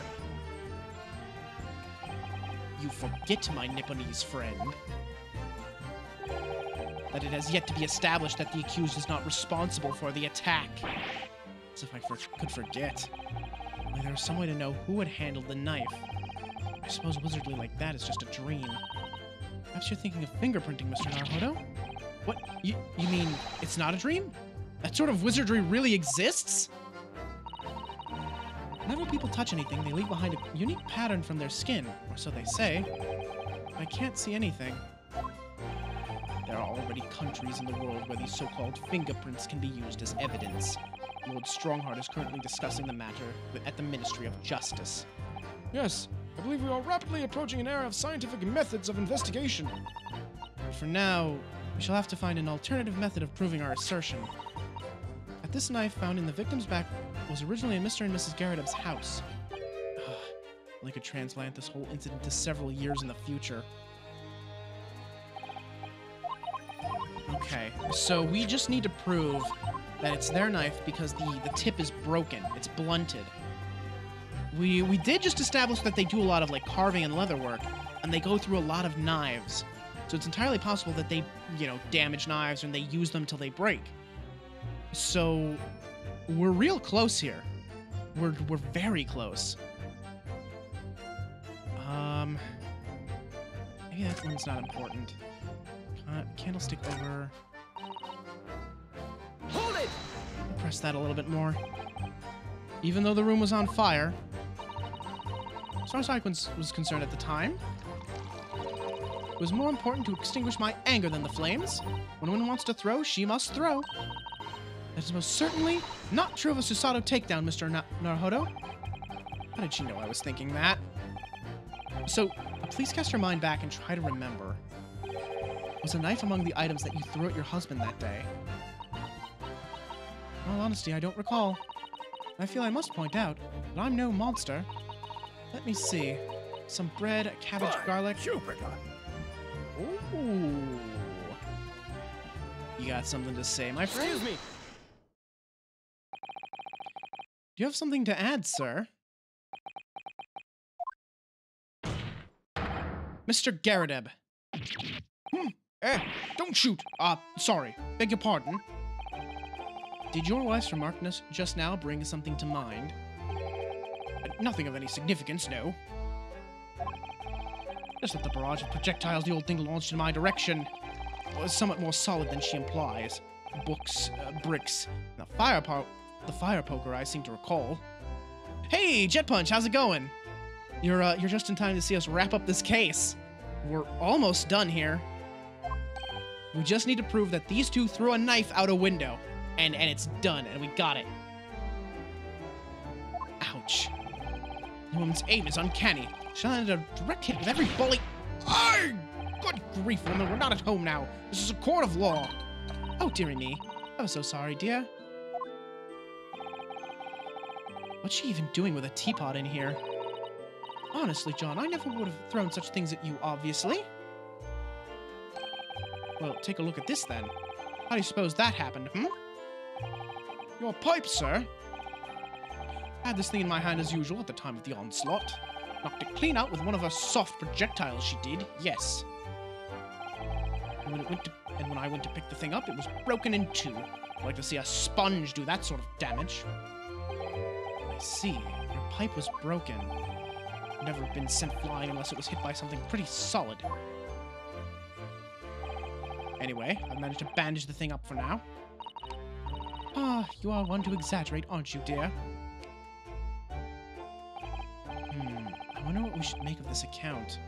You forget, my Nipponese friend, that it has yet to be established that the accused is not responsible for the attack. As if I could forget. Only there was some way to know who had handled the knife. I suppose wizardry like that is just a dream. Perhaps you're thinking of fingerprinting, Mr. Naruhodo? What? You mean it's not a dream? That sort of wizardry really exists? Whenever people touch anything, they leave behind a unique pattern from their skin, or so they say. I can't see anything. There are already countries in the world where these so-called fingerprints can be used as evidence. Lord Strongheart is currently discussing the matter at the Ministry of Justice. Yes, I believe we are rapidly approaching an era of scientific methods of investigation. But for now, we shall have to find an alternative method of proving our assertion. That this knife found in the victim's back was originally in Mr. and Mrs. Garrideb's house. I could transplant this whole incident to several years in the future. Okay, so we just need to prove that it's their knife because the tip is broken. It's blunted. We did just establish that they do a lot of like carving and leather work, and they go through a lot of knives. So it's entirely possible that they, damage knives and they use them till they break. So we're real close here. We're very close. Maybe that one's not important. Candlestick over. Hold it! Press that a little bit more. Even though the room was on fire, as far as I was concerned at the time, it was more important to extinguish my anger than the flames. When one wants to throw, she must throw. That is most certainly not true of a Susato takedown, Mr. Naruhodo. How did she know I was thinking that? So, please cast your mind back and try to remember. Was a knife among the items that you threw at your husband that day? In all honesty, I don't recall. I feel I must point out that I'm no monster. Let me see. Some bread, cabbage, garlic. Jupiter! Ooh. You got something to say, my friend? Excuse me! Do you have something to add, sir? Mr. Garrideb. Don't shoot. Sorry. Beg your pardon. Did your wife's remarkness just now bring something to mind? Nothing of any significance, no. Just that the barrage of projectiles the old thing launched in my direction was somewhat more solid than she implies. Books, bricks, and the fire poker I seem to recall. Hey, Jet Punch, how's it going? You're just in time to see us wrap up this case. We're almost done here. We just need to prove that these two threw a knife out a window. And it's done, and we got it. Ouch. The woman's aim is uncanny. She landed a direct hit with every bullet. Ay! Good grief, woman, we're not at home now. This is a court of law. Oh, dearie me. I'm so sorry, dear. What's she even doing with a teapot in here? Honestly, John, I never would have thrown such things at you, obviously. Well, take a look at this, then. How do you suppose that happened, Your pipe, sir. I had this thing in my hand as usual at the time of the onslaught. Knocked it clean out with one of her soft projectiles, she did, yes. And when I went to pick the thing up, it was broken in two. I'd like to see a sponge do that sort of damage. I see. Your pipe was broken. It'd never have been sent flying unless it was hit by something pretty solid. Anyway, I've managed to bandage the thing up for now. You are one to exaggerate, aren't you, dear? I wonder what we should make of this account.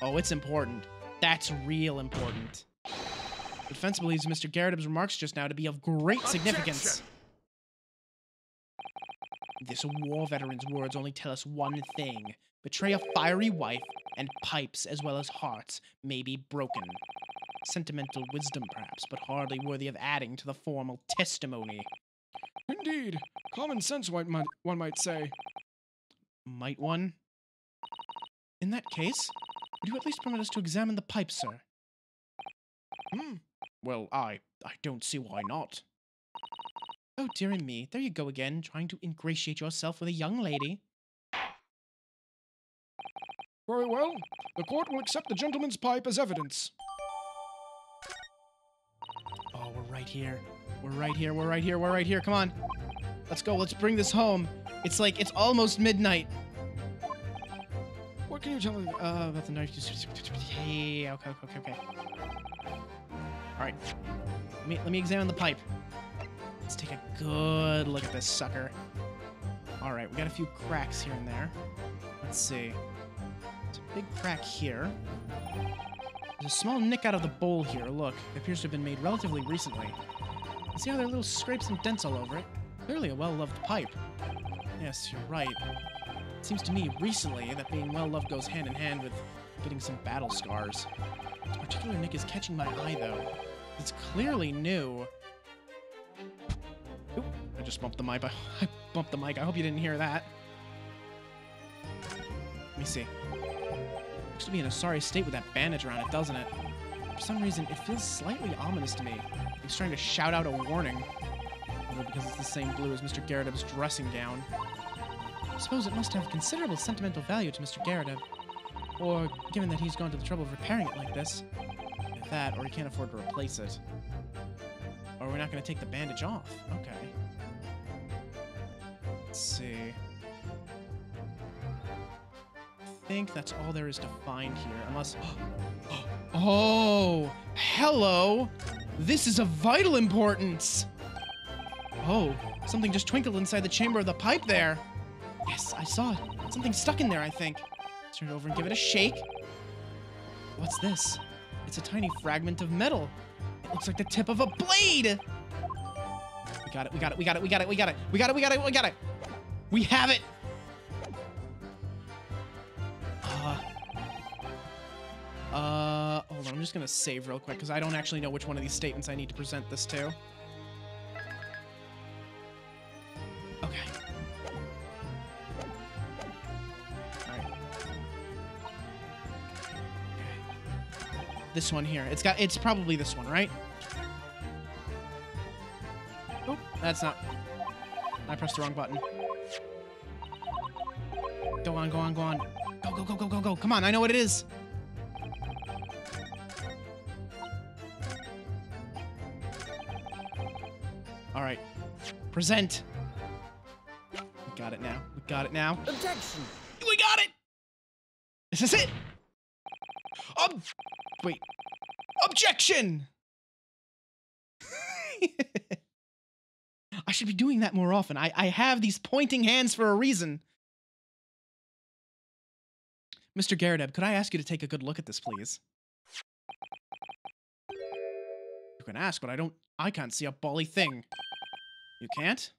Oh, it's important. That's real important. The defense believes Mr. Garrideb's remarks just now to be of great significance. This war veteran's words only tell us one thing. betray a fiery wife, and pipes as well as hearts may be broken. Sentimental wisdom, perhaps, but hardly worthy of adding to the formal testimony. Indeed. Common sense, one might say. Might one? In that case, would you at least permit us to examine the pipe, sir? Well, I don't see why not. Oh, dearie me, there you go again, trying to ingratiate yourself with a young lady. Very well. The court will accept the gentleman's pipe as evidence. Oh, we're right here. We're right here, we're right here, we're right here. Come on. Let's go, let's bring this home. It's like, it's almost midnight. What can you tell me? About the knife. Hey, okay. Alright. Let me examine the pipe. Let's take a good look at this sucker. Alright, we got a few cracks here and there. Let's see. There's a big crack here. There's a small nick out of the bowl here. Look, it appears to have been made relatively recently. See how there are little scrapes and dents all over it? Clearly a well-loved pipe. Yes, you're right. It seems to me recently that being well-loved goes hand in hand with getting some battle scars. This particular nick is catching my eye, though. It's clearly new. Oop, I just bumped the mic. I bumped the mic. I hope you didn't hear that. Let me see. Looks to be in a sorry state with that bandage around it, doesn't it? For some reason, it feels slightly ominous to me. He's trying to shout out a warning. Probably because it's the same blue as Mr. Garrideb's dressing gown. I suppose it must have considerable sentimental value to Mr. Garrideb. Or, given that he's gone to the trouble of repairing it like this. If that, or he can't afford to replace it. Or we're not going to take the bandage off. Okay. Let's see. I think that's all there is to find here, unless... Oh! Hello! This is of vital importance! Oh, something just twinkled inside the chamber of the pipe there. Yes, I saw it. Something stuck in there, I think. Let's turn it over and give it a shake. What's this? It's a tiny fragment of metal. It looks like the tip of a blade! We got it, we got it, we got it, we got it, we got it, we got it, we got it, we got it! We have it! Hold on, I'm just gonna save real quick, because I don't actually know which one of these statements I need to present this to. Okay. Alright. Okay. This one here. It's probably this one, right? Oh, that's not. I pressed the wrong button. Go on, go on, go on. Go, go, go, go, go, go. Come on, I know what it is. All right. Present. We got it now. We got it now. Objection. We got it! Is this it? Wait. Objection! I should be doing that more often. I have these pointing hands for a reason. Mr. Garrideb, could I ask you to take a good look at this, please? You can ask, but I can't see a bally thing. You can't?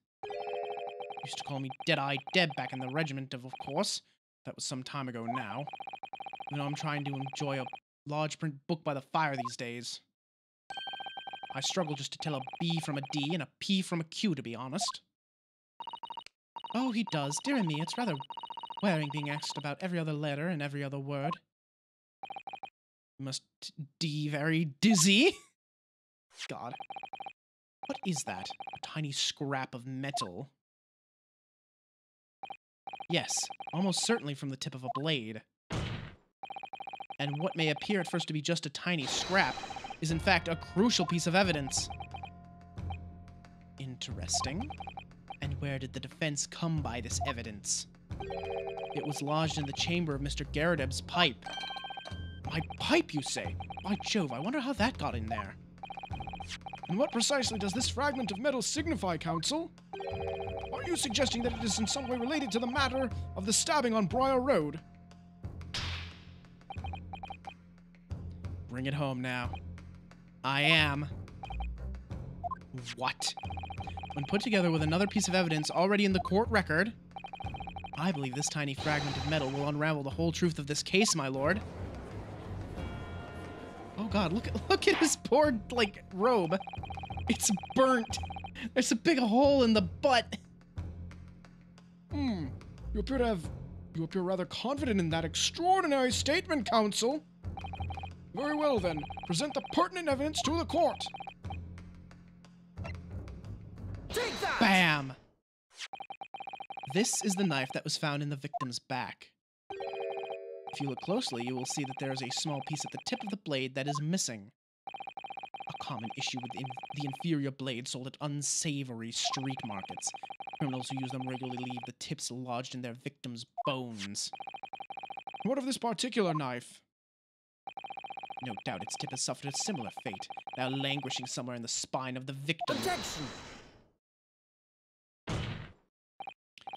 Used to call me Dead-Eye Deb back in the regiment, of course. That was some time ago now. You know, I'm trying to enjoy a large print book by the fire these days. I struggle just to tell a B from a D and a P from a Q, to be honest. Oh, he does. Dear me, it's rather wearing being asked about every other letter and every other word. You must be very dizzy. God. What is that? A tiny scrap of metal. Yes, almost certainly from the tip of a blade. And what may appear at first to be just a tiny scrap is in fact a crucial piece of evidence. Interesting. And where did the defense come by this evidence? It was lodged in the chamber of Mr. Garrideb's pipe. My pipe, you say? By Jove, I wonder how that got in there. And what precisely does this fragment of metal signify, Counsel? Are you suggesting that it is in some way related to the matter of the stabbing on Briar Road? Bring it home now. I am. What? When put together with another piece of evidence already in the court record, I believe this tiny fragment of metal will unravel the whole truth of this case, my lord. Oh god, look at his poor, like, robe. It's burnt. There's a big hole in the butt. You appear rather confident in that extraordinary statement, Counsel. Very well, then. Present the pertinent evidence to the court. Take that! Bam! This is the knife that was found in the victim's back. If you look closely, you will see that there is a small piece at the tip of the blade that is missing. A common issue with the inferior blade sold at unsavory street markets. Criminals who use them regularly leave the tips lodged in their victims' bones. What of this particular knife? No doubt its tip has suffered a similar fate, now languishing somewhere in the spine of the victim. Objection!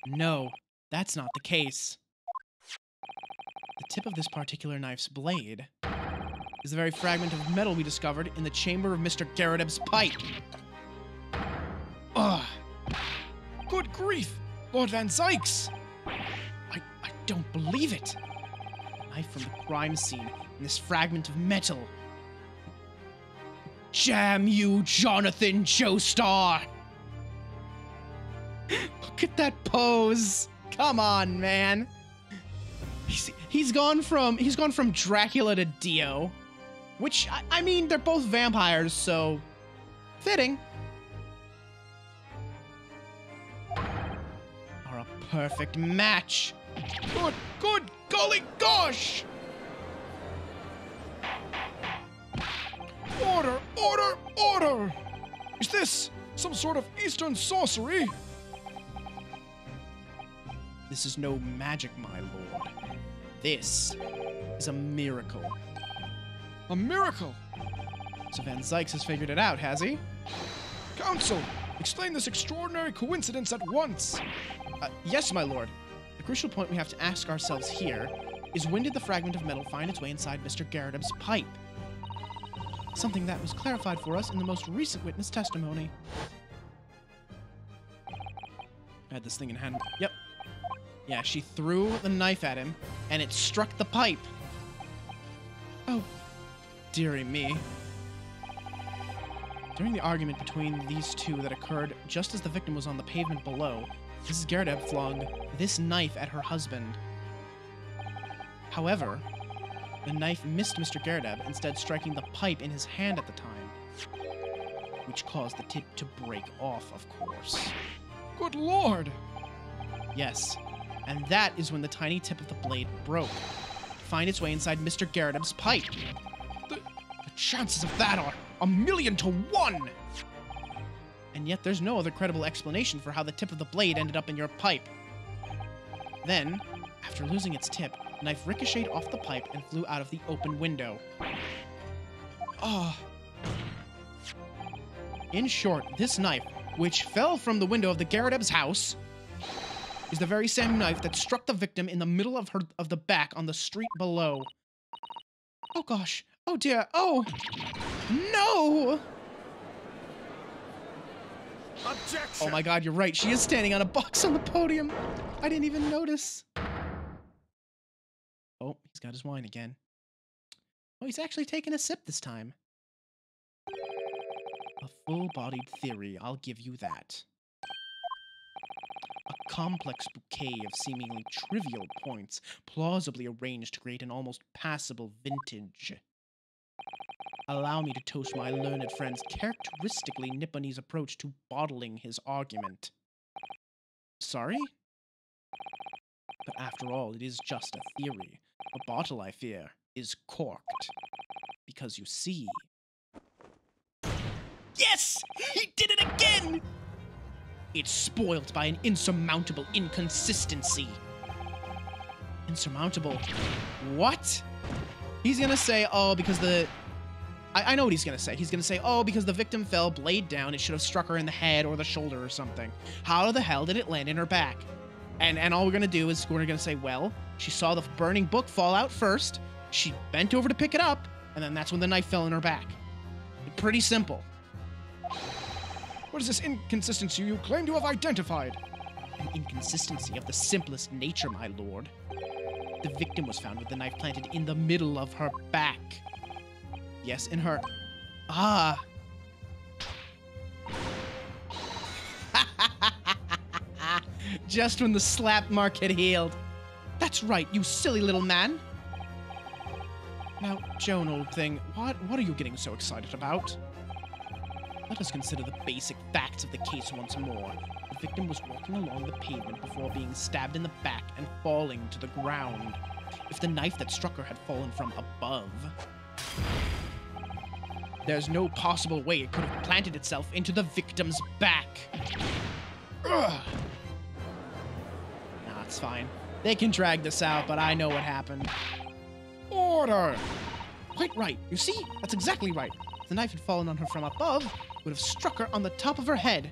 No, that's not the case. The tip of this particular knife's blade is the very fragment of metal we discovered in the chamber of Mr. Garredeb's pipe. Ugh. Good grief! Lord Van Zykes! I don't believe it. A knife from the crime scene and this fragment of metal. Jam you, Jonathan Joestar! Look at that pose. Come on, man. He's gone from Dracula to Dio, which I mean they're both vampires, so fitting. Are a perfect match. Good golly gosh! Order! Is this some sort of Eastern sorcery? This is no magic, my lord. This is a miracle. A miracle? So Van Zykes has figured it out, has he? Counsel, explain this extraordinary coincidence at once. Yes, my lord. The crucial point we have to ask ourselves here is when did the fragment of metal find its way inside Mr. Garredeb's pipe? Something that was clarified for us in the most recent witness testimony. I had this thing in hand. Yep. Yeah, she threw the knife at him, and it struck the pipe. Oh, dearie me. During the argument between these two that occurred just as the victim was on the pavement below, Mrs. Garredeb flung this knife at her husband. However, the knife missed Mr. Garredeb, instead striking the pipe in his hand at the time, which caused the tip to break off, of course. Good lord! Yes, and that is when the tiny tip of the blade broke, to find its way inside Mr. Garredeb's pipe. The chances of that are 1,000,000 to 1! And yet there's no other credible explanation for how the tip of the blade ended up in your pipe. Then, after losing its tip, the knife ricocheted off the pipe and flew out of the open window. In short, this knife, which fell from the window of the Garredeb's house, is the very same knife that struck the victim in the middle of the back on the street below. Oh gosh. Oh dear. Oh! No! Objection! Oh my god, you're right. She is standing on a box on the podium. I didn't even notice. Oh, he's got his wine again. Oh, he's actually taking a sip this time. A full-bodied theory, I'll give you that. A complex bouquet of seemingly trivial points, plausibly arranged to create an almost passable vintage. Allow me to toast my learned friend's characteristically Nipponese approach to bottling his argument. Sorry? But after all, it is just a theory. The bottle, I fear, is corked. Because you see... Yes! He did it again! It's spoiled by an insurmountable inconsistency. Insurmountable? What? He's gonna say, oh, because the... I know what he's gonna say. He's gonna say, oh, because the victim fell blade down, it should have struck her in the head or the shoulder or something. How the hell did it land in her back? And all we're gonna do is we're gonna say, well, she saw the burning book fall out first, she bent over to pick it up, and then that's when the knife fell in her back. Pretty simple. What is this inconsistency you claim to have identified? An inconsistency of the simplest nature, my lord. The victim was found with the knife planted in the middle of her back. Yes, in her... Ah! Just when the slap mark had healed. That's right, you silly little man. Now, Joan, old thing, what are you getting so excited about? Let us consider the basic facts of the case once more. The victim was walking along the pavement before being stabbed in the back and falling to the ground. If the knife that struck her had fallen from above, there's no possible way it could have planted itself into the victim's back. Ugh. Nah, it's fine. They can drag this out, but I know what happened. Order! Quite right. You see? That's exactly right. If the knife had fallen on her from above, it would have struck her on the top of her head.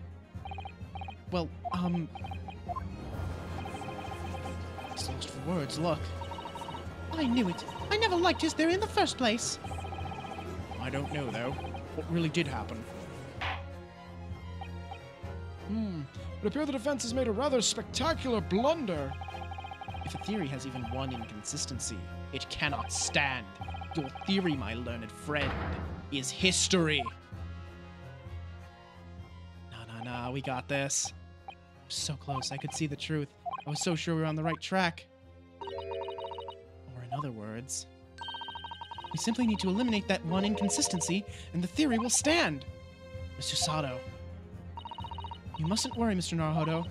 Well, it's lost for words, look. I knew it. I never liked his theory in the first place. I don't know, though. What really did happen? It appears the defense has made a rather spectacular blunder. If a theory has even one inconsistency, it cannot stand. Your theory, my learned friend, is history. Nah, we got this. So close, I could see the truth. I was so sure we were on the right track. Or in other words, we simply need to eliminate that one inconsistency, and the theory will stand. Mr. Sato. You mustn't worry, Mr. Naruhodo.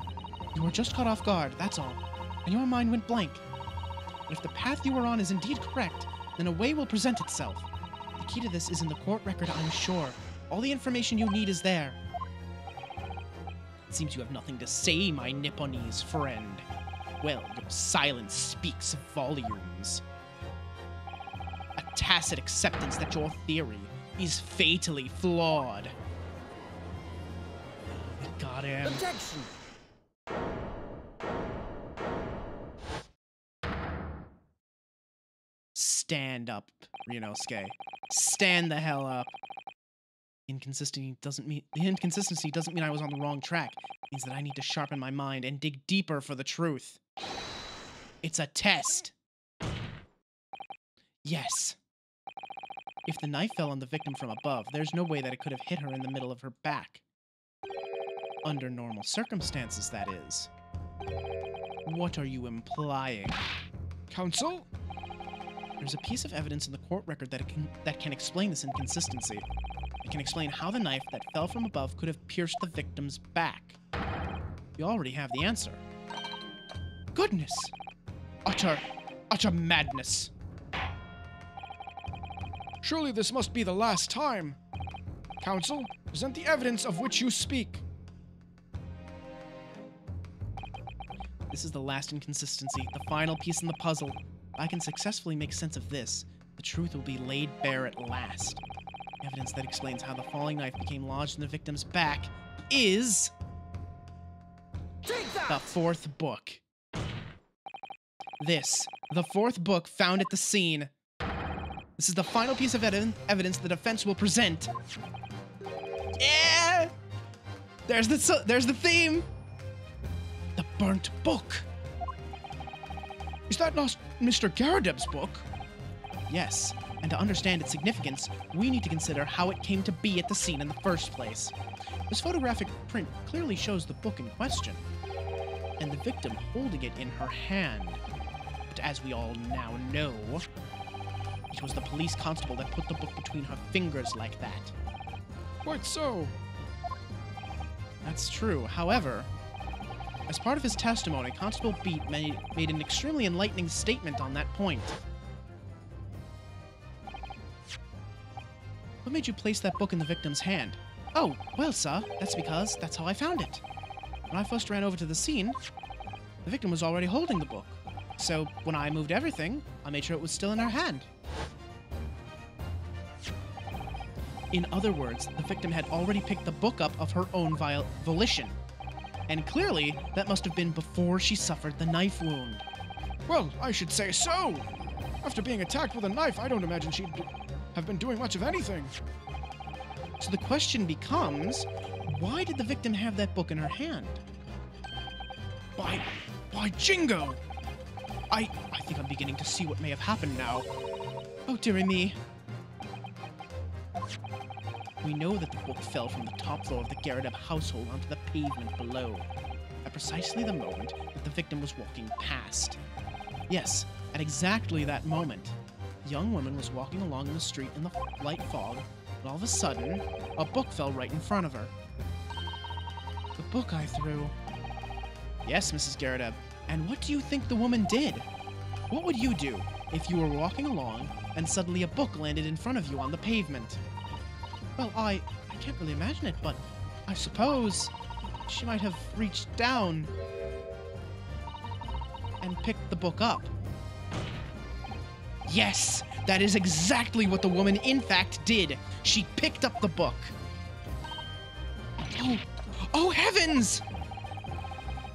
You were just caught off guard, that's all. And your mind went blank. But if the path you were on is indeed correct, then a way will present itself. The key to this is in the court record, I'm sure. All the information you need is there. It seems you have nothing to say, my Nipponese friend. Well, your silence speaks volumes. A tacit acceptance that your theory is fatally flawed. We got him. Objection! Stand up, Ryunosuke. Stand the hell up. The inconsistency doesn't mean I was on the wrong track. It means that I need to sharpen my mind and dig deeper for the truth. It's a test. Yes. If the knife fell on the victim from above, there's no way that it could have hit her in the middle of her back. Under normal circumstances, that is. What are you implying? Counsel? There's a piece of evidence in the court record that can explain this inconsistency. It can explain how the knife that fell from above could have pierced the victim's back. You already have the answer. Goodness! Utter madness. Surely this must be the last time. Counsel, present the evidence of which you speak. This is the last inconsistency, the final piece in the puzzle. If I can successfully make sense of this, the truth will be laid bare at last. Evidence that explains how the falling knife became lodged in the victim's back is... Take that! the fourth book. This, the fourth book found at the scene. This is the final piece of evidence the defense will present. Yeah! There's the theme! The burnt book. Is that not Mr. Garadeb's book? Yes, and to understand its significance, we need to consider how it came to be at the scene in the first place. This photographic print clearly shows the book in question, and the victim holding it in her hand. But as we all now know, it was the police constable that put the book between her fingers like that. Quite so. That's true. However, as part of his testimony, Constable Beat made an extremely enlightening statement on that point. What made you place that book in the victim's hand? Oh, well, sir, that's because that's how I found it. When I first ran over to the scene, the victim was already holding the book. So, when I moved everything, I made sure it was still in her hand. In other words, the victim had already picked the book up of her own volition. And clearly, that must have been before she suffered the knife wound. Well, I should say so. After being attacked with a knife, I don't imagine she'd have been doing much of anything. So the question becomes, why did the victim have that book in her hand? By Jingo! I think I'm beginning to see what may have happened now. Oh, dearie me. We know that the book fell from the top floor of the Garrett household onto the pavement below, at precisely the moment that the victim was walking past. Yes, at exactly that moment. The young woman was walking along in the street in the light fog, and all of a sudden, a book fell right in front of her. The book I threw. Yes, Mrs. Garrett. And what do you think the woman did? What would you do if you were walking along and suddenly a book landed in front of you on the pavement? Well, I can't really imagine it, but I suppose she might have reached down and picked the book up. Yes, that is exactly what the woman in fact did. She picked up the book. Oh heavens!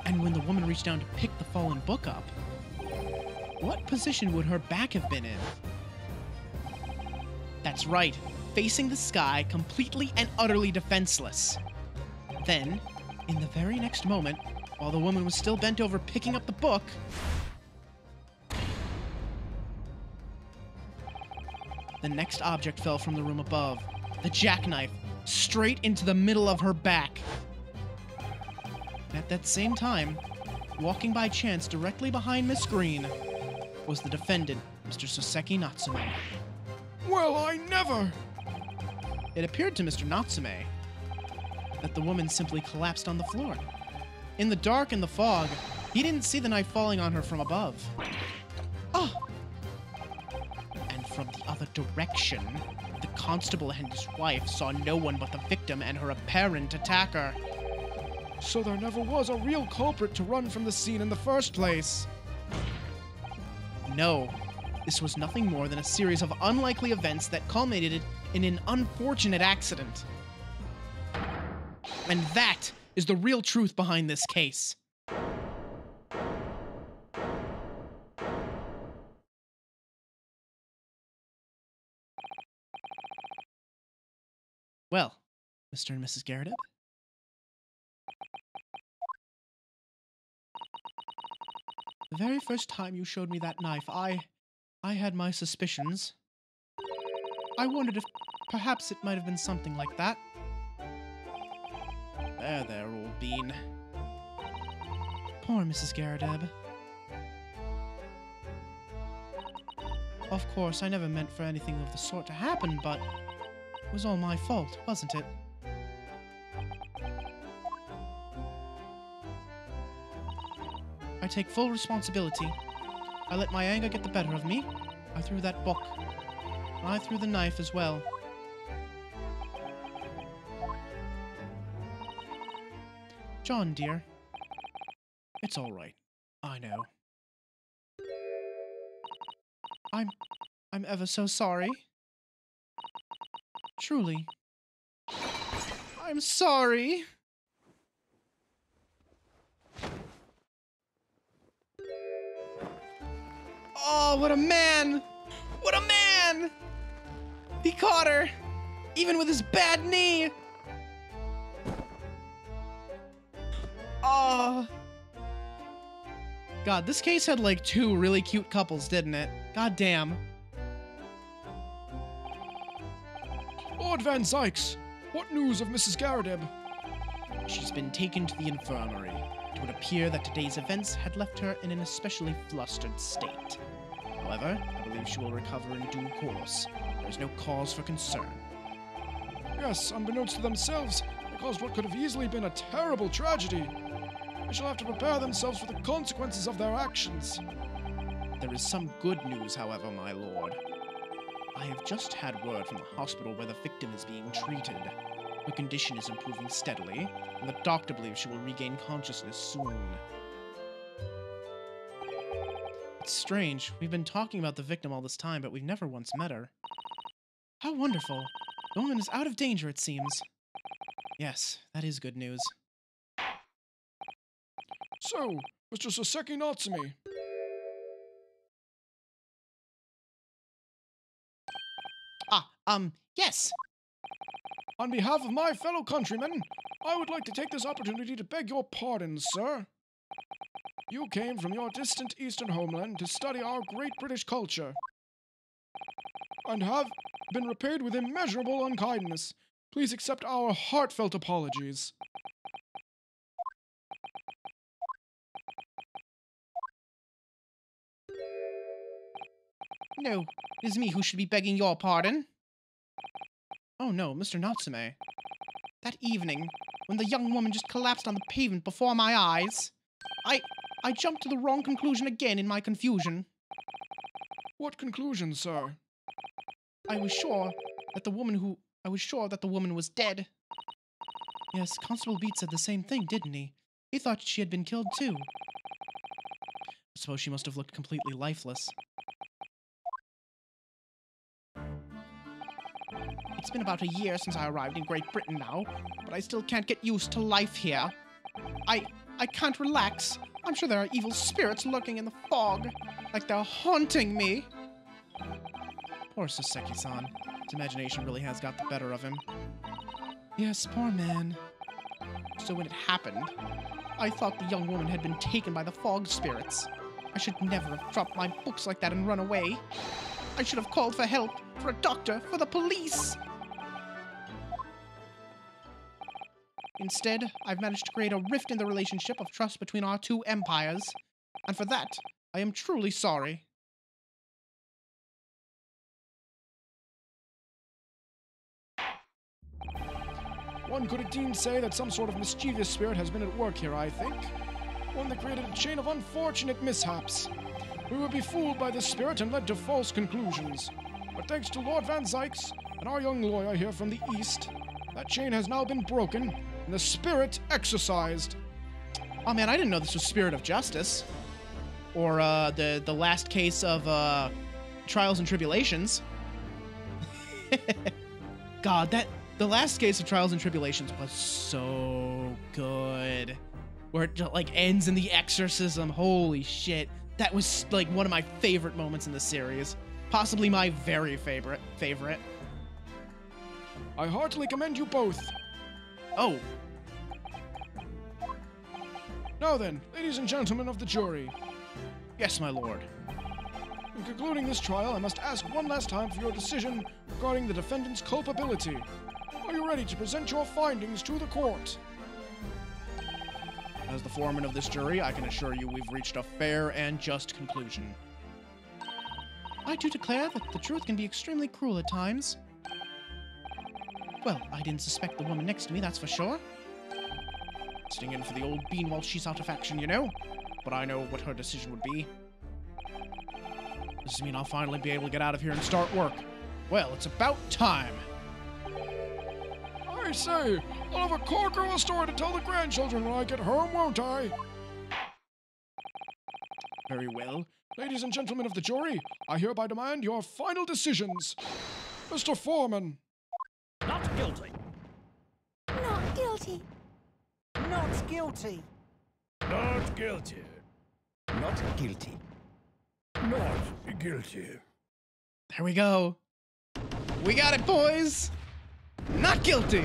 And when the woman reached down to pick the fallen book up, what position would her back have been in? That's right, facing the sky, completely and utterly defenseless. Then, in the very next moment, while the woman was still bent over picking up the book, the next object fell from the room above, the jackknife, straight into the middle of her back. And at that same time, walking by chance directly behind Miss Green, was the defendant, Mr. Soseki Natsume. Well, I never! It appeared to Mr. Natsume that the woman simply collapsed on the floor. In the dark and the fog, he didn't see the knife falling on her from above. Oh! And from the other direction, the constable and his wife saw no one but the victim and her apparent attacker. So there never was a real culprit to run from the scene in the first place. No, this was nothing more than a series of unlikely events that culminated in an unfortunate accident. And that is the real truth behind this case. Well, Mr. and Mrs. Garrett, the very first time you showed me that knife, I had my suspicions. I wondered if perhaps it might have been something like that. There, old bean. Poor Mrs. Garrideb. Of course, I never meant for anything of the sort to happen, but it was all my fault, wasn't it? I take full responsibility. I let my anger get the better of me. I threw that book. I threw the knife as well. John, dear. It's all right. I know. I'm ever so sorry. Truly. I'm sorry. Oh, what a man! What a man! He caught her! Even with his bad knee! Oh. God, this case had like 2 really cute couples, didn't it? God damn. Lord Van Zykes, what news of Mrs. Garrideb? She's been taken to the infirmary. It would appear that today's events had left her in an especially flustered state. However, I believe she will recover in due course. There's no cause for concern. Yes, unbeknownst to themselves, they caused what could have easily been a terrible tragedy. They shall have to prepare themselves for the consequences of their actions. There is some good news, however, my lord. I have just had word from the hospital where the victim is being treated. Her condition is improving steadily, and the doctor believes she will regain consciousness soon. It's strange. We've been talking about the victim all this time, but we've never once met her. How wonderful. The woman is out of danger, it seems. Yes, that is good news. So, Mr. Soseki Natsume. Yes. On behalf of my fellow countrymen, I would like to take this opportunity to beg your pardon, sir. You came from your distant eastern homeland to study our great British culture, and have been repaid with immeasurable unkindness. Please accept our heartfelt apologies. No, it is me who should be begging your pardon. Oh no, Mr. Natsume. That evening, when the young woman just collapsed on the pavement before my eyes, I jumped to the wrong conclusion again in my confusion. What conclusion, sir? I was sure that the woman was dead. Yes, Constable Beat said the same thing, didn't he? He thought she had been killed too. I suppose she must have looked completely lifeless. It's been about a year since I arrived in Great Britain now, but I still can't get used to life here. I can't relax. I'm sure there are evil spirits lurking in the fog, like they're haunting me. Poor Soseki-san. His imagination really has got the better of him. Yes, poor man. So when it happened, I thought the young woman had been taken by the fog spirits. I should never have dropped my books like that and run away. I should have called for help, for a doctor, for the police. Instead, I've managed to create a rift in the relationship of trust between our two empires. And for that, I am truly sorry. One could indeed say that some sort of mischievous spirit has been at work here, I think. One that created a chain of unfortunate mishaps. We were befooled by this spirit and led to false conclusions. But thanks to Lord Van Zykes and our young lawyer here from the east, that chain has now been broken and the spirit exorcised. Oh man, I didn't know this was Spirit of Justice. Or, the last case of, Trials and Tribulations. God, the last case of Trials and Tribulations was so good. Where it, like, ends in the exorcism. Holy shit. That was, like, one of my favorite moments in the series. Possibly my very favorite. I heartily commend you both. Oh. Now then, ladies and gentlemen of the jury. Yes, my lord. In concluding this trial, I must ask one last time for your decision regarding the defendant's culpability. Are you ready to present your findings to the court? As the foreman of this jury, I can assure you we've reached a fair and just conclusion. I do declare that the truth can be extremely cruel at times. Well, I didn't suspect the woman next to me, that's for sure. Sitting in for the old bean while she's out of action, you know? But I know what her decision would be. Does this mean I'll finally be able to get out of here and start work? Well, it's about time. I say, I'll have a corker of a story to tell the grandchildren when I get home, won't I? Very well. Ladies and gentlemen of the jury, I hereby demand your final decisions. Mr. Foreman. Not guilty. Not guilty. Not guilty. Not guilty. Not guilty. Not guilty. There we go. We got it, boys. Not guilty.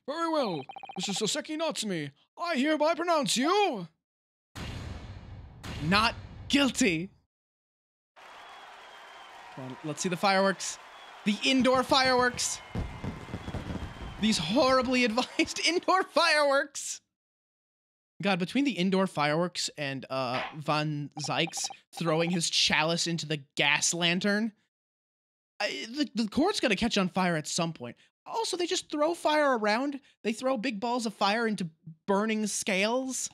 Very well, Mr. Soseki Natsume, I hereby pronounce you... Not guilty. Come on, let's see the fireworks. The indoor fireworks. These horribly advised indoor fireworks. God, between the indoor fireworks and Van Zykes throwing his chalice into the gas lantern, the court's gonna catch on fire at some point. Also, they just throw fire around. They throw big balls of fire into burning scales.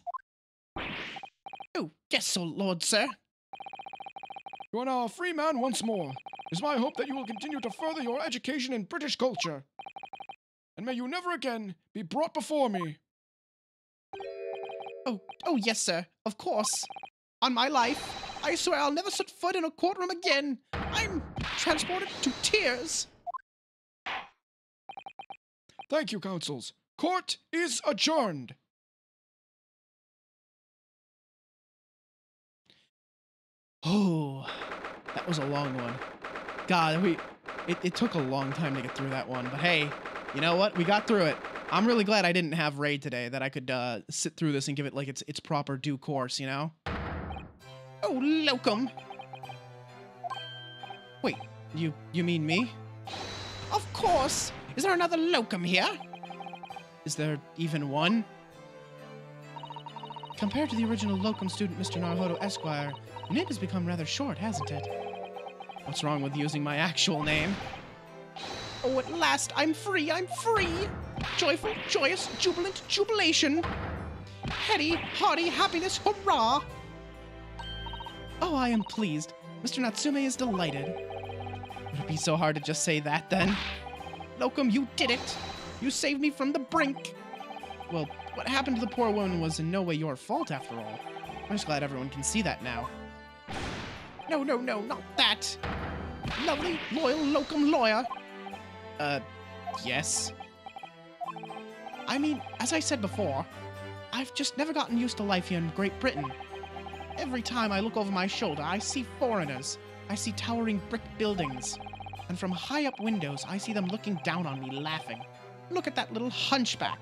Oh, yes, so, Lord, sir. You are now a free man once more. It is my hope that you will continue to further your education in British culture. And may you never again be brought before me. Oh, yes, sir. Of course. On my life, I swear I'll never set foot in a courtroom again. I'm transported to tears. Thank you, counsels. Court is adjourned. Oh, that was a long one. God, it took a long time to get through that one. But hey, You know what? We got through it. I'm really glad I didn't have raid today, that I could sit through this and give it like its proper due course, you know? Oh, Locum. Wait, you mean me? Of course. Is there another Locum here? Is there even one? Compared to the original Locum student, Mr. Naruhodo Esquire, your name has become rather short, hasn't it? What's wrong with using my actual name? Oh, at last, I'm free, I'm free! Joyful, joyous, jubilant, jubilation! Heady, hearty happiness, hurrah! Oh, I am pleased. Mr. Natsume is delighted. Would it be so hard to just say that, then? Locum, you did it! You saved me from the brink! Well, what happened to the poor woman was in no way your fault, after all. I'm just glad everyone can see that now. No, not that! Lovely, loyal Locum lawyer! Yes? I mean, as I said before, I've just never gotten used to life here in Great Britain. Every time I look over my shoulder, I see foreigners. I see towering brick buildings. And from high up windows, I see them looking down on me, laughing. Look at that little hunchback.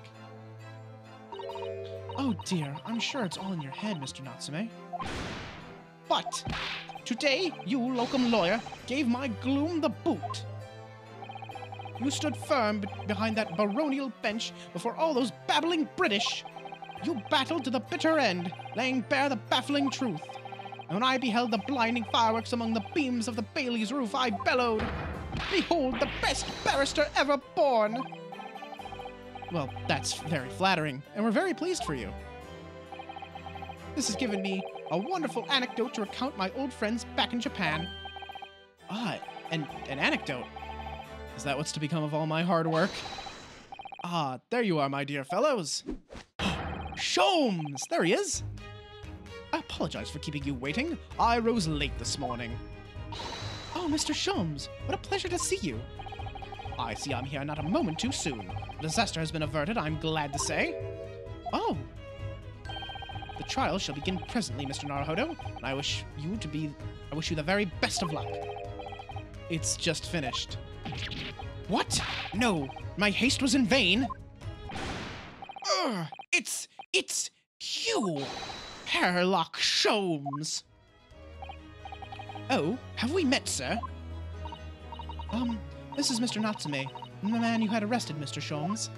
Oh dear, I'm sure it's all in your head, Mr. Natsume. But today, you, Locum lawyer, gave my gloom the boot. You stood firm behind that baronial bench before all those babbling British. You battled to the bitter end, laying bare the baffling truth. And when I beheld the blinding fireworks among the beams of the Bailey's roof, I bellowed, "Behold the best barrister ever born!" Well, that's very flattering, and we're very pleased for you. This has given me a wonderful anecdote to recount my old friends back in Japan. Ah, an anecdote. Is that what's to become of all my hard work? Ah, there you are, my dear fellows. Sholmes! There he is! I apologize for keeping you waiting. I rose late this morning. Oh, Mr. Sholmes, what a pleasure to see you. I see I'm here not a moment too soon. The disaster has been averted, I'm glad to say. Oh. The trial shall begin presently, Mr. Naruhodo, and I wish you the very best of luck. It's just finished. What? No, my haste was in vain. It's you, Herlock Sholmes. Oh, have we met, sir? This is Mr. Natsume, the man you had arrested, Mr. Sholmes.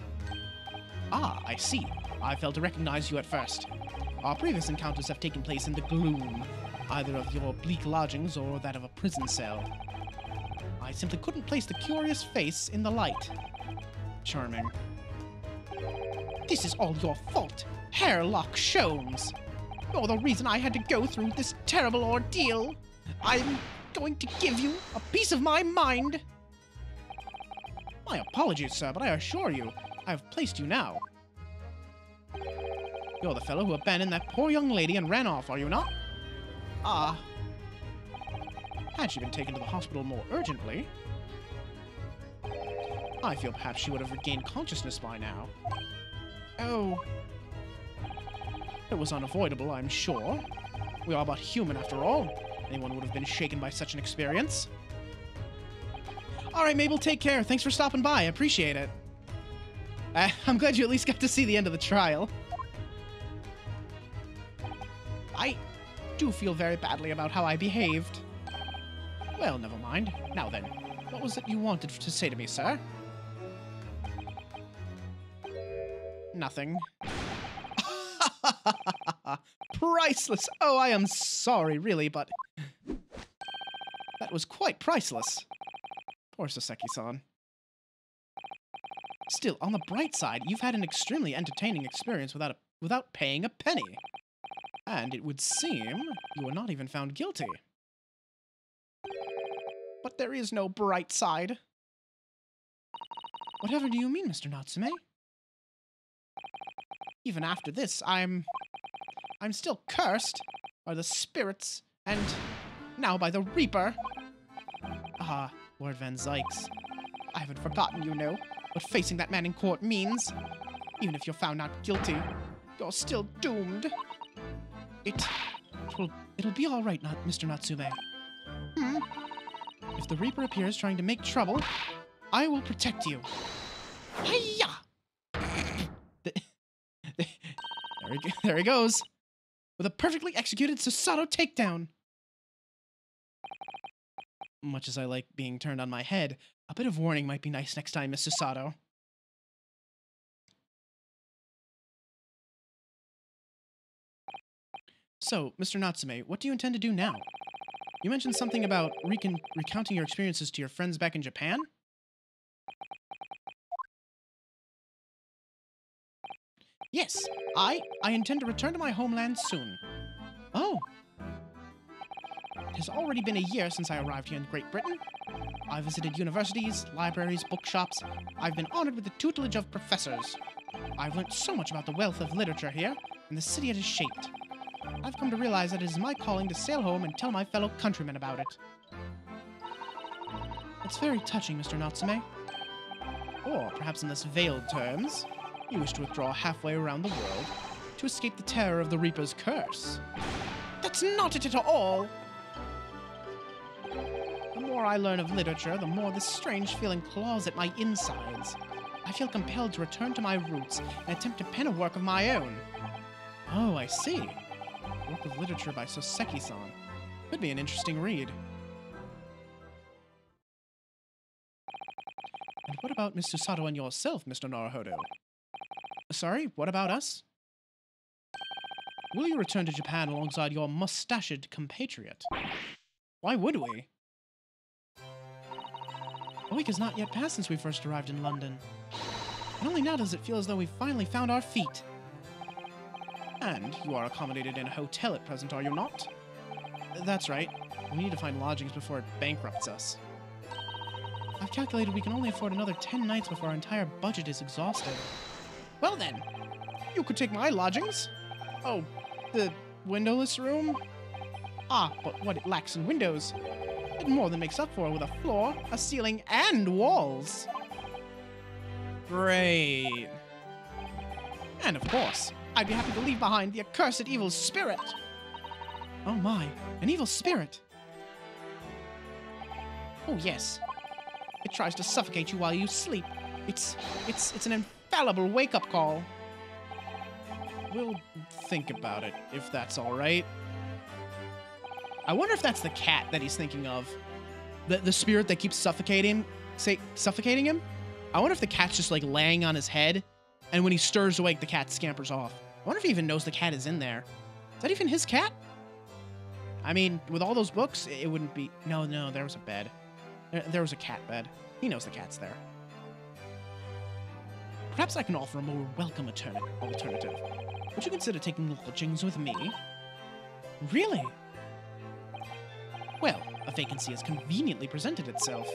Ah, I see. I failed to recognize you at first. Our previous encounters have taken place in the gloom, either of your bleak lodgings or that of a prison cell. I simply couldn't place the curious face in the light. Charming. This is all your fault, Herlock Sholmes. You're the reason I had to go through this terrible ordeal. I'm going to give you a piece of my mind. My apologies, sir, but I assure you, I've placed you now. You're the fellow who abandoned that poor young lady and ran off, are you not? Ah. Had she been taken to the hospital more urgently, I feel perhaps she would have regained consciousness by now. Oh. It was unavoidable, I'm sure. We are but human after all. Anyone would have been shaken by such an experience. All right, Mabel, take care. Thanks for stopping by. I appreciate it. I'm glad you at least got to see the end of the trial. I do feel very badly about how I behaved. Well, never mind. Now then, what was it you wanted to say to me, sir? Nothing. Priceless! Oh, I am sorry, really, but that was quite priceless. Poor Soseki-san. Still, on the bright side, you've had an extremely entertaining experience without paying a penny. And it would seem you were not even found guilty. But there is no bright side. Whatever do you mean, Mr. Natsume? Even after this, I'm still cursed by the spirits, and now by the Reaper. Ah, Lord Van Zykes. I haven't forgotten, you know, what facing that man in court means. Even if you're found not guilty, you're still doomed. It'll be all right, Mr. Natsume. If the Reaper appears trying to make trouble, I will protect you. Hiya! There he goes. With a perfectly executed Susato takedown. Much as I like being turned on my head, a bit of warning might be nice next time, Miss Susato. So, Mr. Natsume, what do you intend to do now? You mentioned something about recounting your experiences to your friends back in Japan? Yes, I intend to return to my homeland soon. Oh. It has already been a year since I arrived here in Great Britain. I visited universities, libraries, bookshops. I've been honored with the tutelage of professors. I've learned so much about the wealth of literature here, and the city it has shaped. I've come to realize that it is my calling to sail home and tell my fellow countrymen about it. It's very touching, Mr. Natsume. Or, perhaps in less veiled terms, you wish to withdraw halfway around the world to escape the terror of the Reaper's curse. That's not it at all! The more I learn of literature, the more this strange feeling claws at my insides. I feel compelled to return to my roots and attempt to pen a work of my own. Oh, I see. A work of literature by Soseki-san. Could be an interesting read. And what about Miss Susato and yourself, Mr. Naruhodo? Sorry, what about us? Will you return to Japan alongside your mustachioed compatriot? Why would we? A week has not yet passed since we first arrived in London. And only now does it feel as though we've finally found our feet. And you are accommodated in a hotel at present, are you not? That's right. We need to find lodgings before it bankrupts us. I've calculated we can only afford another 10 nights before our entire budget is exhausted. Well then, you could take my lodgings. Oh, the windowless room? Ah, but what it lacks in windows, it more than makes up for with a floor, a ceiling, and walls. Great. And of course, I'd be happy to leave behind the accursed evil spirit. Oh my, an evil spirit. Oh yes. It tries to suffocate you while you sleep. It's an infallible wake-up call. We'll think about it, if that's all right. I wonder if that's the cat that he's thinking of. The spirit that keeps suffocating him? I wonder if the cat's just like laying on his head, and when he stirs awake, the cat scampers off. I wonder if he even knows the cat is in there. Is that even his cat? I mean, with all those books, it wouldn't be... No, there was a bed. There was a cat bed. He knows the cat's there. Perhaps I can offer a more welcome alternative. Would you consider taking lodgings with me? Really? Well, a vacancy has conveniently presented itself.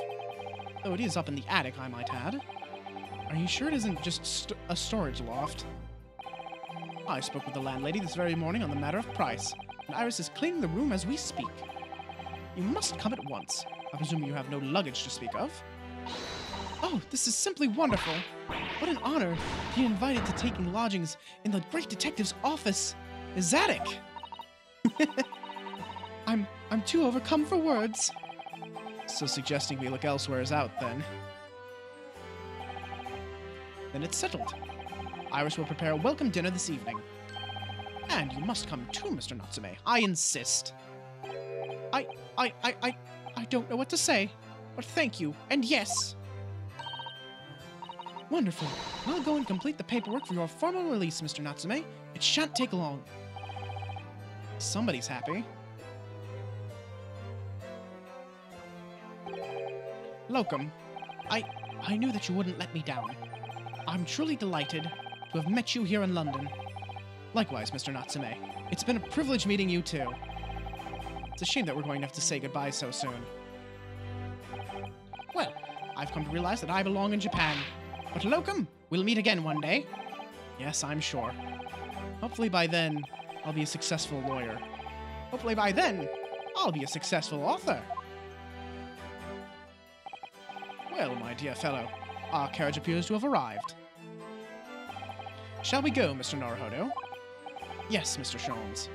Though it is up in the attic, I might add. Are you sure it isn't just a storage loft? I spoke with the landlady this very morning on the matter of price, and Iris is cleaning the room as we speak. You must come at once. I presume you have no luggage to speak of. Oh, this is simply wonderful. What an honor to be invited to taking lodgings in the great detective's office. Zadik! I'm too overcome for words. So suggesting we look elsewhere is out, then. Then it's settled. Iris will prepare a welcome dinner this evening. And you must come too, Mr. Natsume. I insist. I don't know what to say, but thank you, and yes. Wonderful. I'll go and complete the paperwork for your formal release, Mr. Natsume. It shan't take long. Somebody's happy. Locum, I knew that you wouldn't let me down. I'm truly delighted to have met you here in London. Likewise, Mr. Natsume. It's been a privilege meeting you too. It's a shame that we're going to have to say goodbye so soon. Well, I've come to realize that I belong in Japan. But Locum, we'll meet again one day. Yes, I'm sure. Hopefully by then, I'll be a successful lawyer. Hopefully by then, I'll be a successful author. Well, my dear fellow, our carriage appears to have arrived. Shall we go, Mr. Naruhodo? Yes, Mr. Sholmes.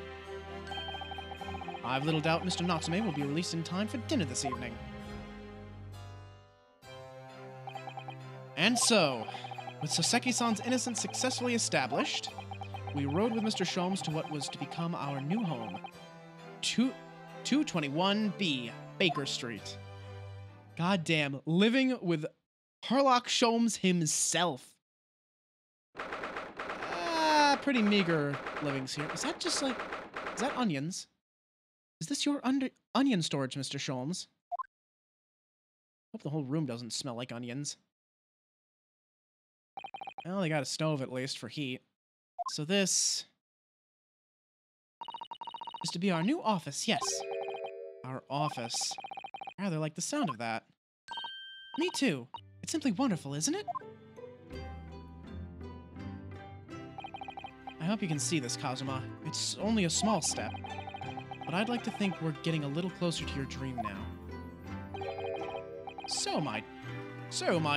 I've little doubt Mr. Natsume will be released in time for dinner this evening. And so, With Soseki-san's innocence successfully established, we rode with Mr. Sholmes to what was to become our new home. 221B, Baker Street. Goddamn, living with Harlock Sholmes himself. Pretty meager livings here. Is that just like, is that onions? Is this your onion storage, Mr. Sholmes? Hope the whole room doesn't smell like onions. Well, they got a stove at least for heat. So this is to be our new office, yes. Our office. I rather like the sound of that. Me too. It's simply wonderful, isn't it? I hope you can see this, Kazuma. It's only a small step. But I'd like to think we're getting a little closer to your dream now. So, my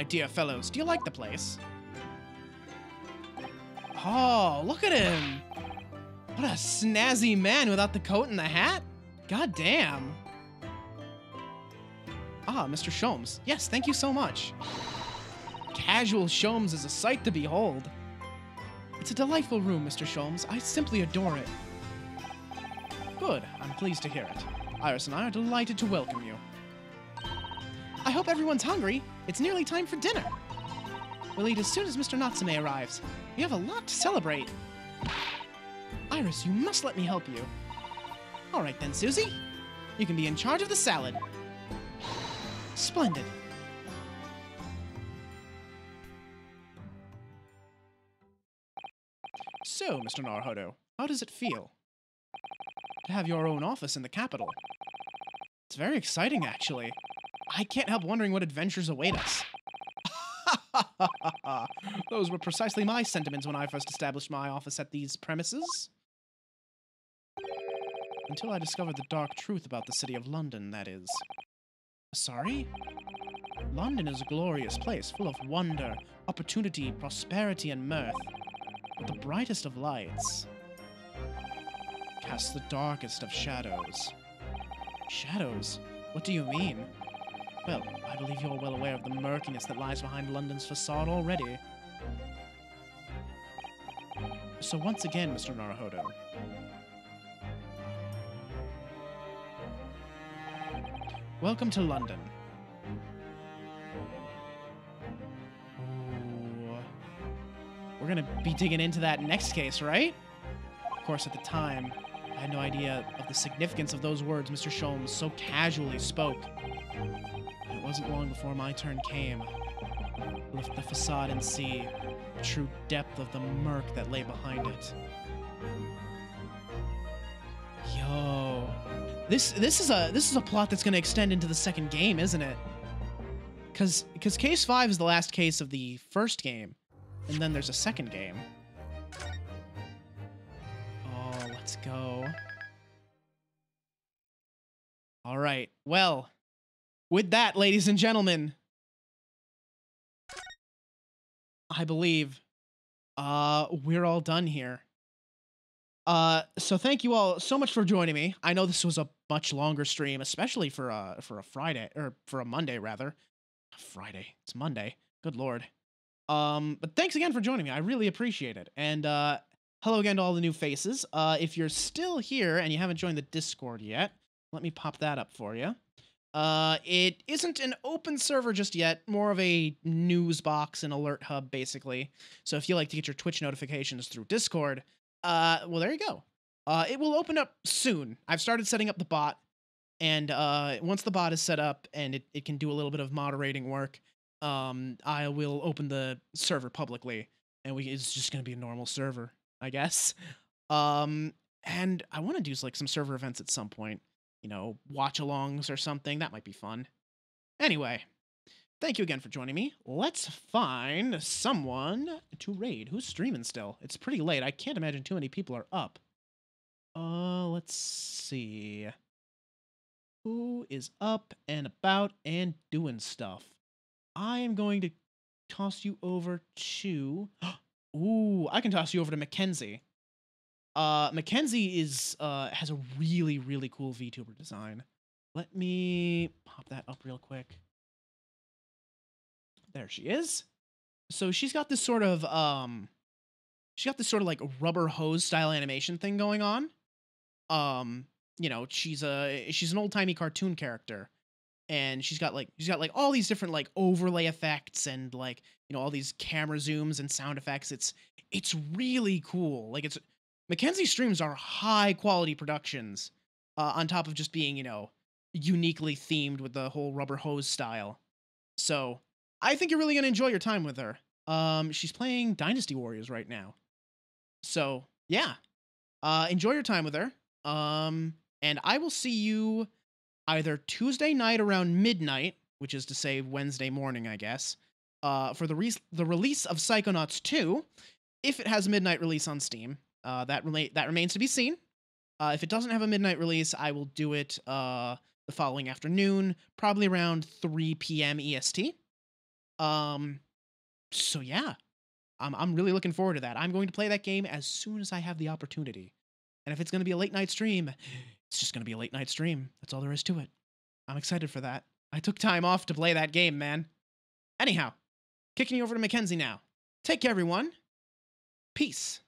dear fellows, do you like the place? Oh, look at him! What a snazzy man without the coat and the hat! God damn! Ah, Mr. Sholmes. Yes, thank you so much. Casual Sholmes is a sight to behold. It's a delightful room, Mr. Sholmes. I simply adore it. Good. I'm pleased to hear it. Iris and I are delighted to welcome you. I hope everyone's hungry. It's nearly time for dinner. We'll eat as soon as Mr. Natsume arrives. We have a lot to celebrate. Iris, you must let me help you. All right then, Susie. You can be in charge of the salad. Splendid. So, Mr. Naruhodo, how does it feel to have your own office in the capital? It's very exciting, actually. I can't help wondering what adventures await us. Those were precisely my sentiments when I first established my office at these premises. Until I discovered the dark truth about the city of London, that is. Sorry? London is a glorious place, full of wonder, opportunity, prosperity, and mirth. But the brightest of lights casts the darkest of shadows. Shadows? What do you mean? Well, I believe you're well aware of the murkiness that lies behind London's facade already. So once again, Mr. Naruhodo. Welcome to London. Ooh. We're gonna be digging into that next case, right? Of course, at the time, I had no idea of the significance of those words Mr. Sholmes so casually spoke. It wasn't long before my turn came. Lift the facade and see the true depth of the murk that lay behind it. Yo, this is a plot that's gonna extend into the second game, isn't it? Because case 5 is the last case of the first game, and then there's a second game. Oh, let's go. All right. Well, with that, ladies and gentlemen, I believe we're all done here. So thank you all so much for joining me. I know this was a much longer stream, especially for a Friday, or for a Monday rather. Friday. It's Monday. Good lord. But thanks again for joining me. I really appreciate it. And hello again to all the new faces. If you're still here and you haven't joined the Discord yet, let me pop that up for you. It isn't an open server just yet, more of a news box and alert hub, basically. So if you like to get your Twitch notifications through Discord, well, there you go. It will open up soon. I've started setting up the bot, and once the bot is set up and it can do a little bit of moderating work, I will open the server publicly, and it's just gonna be a normal server, I guess. And I want to do like some server events at some point. You know, watch-alongs or something. That might be fun. Anyway, thank you again for joining me. Let's find someone to raid. Who's streaming still? It's pretty late. I can't imagine too many people are up. Let's see. Who is up and about and doing stuff? I am going to toss you over to... Ooh, I can toss you over to Mackenzie. Mackenzie is has a really, really cool VTuber design. Let me pop that up real quick. There she is. So she's got this sort of she got this sort of like rubber hose style animation thing going on. You know, she's an old-timey cartoon character, and she's got like all these different like overlay effects and like, you know, all these camera zooms and sound effects. It's really cool. Like it's Mackenzie streams are high quality productions, on top of just being, you know, uniquely themed with the whole rubber hose style. So I think you're really gonna enjoy your time with her. She's playing Dynasty Warriors right now. So yeah, enjoy your time with her. And I will see you either Tuesday night around midnight, which is to say Wednesday morning, I guess, for the release of Psychonauts 2, if it has a midnight release on Steam. That remains to be seen. If it doesn't have a midnight release, I will do it the following afternoon, probably around 3 p.m. EST. So yeah, I'm really looking forward to that. I'm going to play that game as soon as I have the opportunity. And if it's going to be a late night stream, it's just going to be a late night stream. That's all there is to it. I'm excited for that. I took time off to play that game, man. Anyhow, kicking you over to Mackenzie now. Take care, everyone. Peace.